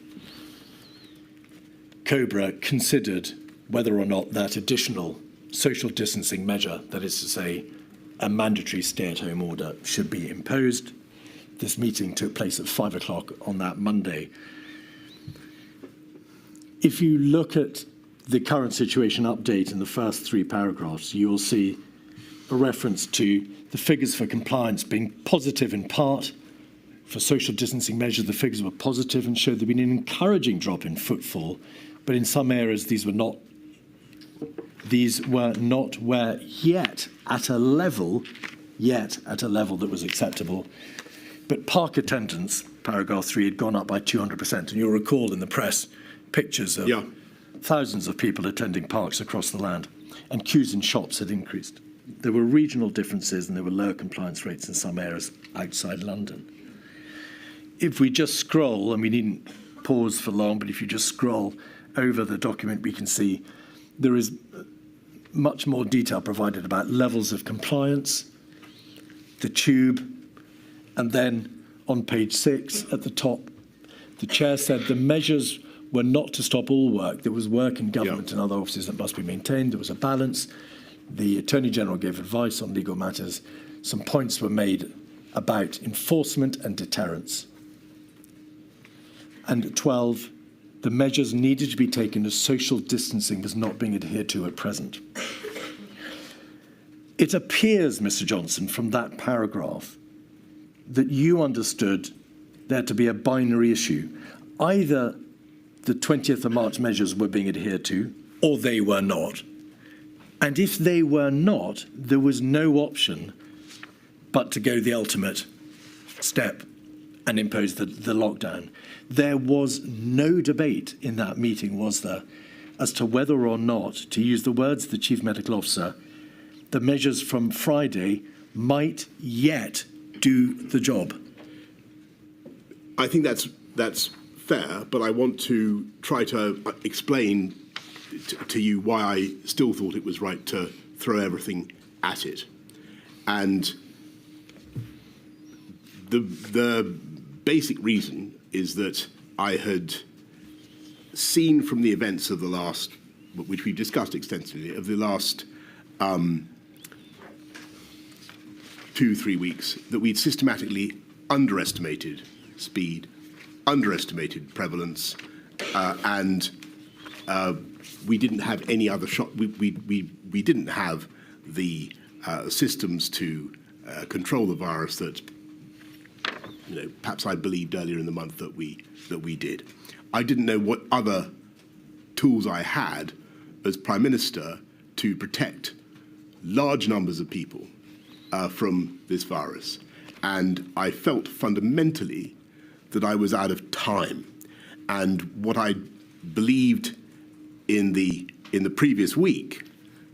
COBRA considered whether or not that additional social distancing measure, that is to say, a mandatory stay-at-home order, should be imposed. This meeting took place at 5 o'clock on that Monday. If you look at the current situation update in the first 3 paragraphs, you will see a reference to the figures for compliance being positive in part. For social distancing measures, the figures were positive and showed there had been an encouraging drop in footfall, but in some areas these were not where yet at a level that was acceptable. But park attendance, paragraph 3, had gone up by 200%. And you'll recall in the press pictures of thousands of people attending parks across the land, and queues in shops had increased. There were regional differences and there were lower compliance rates in some areas outside London. If we just scroll, and we needn't pause for long, but if you just scroll over the document, we can see there is much more detail provided about levels of compliance, the tube, and then on page 6 at the top, the chair said the measures were not to stop all work. There was work in government and other offices that must be maintained. There was a balance. The Attorney General gave advice on legal matters. Some points were made about enforcement and deterrence. And 12, the measures needed to be taken as social distancing was not being adhered to at present. It appears, Mr. Johnson, from that paragraph, that you understood there to be a binary issue. Either the 20th of March measures were being adhered to, or they were not. And if they were not, there was no option but to go the ultimate step and impose the lockdown. There was no debate in that meeting, was there, as to whether or not, to use the words of the Chief Medical Officer, the measures from Friday might yet do the job. I think that's fair, but I want to try to explain to you why I still thought it was right to throw everything at it. And the basic reason is that I had seen from the events of the last, which we've discussed extensively, of the last 2-3 weeks, that we'd systematically underestimated speed, underestimated prevalence, and we didn't have any other shot. We didn't have the systems to control the virus that, perhaps I believed earlier in the month that we did. I didn't know what other tools I had as Prime Minister to protect large numbers of people from this virus, and I felt fundamentally that I was out of time. And what I believed in the previous week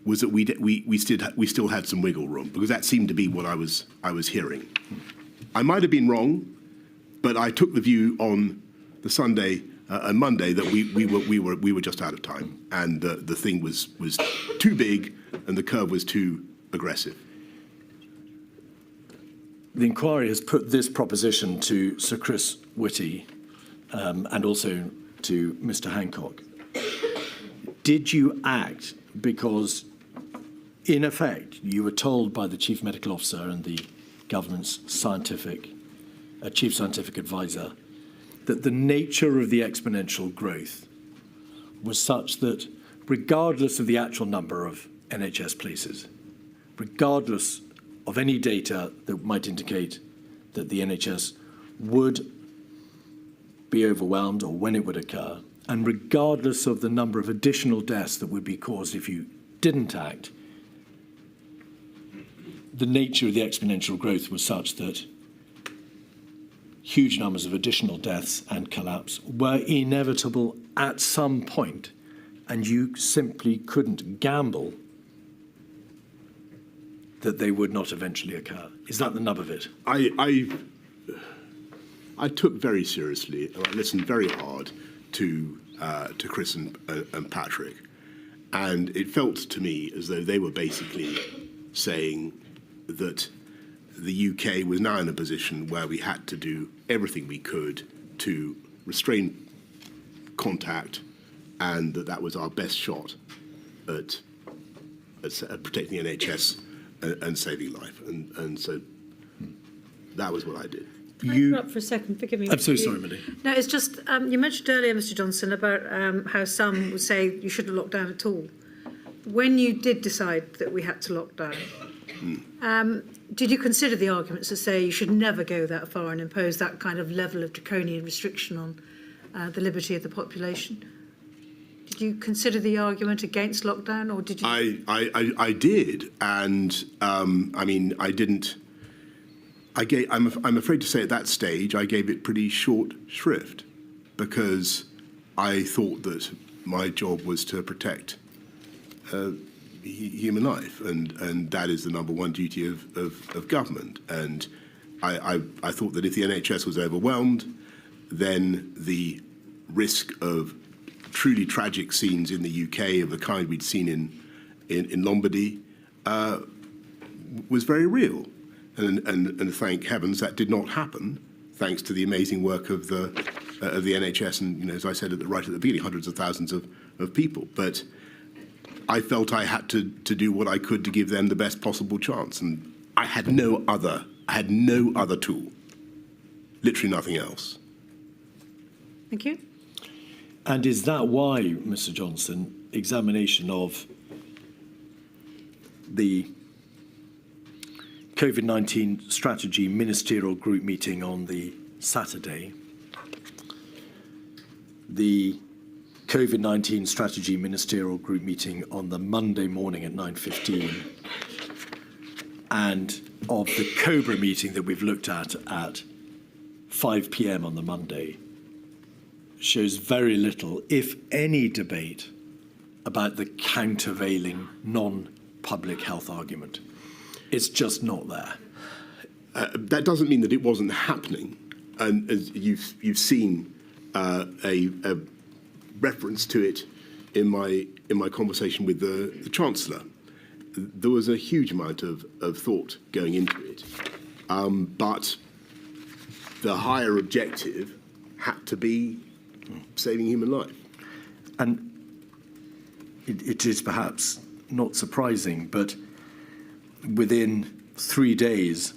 was that we still had some wiggle room, because that seemed to be what I was hearing. I might have been wrong, but I took the view on the Sunday and Monday that we were just out of time, and the thing was too big and the curve was too aggressive. The inquiry has put this proposition to Sir Chris Whitty and also to Mr. Hancock. Did you act because, in effect, you were told by the Chief Medical Officer and the government's chief scientific advisor that the nature of the exponential growth was such that, regardless of the actual number of NHS places, regardless of any data that might indicate that the NHS would be overwhelmed or when it would occur, and regardless of the number of additional deaths that would be caused if you didn't act, the nature of the exponential growth was such that huge numbers of additional deaths and collapse were inevitable at some point, and you simply couldn't gamble that they would not eventually occur. Is that the nub of it? I took very seriously, and I listened very hard to Chris and Patrick, and it felt to me as though they were basically saying that the UK was now in a position where we had to do everything we could to restrain contact, and that was our best shot at protecting the NHS and saving life. And so that was what I did. Can I interrupt for a second? Forgive me. I'm so sorry, Minnie. No, it's just, you mentioned earlier, Mr. Johnson, about how some would say you shouldn't lock down at all. When you did decide that we had to lock down, did you consider the arguments that say you should never go that far and impose that kind of level of draconian restriction on the liberty of the population? Did you consider the argument against lockdown, or did you? I did, and I mean, I didn't. I'm afraid to say at that stage I gave it pretty short shrift, because I thought that my job was to protect human life, and that is the number one duty of government. And I thought that if the NHS was overwhelmed, then the risk of truly tragic scenes in the UK of the kind we'd seen in Lombardy was very real. And thank heavens that did not happen, thanks to the amazing work of the NHS and, as I said right at the beginning, hundreds of thousands of people. But I felt I had to do what I could to give them the best possible chance, and I had no other tool, literally nothing else. Thank you. And is that why, Mr. Johnson, examination of the COVID-19 strategy ministerial group meeting on the Saturday, the COVID-19 strategy ministerial group meeting on the Monday morning at 9:15, and of the COBRA meeting that we've looked at 5 p.m. on the Monday, shows very little, if any, debate about the countervailing non-public health argument. It's just not there. That doesn't mean that it wasn't happening, and as you've seen a reference to it in my conversation with the Chancellor. There was a huge amount of thought going into it, but the higher objective had to be saving human life. And it is perhaps not surprising, but within 3 days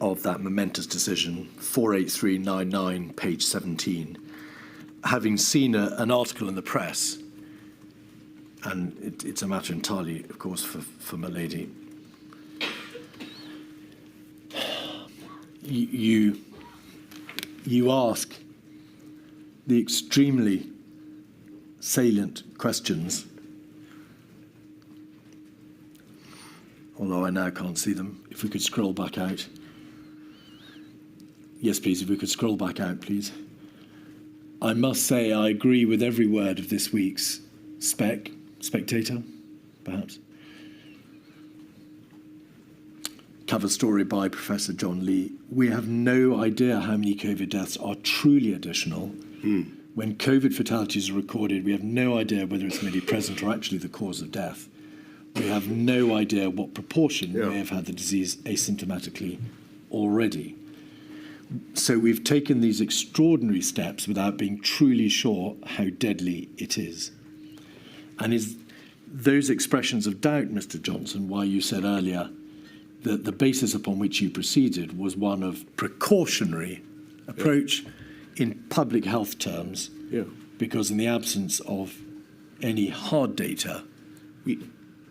of that momentous decision, 48399, page 17, having seen an article in the press, and it's a matter entirely, of course, for my lady, you ask the extremely salient questions, although I now can't see them. If we could scroll back out. Yes, please, if we could scroll back out, please. I must say I agree with every word of this week's Spectator, perhaps. Cover story by Professor John Lee. We have no idea how many COVID deaths are truly additional. When COVID fatalities are recorded, we have no idea whether it's merely present or actually the cause of death. We have no idea what proportion may have had the disease asymptomatically already. So we've taken these extraordinary steps without being truly sure how deadly it is. And is those expressions of doubt, Mr. Johnson, why you said earlier that the basis upon which you proceeded was one of precautionary approach in public health terms, because in the absence of any hard data,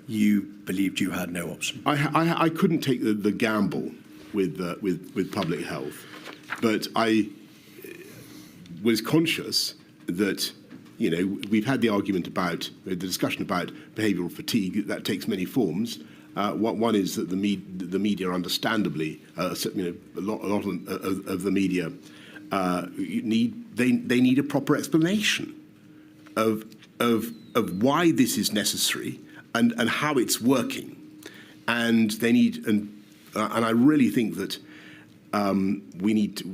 you believed you had no option? I couldn't take the gamble with public health, but I was conscious that, you know, we've had the argument about, the discussion about behavioural fatigue. That takes many forms. One is that the media, understandably, a lot of the media need a proper explanation of why this is necessary and how it's working, and they need and I really think that we need to,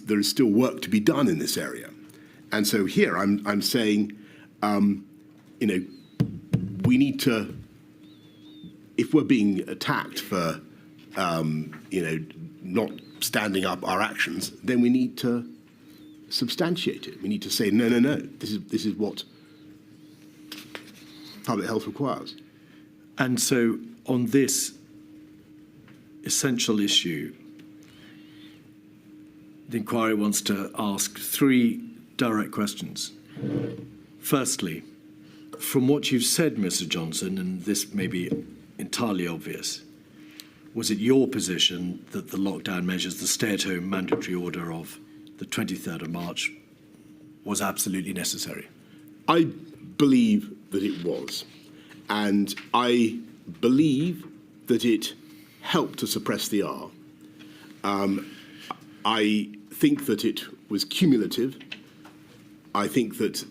there is still work to be done in this area. And so here I'm saying, we need to, if we're being attacked for, not standing up our actions, then we need to substantiate it. We need to say, no, this is what public health requires. And so on this essential issue, the inquiry wants to ask 3 direct questions. Firstly, from what you've said, Mr. Johnson, and this may be entirely obvious, was it your position that the lockdown measures, the stay-at-home mandatory order of the 23rd of March, was absolutely necessary? I believe that it was. And I believe that it helped to suppress the R. I think that it was cumulative. I think that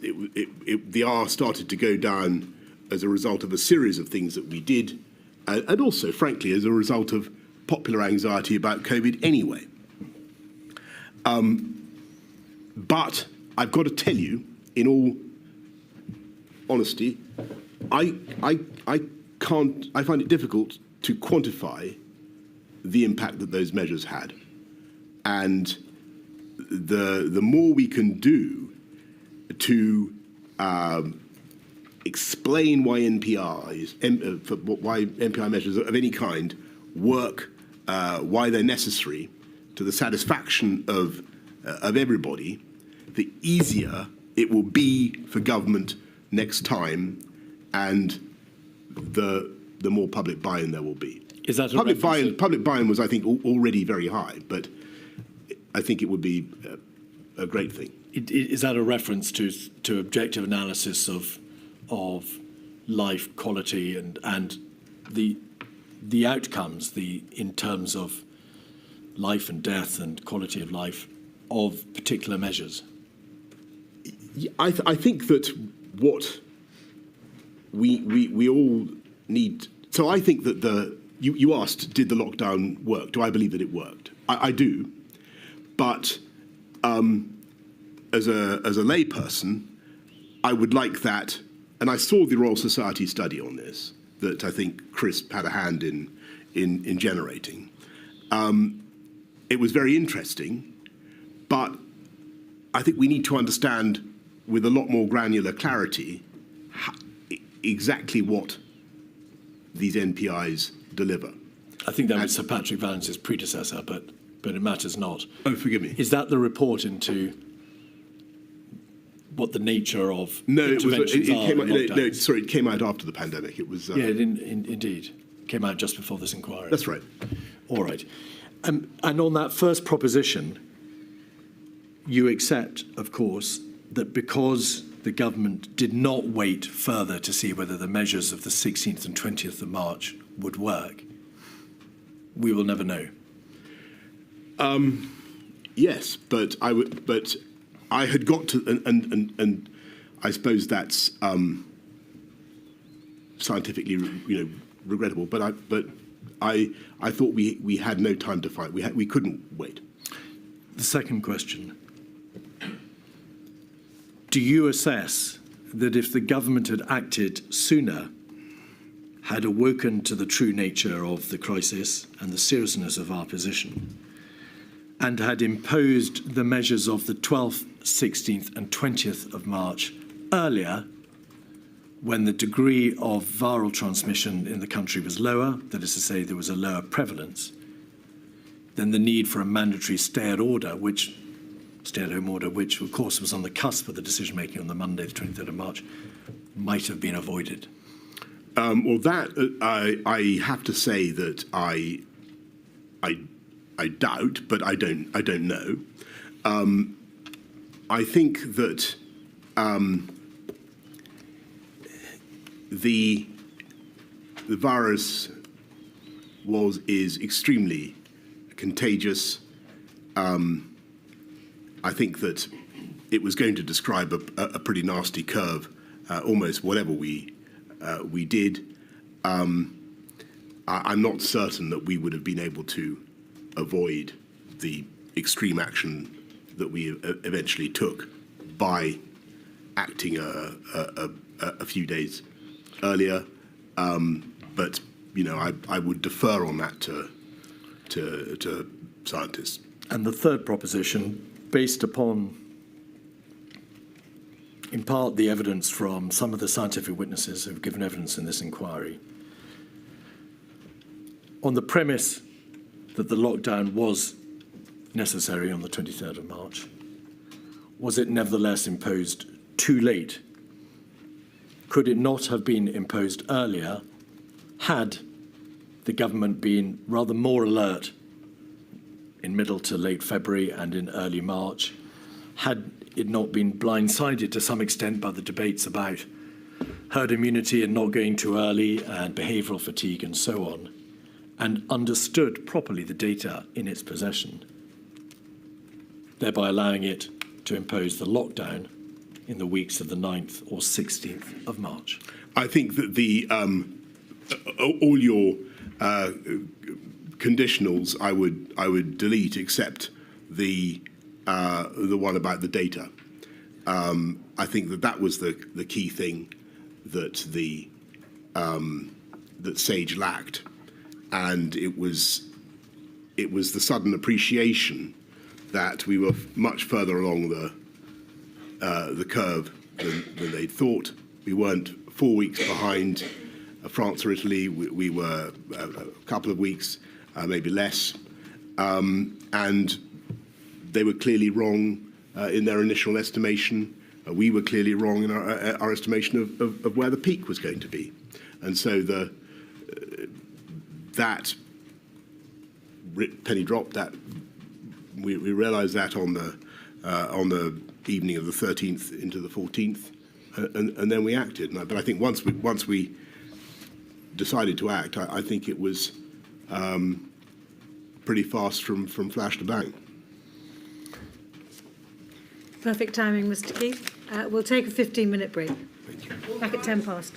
the R started to go down as a result of a series of things that we did, and also, frankly, as a result of popular anxiety about COVID anyway. But I've got to tell you, in all honesty, I find it difficult to quantify the impact that those measures had. And the more we can do to explain why why NPI measures of any kind work, why they're necessary to the satisfaction of everybody, the easier it will be for government next time, and the more public buy-in there will be. Is that public buy-in was, I think, already very high, but I think it would be a great thing. Is that a reference to objective analysis of life quality and the outcomes in terms of life and death and quality of life of particular measures? I think that what we all need. So I think that you asked, did the lockdown work? Do I believe that it worked? I do, but as a layperson, I would like that. And I saw the Royal Society study on this that I think Chris had a hand in generating. It was very interesting, but I think we need to understand with a lot more granular clarity exactly what these NPIs deliver. I think that was Sir Patrick Vallance's predecessor, but it matters not. Oh, forgive me. Is that the report into what the nature of interventions are? It came out after the pandemic. It was indeed came out just before this inquiry. That's right. All right, and on that first proposition, you accept, of course, that because the government did not wait further to see whether the measures of the 16th and 20th of March would work, we will never know. Yes, but I had got to, and I suppose that's scientifically, regrettable. But I thought we had no time to fight. We couldn't wait. The second question: do you assess that if the government had acted sooner, had awoken to the true nature of the crisis and the seriousness of our position, and had imposed the measures of the 12th, 16th and 20th of March earlier, when the degree of viral transmission in the country was lower, that is to say there was a lower prevalence, then the need for a mandatory stay-at-home order, which of course was on the cusp of the decision-making on the Monday, the 23rd of March, might have been avoided? Well, that I have to say that I doubt, but I don't know. I think that the virus is extremely contagious. I think that it was going to describe a pretty nasty curve, almost whatever we did. I'm not certain that we would have been able to avoid the extreme action that we eventually took by acting a few days earlier. But I would defer on that to scientists. And the third proposition, based upon, in part, the evidence from some of the scientific witnesses who have given evidence in this inquiry, on the premise that the lockdown was necessary on the 23rd of March, was it nevertheless imposed too late? Could it not have been imposed earlier had the government been rather more alert in middle to late February and in early March, had it not been blindsided to some extent by the debates about herd immunity and not going too early and behavioural fatigue and so on, and understood properly the data in its possession, thereby allowing it to impose the lockdown in the weeks of the 9th or 16th of March? I think that all your conditionals I would delete, except the one about the data. I think that was the key thing that that SAGE lacked, and it was the sudden appreciation that we were much further along the curve than they'd thought. We weren't 4 weeks behind France or Italy. We were a couple of weeks, maybe less, and they were clearly wrong in their initial estimation. We were clearly wrong in our estimation of where the peak was going to be. And so that penny drop, that we realised that on the evening of the 13th into the 14th, and then we acted. But I think once we decided to act, I think it was pretty fast from flash to bang. Perfect timing, Mr. Keith. We'll take a 15-minute break. Thank you. Back at 10 past.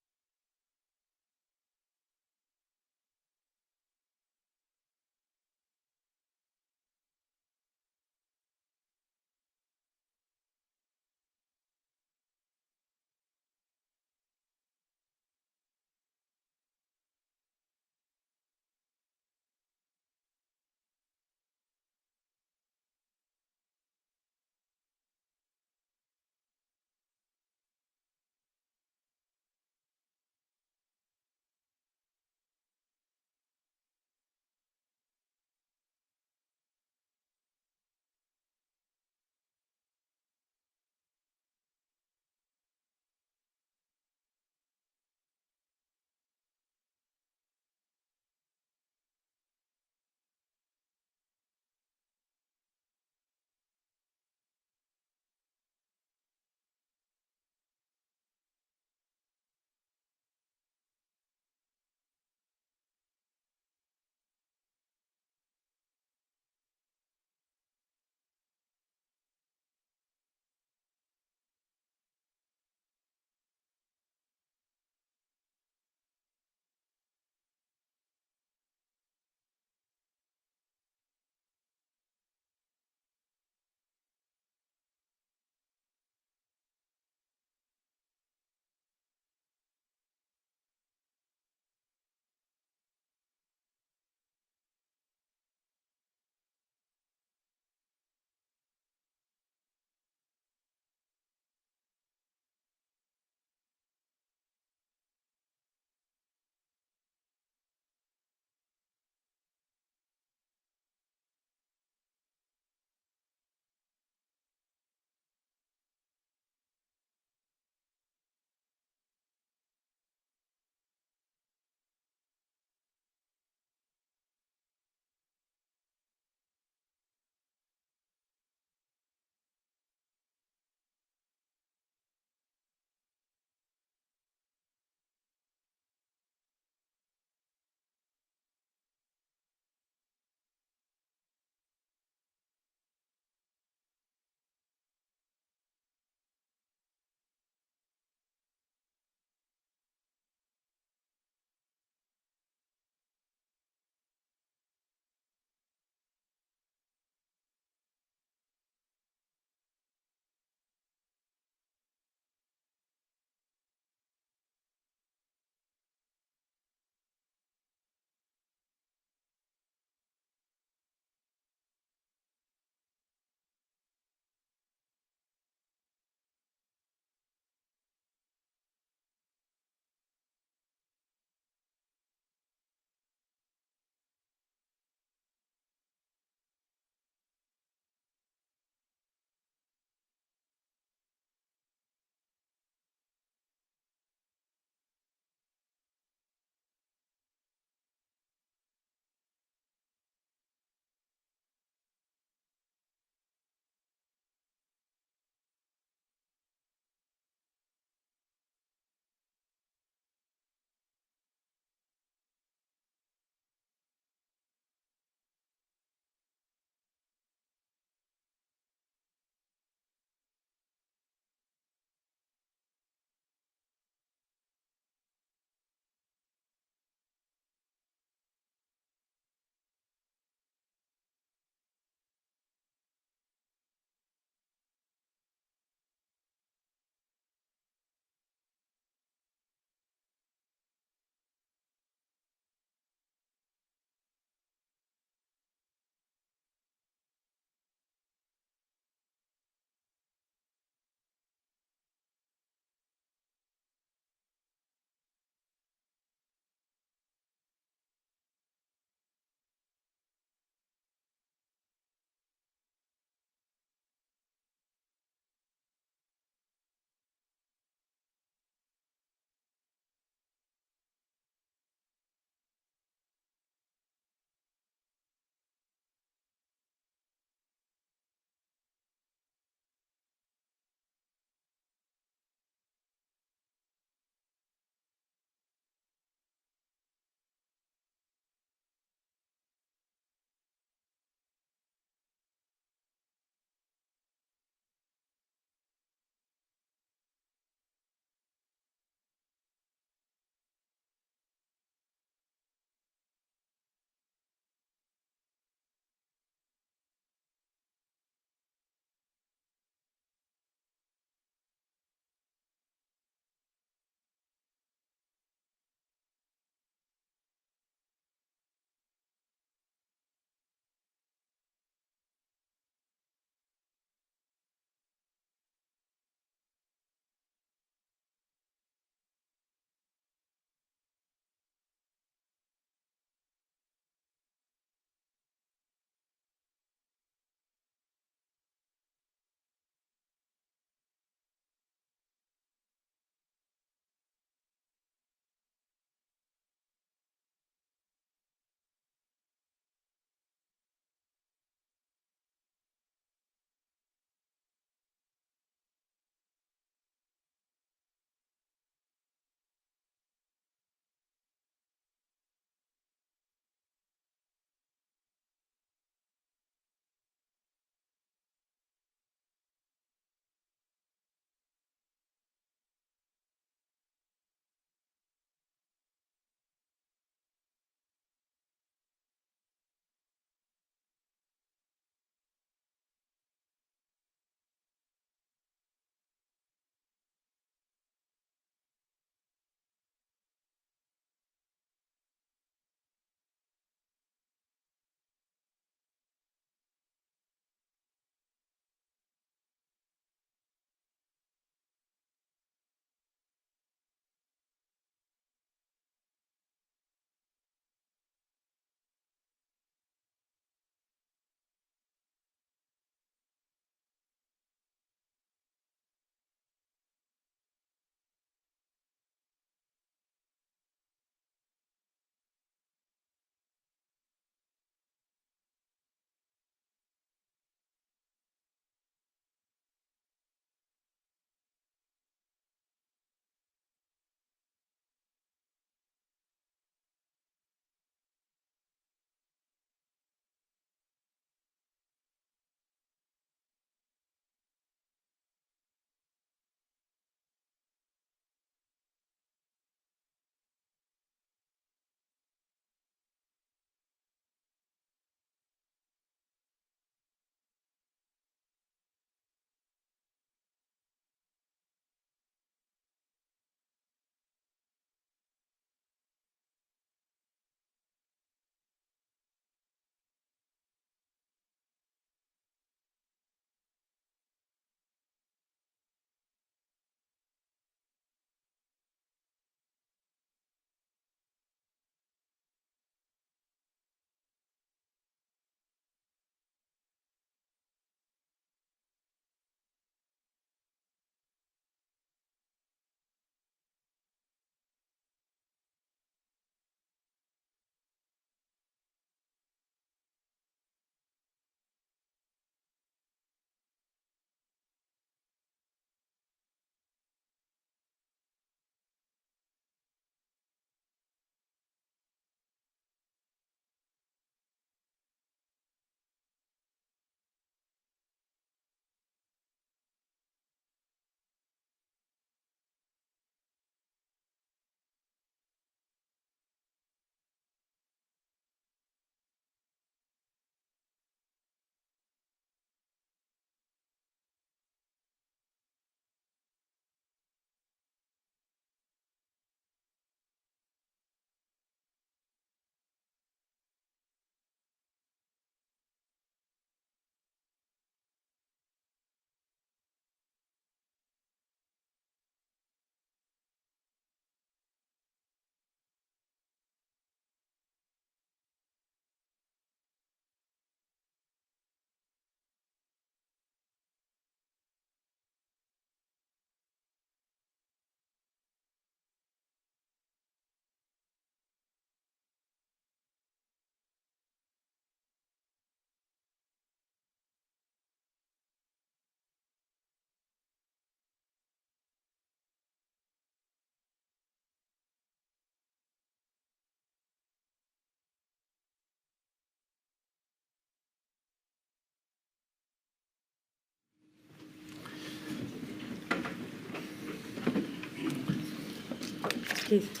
Keith.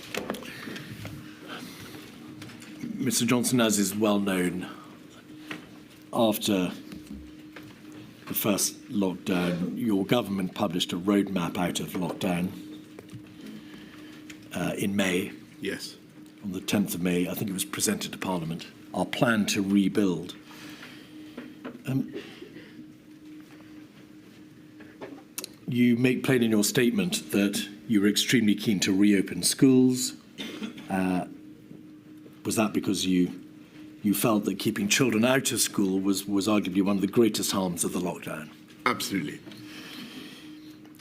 Mr. Johnson, as is well known, after the first lockdown, your government published a roadmap out of lockdown in May. Yes. On the 10th of May, I think it was presented to Parliament, our plan to rebuild. You make plain in your statement that you were extremely keen to reopen schools. Was that because you felt that keeping children out of school was arguably one of the greatest harms of the lockdown? Absolutely.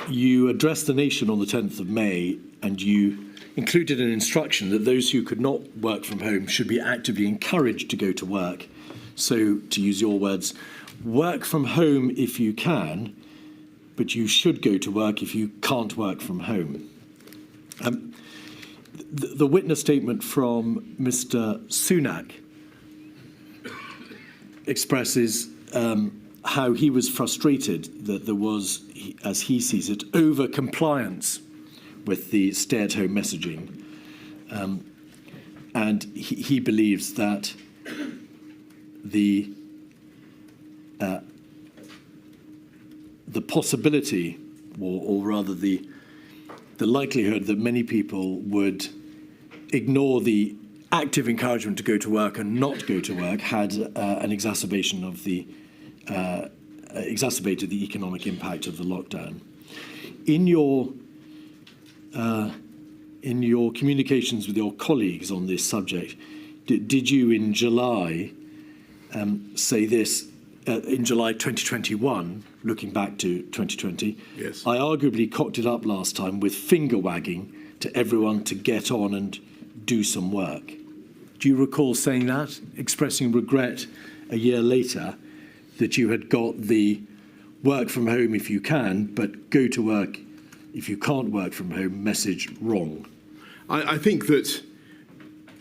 You addressed the nation on the 10th of May, and you included an instruction that those who could not work from home should be actively encouraged to go to work. So, to use your words, work from home if you can, but you should go to work if you can't work from home. The witness statement from Mr. Sunak expresses how he was frustrated that there was, as he sees it, over-compliance with the stay-at-home messaging. And he believes that the possibility, or rather the likelihood that many people would ignore the active encouragement to go to work and not go to work had an exacerbation of exacerbated the economic impact of the lockdown. In your communications with your colleagues on this subject, did you in July say this? In July 2021, looking back to 2020, yes. I arguably cocked it up last time with finger wagging to everyone to get on and do some work. Do you recall saying that, expressing regret a year later that you had got the work from home if you can, but go to work if you can't work from home message wrong? I think that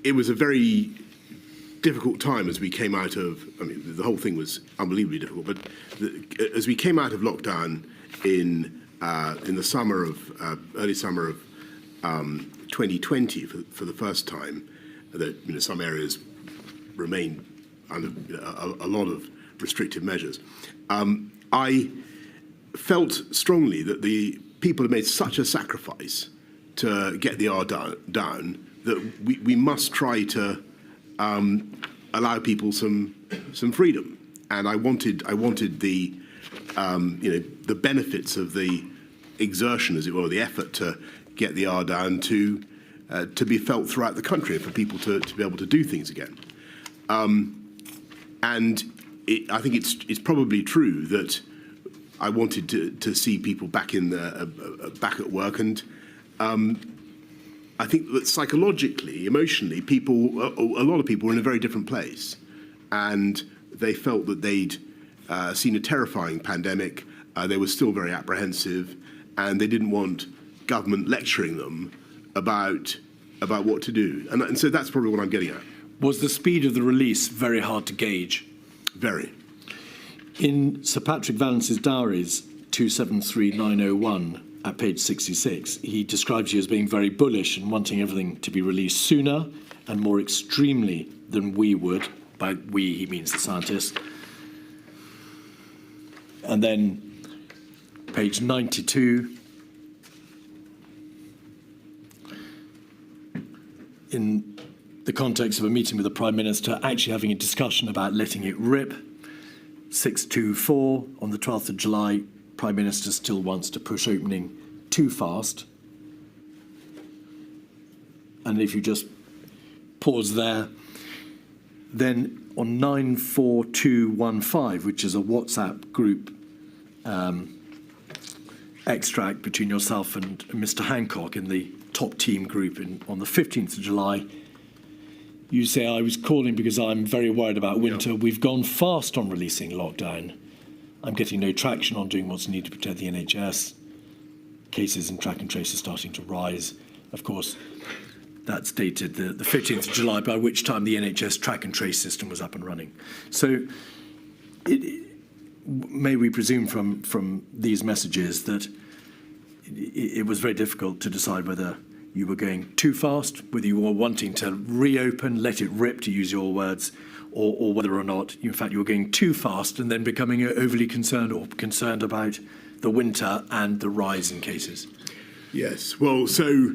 it was a very difficult time as we came out of, I mean, the whole thing was unbelievably difficult, but as we came out of lockdown in the summer of, early summer of 2020 for the first time, that some areas remain under a lot of restrictive measures. I felt strongly that the people had made such a sacrifice to get the R down that we must try to allow people some freedom, and I wanted the the benefits of the exertion, as it were, the effort to get the R down to be felt throughout the country, and for people to be able to do things again. And I think it's probably true that I wanted to see people back back at work, and I think that psychologically, emotionally, a lot of people were in a very different place, and they felt that they'd seen a terrifying pandemic. They were still very apprehensive, and they didn't want government lecturing them about what to do. And so that's probably what I'm getting at. Was the speed of the release very hard to gauge? Very. In Sir Patrick Vallance's diaries, 273901, at page 66, he describes you as being very bullish and wanting everything to be released sooner and more extremely than we would. By we, he means the scientists. And then page 92, in the context of a meeting with the Prime Minister, actually having a discussion about letting it rip. 624, on the 12th of July, Prime Minister still wants to push opening too fast. And if you just pause there, then on 94215, which is a WhatsApp group extract between yourself and Mr. Hancock in the top team group on the 15th of July, you say, I was calling because I'm very worried about winter. Yeah. We've gone fast on releasing lockdown. I'm getting no traction on doing what's needed to protect the NHS. Cases in track and trace are starting to rise. Of course, that's dated the 15th of July, by which time the NHS track and trace system was up and running. So may we presume from these messages that it was very difficult to decide whether you were going too fast, whether you were wanting to reopen, let it rip, to use your words, or whether or not, in fact, you were going too fast and then becoming overly concerned or concerned about the winter and the rise in cases. Yes. Well, so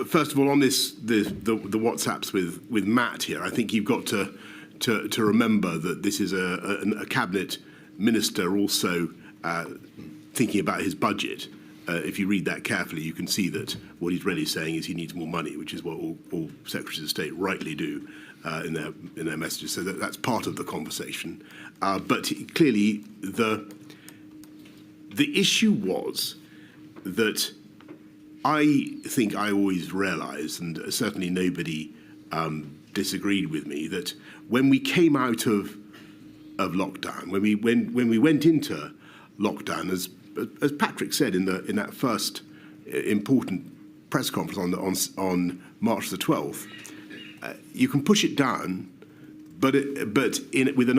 first of all, on this, the WhatsApps with Matt here, I think you've got to remember that this is a cabinet minister also thinking about his budget. If you read that carefully, you can see that what he's really saying is he needs more money, which is what all secretaries of state rightly do in their messages. So that's part of the conversation. But clearly, the issue was that I think I always realised, and certainly nobody disagreed with me, that when we came out of lockdown, when we went into lockdown, as Patrick said in that first important press conference on March the 12th, you can push it down, but with an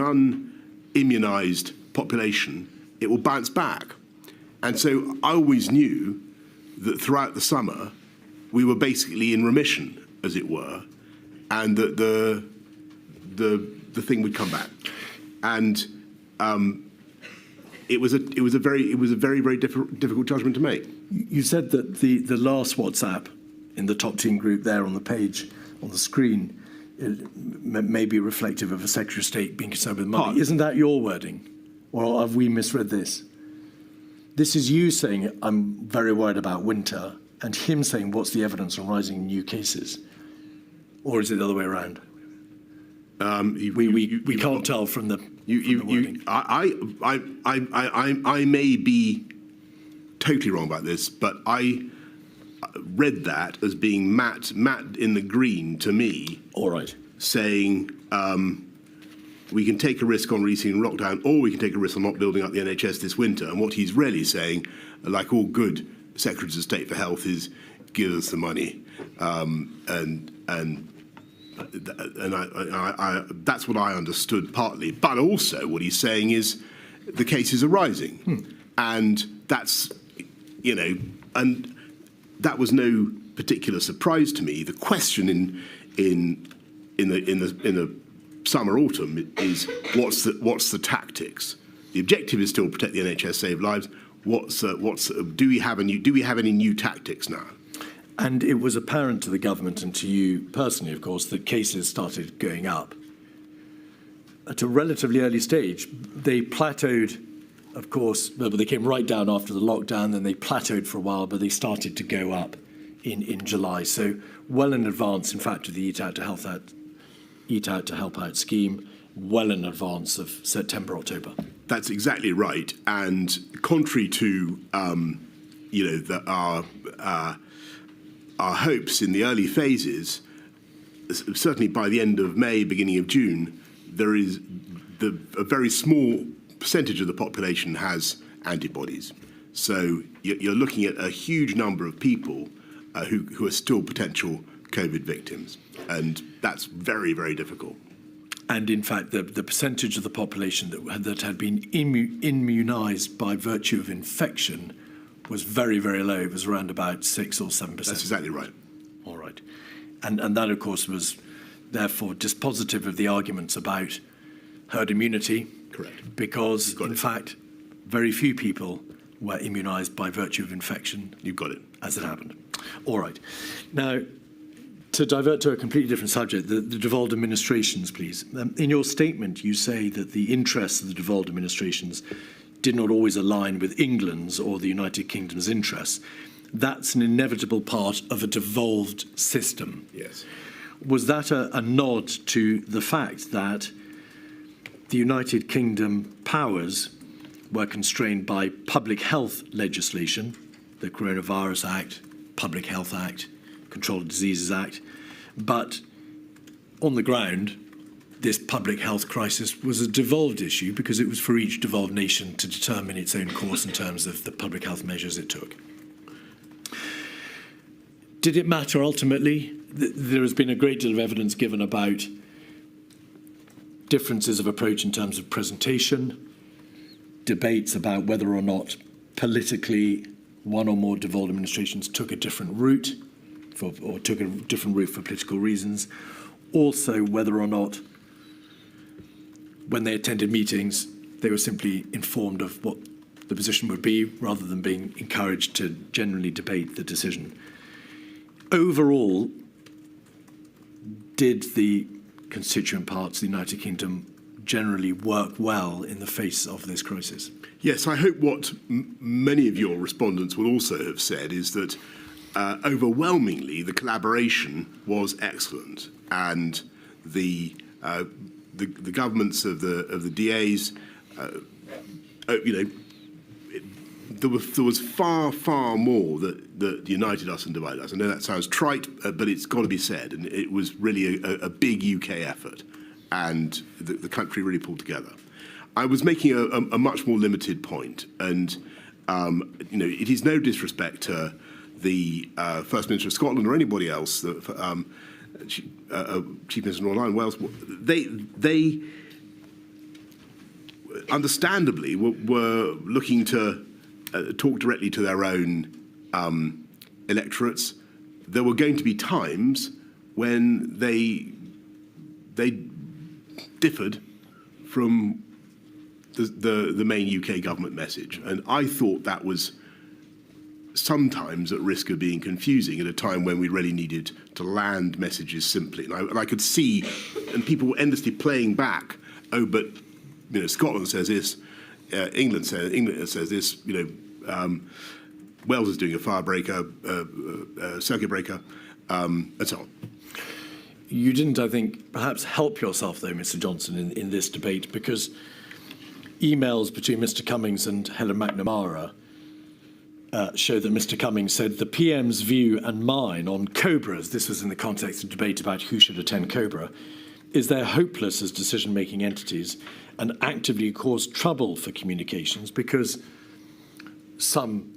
unimmunised population, it will bounce back. And so I always knew that throughout the summer we were basically in remission, as it were, and that the thing would come back. And it was a very difficult judgment to make. You said that the last WhatsApp in the top team group there on the page on the screen may be reflective of a Secretary of State being concerned with money. Isn't that your wording, or have we misread this? This is you saying I'm very worried about winter, and him saying what's the evidence on rising new cases, or is it the other way around? We can't tell from the wording. I may be totally wrong about this, but I read that as being Matt in the green to me. All right. Saying we can take a risk on releasing lockdown, or we can take a risk on not building up the NHS this winter. And what he's really saying, like all good secretaries of state for health, is give us the money, and that's what I understood partly. But also what he's saying is the cases are rising, and that's, and that was no particular surprise to me. The question in the summer autumn is what's the tactics? The objective is still protect the NHS, save lives. Do we have any new tactics now? And it was apparent to the government and to you personally, of course, that cases started going up. At a relatively early stage, they plateaued, of course, but they came right down after the lockdown, then they plateaued for a while, but they started to go up in July. So well in advance, in fact, of the Eat Out to Help Out scheme, well in advance of September, October. That's exactly right. And contrary to, our hopes in the early phases, certainly by the end of May, beginning of June, there is a very small percentage of the population has antibodies. So you're looking at a huge number of people who are still potential COVID victims, and that's very, very difficult. And in fact, the percentage of the population that had been immunised by virtue of infection was very, very low. It was around about 6 or 7%. That's exactly right. All right. And that, of course, was therefore dispositive of the arguments about herd immunity. Correct. Because, in fact, very few people were immunised by virtue of infection. You've got it. As it happened. All right. Now, to divert to a completely different subject, the devolved administrations, please. In your statement, you say that the interests of the devolved administrations did not always align with England's or the United Kingdom's interests. That's an inevitable part of a devolved system. Yes. Was that a nod to the fact that the United Kingdom powers were constrained by public health legislation, the Coronavirus Act, Public Health Act, Control of Diseases Act, but on the ground, this public health crisis was a devolved issue because it was for each devolved nation to determine its own course in terms of the public health measures it took. Did it matter ultimately? There has been a great deal of evidence given about differences of approach in terms of presentation, debates about whether or not politically one or more devolved administrations took a different route or took a different route for political reasons. Also, whether or not, when they attended meetings, they were simply informed of what the position would be, rather than being encouraged to generally debate the decision. Overall, did the constituent parts of the United Kingdom generally work well in the face of this crisis? Yes, I hope what many of your respondents will also have said is that overwhelmingly the collaboration was excellent, and the governments of the DAs, there was far more that united us and divided us. I know that sounds trite, but it's got to be said, and it was really a big UK effort, and the country really pulled together. I was making a much more limited point, and it is no disrespect to the First Minister of Scotland or anybody else, Chief Minister of Northern Ireland, Wales. They understandably were looking to talk directly to their own electorates. There were going to be times when they differed from the main UK government message, and I thought that was sometimes at risk of being confusing at a time when we really needed to land messages simply. And I could see, and people were endlessly playing back, oh, but Scotland says this, England says this, Wales is doing a firebreaker, circuit breaker, and so on. You didn't, I think, perhaps help yourself, though, Mr. Johnson, in this debate, because emails between Mr. Cummings and Helen McNamara show that Mr. Cummings said the PM's view and mine on Cobras, this was in the context of debate about who should attend Cobra, is they're hopeless as decision-making entities and actively cause trouble for communications, because some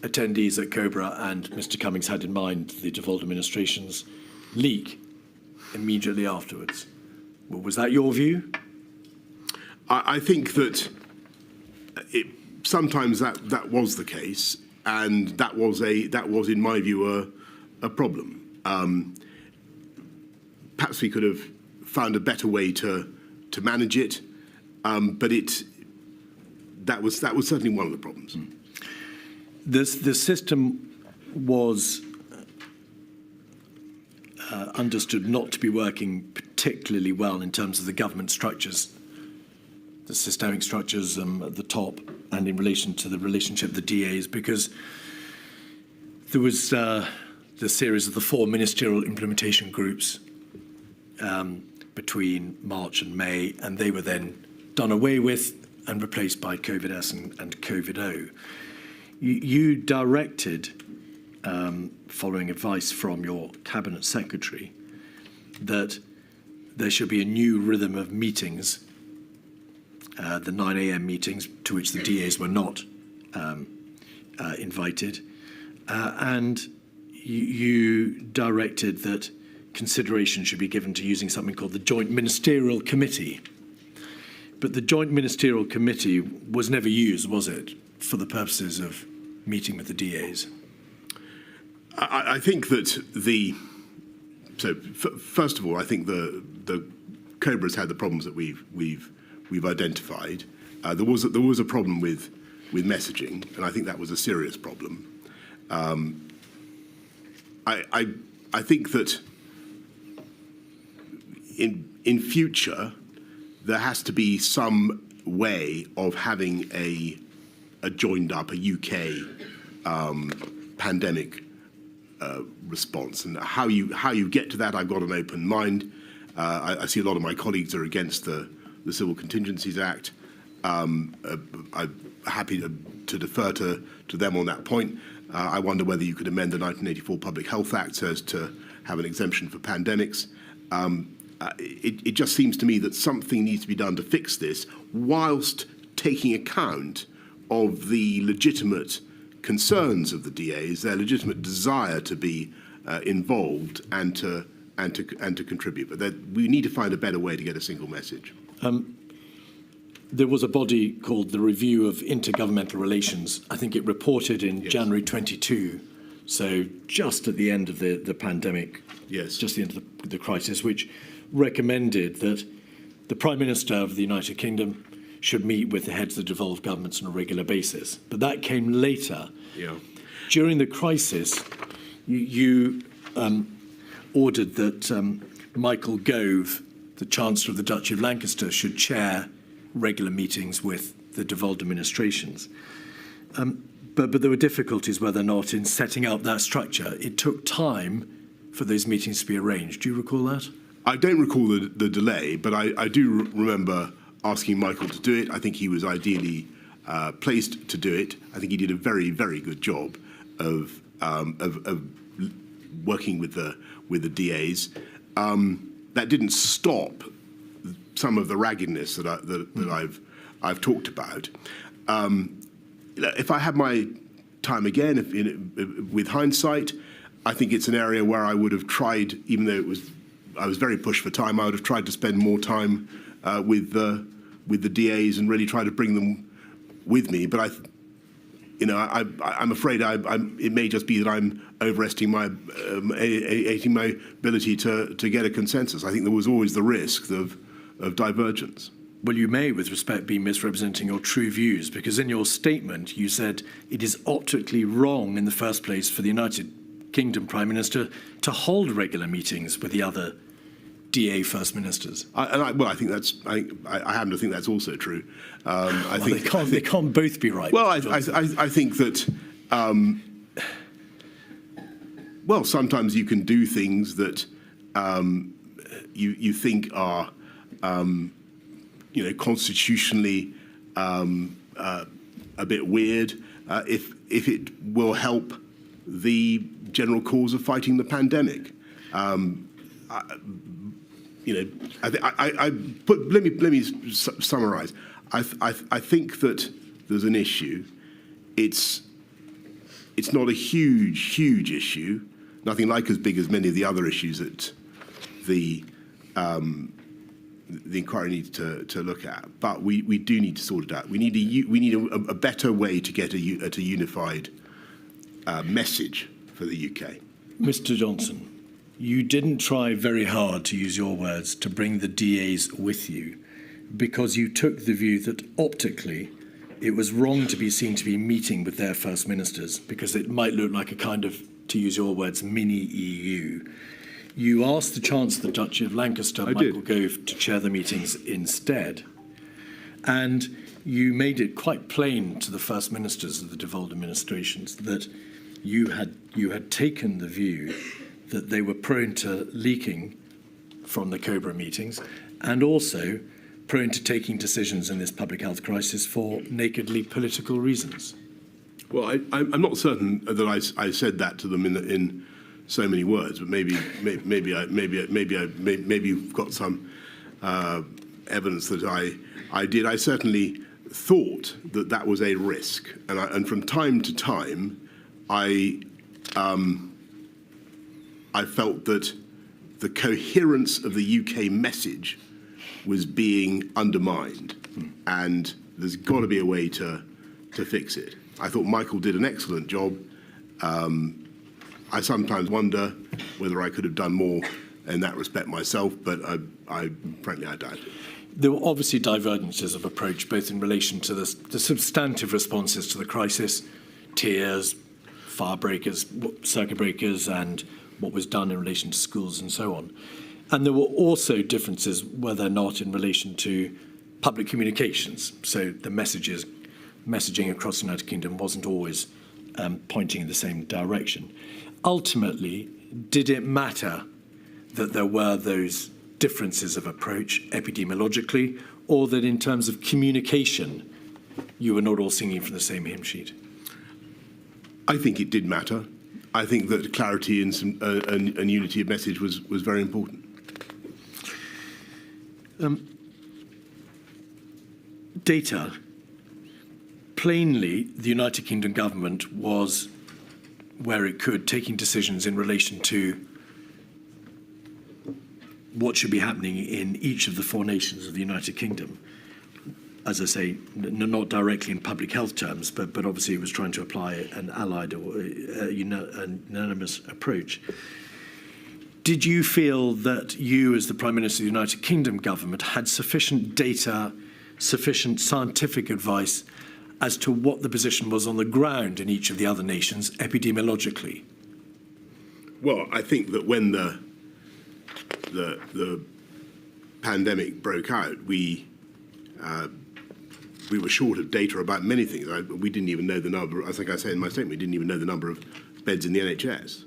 attendees at Cobra, and Mr. Cummings had in mind the devolved administration's leak immediately afterwards. Well, was that your view? I think that sometimes that was the case, and that was in my view a problem. Perhaps we could have found a better way to manage it, but that was certainly one of the problems. The system was understood not to be working particularly well in terms of the government structures, the systemic structures at the top, and in relation to the relationship of the DAs, because there was the series of the 4 ministerial implementation groups between March and May, and they were then done away with and replaced by COVID-S and COVID-O. You directed, following advice from your cabinet secretary, that there should be a new rhythm of meetings, the 9 a.m. meetings, to which the DAs were not invited, and you directed that consideration should be given to using something called the Joint Ministerial Committee. But the Joint Ministerial Committee was never used, was it, for the purposes of meeting with the DAs? I think that first of all, I think the Cobra's had the problems that we've identified. There was a problem with messaging, and I think that was a serious problem. I think that in future there has to be some way of having a joined up, a UK pandemic response, and how you get to that, I've got an open mind. I see a lot of my colleagues are against the Civil Contingencies Act. I'm happy to defer to them on that point. I wonder whether you could amend the 1984 Public Health Act so as to have an exemption for pandemics. It just seems to me that something needs to be done to fix this, whilst taking account of the legitimate concerns of the DAs, their legitimate desire to be involved and to contribute. But we need to find a better way to get a single message. There was a body called the Review of Intergovernmental Relations. I think it reported in January 22 so just at the end of the pandemic, Yes. just the end of the crisis, which recommended that the Prime Minister of the United Kingdom should meet with the heads of the devolved governments on a regular basis. But that came later. Yeah. During the crisis, you ordered that Michael Gove, the Chancellor of the Duchy of Lancaster, should chair regular meetings with the devolved administrations. But there were difficulties, whether or not, in setting up that structure. It took time for those meetings to be arranged. Do you recall that? I don't recall the delay, but I do remember asking Michael to do it. I think he was ideally placed to do it. I think he did a very, very good job of working with the DAs. That didn't stop some of the raggedness that I've talked about. If I had my time again, with hindsight, I think it's an area where I would have tried, even though I was very pushed for time, I would have tried to spend more time with the DAs and really try to bring them with me. But I'm afraid it may just be that I'm overestimating my ability to get a consensus. I think there was always the risk of divergence. Well, you may, with respect, be misrepresenting your true views, because in your statement you said it is optically wrong in the first place for the United Kingdom Prime Minister to hold regular meetings with the other DA First Ministers. I happen to think that's also true. They can't both be right. Well, I think that sometimes you can do things that you think are constitutionally a bit weird if it will help the general cause of fighting the pandemic. Let me summarise. I think that there's an issue. It's not a huge issue. Nothing like as big as many of the other issues that the inquiry needs to look at. But we do need to sort it out. We need a better way to get a unified message for the UK. Mr. Johnson, you didn't try very hard, to use your words, to bring the DAs with you, because you took the view that optically it was wrong to be seen to be meeting with their First Ministers, because it might look like a kind of, to use your words, mini EU. You asked the Chancellor of the Duchy of Lancaster, Michael Gove, to chair the meetings instead. And you made it quite plain to the First Ministers of the devolved administrations that you had taken the view that they were prone to leaking from the COBRA meetings and also prone to taking decisions in this public health crisis for nakedly political reasons. Well, I'm not certain that I said that to them in so many words, but maybe you've got some evidence that I did. I certainly thought that was a risk, and from time to time, I felt that the coherence of the UK message was being undermined, and there's got to be a way to fix it. I thought Michael did an excellent job. I sometimes wonder whether I could have done more in that respect myself, but frankly, I doubt it. There were obviously divergences of approach, both in relation to the substantive responses to the crisis, tiers, fire breakers, circuit breakers, and what was done in relation to schools and so on. And there were also differences, whether or not in relation to public communications. So the messaging across the United Kingdom wasn't always pointing in the same direction. Ultimately, did it matter that there were those differences of approach epidemiologically, or that in terms of communication, you were not all singing from the same hymn sheet? I think it did matter. I think that clarity and unity of message was very important. Data. Plainly, the United Kingdom government was, where it could, taking decisions in relation to what should be happening in each of the four nations of the United Kingdom. as I say, not directly in public health terms, but obviously it was trying to apply an allied or a unanimous approach. Did you feel that you, as the Prime Minister of the United Kingdom government, had sufficient data, sufficient scientific advice as to what the position was on the ground in each of the other nations epidemiologically? Well, I think that when the pandemic broke out, we were short of data about many things. We didn't even know the number. I think I said in my statement, we didn't even know the number of beds in the NHS,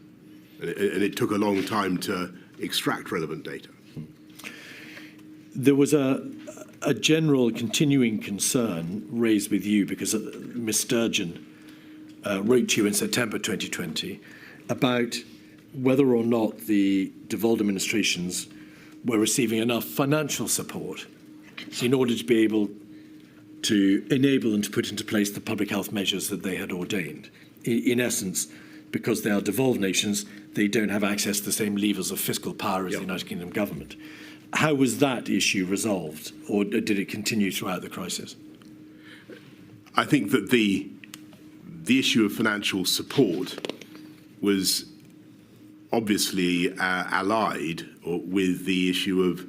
and it took a long time to extract relevant data. There was a general continuing concern raised with you because Ms Sturgeon wrote to you in September 2020 about whether or not the devolved administrations were receiving enough financial support in order to be able to enable them to put into place the public health measures that they had ordained. In essence, because they are devolved nations, they don't have access to the same levers of fiscal power as the United Kingdom government. How was that issue resolved, or did it continue throughout the crisis? I think that the issue of financial support was obviously allied with the issue of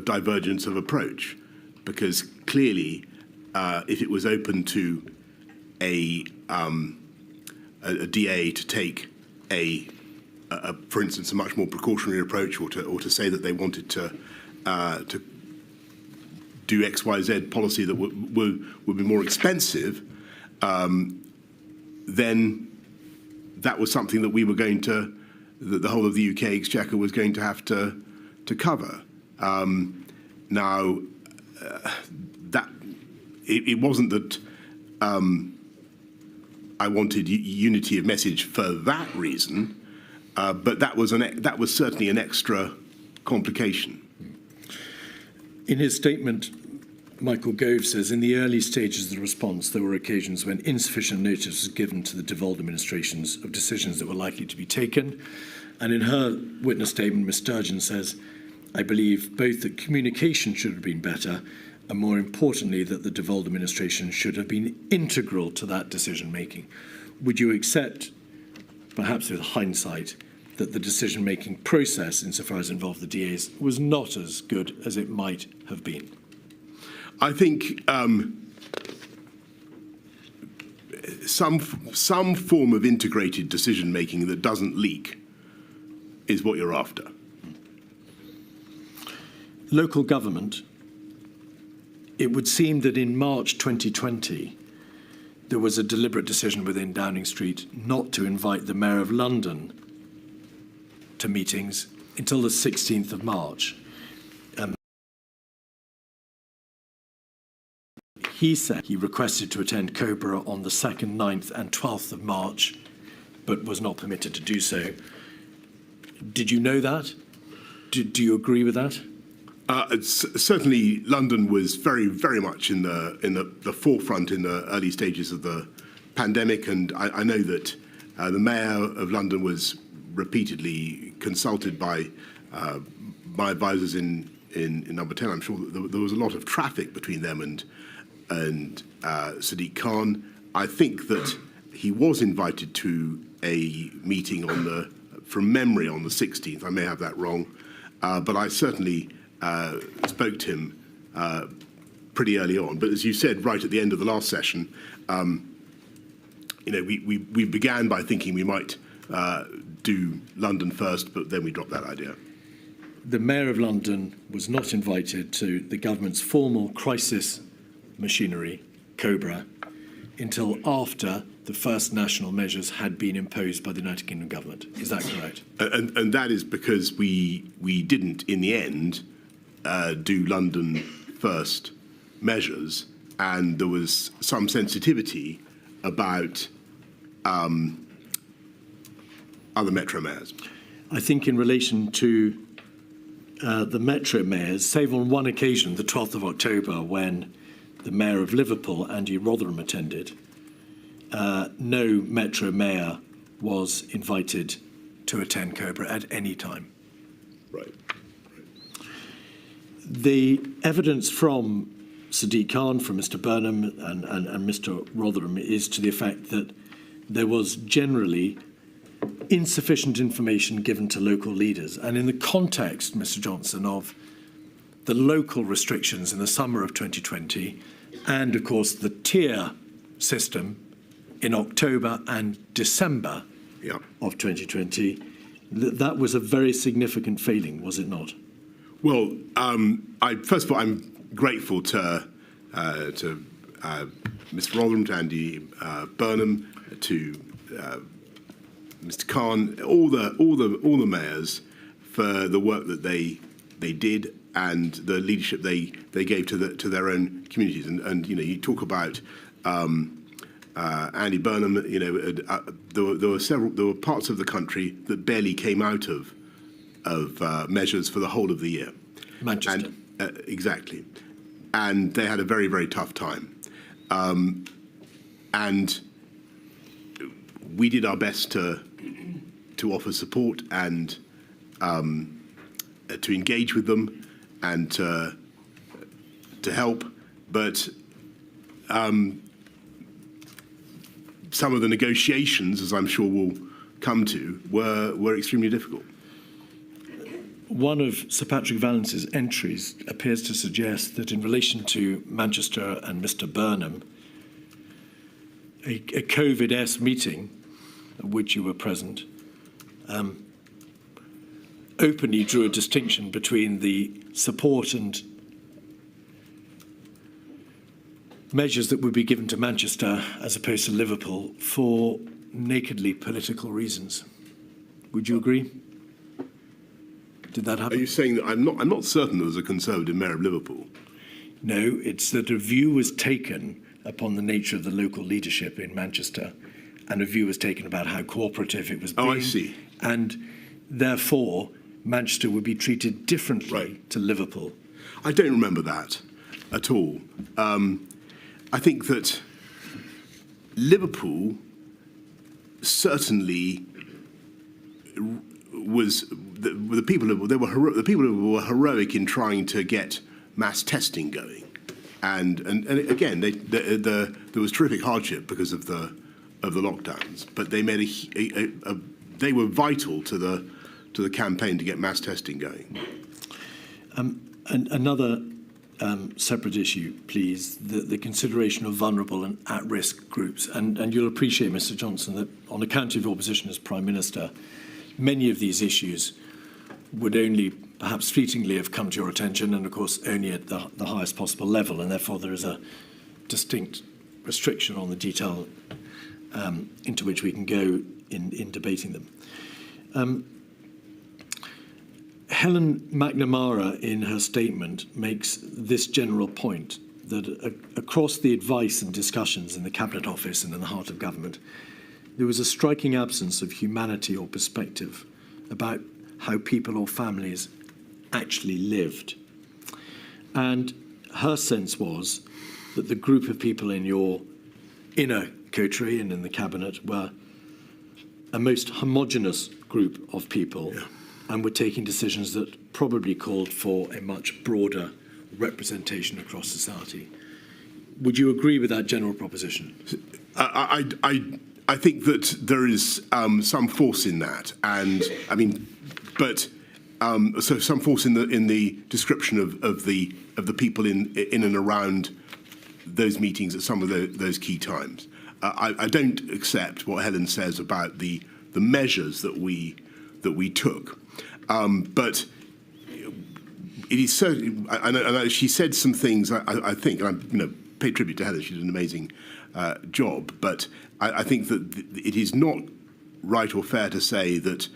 divergence of approach, because clearly, if it was open to a DA to take for instance, a much more precautionary approach, or to say that they wanted to do X, Y, Z policy that would be more expensive, then that was something that we were going to, that the whole of the UK Exchequer was going to have to cover. Now, it wasn't that I wanted unity of message for that reason. But that was certainly an extra complication. In his statement, Michael Gove says, in the early stages of the response, there were occasions when insufficient notice was given to the devolved administrations of decisions that were likely to be taken. And in her witness statement, Ms Sturgeon says, I believe both that communication should have been better, and more importantly, that the devolved administration should have been integral to that decision-making. Would you accept, perhaps with hindsight, that the decision-making process, insofar as it involved the DAs, was not as good as it might have been? I think some form of integrated decision-making that doesn't leak is what you're after. Local government, it would seem that in March 2020, there was a deliberate decision within Downing Street not to invite the Mayor of London to meetings until the 16th of March. He said he requested to attend COBRA on the 2nd, 9th and 12th of March, but was not permitted to do so. Did you know that? Do you agree with that? Certainly, London was very, very much in the forefront in the early stages of the pandemic, and I know that the Mayor of London was repeatedly consulted by my advisors in Number 10. I'm sure that there was a lot of traffic between them and Sadiq Khan. I think that he was invited to a meeting from memory, on the 16th. I may have that wrong, but I certainly spoke to him pretty early on. But as you said, right at the end of the last session, we began by thinking we might do London first, but then we dropped that idea. The Mayor of London was not invited to the government's formal crisis machinery, COBRA, until after the first national measures had been imposed by the United Kingdom government. Is that correct? And that is because we didn't, in the end, do London first measures, and there was some sensitivity about other metro mayors. I think in relation to the metro mayors, save on one occasion, the 12th of October, when the Mayor of Liverpool, Andy Rotherham, attended, no metro mayor was invited to attend COBRA at any time. Right. The evidence from Sadiq Khan, from Mr. Burnham and Mr. Rotherham is to the effect that there was generally insufficient information given to local leaders. And in the context, Mr. Johnson, of the local restrictions in the summer of 2020 and, of course, the tier system in October and December of 2020, that was a very significant failing, was it not? Well, first of all, I'm grateful to Mr. Rotherham, to Andy Burnham, to Mr. Khan, all the mayors for the work that they did and the leadership they gave to their own communities. And you talk about Andy Burnham. There were parts of the country that barely came out of measures for the whole of the year. Manchester. Exactly. And they had a very, very tough time. And we did our best to offer support and to engage with them and to help. But some of the negotiations, as I'm sure we'll come to, were extremely difficult. One of Sir Patrick Vallance's entries appears to suggest that in relation to Manchester and Mr. Burnham, a COVID-esque meeting at which you were present openly drew a distinction between the support and measures that would be given to Manchester as opposed to Liverpool for nakedly political reasons. Would you agree? Did that happen? Are you saying that I'm not certain there was a Conservative mayor of Liverpool? No, it's that a view was taken upon the nature of the local leadership in Manchester, and a view was taken about how cooperative it was being. Oh, I see. And therefore, Manchester would be treated differently to Liverpool. I don't remember that at all. I think that Liverpool certainly was the people who were heroic in trying to get mass testing going, and again there was terrific hardship because of the lockdowns, but they made they were vital to the campaign to get mass testing going. And another separate issue, please, the consideration of vulnerable and at-risk groups. And you'll appreciate, Mr. Johnson, that on account of your position as Prime Minister, many of these issues would only perhaps fleetingly have come to your attention, and of course only at the highest possible level, and therefore there is a distinct restriction on the detail into which we can go in debating them. Helen McNamara, in her statement, makes this general point, that across the advice and discussions in the Cabinet Office and in the heart of government, there was a striking absence of humanity or perspective about how people or families actually lived. And her sense was that the group of people in your inner coterie and in the Cabinet were a most homogenous group of people, and were taking decisions that probably called for a much broader representation across society. Would you agree with that general proposition? I think that there is some force in that, and I mean, but so some force in the description of the people in and around those meetings at some of those key times. I don't accept what Helen says about the measures that we took. But it is certainly, and she said some things. I think, and I pay tribute to Helen. She did an amazing job. But I think that it is not right or fair to say that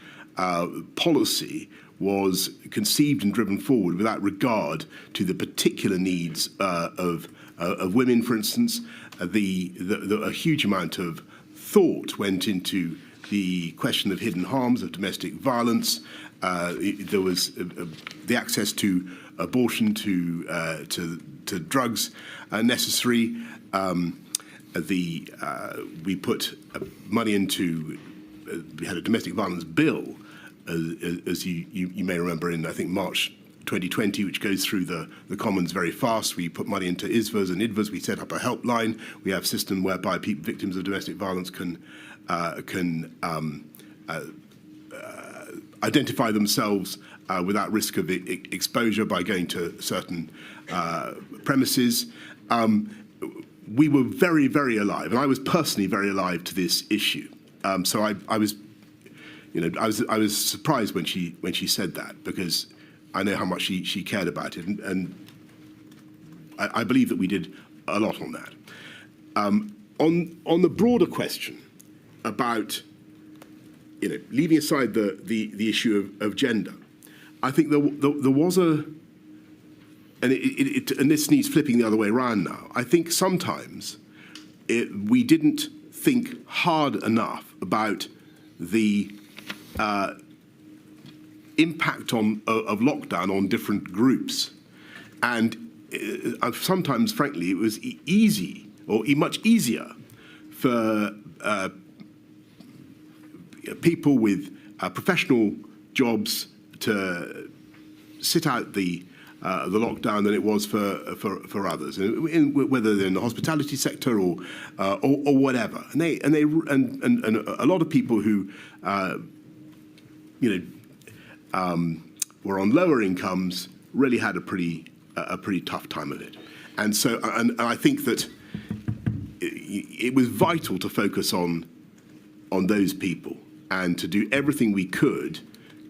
policy was conceived and driven forward without regard to the particular needs of women, for instance. A huge amount of thought went into the question of hidden harms, of domestic violence. There was the access to abortion, to drugs necessary. We put money into. We had a domestic violence bill, as you may remember, in I think March 2020, which goes through the Commons very fast. We put money into ISVAs and IDVAs. We set up a helpline. We have a system whereby victims of domestic violence can identify themselves without risk of exposure by going to certain premises. We were very, very alive, and I was personally very alive to this issue. So I was surprised when she said that, because I know how much she cared about it, and I believe that we did a lot on that. On the broader question about leaving aside the issue of gender, I think there was and this needs flipping the other way around now. I think sometimes we didn't think hard enough about the impact of lockdown on different groups. And sometimes, frankly, it was easy, or much easier, for people with professional jobs to sit out the lockdown than it was for others, whether they're in the hospitality sector or whatever. And a lot of people who were on lower incomes really had a pretty tough time of it. And so, and I think that it was vital to focus on those people and to do everything we could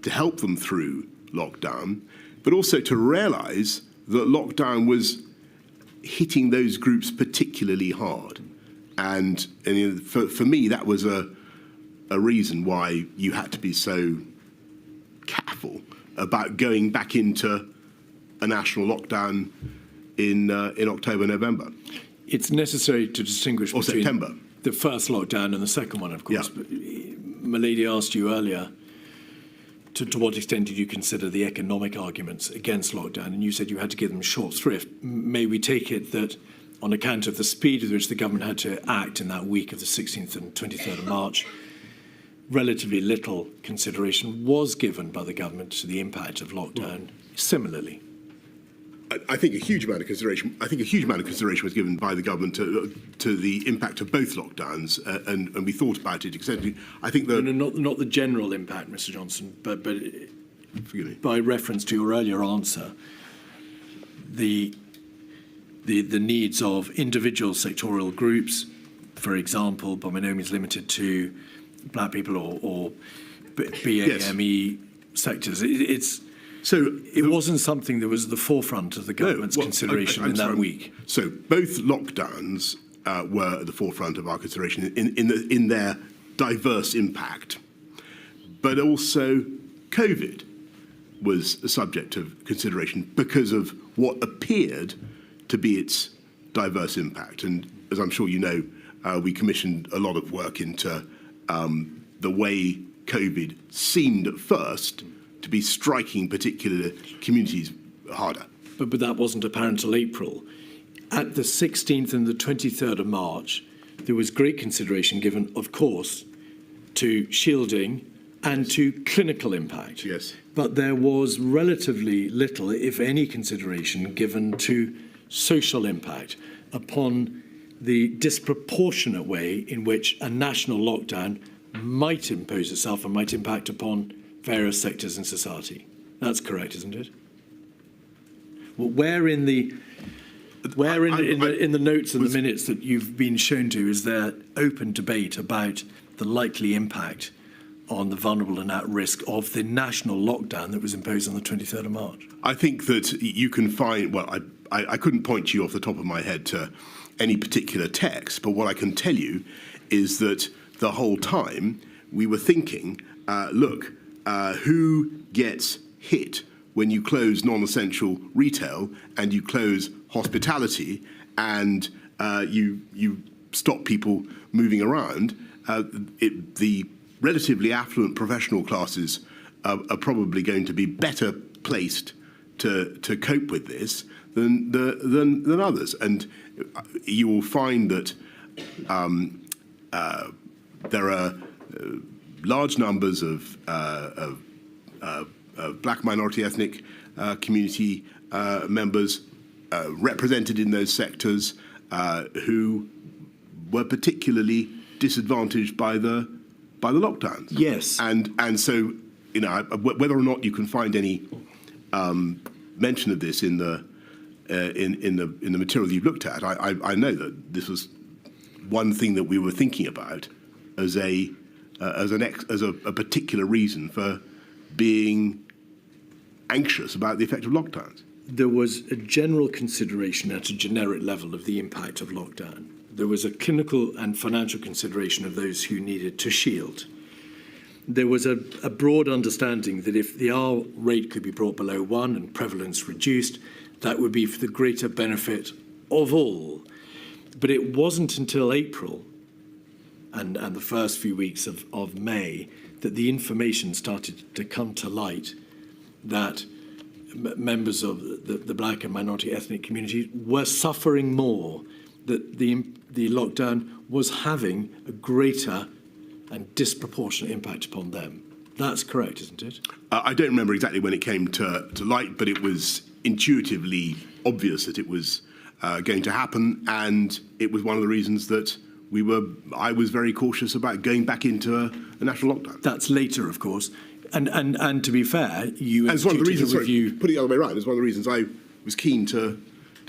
to help them through lockdown, but also to realise that lockdown was hitting those groups particularly hard. And for me, that was a reason why you had to be so careful about going back into a national lockdown in October, November. It's necessary to distinguish between September. The first lockdown and the second one, of course. Yeah. But Milady asked you earlier, to what extent did you consider the economic arguments against lockdown? And you said you had to give them short shrift. May we take it that on account of the speed with which the government had to act in that week of the 16th and 23rd of March, relatively little consideration was given by the government to the impact of lockdown similarly? I think a huge amount of consideration. I think a huge amount of consideration was given by the government to the impact of both lockdowns, and we thought about it extensively. I think not the general impact, Mr. Johnson, but by reference to your earlier answer, the needs of individual sectoral groups, for example, by no means limited to black people or BAME sectors. It wasn't something that was at the forefront of the government's consideration in that week. So both lockdowns were at the forefront of our consideration in their diverse impact, but also COVID was a subject of consideration because of what appeared to be its diverse impact. And as I'm sure you know, we commissioned a lot of work into the way COVID seemed at first to be striking particular communities harder. But that wasn't apparent till April. At the 16th and the 23rd of March, there was great consideration given, of course, to shielding and to clinical impact. Yes. But there was relatively little, if any, consideration given to social impact upon the disproportionate way in which a national lockdown might impose itself and might impact upon various sectors in society. That's correct, isn't it? Well, where in the notes and the minutes that you've been shown to is there open debate about the likely impact on the vulnerable and at risk of the national lockdown that was imposed on the 23rd of March? I think that you can find, well, I couldn't point you off the top of my head to any particular text, but what I can tell you is that the whole time we were thinking, who gets hit when you close non-essential retail and you close hospitality and you stop people moving around? The relatively affluent professional classes are probably going to be better placed to cope with this than others. And you will find that there are large numbers of black minority ethnic community members represented in those sectors who were particularly disadvantaged by the lockdowns. Yes. And so, you know, whether or not you can find any mention of this in the material you've looked at, I know that this was one thing that we were thinking about as a particular reason for being anxious about the effect of lockdowns. There was a general consideration at a generic level of the impact of lockdown. There was a clinical and financial consideration of those who needed to shield. There was a broad understanding that if the R rate could be brought below 1 and prevalence reduced, that would be for the greater benefit of all. But it wasn't until April and the first few weeks of May that the information started to come to light that members of the black and minority ethnic community were suffering more, that the lockdown was having a greater and disproportionate impact upon them. That's correct, isn't it? I don't remember exactly when it came to light, but it was intuitively obvious that it was going to happen, and it was one of the reasons that I was very cautious about going back into a national lockdown. That's later, of course. And to be fair, you and it's one of the reasons, review. Sorry, put it the other way around. It's one of the reasons I was keen to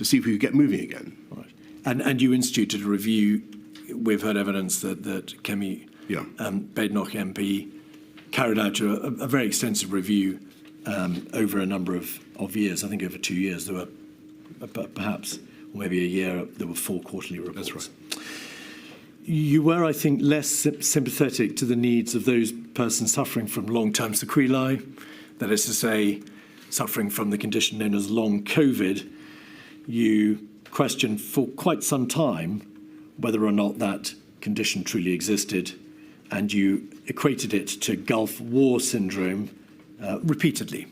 see if we could get moving again. Right. And you instituted a review. We've heard evidence that Kemi Badenoch MP carried out a very extensive review over a number of years. I think over 2 years. There were perhaps, or maybe a year, there were 4 quarterly reports. That's right. You were, I think, less sympathetic to the needs of those persons suffering from long-term sequelae, that is to say, suffering from the condition known as long COVID. You questioned for quite some time whether or not that condition truly existed, and you equated it to Gulf War syndrome repeatedly.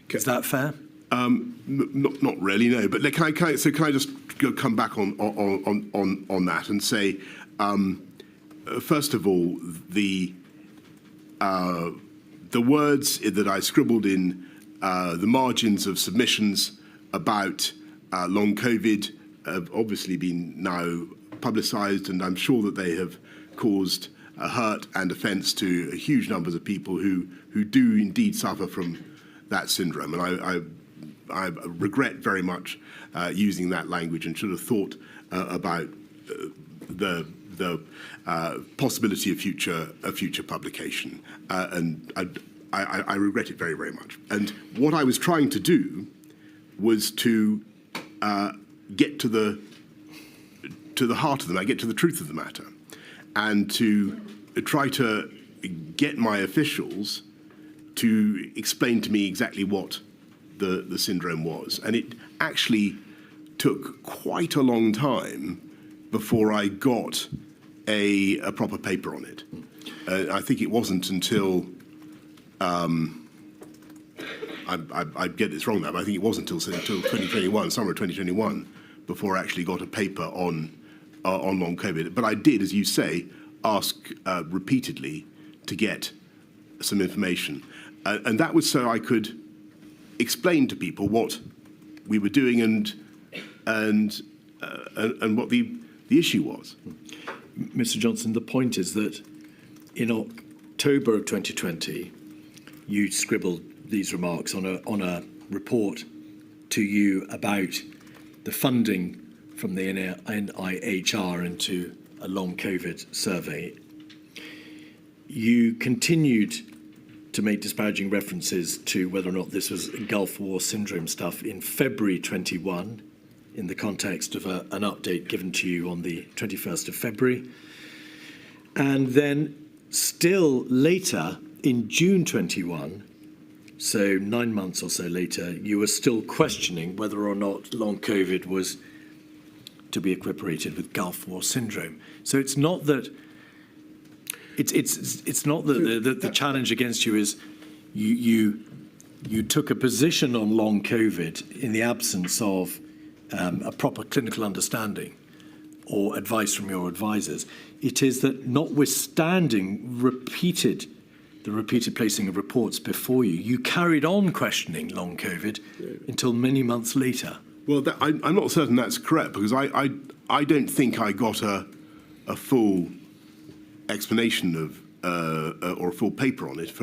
Okay. Is that fair? Not really, no. But can I just come back on that and say, first of all, the words that I scribbled in the margins of submissions about long COVID have obviously been now publicised, and I'm sure that they have caused hurt and offence to huge numbers of people who do indeed suffer from that syndrome. And I regret very much using that language, and should have thought about the possibility of future publication, and I regret it very, very much. And what I was trying to do was to get to the heart of the matter, get to the truth of the matter, and to try to get my officials to explain to me exactly what the syndrome was. And it actually took quite a long time before I got a proper paper on it. I think it wasn't until I get this wrong now, but I think it wasn't until 2021, summer of 2021, before I actually got a paper on long COVID. But I did, as you say, ask repeatedly to get some information, and that was so I could explain to people what we were doing and what the issue was. Mr. Johnson, the point is that in October of 2020, you scribbled these remarks on a report to you about the funding from the NIHR into a long COVID survey. You continued to make disparaging references to whether or not this was Gulf War syndrome stuff in February 21, in the context of an update given to you on the 21st of February. And then still later, in June 21, so 9 months or so later, you were still questioning whether or not long COVID was to be equiparated with Gulf War syndrome. So it's not that it's not that the challenge against you is you took a position on long COVID in the absence of a proper clinical understanding or advice from your advisors. It is that notwithstanding repeated the repeated placing of reports before you, you carried on questioning long COVID until many months later. Well, I'm not certain that's correct, because I don't think I got a full explanation of or a full paper on it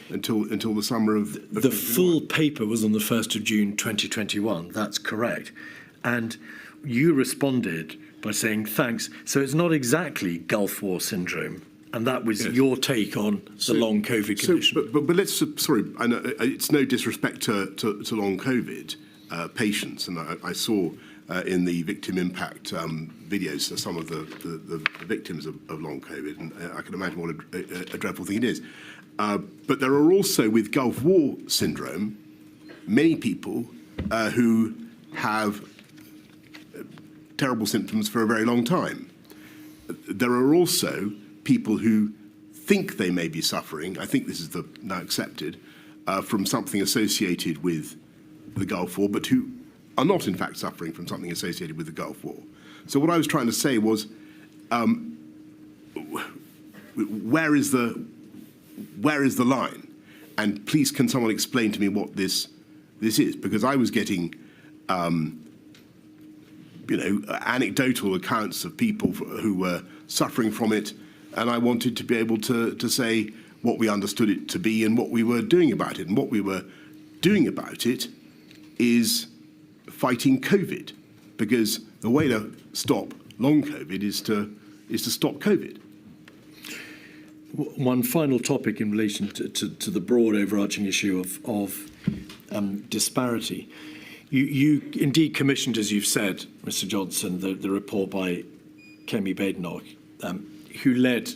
until the summer of the full paper was on the 1st of June 2021. That's correct, and you responded by saying thanks. So it's not exactly Gulf War syndrome, and that was your take on the long COVID condition. But let's sorry, I know it's no disrespect to long COVID patients, and I saw in the victim impact videos some of the victims of long COVID, and I can imagine what a dreadful thing it is. But there are also, with Gulf War syndrome, many people who have terrible symptoms for a very long time. There are also people who think they may be suffering, I think this is now accepted, from something associated with the Gulf War, but who are not in fact suffering from something associated with the Gulf War. So what I was trying to say was, where is the line? And please, can someone explain to me what this is? Because I was getting anecdotal accounts of people who were suffering from it, and I wanted to be able to say what we understood it to be and what we were doing about it. And what we were doing about it is fighting COVID, because the way to stop long COVID is to stop COVID. One final topic in relation to the broad overarching issue of disparity. You indeed commissioned, as you've said, Mr. Johnson, the report by Kemi Badenoch, who led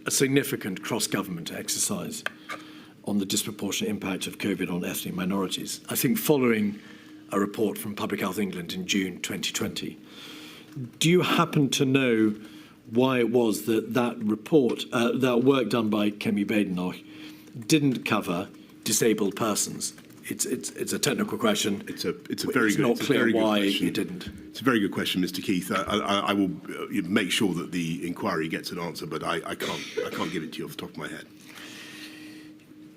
a significant cross-government exercise on the disproportionate impact of COVID on ethnic minorities, I think following a report from Public Health England in June 2020. Do you happen to know why it was that report, that work done by Kemi Badenoch, didn't cover disabled persons? It's a technical question. It's not clear why it didn't. It's a very good question, Mr. Keith. I will make sure that the inquiry gets an answer, but I can't give it to you off the top of my head.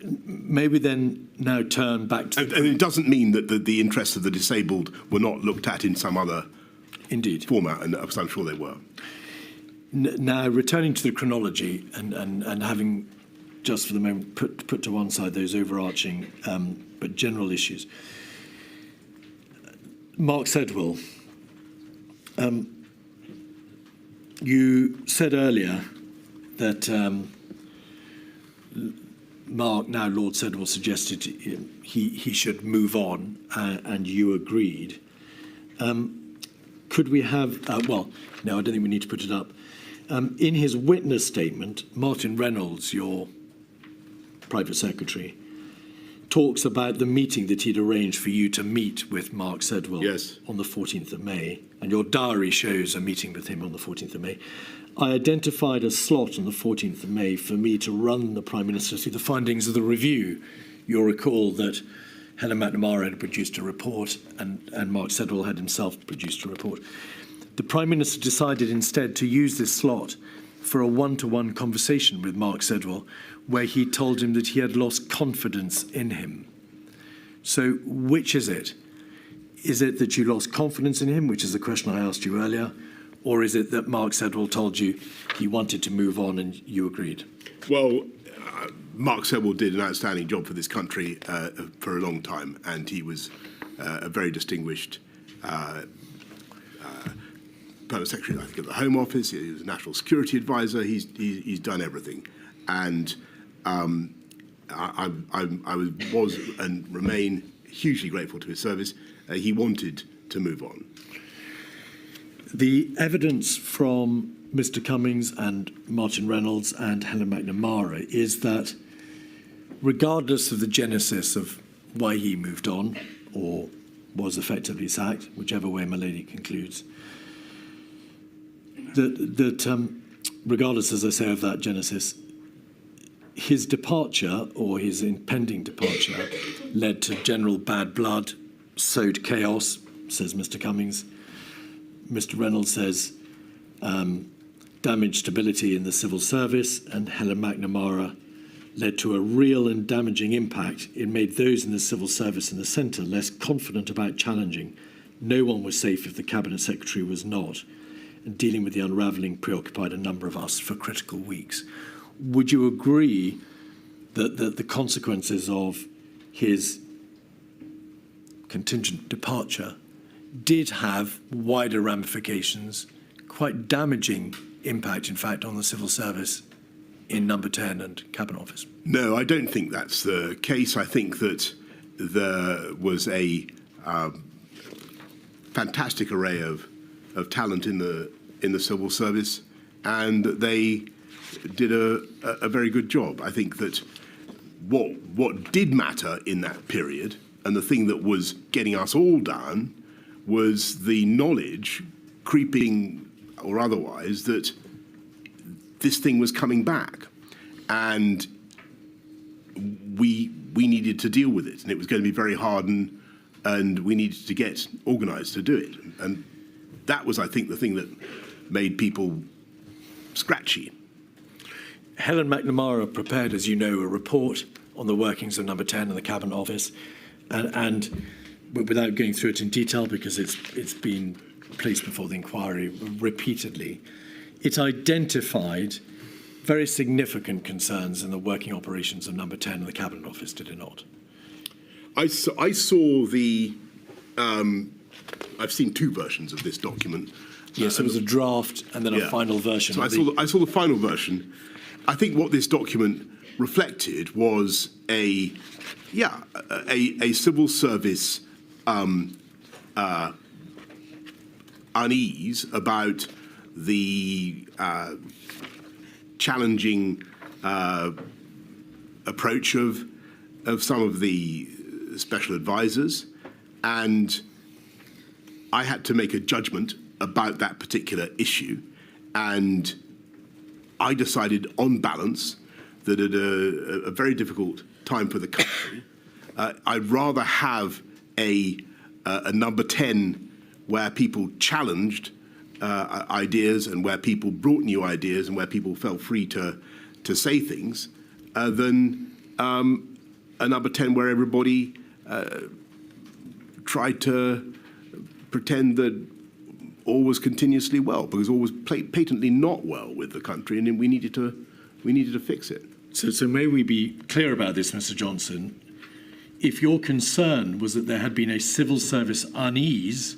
Maybe then now turn back to... And it doesn't mean that the interests of the disabled were not looked at in some other format, and I'm sure they were. Now, returning to the chronology and having, just for the moment, put to one side those overarching but general issues. Mark Sedwill, you said earlier that Mark, now Lord Sedwill, suggested he should move on, and you agreed. Could we have, well, no, I don't think we need to put it up. In his witness statement, Martin Reynolds, your private secretary, talks about the meeting that he'd arranged for you to meet with Mark Sedwill on the 14th of May, and your diary shows a meeting with him on the 14th of May. I identified a slot on the 14th of May for me to run the Prime Minister through the findings of the review. You'll recall that Helen McNamara had produced a report and Mark Sedwill had himself produced a report. The Prime Minister decided instead to use this slot for a one-to-one conversation with Mark Sedwill, where he told him that he had lost confidence in him. So which is it? Is it that you lost confidence in him, which is the question I asked you earlier, or is it that Mark Sedwill told you he wanted to move on and you agreed? Well, Mark Sedwill did an outstanding job for this country for a long time, and he was a very distinguished Permanent Secretary, I think, of the Home Office. He was a National Security Advisor. He's done everything, and I was and remain hugely grateful to his service. He wanted to move on. The evidence from Mr. Cummings and Martin Reynolds and Helen McNamara is that regardless of the genesis of why he moved on or was effectively sacked, whichever way my lady concludes, that regardless, as I say, of that genesis, his departure or his impending departure led to general bad blood, sowed chaos, says Mr. Cummings. Mr. Reynolds says damaged stability in the civil service, and Helen McNamara led to a real and damaging impact. It made those in the civil service in the centre less confident about challenging. No one was safe if the Cabinet Secretary was not. And dealing with the unravelling preoccupied a number of us for critical weeks. Would you agree that the consequences of his contingent departure did have wider ramifications, quite damaging impact, in fact, on the civil service in Number 10 and Cabinet Office? No, I don't think that's the case. I think that there was a fantastic array of talent in the civil service, and they did a very good job. I think that what did matter in that period, and the thing that was getting us all down, was the knowledge, creeping or otherwise, that this thing was coming back, and we needed to deal with it, and it was going to be very hard, and we needed to get organised to do it, and that was, I think, the thing that made people scratchy. Helen McNamara prepared, as you know, a report on the workings of Number 10 and the Cabinet Office, and without going through it in detail, because it's been placed before the inquiry repeatedly, it identified very significant concerns in the working operations of Number 10 and the Cabinet Office, did it not? I saw the. I've seen two versions of this document. Yes, there was a draft and then a final version. So I saw the final version. I think what this document reflected was a civil service unease about the challenging approach of some of the special advisors, and I had to make a judgment about that particular issue, and I decided on balance that at a very difficult time for the country, I'd rather have a Number 10 where people challenged ideas and where people brought new ideas and where people felt free to say things than a Number 10 where everybody tried to pretend that all was continuously well, because all was patently not well with the country, and we needed to fix it. So may we be clear about this, Mr. Johnson? If your concern was that there had been a civil service unease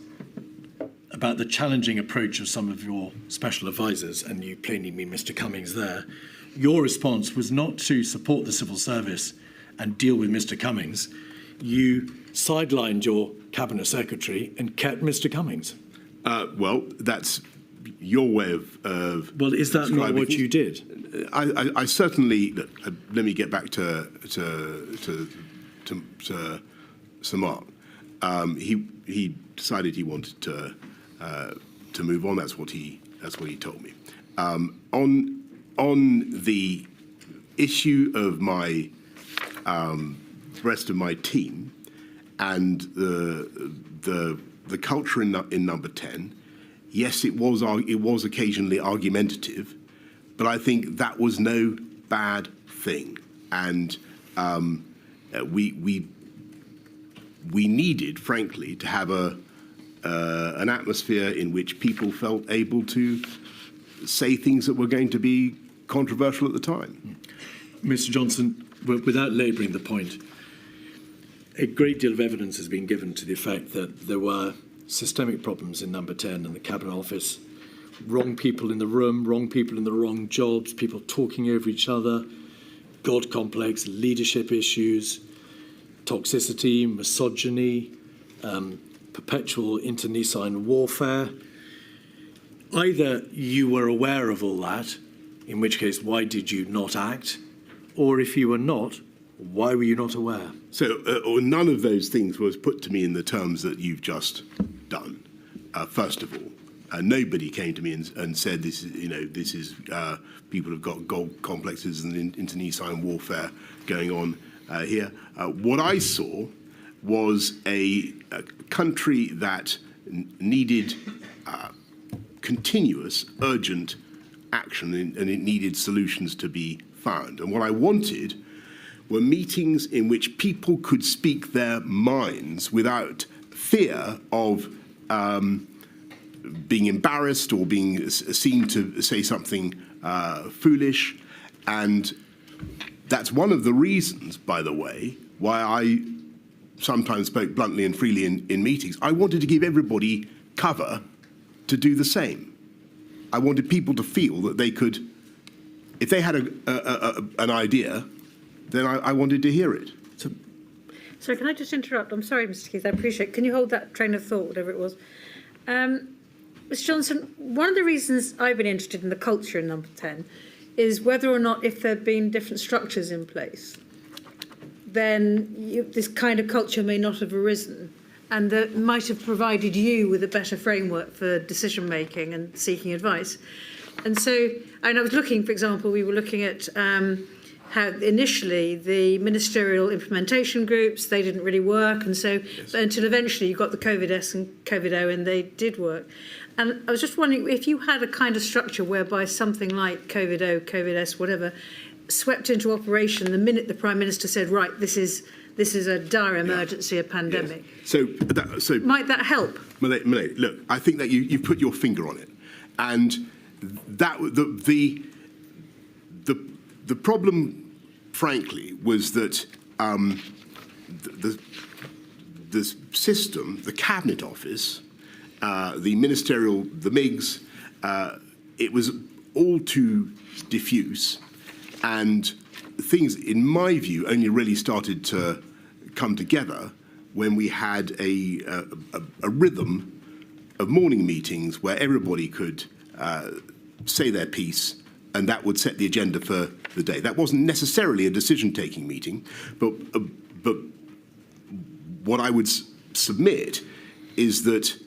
about the challenging approach of some of your special advisors, and you plainly mean Mr. Cummings there, your response was not to support the civil service and deal with Mr. Cummings. You sidelined your Cabinet Secretary and kept Mr. Cummings. Well, that's your way of well, is that not what you did? I certainly. Let me get back to Sir Mark. He decided he wanted to move on. That's what he told me. On the issue of my rest of my team and the culture in Number 10, yes, it was occasionally argumentative, but I think that was no bad thing, and we needed, frankly, to have an atmosphere in which people felt able to say things that were going to be controversial at the time. Mr. Johnson, without labouring the point, a great deal of evidence has been given to the effect that there were systemic problems in Number 10 and the Cabinet Office. Wrong people in the room, wrong people in the wrong jobs, people talking over each other, God complex, leadership issues, toxicity, misogyny, perpetual internecine warfare. Either you were aware of all that, in which case, why did you not act? Or if you were not, why were you not aware? So none of those things was put to me in the terms that you've just done. First of all, nobody came to me and said this is people have got gold complexes and internecine warfare going on here. What I saw was a country that needed continuous, urgent action, and it needed solutions to be found. And what I wanted were meetings in which people could speak their minds without fear of being embarrassed or being seen to say something foolish. And that's one of the reasons, by the way, why I sometimes spoke bluntly and freely in meetings. I wanted to give everybody cover to do the same. I wanted people to feel that they could, if they had an idea, then I wanted to hear it. Sorry, can I just interrupt? I'm sorry, Mr. Keith, I appreciate it. Can you hold that train of thought, whatever it was? Mr. Johnson, one of the reasons I've been interested in the culture in number 10 is whether or not, if there had been different structures in place, then this kind of culture may not have arisen, and that might have provided you with a better framework for decision making and seeking advice. And so, and I was looking, for example, we were looking at how initially the ministerial implementation groups, they didn't really work, and so until eventually you got the COVID-S and COVID-O, and they did work. And I was just wondering if you had a kind of structure whereby something like COVID-O, COVID-S, whatever, swept into operation the minute the Prime Minister said, right, this is a dire emergency, a pandemic. Yes. So might that help? Malay, look, I think that you've put your finger on it, and that the problem, frankly, was that the system, the Cabinet Office, the ministerial, the MIGs, it was all too diffuse, and things, in my view, only really started to come together when we had a rhythm of morning meetings where everybody could say their piece, and that would set the agenda for the day. That wasn't necessarily a decision-taking meeting, but what I would submit is that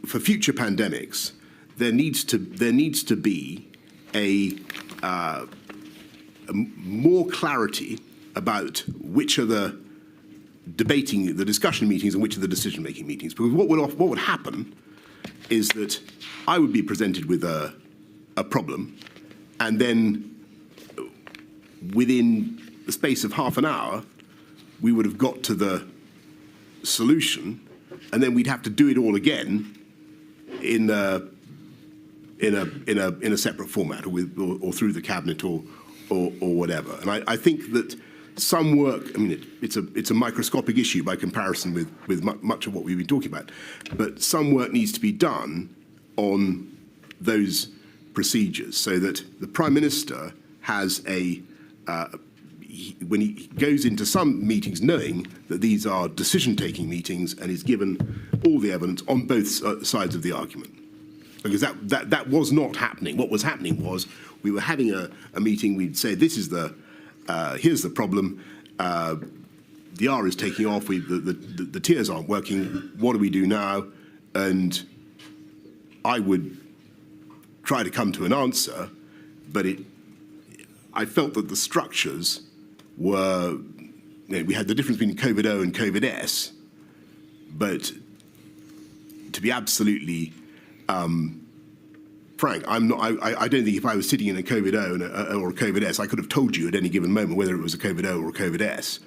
for future pandemics, there needs to be a more clarity about which are the discussion meetings and which are the decision-making meetings. Because what would happen is that I would be presented with a problem, and then within the space of half an hour, we would have got to the solution, and then we'd have to do it all again in a separate format, or through the cabinet, or whatever. And I think that some work, I mean, it's a microscopic issue by comparison with much of what we've been talking about, but some work needs to be done on those procedures so that the Prime Minister has when he goes into some meetings knowing that these are decision-taking meetings, and is given all the evidence on both sides of the argument. Because that was not happening. What was happening was we were having a meeting, we'd say, this is here's the problem, the R is taking off, the tiers aren't working, what do we do now? And I would try to come to an answer, but I felt that the structures were, we had the difference between COVID-O and COVID-S, but to be absolutely frank, I don't think if I was sitting in a COVID-O or a COVID-S, I could have told you at any given moment whether it was a COVID-O or a COVID-S.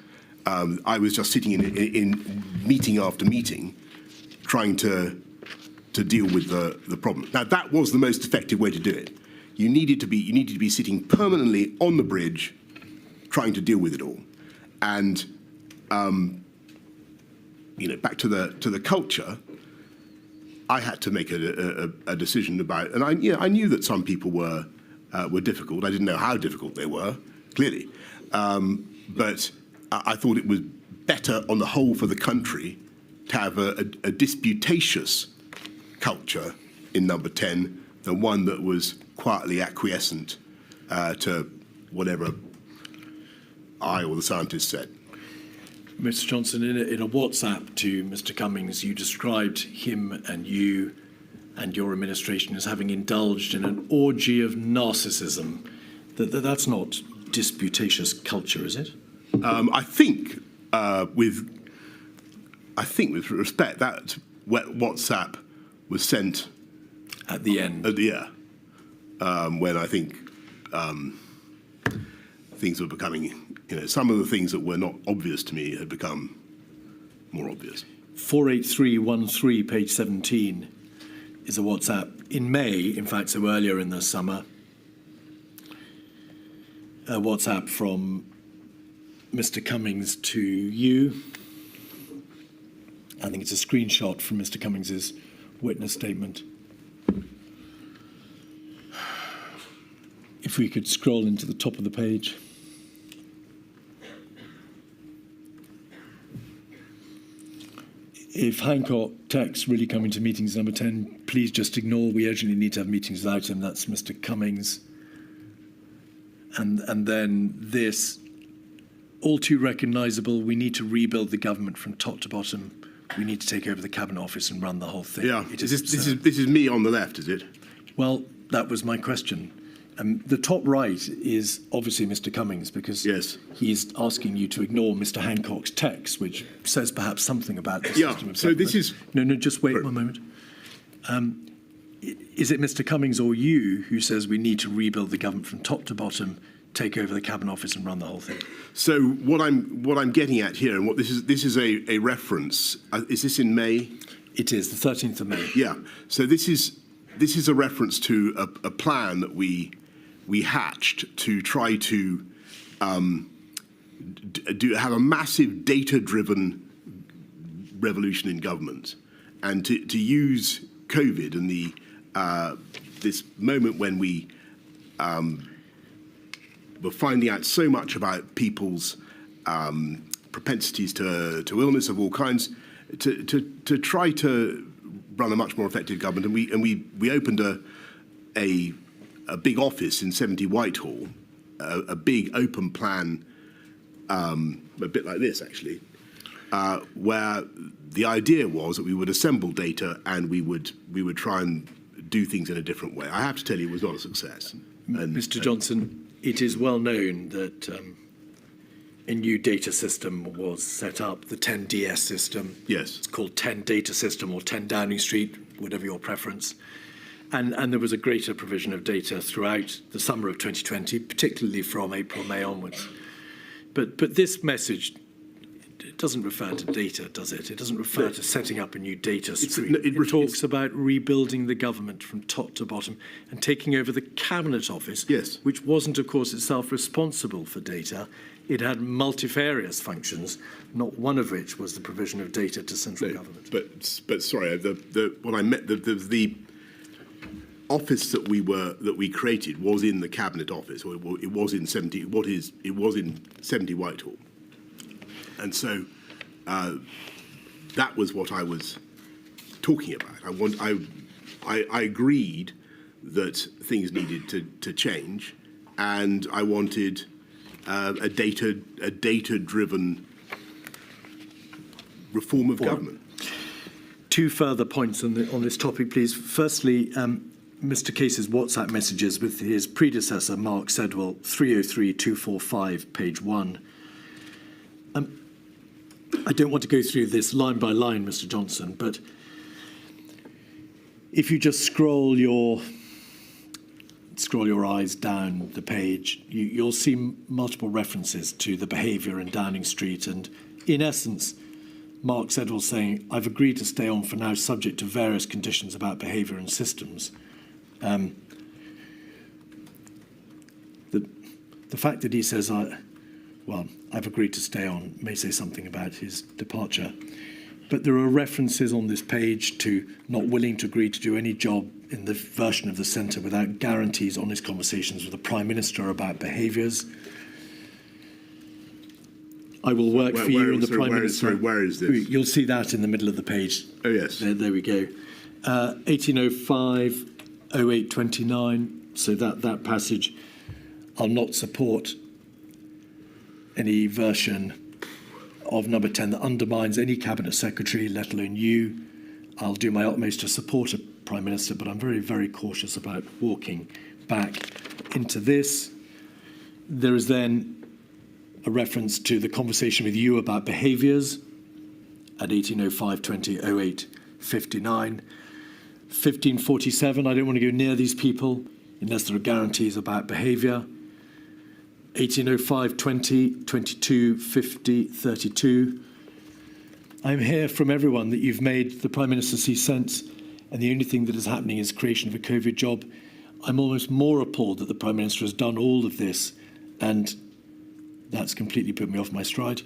I was just sitting in meeting after meeting, trying to deal with the problem. Now, that was the most effective way to do it. You needed to be sitting permanently on the bridge, trying to deal with it all. And back to the culture, I had to make a decision about, and I knew that some people were difficult. I didn't know how difficult they were, clearly, but I thought it was better on the whole for the country to have a disputatious culture in number 10 than one that was quietly acquiescent to whatever I or the scientists said. Mr. Johnson, in a WhatsApp to Mr. Cummings, you described him and you and your administration as having indulged in an orgy of narcissism. That's not disputatious culture, is it? I think, with respect, that WhatsApp was sent at the end. When I think things were becoming, some of the things that were not obvious to me had become more obvious. 48313, page 17, is a WhatsApp. In May, in fact, so earlier in the summer, a WhatsApp from Mr. Cummings to you. I think it's a screenshot from Mr. Cummings's witness statement. If we could scroll into the top of the page. If Hancock texts really coming to meetings number 10, please just ignore. We urgently need to have meetings without him. That's Mr. Cummings. And then this, all too recognisable, we need to rebuild the government from top to bottom. We need to take over the Cabinet Office and run the whole thing. Yeah, this is me on the left, is it? Well, that was my question. The top right is obviously Mr. Cummings, because he's asking you to ignore Mr. Hancock's text, which says perhaps something about the system of so government. this is... No, just wait one moment. Is it Mr. Cummings or you who says we need to rebuild the government from top to bottom, take over the Cabinet Office and run the whole thing? So what I'm getting at here, and what this is a reference. Is this in May? It is the 13th of May. Yeah. So this is a reference to a plan that we hatched to try to have a massive data-driven revolution in government, and to use COVID and the this moment when we were finding out so much about people's propensities to illness of all kinds, to try to run a much more effective government. And we opened a big office in 70 Whitehall, a big open plan, a bit like this actually, where the idea was that we would assemble data and we would try and do things in a different way. I have to tell you, it was not a success. Mr. Johnson, it is well known that a new data system was set up, the 10DS system. Yes. It's called 10 Data System or 10 Downing Street, whatever your preference. And there was a greater provision of data throughout the summer of 2020, particularly from April, May onwards. But this message, it doesn't refer to data, does it? It doesn't refer to setting up a new data stream. It talks about rebuilding the government from top to bottom and taking over the Cabinet Office, which wasn't, of course, itself responsible for data. It had multifarious functions, not one of which was the provision of data to central government. But sorry, what I meant, the office that we created was in the Cabinet Office, or it was in 70 Whitehall, and so that was what I was talking about. I agreed that things needed to change, and I wanted a data-driven reform of government. Two further points on this topic, please. Firstly, Mr. Case's WhatsApp messages with his predecessor, Mark Sedwell, 303245, page 1. I don't want to go through this line by line, Mr. Johnson, but if you just scroll your eyes down the page, you'll see multiple references to the behaviour in Downing Street, and in essence, Mark Sedwell saying, I've agreed to stay on for now subject to various conditions about behaviour and systems. The fact that he says, I've agreed to stay on may say something about his departure. But there are references on this page to not willing to agree to do any job in the version of the centre without guarantees on his conversations with the Prime Minister about behaviours. I will work for you and the Prime Minister. Where is this? You'll see that in the middle of the page. Oh, yes. There we go. 1805, 0829. So that passage, I'll not support any version of number 10 that undermines any Cabinet Secretary, let alone you. I'll do my utmost to support a Prime Minister, but I'm very, very cautious about walking back into this. There is then a reference to the conversation with you about behaviours at 1805, 20, 08, 59. 1547, I don't want to go near these people unless there are guarantees about behaviour. 1805 20, 22 50 32. I'm here from everyone that you've made the Prime Minister see sense, and the only thing that is happening is creation of a COVID job. I'm almost more appalled that the Prime Minister has done all of this, and that's completely put me off my stride.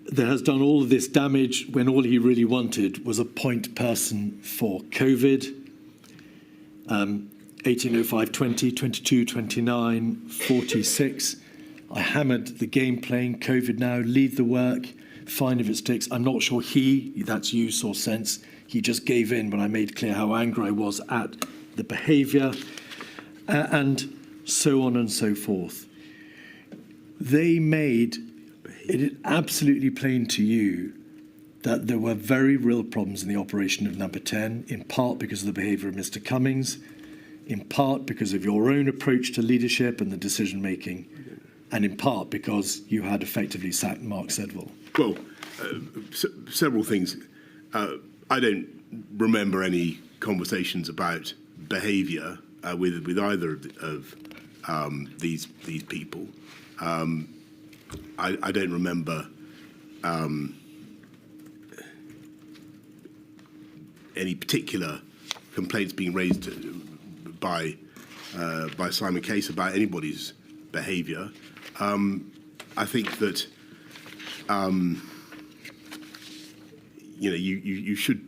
That has done all of this damage when all he really wanted was a point person for COVID. 1805 20, 22 29, 46. I hammered the game playing COVID now, lead the work, fine if it sticks. I'm not sure that's you, saw sense. He just gave in when I made clear how angry I was at the behaviour, and so on and so forth. They made it absolutely plain to you that there were very real problems in the operation of Number 10, in part because of the behaviour of Mr. Cummings, in part because of your own approach to leadership and the decision-making, and in part because you had effectively sacked Mark Sedwill. Well, several things. I don't remember any conversations about behaviour with either of these people. I don't remember any particular complaints being raised by Simon Case about anybody's behaviour. I think that you should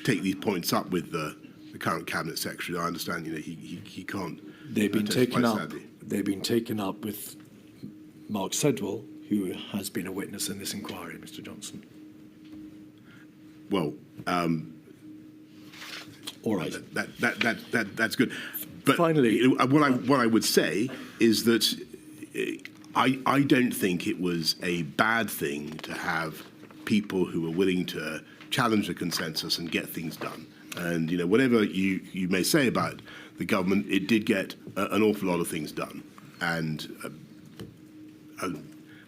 take these points up with the current cabinet secretary. I understand he can't. They've been taken up. Sadly. They've been taken up with Mark Sedwill, who has been a witness in this inquiry, Mr. Johnson. Well, all right. That's good. But finally, what I would say is that I don't think it was a bad thing to have people who were willing to challenge the consensus and get things done. And whatever you may say about the government, it did get an awful lot of things done, and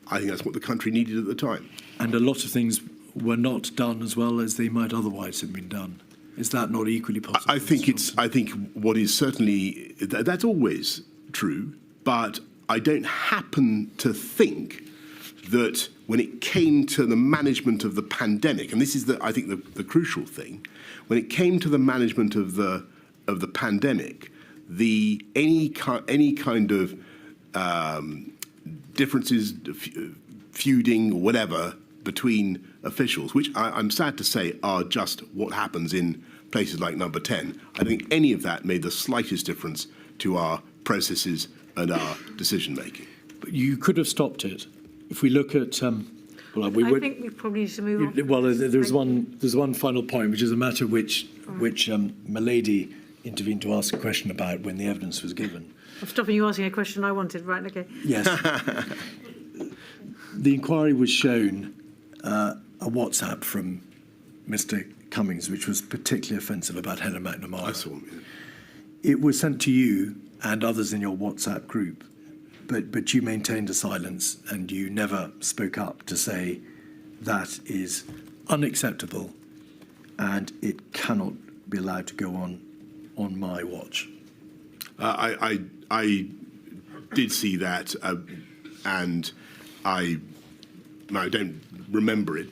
I think that's what the country needed at the time. And a lot of things were not done as well as they might otherwise have been done. Is that not equally possible? I think what is certainly that's always true, but I don't happen to think that when it came to the management of the pandemic, and this is I think the crucial thing, when it came to the management of the pandemic, any kind of differences, feuding or whatever between officials, which I'm sad to say are just what happens in places like Number 10. I don't think any of that made the slightest difference to our processes and our decision making. But you could have stopped it. If we look at, I think we probably need to move on. Well, there's one final point, which is a matter which Milady intervened to ask a question about when the evidence was given. I'm stopping you asking a question I wanted. Right? Okay. Yes. The inquiry was shown a WhatsApp from Mr. Cummings, which was particularly offensive about Helen McNamara. I saw him. It was sent to you and others in your WhatsApp group, but you maintained a silence and you never spoke up to say that is unacceptable and it cannot be allowed to go on my watch. I did see that, and I don't remember it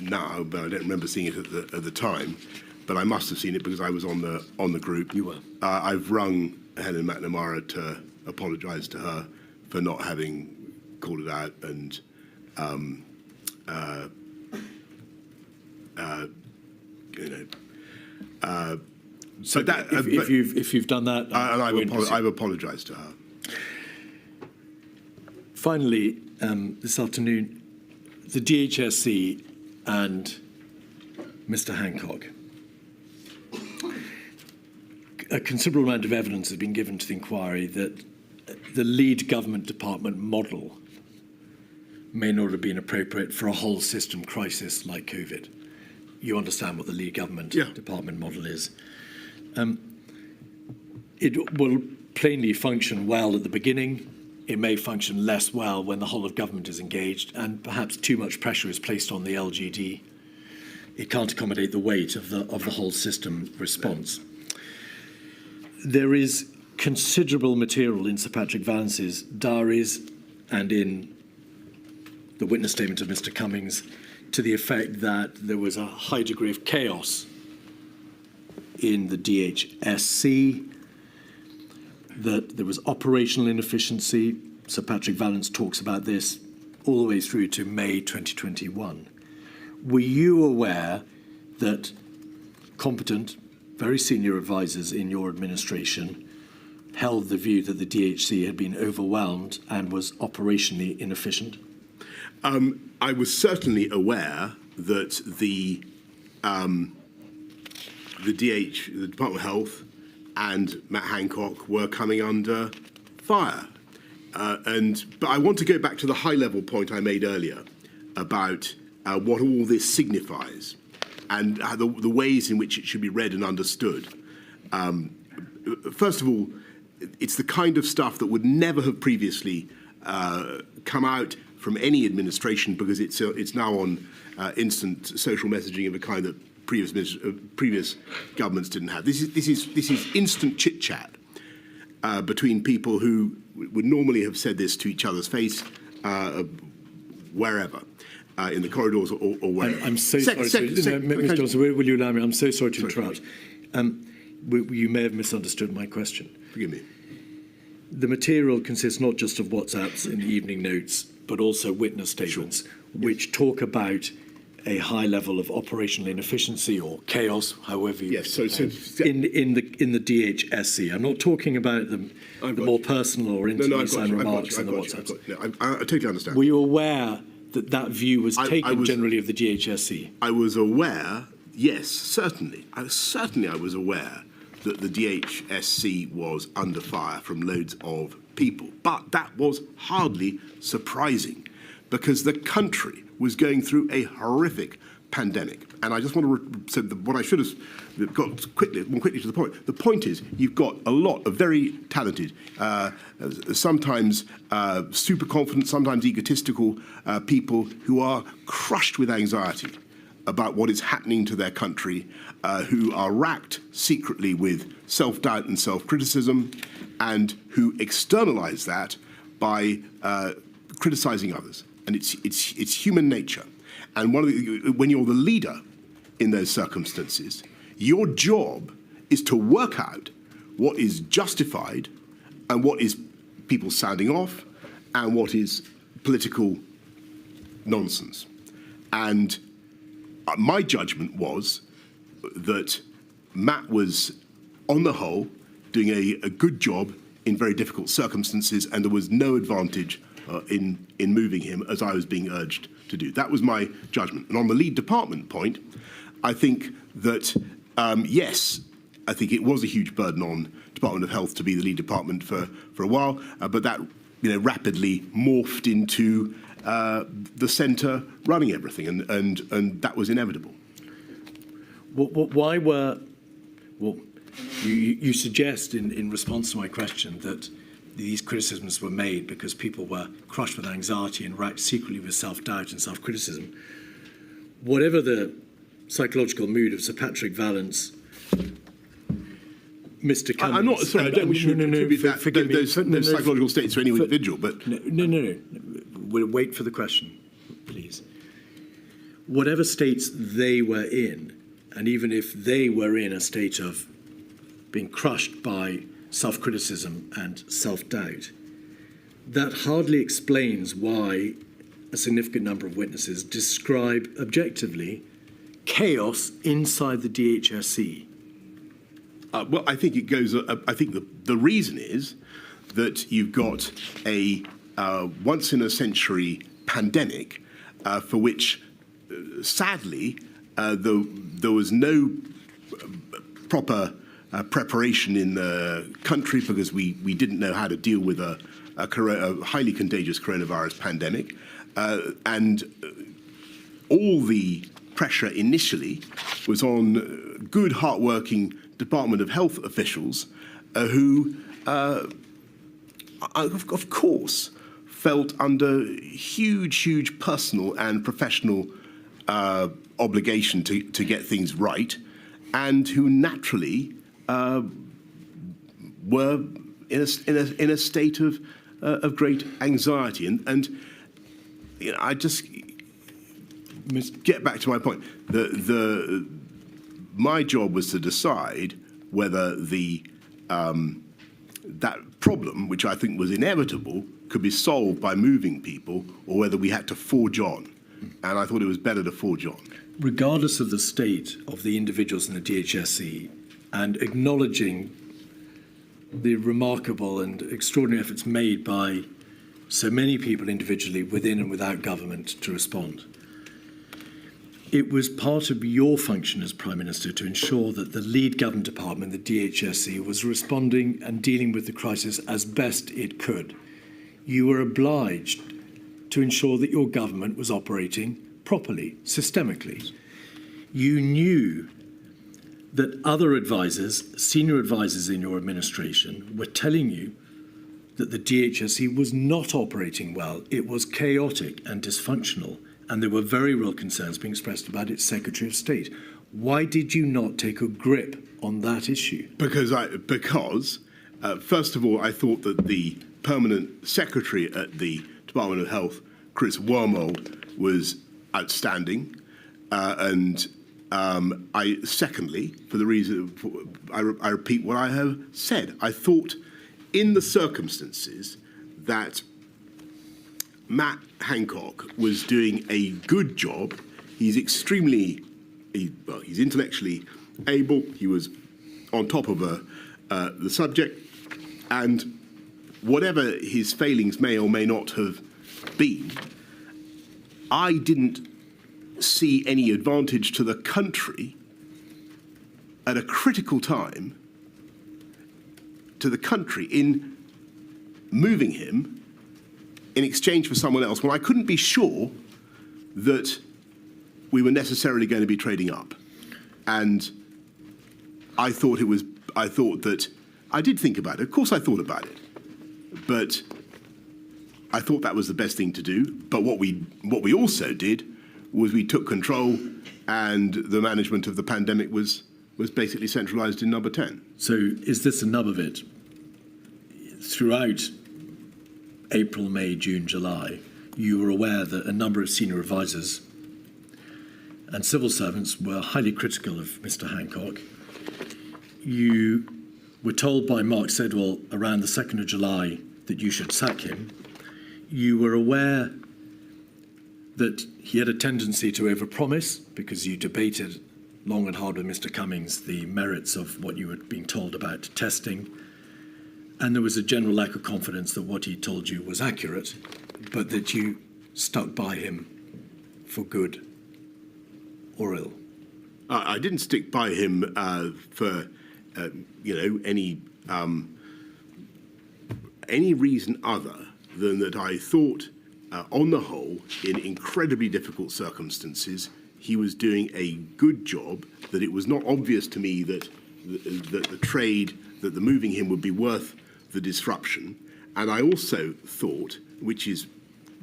now, but I don't remember seeing it at the time. But I must have seen it because I was on the group. You were. I've rung Helen McNamara to apologise to her for not having called it out, and so that if you've done that, and I've apologised to her. Finally, this afternoon, the DHSC and Mr. Hancock. A considerable amount of evidence has been given to the inquiry that the lead government department model may not have been appropriate for a whole system crisis like COVID. You understand what the lead government department model is. It will plainly function well at the beginning. It may function less well when the whole of government is engaged and perhaps too much pressure is placed on the LGD. It can't accommodate the weight of the whole system response. There is considerable material in Sir Patrick Vallance's diaries and in the witness statement of Mr. Cummings to the effect that there was a high degree of chaos in the DHSC, that there was operational inefficiency. Sir Patrick Vallance talks about this all the way through to May 2021. Were you aware that competent, very senior advisors in your administration held the view that the DHC had been overwhelmed and was operationally inefficient? I was certainly aware that the Department of Health and Matt Hancock were coming under fire. But I want to go back to the high-level point I made earlier about what all this signifies and the ways in which it should be read and understood. First of all, it's the kind of stuff that would never have previously come out from any administration because it's now on instant social messaging of a kind that previous governments didn't have. This is instant chit-chat between people who would normally have said this to each other's face wherever, in the corridors or wherever. I'm so sorry, Mr. Johnson, will you allow me? I'm so sorry to interrupt. You may have misunderstood my question. Forgive me. The material consists not just of WhatsApps and evening notes, but also witness statements, which talk about a high level of operational inefficiency or chaos, however you in the DHSC. I'm not talking about the more personal or intimate remarks in the WhatsApps. I totally understand. Were you aware that that view was taken generally of the DHSC? I was aware, yes, certainly. I was aware that the DHSC was under fire from loads of people. But that was hardly surprising because the country was going through a horrific pandemic. And I just want to say what I should have got more quickly to the point. The point is you've got a lot of very talented, sometimes super confident, sometimes egotistical people who are crushed with anxiety about what is happening to their country, who are racked secretly with self-doubt and self-criticism, and who externalize that by criticizing others. And it's human nature. And when you're the leader in those circumstances, your job is to work out what is justified and what is people sounding off and what is political nonsense. And my judgment was that Matt was, on the whole, doing a good job in very difficult circumstances, and there was no advantage in moving him as I was being urged to do. That was my judgment. And on the lead department point, I think that, yes, I think it was a huge burden on Department of Health to be the lead department for a while, but that rapidly morphed into the centre running everything, and that was inevitable. Why were... Well, you suggest in response to my question that these criticisms were made because people were crushed with anxiety and racked secretly with self-doubt and self-criticism. Whatever the psychological mood of Sir Patrick Vallance, Mr. Cummings... I'm not sorry. I don't wish to attribute those psychological states to any individual, but no. We'll wait for the question, please. Whatever states they were in, and even if they were in a state of being crushed by self-criticism and self-doubt, that hardly explains why a significant number of witnesses describe objectively chaos inside the DHSC. Well, I think it goes. I think the reason is that you've got a once-in-a-century pandemic for which, sadly, there was no proper preparation in the country because we didn't know how to deal with a highly contagious coronavirus pandemic, and all the pressure initially was on good, hard-working Department of Health officials who, of course, felt under huge personal and professional obligation to get things right, and who naturally were in a state of great anxiety. And you know, I just get back to my point. My job was to decide whether that problem, which I think was inevitable, could be solved by moving people, or whether we had to forge on. And I thought it was better to forge on. Regardless of the state of the individuals in the DHSE, and acknowledging the remarkable and extraordinary efforts made by so many people individually within and without government to respond, it was part of your function as Prime Minister to ensure that the lead government department, the DHSE, was responding and dealing with the crisis as best it could. You were obliged to ensure that your government was operating properly, systemically. You knew that other advisors, senior advisors in your administration, were telling you that the DHSE was not operating well. It was chaotic and dysfunctional, and there were very real concerns being expressed about its Secretary of State. Why did you not take a grip on that issue? Because first of all, I thought that the permanent secretary at the Department of Health, Chris Wormold, was outstanding, and secondly, for the reason I repeat what I have said, I thought in the circumstances that Matt Hancock was doing a good job. He's he's intellectually able. He was on top of the subject, and whatever his failings may or may not have been, I didn't see any advantage to the country at a critical time to the country in moving him in exchange for someone else when I couldn't be sure that we were necessarily going to be trading up. And I did think about it. Of course I thought about it. But I thought that was the best thing to do. But what we also did was we took control, and the management of the pandemic was basically centralised in Number 10. So is this a nub of it? Throughout April, May, June, July, you were aware that a number of senior advisors and civil servants were highly critical of Mr. Hancock. You were told by Mark Sedwell around the 2nd of July that you should sack him. You were aware that he had a tendency to overpromise because you debated long and hard with Mr. Cummings the merits of what you were being told about testing. And there was a general lack of confidence that what he told you was accurate, but that you stuck by him for good or ill. I didn't stick by him for any reason other than that I thought, on the whole, in incredibly difficult circumstances, he was doing a good job. That it was not obvious to me that the trade, that the moving him would be worth the disruption. And I also thought, which is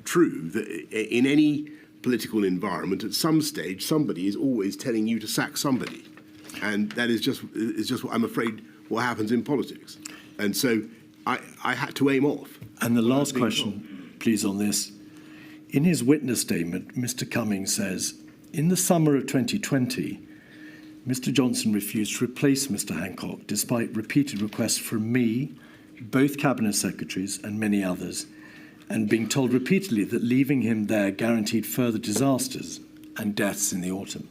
true, that in any political environment, at some stage, somebody is always telling you to sack somebody. And that is just what I'm afraid what happens in politics. And so I had to aim off. And the last question, please, on this. In his witness statement, Mr. Cummings says, in the summer of 2020, Mr. Johnson refused to replace Mr. Hancock, despite repeated requests from me, both cabinet secretaries and many others, and being told repeatedly that leaving him there guaranteed further disasters and deaths in the autumn.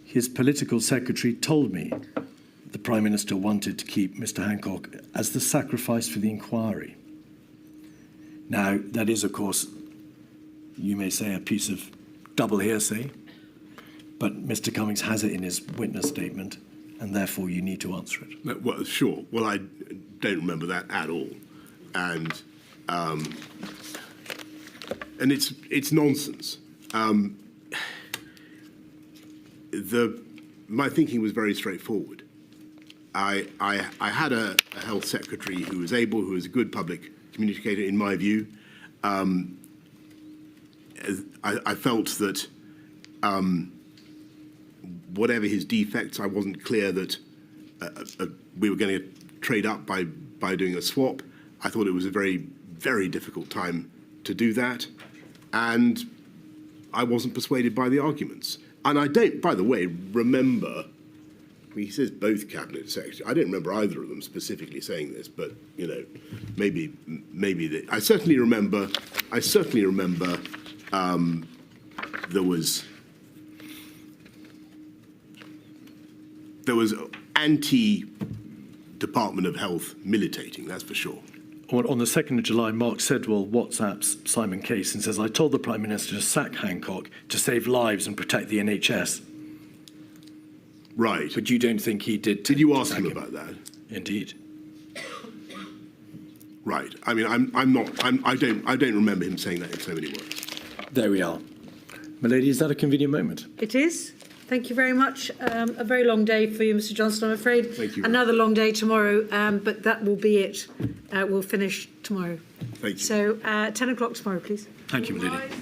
His political secretary told me the Prime Minister wanted to keep Mr. Hancock as the sacrifice for the inquiry. Now, that is, of course, you may say, a piece of double hearsay, but Mr. Cummings has it in his witness statement, and therefore you need to answer it. Well, sure. Well, I don't remember that at all, and it's nonsense. My thinking was very straightforward. I had a health secretary who was able, who was a good public communicator, in my view. I felt that whatever his defects, I wasn't clear that we were going to trade up by doing a swap. I thought it was a very, very difficult time to do that, and I wasn't persuaded by the arguments. And I don't, by the way, remember. He says both cabinet secretaries. I don't remember either of them specifically saying this, but you know, maybe I certainly remember. There was anti-Department of Health militating. That's for sure. On the 2nd of July, Mark Sedwell WhatsApps Simon Case and says, "I told the Prime Minister to sack Hancock to save lives and protect the NHS." Right. But you don't think he did? Did you ask him about that? Indeed. Right. I mean, I don't remember him saying that in so many words. There we are. Milady, is that a convenient moment? It is. Thank you very much. A very long day for you, Mr. Johnson, I'm afraid. Thank you. Another long day tomorrow, but that will be it. We'll finish tomorrow. Thank you. So 10 o'clock tomorrow, please. Thank you, Milady.